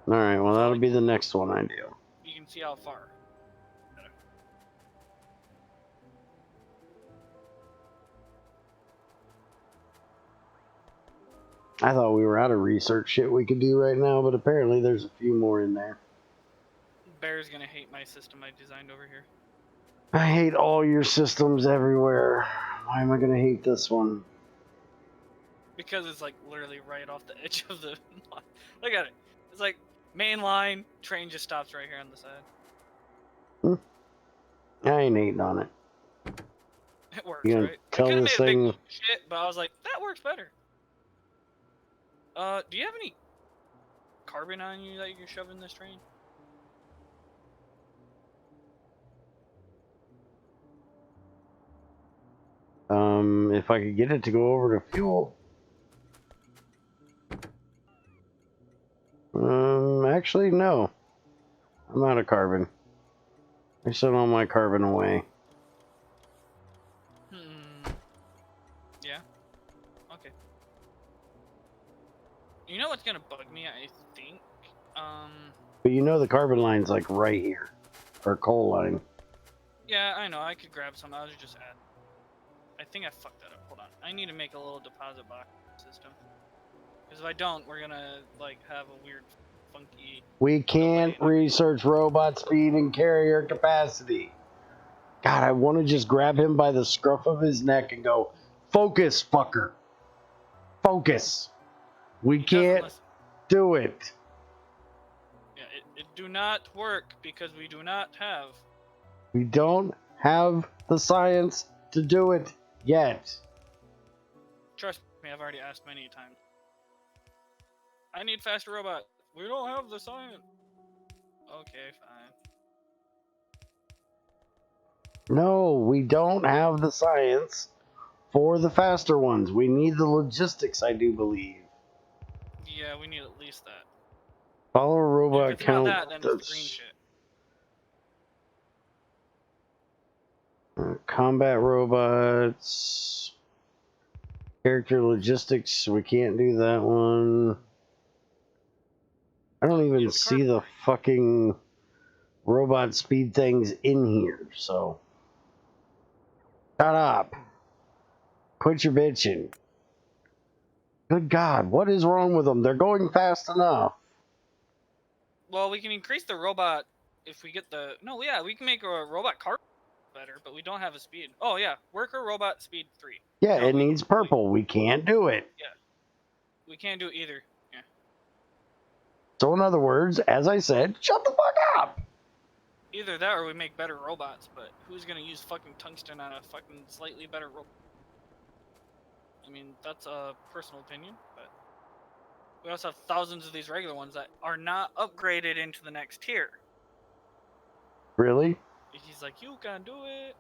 Alright, well, So, that'll like, be the next one I do. you can see how far. I thought we were out of research shit we could do right now, but apparently there's a few more in there. Bear's gonna hate my system I designed over here. I hate all your systems everywhere. Why am I gonna hate this one? Because it's like literally right off the edge of the look at it. It's like main line, train just stops right here on the side. I ain't hating on it. It works, You gonna right? I tell could have this made a big thing? loop of shit, but I was like, that works better. Do you have any carbon on you that you can shove in this train? If I could get it to go over to fuel. Actually, no. I'm out of carbon. I sent all my carbon away. Yeah. Okay. You know what's gonna bug me, I think? But you know the carbon line's like right here. Or coal line. Yeah, I know, I could grab some, I was just add. I think I fucked that up. Hold on. I need to make a little deposit box system. Because if I don't, we're gonna, like, have a weird, funky... We can't research robot speed and carrier capacity. God, I want to just grab him by the scruff of his neck and go, focus, fucker. Focus. We can't do it. Yeah, it do not work because we do not have... We don't have the science to do it yet. Trust me, I've already asked many times. I need faster robot. We don't have the science. Okay, fine. No, we don't have the science for the faster ones. We need the logistics, I do believe. Yeah, we need at least that. Follow robot count. That, then it's the green shit. Combat robots. Character logistics. We can't do that one. I don't even see the fucking robot speed things in here, so. Shut up. Quit your bitching. Good God, what is wrong with them? They're going fast enough. Well, we can increase the robot if we get the... No, yeah, we can make a robot car better, but we don't have a speed. Oh, yeah, worker robot speed 3. Yeah, no, it needs purple. We can't do it. Yeah. We can't do it either. Yeah. So in other words, as I said, shut the fuck up. Either that or we make better robots, but who's gonna use fucking tungsten on a fucking slightly better robot? I mean, that's a personal opinion, but we also have thousands of these regular ones that are not upgraded into the next tier. Really? He's like, you can do it.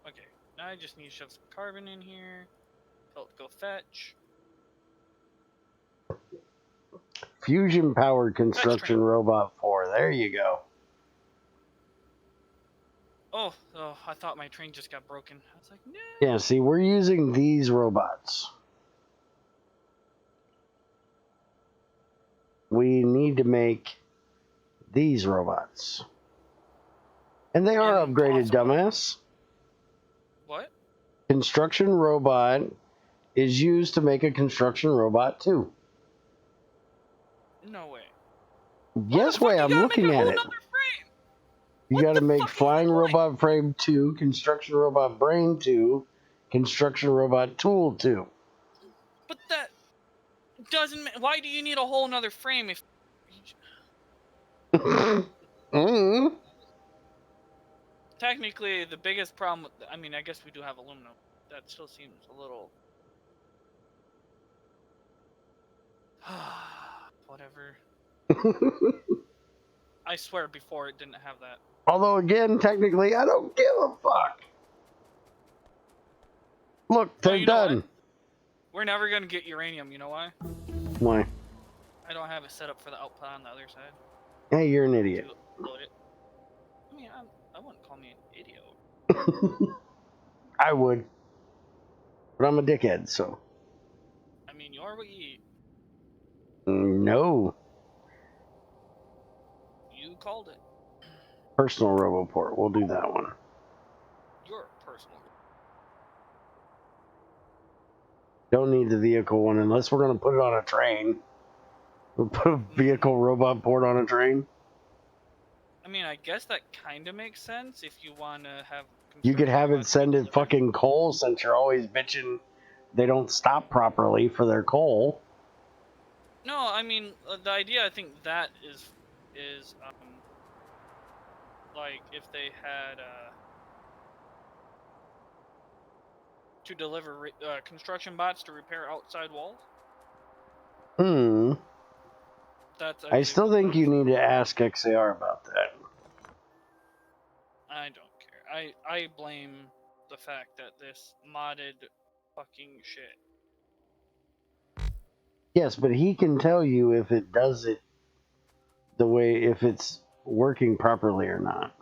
Okay, now I just need to shove some carbon in here. Tell it to go fetch. Fusion powered construction robot 4. There you go. Oh, I thought my train just got broken. I was like, no. Yeah, see, we're using these robots. we need to make these robots. And they are upgraded, Impossible. dumbass. What? Construction robot is used to make a construction robot too. No way. Yes Why the way, fuck you I'm gotta make looking a at whole it. nother frame? You What gotta the make fuck is the flying point? robot frame 2, construction robot brain 2, construction robot tool 2. But that doesn't. Why do you need a whole nother frame if? mm. Technically, the biggest problem. I mean, I guess we do have aluminum. That still seems a little. Whatever. I swear, before it didn't have that. Although again, technically, I don't give a fuck. Look, Oh, they're you know what? done. We're never gonna get uranium. You know why? Why? I don't have it set up for the output on the other side. Hey, you're an idiot. To load it. I mean, I wouldn't call me an idiot. I would. But I'm a dickhead, so. I mean, you're what you eat. No. You called it. Personal Roboport. We'll do that one. Your personal. Don't need the vehicle one unless we're going to put it on a train. We'll put a vehicle robot port on a train. I mean, I guess that kind of makes sense if you want to have. You could have it robots send it delivered. fucking coal since you're always bitching they don't stop properly for their coal. No, I mean the idea. I think that is like if they had to deliver construction bots to repair outside walls. That's. I still think you need to ask XAR about that. I don't care. I blame the fact that this modded fucking shit. Yes, but he can tell you if it does it the way, if it's working properly or not.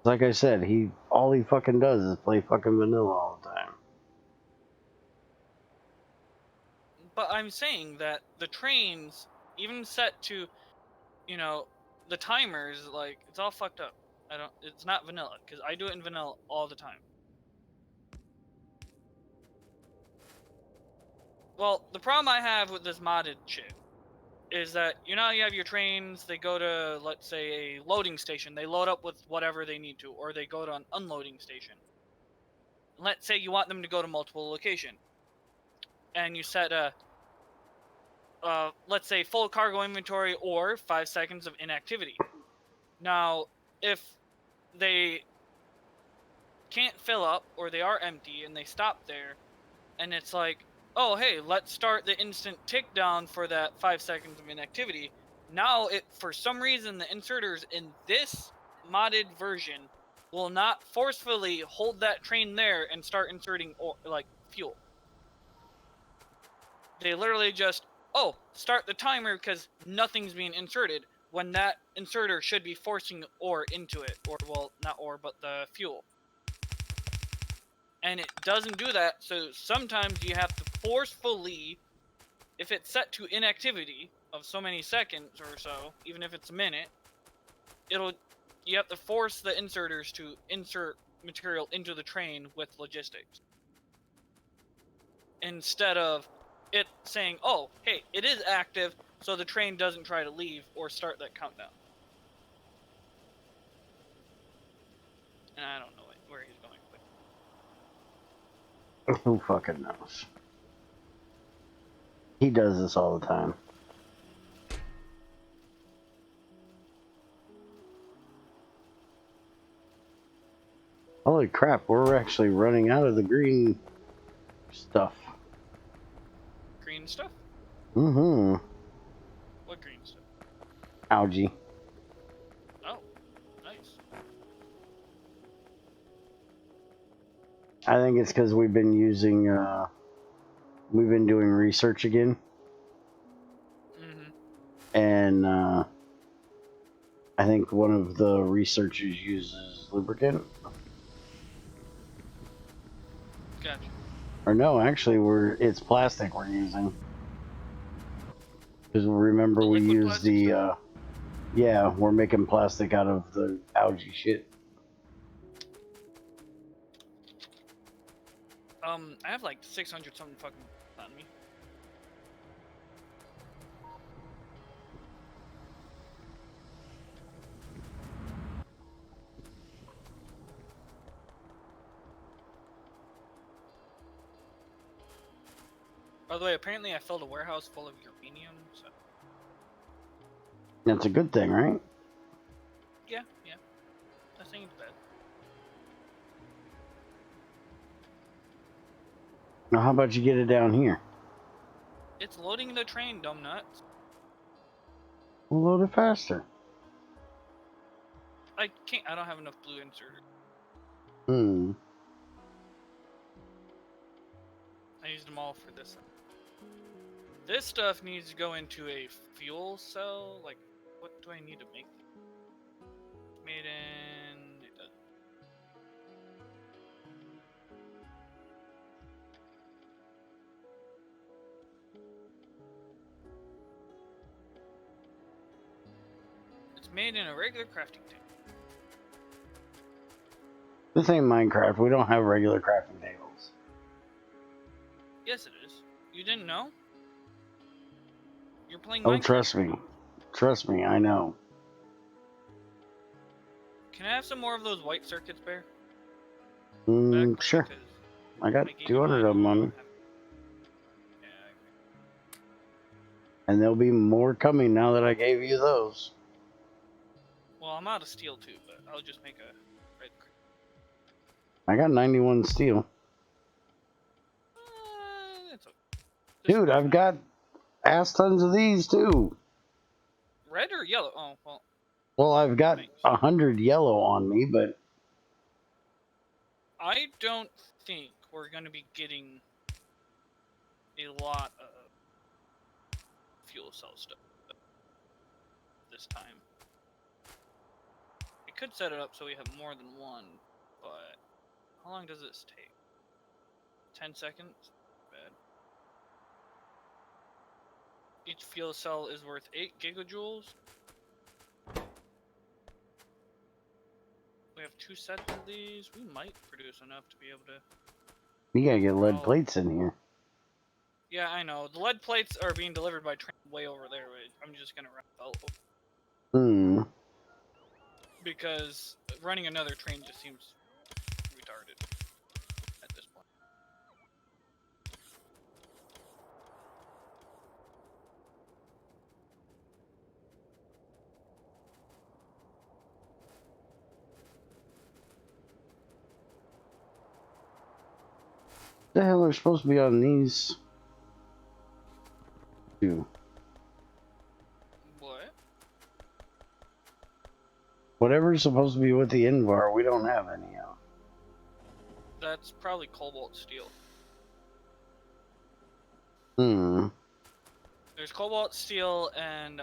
Like I said, all he fucking does is play fucking vanilla all the time. But I'm saying that the trains, even set to, the timers, like it's all fucked up. It's not vanilla because I do it in vanilla all the time. Well, the problem I have with this modded shit is that you have your trains, they go to, let's say, a loading station, they load up with whatever they need to, or they go to an unloading station. Let's say you want them to go to multiple locations, and you set let's say full cargo inventory or 5 seconds of inactivity. Now, if they can't fill up or they are empty and they stop there, and it's like, oh hey, let's start the instant tick down for that 5 seconds of inactivity. Now for some reason the inserters in this modded version will not forcefully hold that train there and start inserting fuel. They literally just start the timer because nothing's being inserted when that inserter should be forcing ore into it, or well, not ore but the fuel. And it doesn't do that, so sometimes you have to forcefully, if it's set to inactivity of so many seconds or so, even if it's a minute, you have to force the inserters to insert material into the train with logistics. Instead of it saying, oh, hey, it is active, so the train doesn't try to leave or start that countdown. And I don't know where he's going with it. Who fucking knows? He does this all the time. Holy crap, we're actually running out of the green stuff. Green stuff? Mm-hmm. What green stuff? Algae. Oh, nice. I think it's because we've been using, we've been doing research again. Mm-hmm. And, I think one of the researchers uses lubricant. Or no, actually, it's plastic we're using. Because remember, The we liquid used plastic the, stuff? yeah, we're making plastic out of the algae shit. I have like 600 something fucking on me. By the way, apparently I filled a warehouse full of uranium, so... That's a good thing, right? Yeah. That ain't bad. Now, how about you get it down here? It's loading the train, dumb nuts. We'll load it faster. I can't. I don't have enough blue inserters. Hmm. I used them all for this. This stuff needs to go into a fuel cell. Like, what do I need to make? Made in. It does. It's made in a regular crafting tank. This ain't Minecraft. We don't have regular crafting tables. Yes, it is. You didn't know? You're playing Oh, Minecraft. trust me. Trust me, I know. Can I have some more of those white circuits, Bear? Sure. I got I gave 200 you of them mine, on you me. don't have... Yeah, I agree. And there'll be more coming now that I gave you those. Well, I'm out of steel too, but I'll just make a red. I got 91 steel. It's okay. This will Dude, be I've fine. got ass tons of these too. Red or yellow? Oh, well. Well, I've got Thanks. 100 yellow on me, but I don't think we're going to be getting a lot of fuel cell stuff this time. We could set it up so we have more than one, but how long does this take? 10 seconds? Bad. Each fuel cell is worth 8 gigajoules. We have 2 sets of these. We might produce enough to be able to... you gotta get lead plates in here. Yeah, I know. The lead plates are being delivered by train way over there. I'm just gonna run belt. Because running another train just seems retarded at this point. The hell are supposed to be on these two? What? Whatever's supposed to be with the Invar, we don't have any of. That's probably cobalt steel. There's cobalt steel and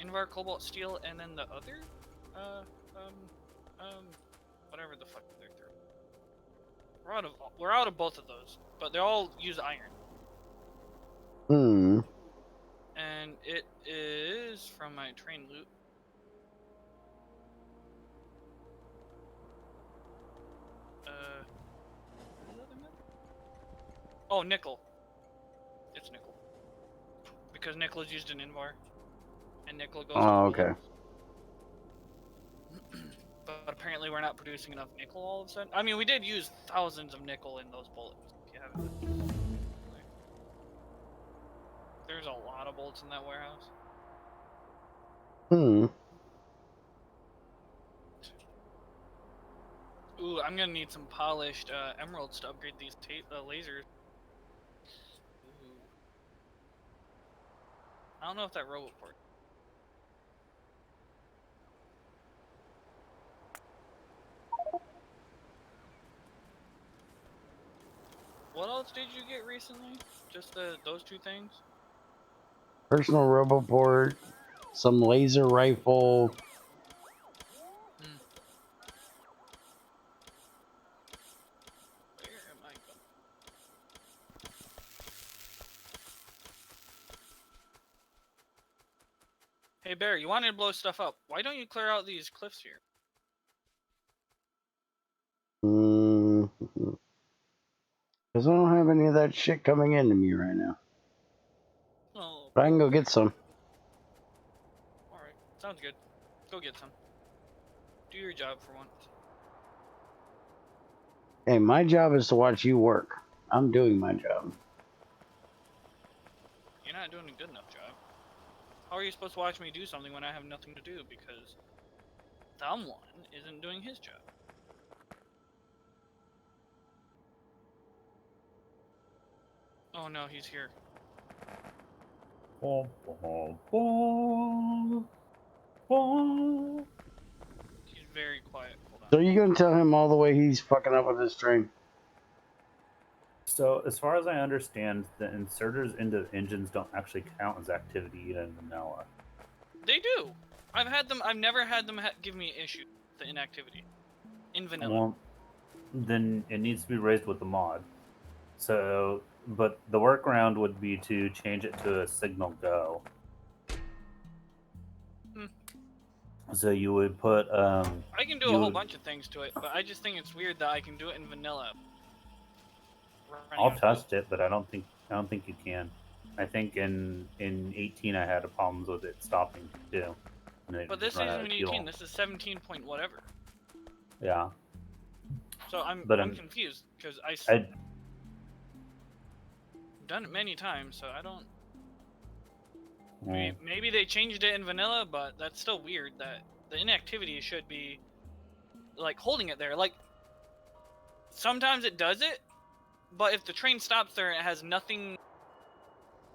Invar cobalt steel, and then the other whatever the fuck they're through. We're out of both of those, but they all use iron. And it is from my train loot. Oh, nickel. It's nickel. Because nickel is used in Invar. And nickel goes Oh, into okay. bullets. But apparently we're not producing enough nickel all of a sudden. I mean, we did use thousands of nickel in those bullets. If you haven't. There's a lot of bullets in that warehouse. Ooh, I'm gonna need some polished emeralds to upgrade these lasers. Ooh. I don't know if that robot port. What else did you get recently? Just those two things? Personal roboport, some laser rifle. Where am I going? Hey Bear, you wanted to blow stuff up. Why don't you clear out these cliffs here? Because I don't have any of that shit coming into me right now. Oh, But I can poor go get some. Alright, sounds good. Go get some. Do your job for once. Hey, my job is to watch you work. I'm doing my job. You're not doing a good enough job. How are you supposed to watch me do something when I have nothing to do because someone isn't doing his job? Oh no, he's here. He's very quiet. Hold on. So you gonna tell him all the way he's fucking up with this train? So, as far as I understand, the inserters into engines don't actually count as activity in vanilla. They do. I've never had them give me issue with the inactivity in vanilla. Well, then it needs to be raised with the mod. So, but the workaround would be to change it to a signal go. So you would put. I can do a whole bunch of things to it, but I just think it's weird that I can do it in vanilla. I'll test it, but I don't think you can. I think in 18 I had problems with it stopping too. But this isn't 18. This is 17 point whatever. Yeah. So I'm confused because I've done it many times, so I don't. Maybe they changed it in vanilla, but that's still weird that the inactivity should be like holding it there. Like sometimes it does it, but if the train stops there and it has nothing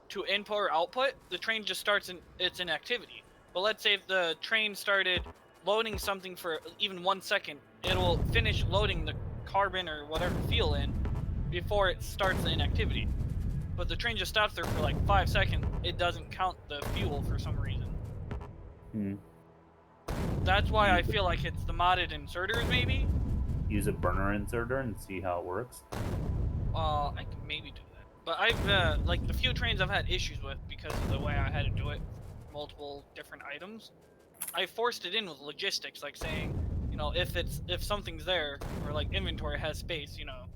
to input or output, the train just starts in its inactivity. But let's say if the train started loading something for even 1 second, it'll finish loading the carbon or whatever fuel in before it starts the inactivity. But the train just stops there for like 5 seconds. It doesn't count the fuel for some reason. That's why I feel like it's the modded inserters, maybe. Use a burner inserter and see how it works. I can maybe do that. But I've like the few trains I've had issues with because of the way I had to do it, multiple different items. I forced it in with logistics, like saying, you know, if something's there or like inventory has space, you know,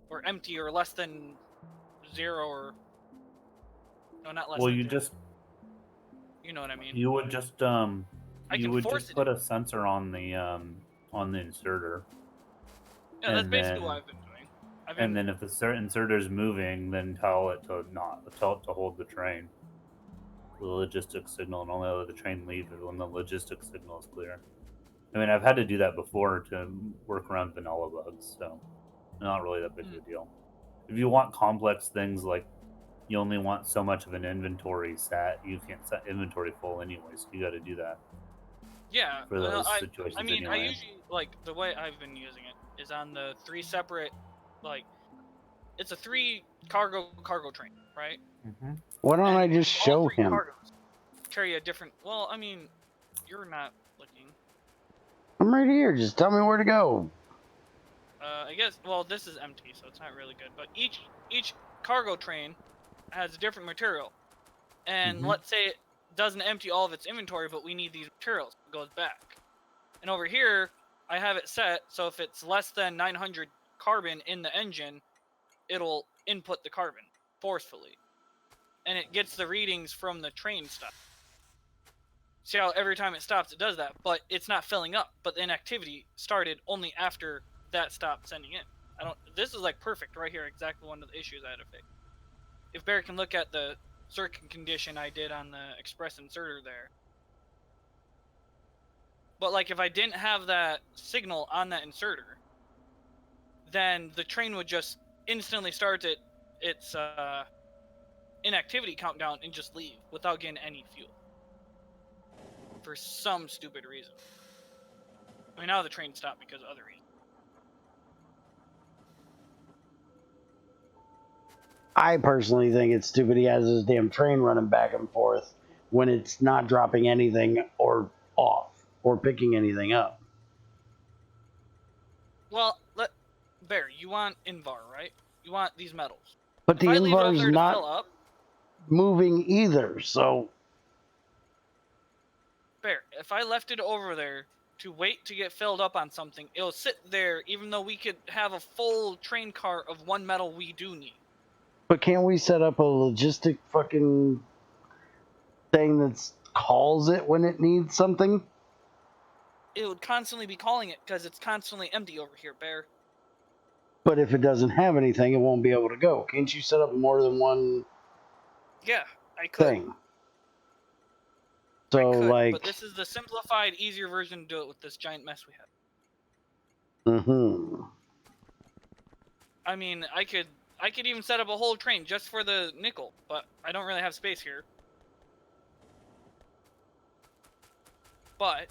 or empty or less than 0 or no, not less. Well, than you 0. just. You know what I mean. You would just you would just put a sensor on the inserter. Yeah, that's basically what I've been doing. And then if the inserter's moving, then tell it to hold the train. The logistics signal, and only let the train leave when the logistics signal is clear. I mean, I've had to do that before to work around vanilla bugs, so not really that big of a deal. If you want complex things like you only want so much of an inventory set, you can't set inventory full anyways. So you got to do that. Yeah, for those situations. I mean, anyway. I usually like the way I've been using it is on the 3 separate, like, it's a 3 cargo train, right? Why don't I just show him? Cargos carry a different. Well, I mean, you're not looking. I'm right here. Just tell me where to go. I guess. Well, this is empty, so it's not really good. But each cargo train has a different material, and let's say it doesn't empty all of its inventory, but we need these materials. It goes back. And over here, I have it set so if it's less than 900 carbon in the engine, it'll input the carbon forcefully, and it gets the readings from the train stop. See how every time it stops, it does that, but it's not filling up. But the inactivity started only after that stopped sending in. This is like perfect right here. Exactly one of the issues I had to fix. If Barry can look at the circuit condition I did on the express inserter there. But like if I didn't have that signal on that inserter, then the train would just instantly start its inactivity countdown and just leave without getting any fuel. For some stupid reason. I mean, now the train stopped because of other reasons. I personally think it's stupid he has this damn train running back and forth when it's not dropping anything or off or picking anything up. Well, Bear, you want Invar, right? You want these metals. But the Invar's not moving either, so... Bear, if I left it over there to wait to get filled up on something, it'll sit there even though we could have a full train car of one metal we do need. But can't we set up a logistic fucking thing that calls it when it needs something? It would constantly be calling it because it's constantly empty over here, Bear. But if it doesn't have anything, it won't be able to go. Can't you set up more than one Yeah, I could. thing? So, I could, like... but this is the simplified, easier version to do it with this giant mess we have. Mm-hmm. I mean, I could even set up a whole train just for the nickel, but I don't really have space here. But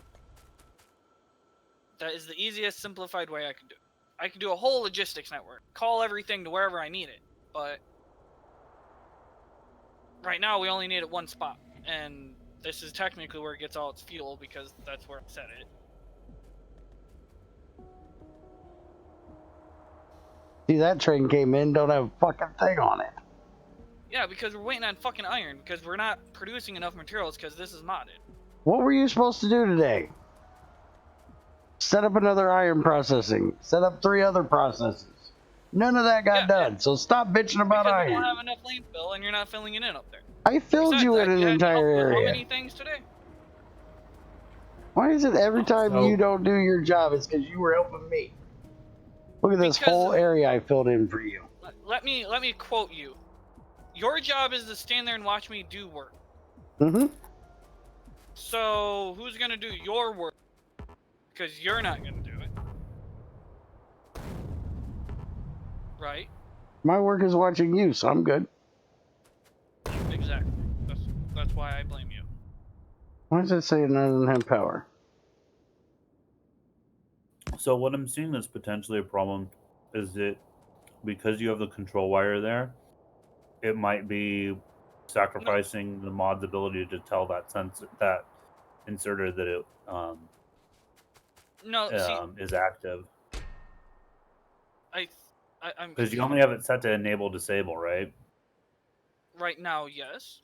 that is the easiest, simplified way I can do it. I can do a whole logistics network, call everything to wherever I need it, but right now we only need it one spot, and this is technically where it gets all its fuel because that's where I set it. See, that train came in, don't have a fucking thing on it. Yeah, because we're waiting on fucking iron, because we're not producing enough materials because this is modded. What were you supposed to do today? Set up another iron processing. Set up 3 other processes. None of that got done, so stop bitching about because iron. we don't have enough landfill, and you're not filling it in up there. I filled Besides you that, in an you had to help entire with area. how many things today? Why is it every time So- you don't do your job, it's because you were helping me? Look at this Because- whole area I filled in for you. Let me quote you. Your job is to stand there and watch me do work. Mm-hmm. So who's gonna do your work? Because you're not gonna do it, right? My work is watching you, so I'm good. Exactly. That's why I blame you. Why does it say it doesn't have power? So what I'm seeing that's potentially a problem is that because you have the control wire there, it might be sacrificing the mod's ability to tell that inserter that it No, see, is active. I'm Because you only have it set to enable disable, right? right now, yes.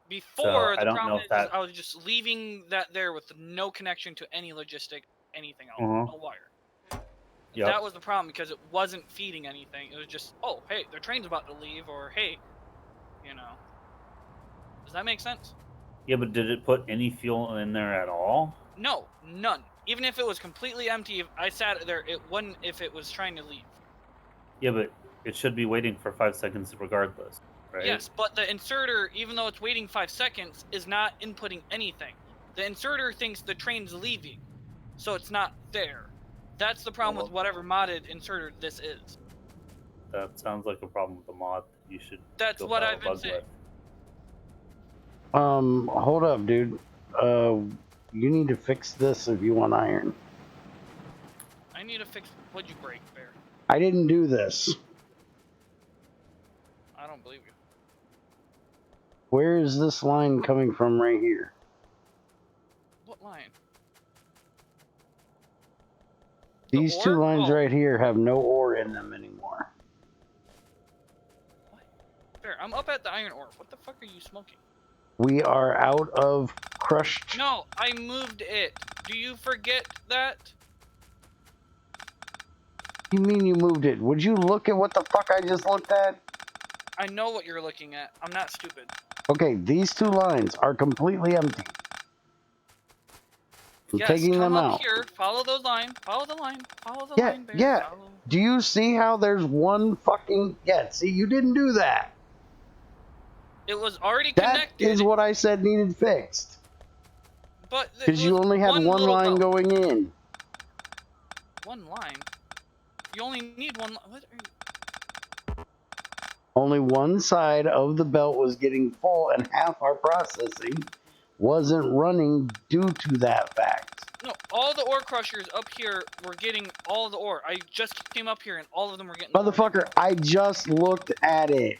Before, So, I the don't problem know if is that- I was just leaving that there with no connection to any logistic, anything else, Mhm. no wire. Yep. That was the problem because it wasn't feeding anything. It was just, oh, hey, their train's about to leave, or hey, you know. Does that make sense? Yeah, but did it put any fuel in there at all? No, none. Even if it was completely empty, if I sat there, it wouldn't if it was trying to leave. Yeah, but it should be waiting for 5 seconds regardless, right? Yes, but the inserter, even though it's waiting 5 seconds, is not inputting anything. The inserter thinks the train's leaving, so it's not there. That's the problem with whatever modded inserter this is. That sounds like a problem with the mod. You should. That's go what file I've a been bug saying. with. Hold up, dude. You need to fix this if you want iron. I need to fix. What'd you break, Bear? I didn't do this. I don't believe you. Where is this line coming from right here? What line? These ore? 2 lines Oh. right here have no ore in them anymore. What? Bear, I'm up at the iron ore. What the fuck are you smoking? We are out of crushed... No, I moved it. Do you forget that? You mean you moved it? Would you look at what the fuck I just looked at? I know what you're looking at. I'm not stupid. Okay, these 2 lines are completely empty. I'm Yes, taking come them up out. here. Follow those line. Follow the line. Follow the Yeah, line, Bear. yeah. Follow. Do you see how there's one fucking... Yeah, see, you didn't do that. It was already That connected. is what I said needed fixed. But it Because you was only had one little line belt. going in. One line? You only need one. What are you... Only one side of the belt was getting full and half our processing wasn't running due to that fact. No, all the ore crushers up here were getting all the ore. I just came up here and all of them were getting ore. Motherfucker, I just looked at it.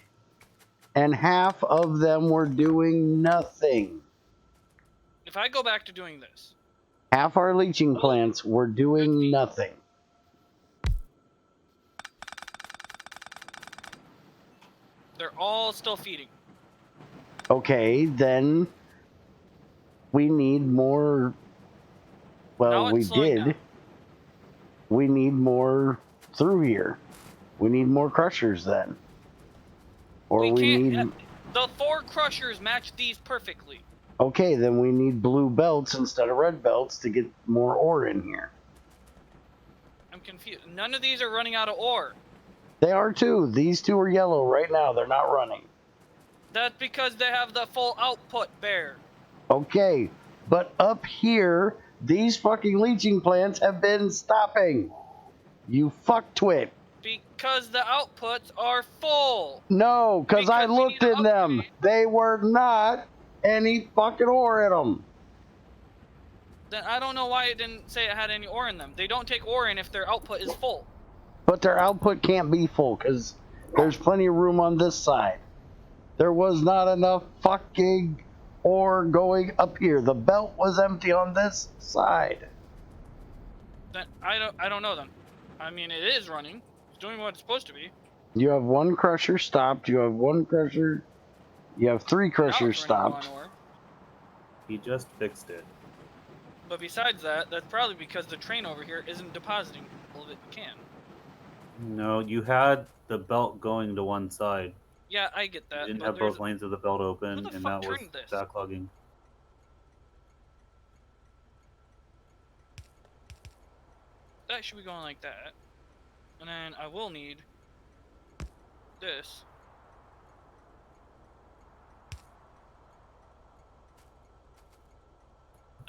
And half of them were doing nothing. If I go back to doing this, Half our leaching plants were doing nothing. they're all still feeding. Okay, then We need more. Well, Now it's we slowing did. down. We need more through here. We need more crushers then. Or We we can't. need. The 4 crushers match these perfectly. Okay, then we need blue belts instead of red belts to get more ore in here. I'm confused. None of these are running out of ore. They are too. These two are yellow right now. They're not running. That's because they have the full output Bear. Okay, but up here, these fucking leaching plants have been stopping. You fucktwit. Because the outputs are full. No, because I Because we need looked to in them. upgrade. They were not any fucking ore in them. Then I don't know why it didn't say it had any ore in them. They don't take ore in if their output is full. But their output can't be full because there's plenty of room on this side. There was not enough fucking ore going up here. The belt was empty on this side. Then I don't know then. I mean, it is running. It's doing what it's supposed to be. You have one crusher stopped. You have one crusher. You have 3 Now crushers it's running low on stopped. ore. He just fixed it. But besides that, that's probably because the train over here isn't depositing all that it can. No, you had the belt going to one side. Yeah, I get You that. didn't But have both lanes of the belt open, Who the and fuck that was turned this? backlogging. That should be going like that. And then I will need this.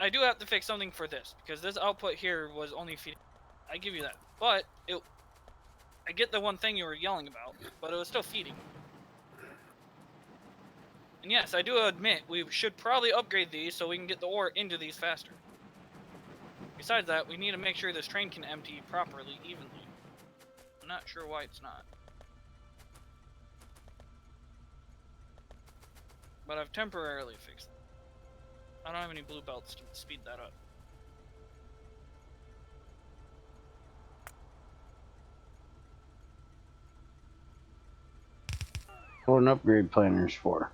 I do have to fix something for this, because this output here was only feeding. I give you that. But I get the one thing you were yelling about, but it was still feeding. And yes, I do admit we should probably upgrade these so we can get the ore into these faster. Besides that, we need to make sure this train can empty properly, evenly. I'm not sure why it's not. But I've temporarily fixed it. I don't have any blue belts to speed that up. What an upgrade planners for?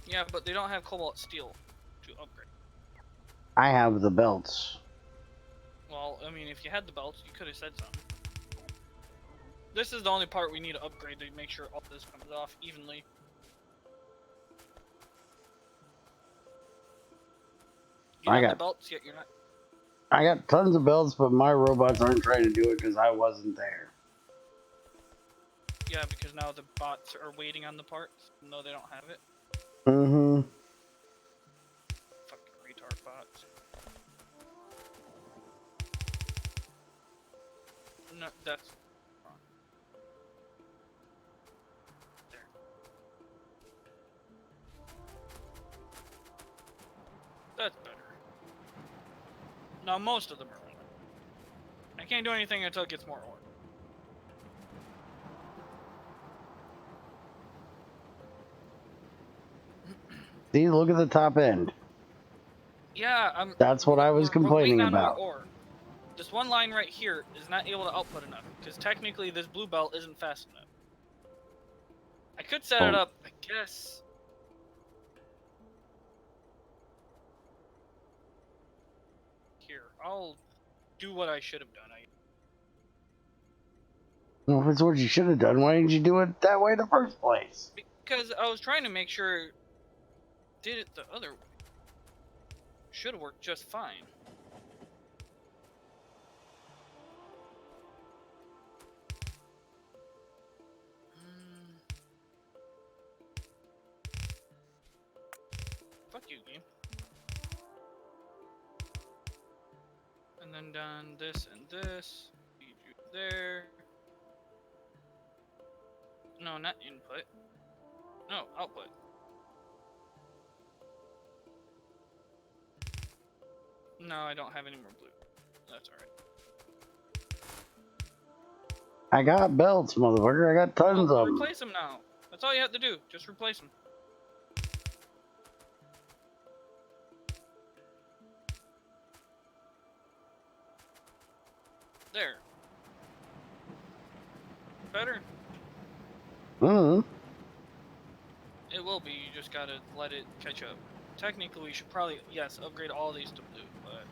Yeah, but they don't have cobalt steel to upgrade. I have the belts. Well, I mean, if you had the belts, you could have said something. This is the only part we need to upgrade to make sure all this comes off evenly. You have the belts, yet you're not. I got tons of belts, but my robots aren't trying to do it because I wasn't there. Yeah, because now the bots are waiting on the parts, even though they don't have it. Mm-hmm. Fucking retard bots. No, that's wrong. There. That's better. Now most of them are running. I can't do anything until it gets more ore. See, look at the top end. Yeah, That's what I was we're waiting complaining on about. more ore. This one line right here is not able to output enough, because technically this blue belt isn't fast enough. I could set it up, I guess. Here, I'll do what I should have done. Well, if it's what you should have done, why didn't you do it that way in the first place? Because I was trying to make sure did it the other way. Should have worked just fine. Fuck you, game. And then done this and this. Feed you there. No, not input. No, output. No, I don't have any more blue. That's alright. I got belts, motherfucker. I got tons of them. Replace them now. That's all you have to do. Just replace them. There. Better? Mm-hmm. It It will be. You just gotta let it catch up. Technically, we should probably, yes, upgrade all these to blue, but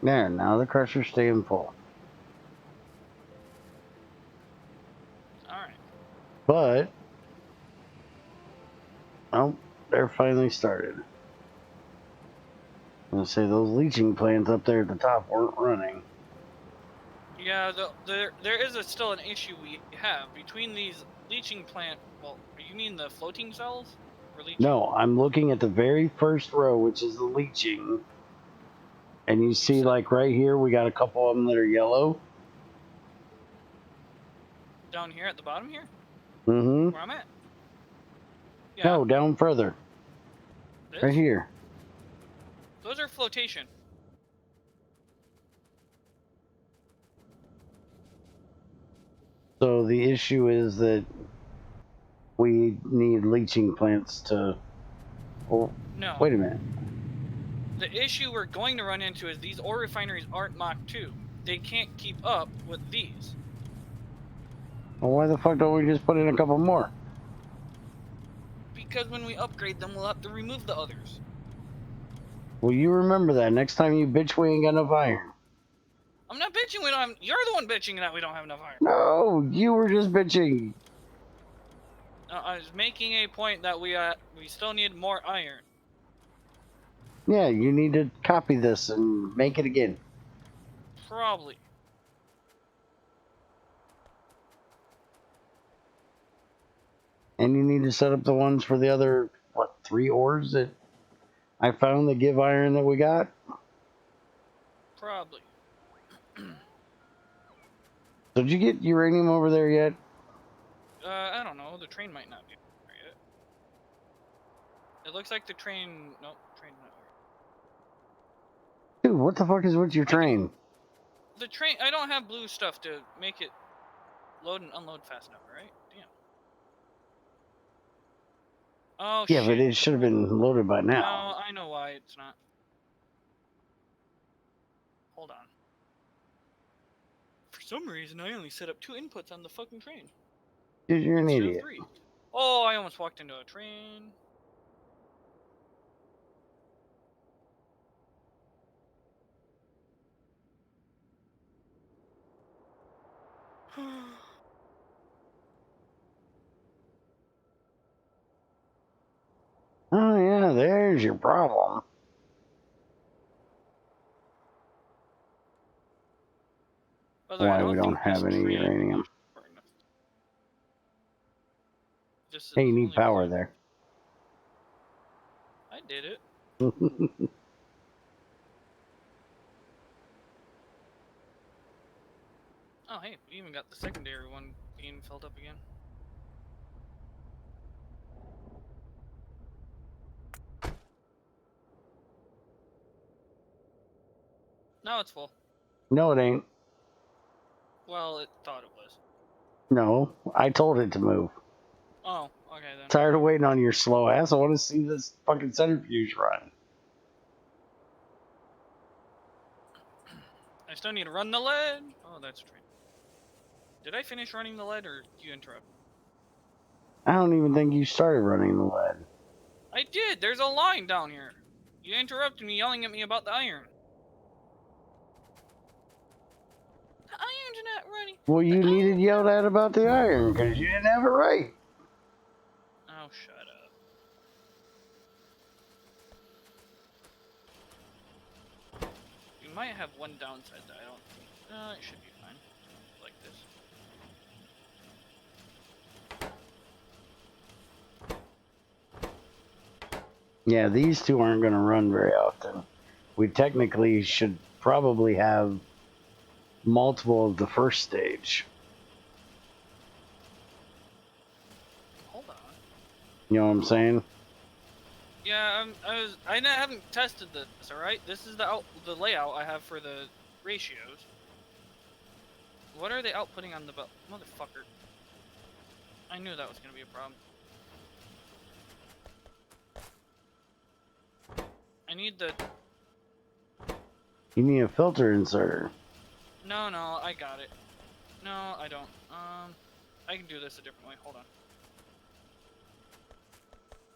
There, now the crusher's staying full. all right. But, oh, they're finally started. I'm gonna say those leaching plants up there at the top weren't running. Yeah, there is still an issue we have between these leaching plant. Well, you mean the floating cells or leaching? No, I'm looking at the very first row, which is the leaching. And you see, said- like right here, we got a couple of them that are yellow. Down here at the bottom here, Mm-hmm. where I'm at. Yeah. No, down further. This? Right here. Those are flotation. So the issue is that we need leaching plants to. Oh, No. wait a minute. The issue we're going to run into is these ore refineries aren't Mach 2. They can't keep up with these. Well, why the fuck don't we just put in a couple more? Because when we upgrade them, we'll have to remove the others. Well, you remember that. Next time you bitch, we ain't got enough iron. I'm not bitching we don't have. You're the one bitching that we don't have enough iron. No, you were just bitching. I was making a point that we still need more iron. Yeah, you need to copy this and make it again. Probably. And you need to set up the ones for the other, what, 3 ores that I found that give iron that we got? Probably. So did you get uranium over there yet? I don't know. The train might not be there yet. It looks like the train. Nope, train's not here. Dude, what the fuck is with your train? The train. I don't have blue stuff to make it load and unload fast enough, right? Damn. Oh Yeah, shit. but it should have been loaded by now. No, I know why it's not. Hold on. For some reason, I only set up 2 inputs on the fucking train. Dude, you're an instead of idiot. 3. Oh, I almost walked into a train. Oh yeah, there's your problem. By the way, I Why we don't think this have any train uranium. is short enough. This is Hey, you the need only power reason there. I did it. Oh, hey, we even got the secondary one being filled up again. Now it's full. No, it ain't. Well, it thought it was. No, I told it to move. Oh, okay then. Tired of waiting on your slow ass. I want to see this fucking centrifuge run. I still need to run the lead. Oh, that's a train. Did I finish running the lead, or did you interrupt? I don't even think you started running the lead. I did. There's a line down here. You interrupted me, yelling at me about the iron. The iron's not running. Well, you needed yelled at about the iron because you didn't have it right. Oh, shut up. You might have one downside that I don't think. It should be fine. Like this. Yeah, these two aren't going to run very often. We technically should probably have multiple of the first stage. Hold on. You know what I'm saying? Yeah, I haven't tested this. All right, this is the layout I have for the ratios. What are they outputting on the belt, motherfucker? I knew that was going to be a problem. I need the... You need a filter inserter. No, I got it. No, I don't. I can do this a different way. Hold on.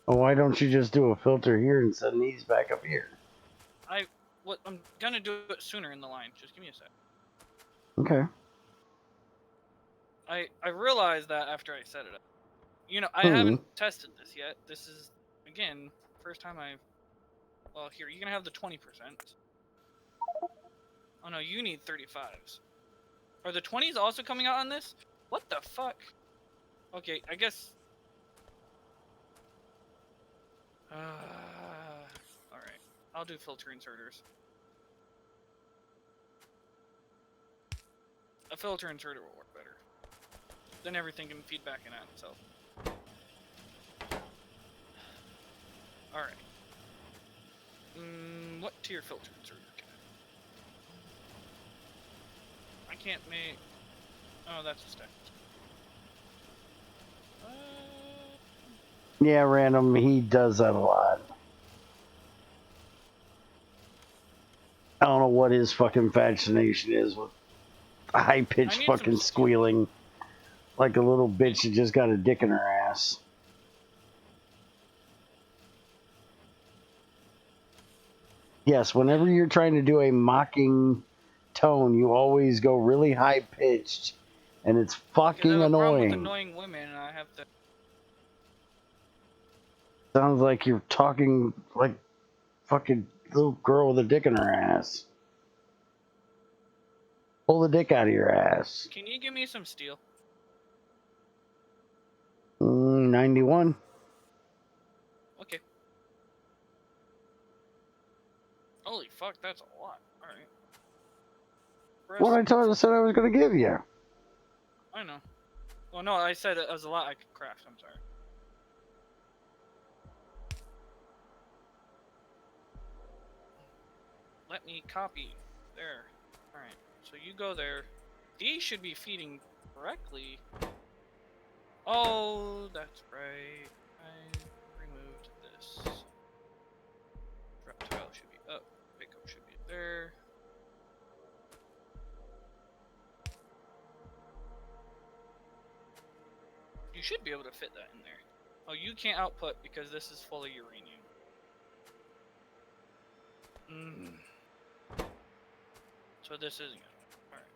Well, why don't you just do a filter here and send these back up here? I'm gonna do it sooner in the line. Just give me a sec. Okay. I realized that after I set it up. You know, I haven't tested this yet. This is, again, first time I've... Well, here, you can have the 20%. Oh no, you need 35s. Are the 20s also coming out on this? What the fuck? Okay, I guess... Alright. I'll do filter inserters. A filter inserter will work better. Then everything can feed back in on itself. Alright. What tier filter inserter can I can't make... Oh, that's a stack. Yeah, random. He does that a lot. I don't know what his fucking fascination is with high-pitched fucking squealing. Like a little bitch that just got a dick in her ass. Yes, whenever you're trying to do a mocking tone, you always go really high-pitched. And it's fucking annoying. With annoying women, I have to... Sounds like you're talking like fucking little girl with a dick in her ass. Pull the dick out of your ass. Can you give me some steel? 91. Okay. Holy fuck, that's a lot. Alright. What I said I was going to give you. I know. Well, no, I said it was a lot I could craft. I'm sorry. Let me copy. There. Alright. So you go there. These should be feeding correctly. Oh, that's right. I removed this. Drop tile should be up. Pickup should be there. You should be able to fit that in there. Oh, you can't output because this is full of uranium. So this isn't gonna... Alright.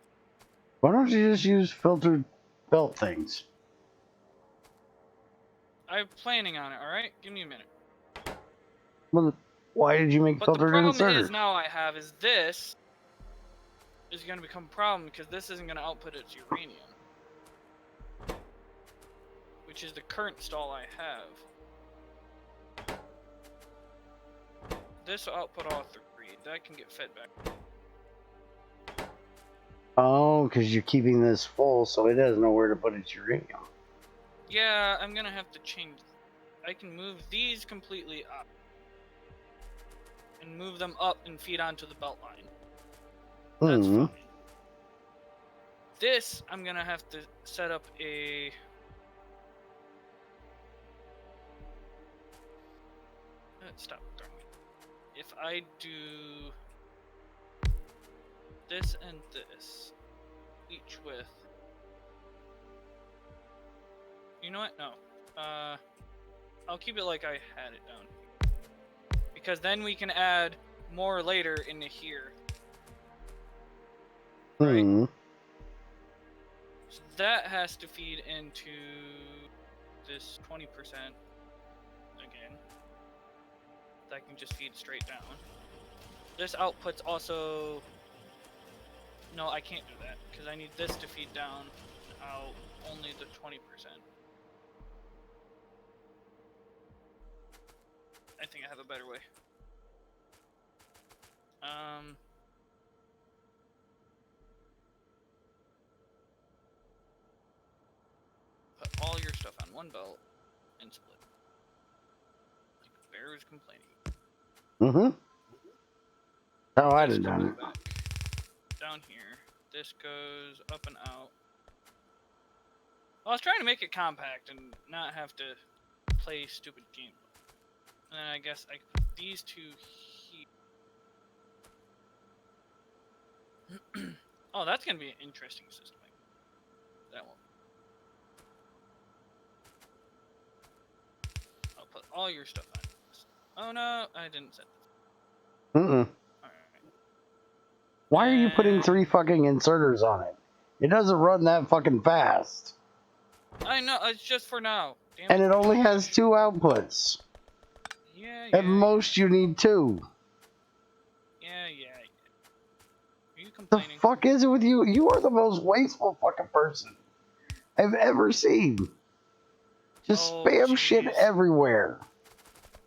Why don't you just use filtered belt things? I'm planning on it, alright? Give me a minute. Well, why did you make filtered inserters? But the problem is now I have is this is going to become a problem because this isn't going to output its uranium. Which is the current stall I have. This will output all three. That can get fed back. Oh, because you're keeping this full so it doesn't know where to put its uranium. Yeah, I'm going to have to change. I can move these completely up. And move them up and feed onto the belt line. That's fine. This, I'm going to have to set up a... Stop throwing it. If I do this and this, each with... You know what? No. I'll keep it like I had it down. Because then we can add more later into here. Right? So that has to feed into this 20% again. That can just feed straight down. This output's also... No, I can't do that, because I need this to feed down out only the 20%. I think I have a better way. Put all your stuff on one belt and split. Like the bear is complaining. Oh, I'd have done it. Back. Down here, this goes up and out. I was trying to make it compact and not have to play stupid games. And then I guess I put these two here. Oh, that's gonna be an interesting system. That one. I'll put all your stuff on this. Oh no, I didn't set this. Mm-mm. Alright. Why are you putting 3 And- fucking inserters on it? It doesn't run that fucking fast. I know, it's just for now. Damn And it only has 2 outputs. Yeah, At most, you need 2. Yeah. Are you The complaining? fuck is it with you? You are the most wasteful fucking person I've ever seen. Just Oh, spam shit jeez. everywhere.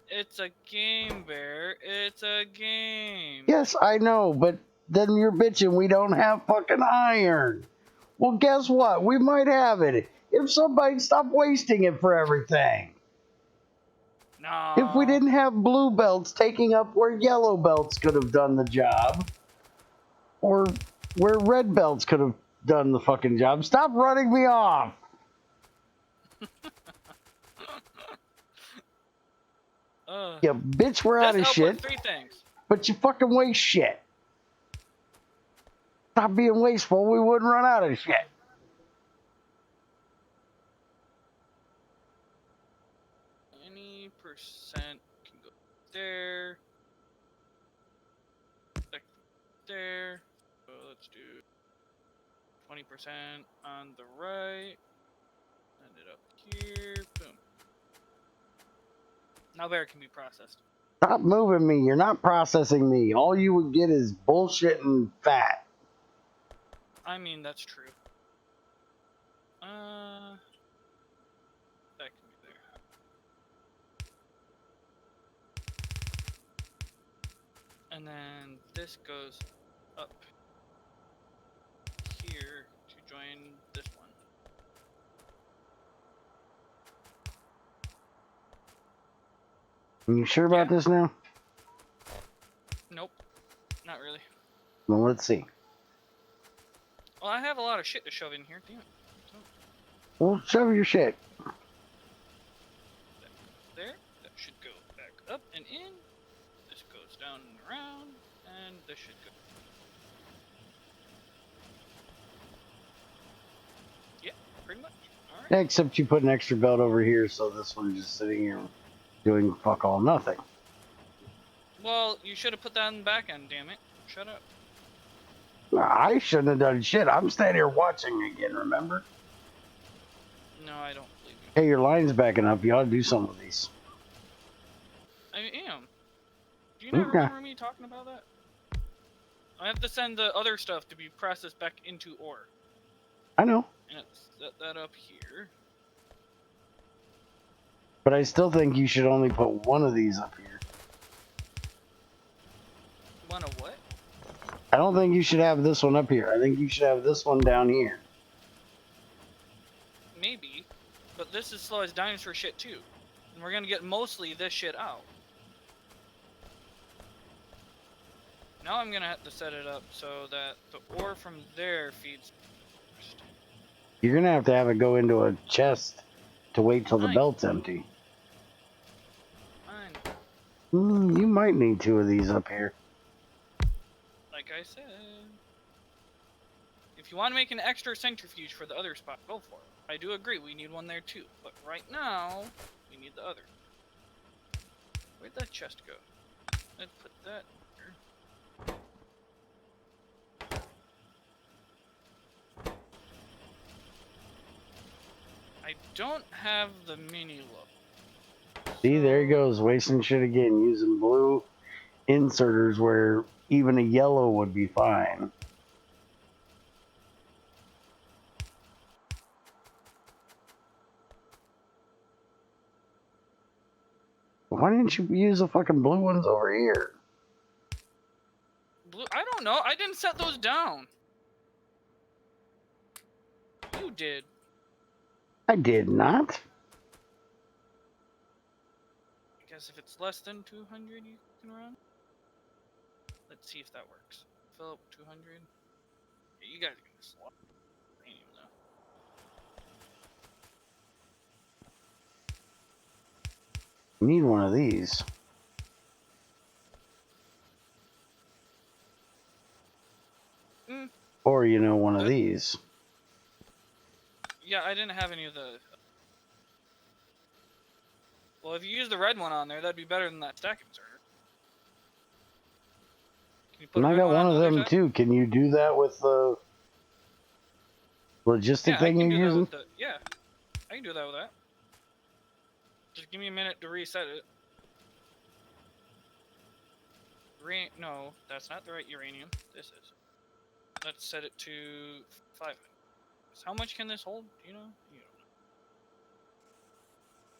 It's a game, Bear. It's a game. Yes, I know, but then you're bitching we don't have fucking iron. Well, guess what? We might have it if somebody stopped wasting it for everything. No. If we didn't have blue belts taking up where yellow belts could have done the job, or where red belts could have done the fucking job. Stop running me off. You bitch, we're out This of outputs shit, 3 things. but you fucking waste shit. Stop being wasteful, we wouldn't run out of shit. Any percent can go there. There. So let's do 20% on the right. Send it up here. Boom. Now Bear can be processed. Stop moving me, you're not processing me. All you would get is bullshit and fat. I mean, that's true. That can be there. And then this goes up here to join this one. Are you sure about this now? Nope. Not really. Well, let's see. Well, I have a lot of shit to shove in here. Damn it. So, Well, shove your shit. there. That should go back up and in. This goes down and around. And this should go. Yeah, pretty much. Alright. Except you put an extra belt over here, so this one's just sitting here doing fuck all nothing. Well, you should have put that in the back end, damn it. Shut up. I shouldn't have done shit. I'm standing here watching again, remember? No, I don't believe you. Hey, your line's backing up. You ought to do something with these. I am. Do you not Okay. remember me talking about that? I have to send the other stuff to be processed back into ore. I know. And set that up here. But I still think you should only put one of these up here. One of what? I don't think you should have this one up here. I think you should have this one down here. Maybe. But this is slow as dinosaur shit too. And we're gonna get mostly this shit out. Now I'm gonna have to set it up so that the ore from there feeds first. You're going to have it go into a chest to wait till the belt's empty. Fine. You might need 2 of these up here. Like I said. If you want to make an extra centrifuge for the other spot, go for it. I do agree, we need one there too. But right now, we need the other. Where'd that chest go? Let's put that here. I don't have the mini look. See, there he goes, wasting shit again, using blue inserters where even a yellow would be fine. Why didn't you use the fucking blue ones over here? Blue? I don't know. I didn't set those down. You did. I did not. I guess if it's less than 200, you can run. Let's see if that works. Fill up 200. Yeah, you guys are gonna slot. I ain't even know. You need one of these. Mm. Or, you know, one of these. Yeah, I didn't have any of the... Well, if you use the red one on there, that'd be better than that stack inserter. Can you put And a I red got one one on of the other them side? too. Can you do that with the logistic Yeah, I thing can you're do that using? with the... Yeah, I can do that with that. Just give me a minute to reset it. No, that's not the right uranium. This is. Let's set it to 5 minutes. How much can this hold? Do you know? You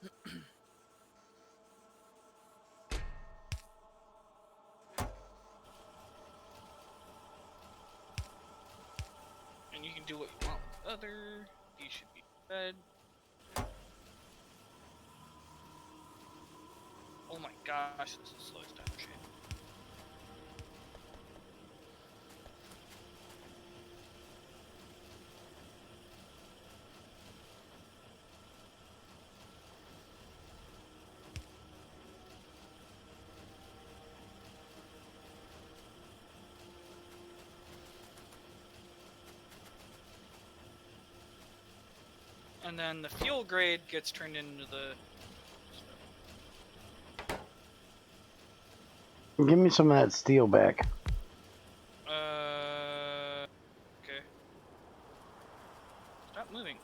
don't know. And you can do what you want with the other. These should be fed. Oh my gosh, this is the slowest time shit. And then the fuel grade gets turned into the... Give me some of that steel back. Okay. Stop moving.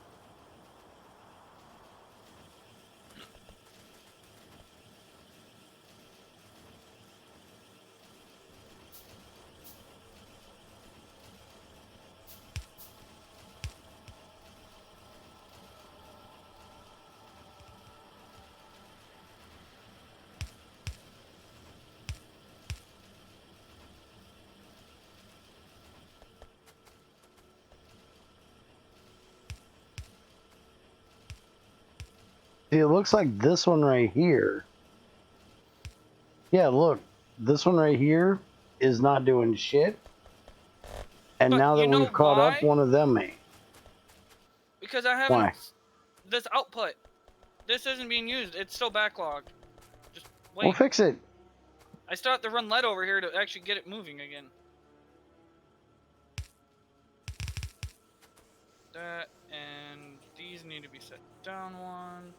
See, it looks like this one right here. Yeah, look. This one right here is not doing shit. And But now that you know we've caught up, why? one of them ain't. Because I haven't... Why? This output. This isn't being used. It's still backlogged. Just wait. We'll fix it. I still have to run lead over here to actually get it moving again. That, and these need to be set down one.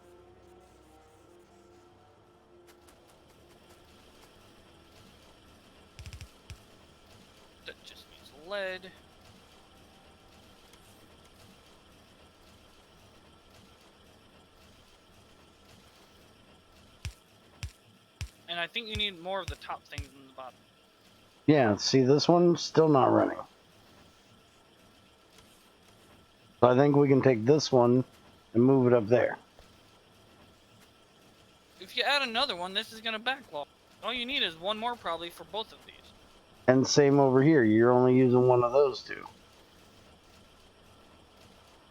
That just needs lead. And I think you need more of the top things than the bottom. Yeah, see, this one's still not running. So I think we can take this one and move it up there. If you add another one, this is going to backlog. All you need is one more probably for both of these. And same over here. You're only using one of those two.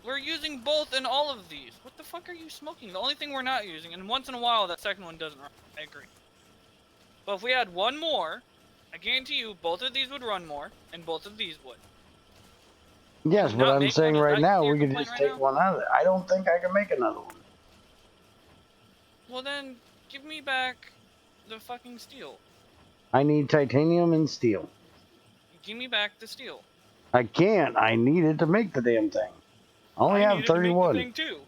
We're using both in all of these. What the fuck are you smoking? The only thing we're not using, and once in a while that second one doesn't run. I agree. But if we had one more, I guarantee you both of these would run more, and both of these would. Yes, but I'm saying right now we could just take one out of there. I don't think I can make another one. Well then, give me back the fucking steel. I need titanium and steel. Give me back the steel. I can't. I need it to make the damn thing. I only have 31. To make the thing too.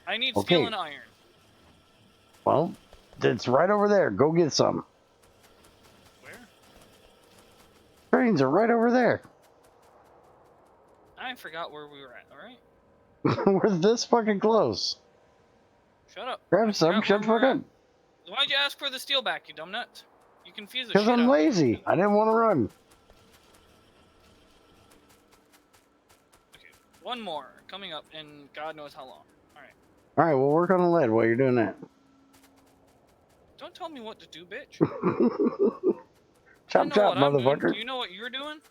I need steel and iron. Well, it's right over there. Go get some. Where? Trains are right over there. I forgot where we were at, alright? We're this fucking close. Shut up. Grab some, shut the fuck up. Why'd you ask for the steel back, you dumb nut? You confuse the shit Because I'm lazy. I didn't want to run. Okay, one more coming up in God knows how long. Alright. Alright, we'll work on the lead while you're doing that. Don't tell me what to do, bitch. Chop chop, motherfucker. Do you know what you're doing?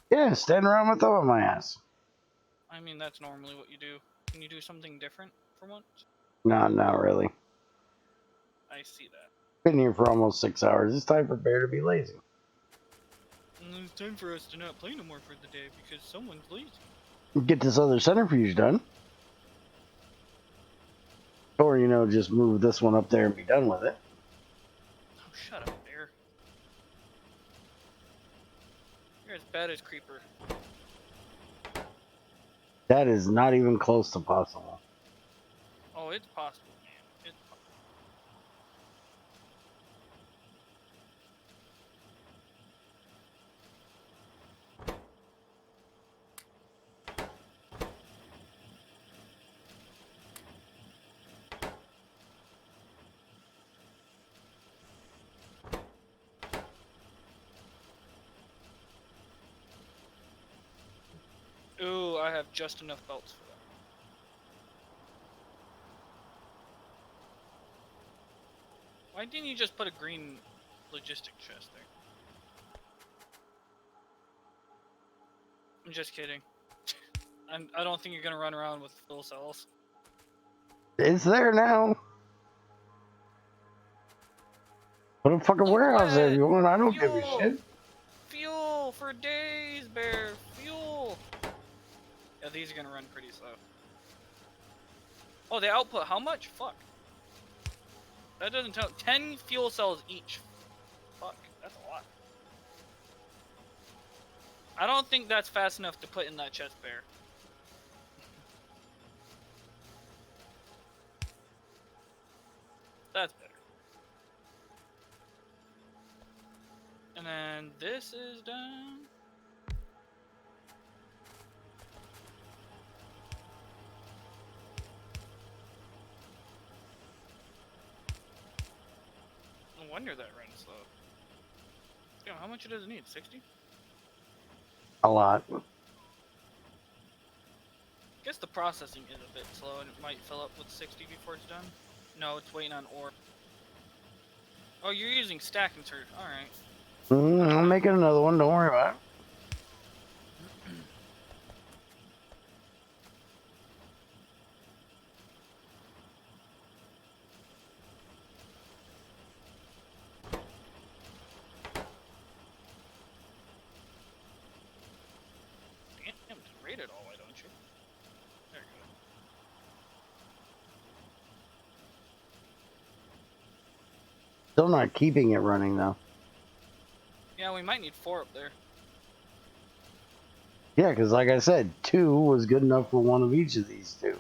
Yeah, stand around with thumb on my ass. I mean, that's normally what you do. Can you do something different for once? No, not really. I see that. Been here for almost 6 hours. It's time for Bear to be lazy. And it's time for us to not play no more for the day because someone's lazy. Get this other centrifuge done. Or, you know, just move this one up there and be done with it. Oh, shut up, bear. You're as bad as Creeper. That is not even close to possible. Oh, it's possible, man. It's possible. Ooh, I have just enough belts for that. Why didn't you just put a green logistic chest there? I'm just kidding. I don't think you're gonna run around with fuel cells. It's there now. Put a fucking Look warehouse there if you want. I don't give a Fuel! shit. Fuel for days, bear! Fuel! Yeah, these are gonna run pretty slow. Oh, they output how much? Fuck. That doesn't tell. 10 fuel cells each. Fuck, that's a lot. I don't think that's fast enough to put in that chest, bear. That's better. And then this is done. No wonder that runs slow. Damn, how much does it need? 60? A lot. I guess the processing is a bit slow and it might fill up with 60 before it's done. No, it's waiting on ore. Oh, you're using stack insert. Alright. I'm making another one. Don't worry about it. Damn, just rate it all, why don't you? There you go. Still not keeping it running though. Yeah, we might need 4 up there. Yeah, because like I said, 2 was good enough for one of each of these 2.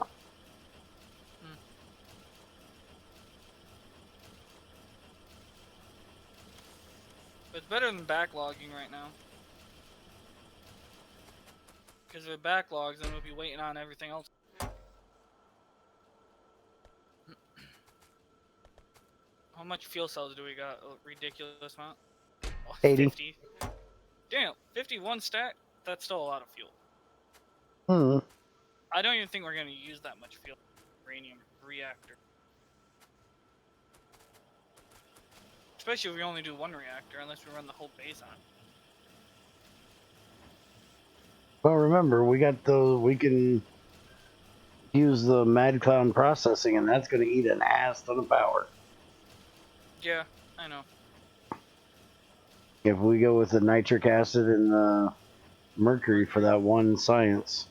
But it's better than backlogging right now. Because if it backlogs, then we'll be waiting on everything else. How much fuel cells do we got? A ridiculous amount. Oh, 80. 50. Damn, 51 stack? That's still a lot of fuel. I don't even think we're going to use that much fuel. Uranium reactor. Especially if we only do 1 reactor, unless we run the whole base on. Well, remember, we can use the Mad Clown processing, and that's going to eat an ass ton of power. Yeah, I know. If we go with the nitric acid and the mercury for that one science.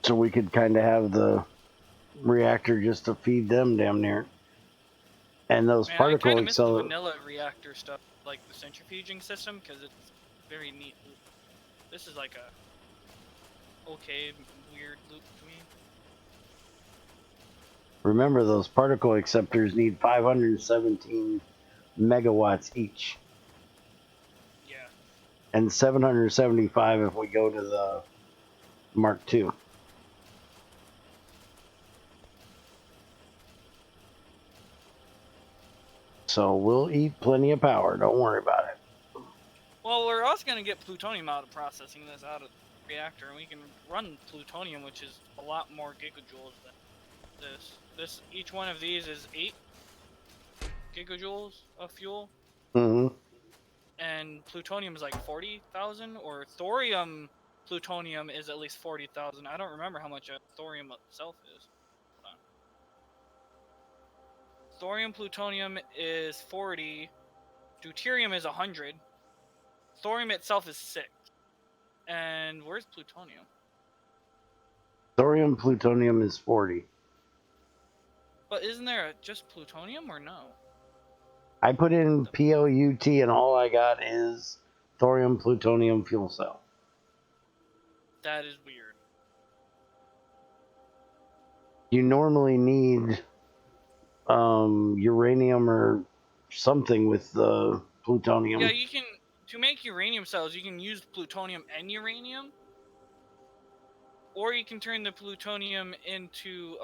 So we could kind of have the reactor just to feed them damn near. And those Man, particle I kind of miss the accelerators. vanilla reactor stuff, like the centrifuging system, because it's very neat loop. This is like a okay, weird loop to me. Remember, those particle acceptors need 517 megawatts each. Yeah. And 775 if we go to the Mark II. So we'll eat plenty of power. Don't worry about it. Well, we're also going to get plutonium out of processing this out of the reactor, and we can run plutonium, which is a lot more gigajoules than this. Each one of these is 8 gigajoules of fuel. Mm-hmm. And plutonium is like 40,000, or thorium plutonium is at least 40,000. I don't remember how much thorium itself is. Hold on. Thorium plutonium is 40. Deuterium is 100. Thorium itself is 6. And where's plutonium? Thorium plutonium is 40. But isn't there just plutonium or no? I put in POUT and all I got is thorium plutonium fuel cell. That is weird. You normally need uranium or something with the plutonium. Yeah, you can, to make uranium cells, you can use plutonium and uranium. Or you can turn the plutonium into,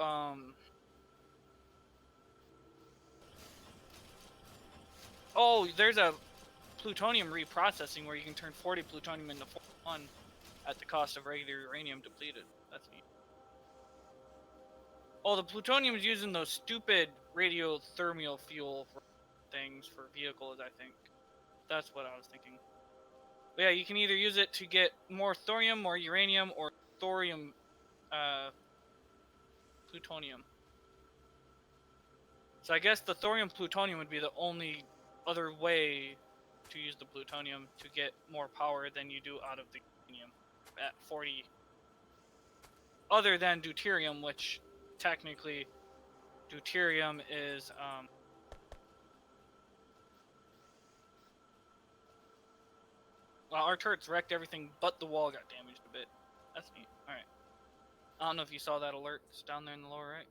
oh, there's a plutonium reprocessing where you can turn 40 plutonium into 41 at the cost of regular uranium depleted. That's neat. Oh, the plutonium is using those stupid radiothermal fuel things for vehicles, I think. That's what I was thinking. But yeah, you can either use it to get more thorium, more uranium, or thorium, plutonium. So I guess the thorium plutonium would be the only other way to use the plutonium to get more power than you do out of the uranium at 40. Other than deuterium, which technically deuterium is well, our turrets wrecked everything but the wall got damaged a bit. That's neat. Alright. I don't know if you saw that alert. It's down there in the lower right.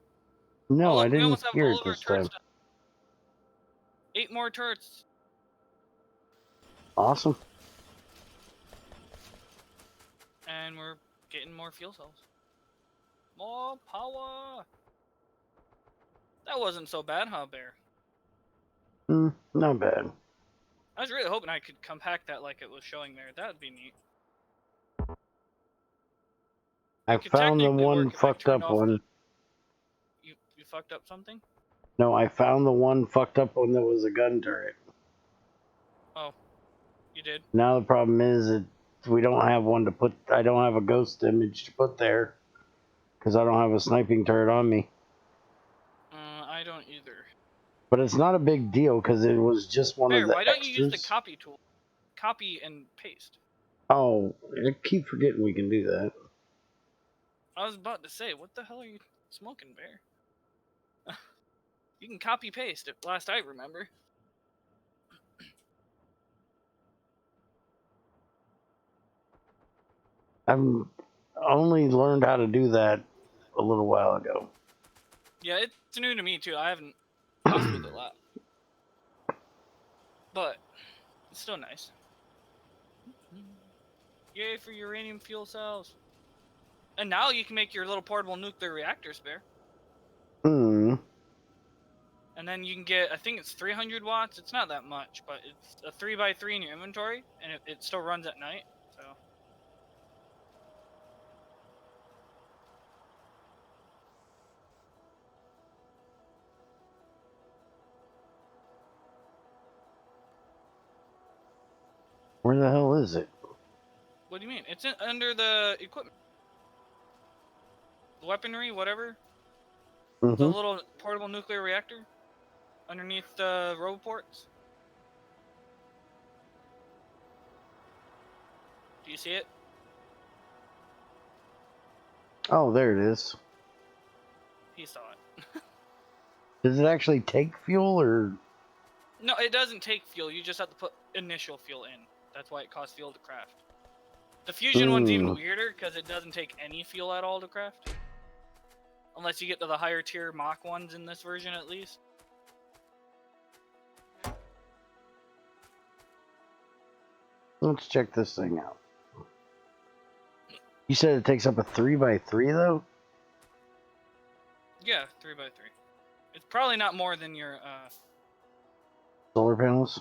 No, Oh look, I we didn't almost have hear all it of our this time. turrets done. 8 more turrets. Awesome. And we're getting more fuel cells. More power! That wasn't so bad, huh, Bear? Not bad. I was really hoping I could compact that like it was showing there. That would be neat. I It could found the technically one work if I fucked turned up off one. the... You fucked up something? No, I found the one fucked up one that was a gun turret. Oh, you did? Now the problem is that we don't have one to put. I don't have a ghost image to put there because I don't have a sniping turret on me. I don't either. But it's not a big deal because it was just one of Bear, the why don't you use the extras. copy tool? Copy and paste. Oh, I keep forgetting we can do that. I was about to say, what the hell are you smoking, Bear? You can copy paste, at last I remember. I've only learned how to do that a little while ago. Yeah, it's new to me too. I haven't messed with it a lot. But it's still nice. Yay for uranium fuel cells. And now you can make your little portable nuclear reactors, Bear. Hmm. And then you can get, I think it's 300 watts. It's not that much, but it's a 3x3 in your inventory, and it still runs at night. So Where the hell is it? what do you mean? It's under the equipment, the weaponry, whatever. The little portable nuclear reactor underneath the roboports. Do you see it? Oh, there it is. He saw it. Does it actually take fuel or? No, it doesn't take fuel. You just have to put initial fuel in. That's why it costs fuel to craft. The fusion one's even weirder because it doesn't take any fuel at all to craft. Unless you get to the higher tier Mach ones in this version, at least. Let's check this thing out. You said it takes up a 3x3 though? Yeah, 3x3. It's probably not more than your, Solar panels?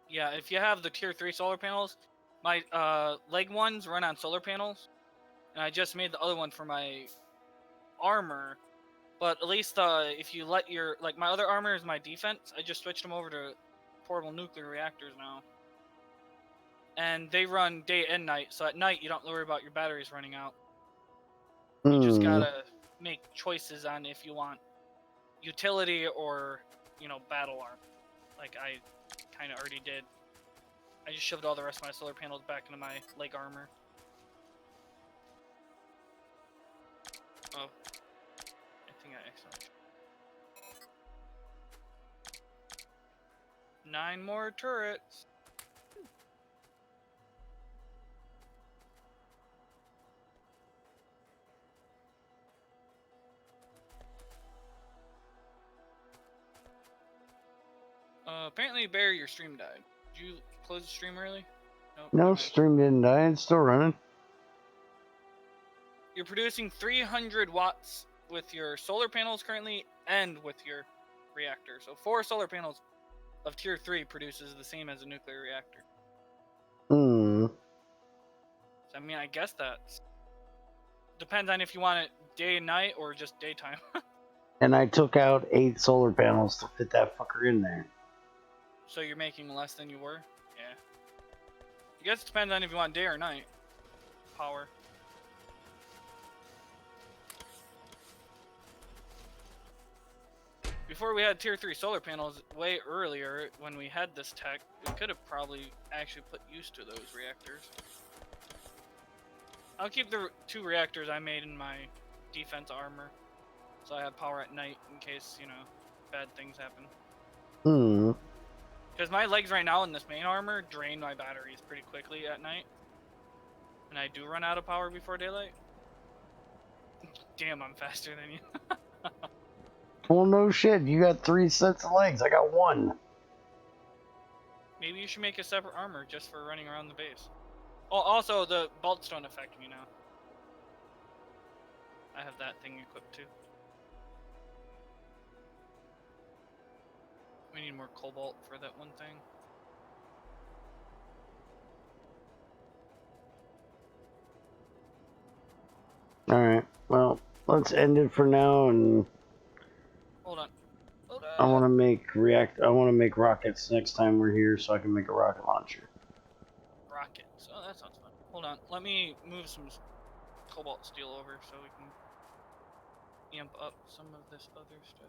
yeah, if you have the tier 3 solar panels, my, leg ones run on solar panels. And I just made the other one for my armor. But at least, if you let your, like, my other armor is my defense. I just switched them over to portable nuclear reactors now. And they run day and night, so at night you don't worry about your batteries running out. You just gotta make choices on if you want utility or, you know, battle armor. Like I kind of already did. I just shoved all the rest of my solar panels back into my leg armor. Oh. I think I accidentally... 9 more turrets. Apparently, Bear, your stream died. Did you close the stream early? Nope, No, never mind. stream didn't die. It's still running. You're producing 300 watts with your solar panels currently and with your reactor. So 4 solar panels of tier 3 produces the same as a nuclear reactor. Hmm. So, I mean, I guess that depends on if you want it day and night or just daytime. And I took out 8 solar panels to fit that fucker in there. So you're making less than you were? Yeah. I guess it depends on if you want day or night power. Before we had tier 3 solar panels way earlier, when we had this tech, we could have probably actually put use to those reactors. I'll keep the 2 reactors I made in my defense armor, so I have power at night in case, you know, bad things happen. Hmm. Because my legs right now in this main armor drain my batteries pretty quickly at night. And I do run out of power before daylight. Damn, I'm faster than you. Well, no shit. You got 3 sets of legs. I got 1. Maybe you should make a separate armor just for running around the base. Oh, also, the bolts don't affect me now. I have that thing equipped too. We need more cobalt for that one thing. Alright. Well, let's end it for now, and Hold on. Hold on. I want to make rockets next time we're here so I can make a rocket launcher. Rockets. Oh, that sounds fun. Hold on. Let me move some cobalt steel over so we can amp up some of this other stuff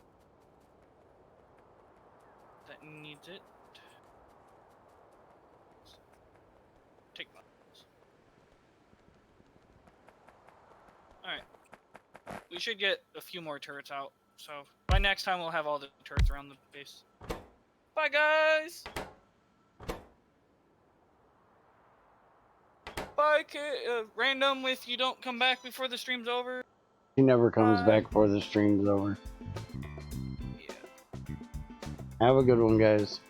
that needs it. Take my. Alright. We should get a few more turrets out. So by next time we'll have all the turrets around the base. Bye guys! Bye random if you don't come back before the stream's over. He never comes Bye. back before the stream's over. Yeah. Have a good one, guys.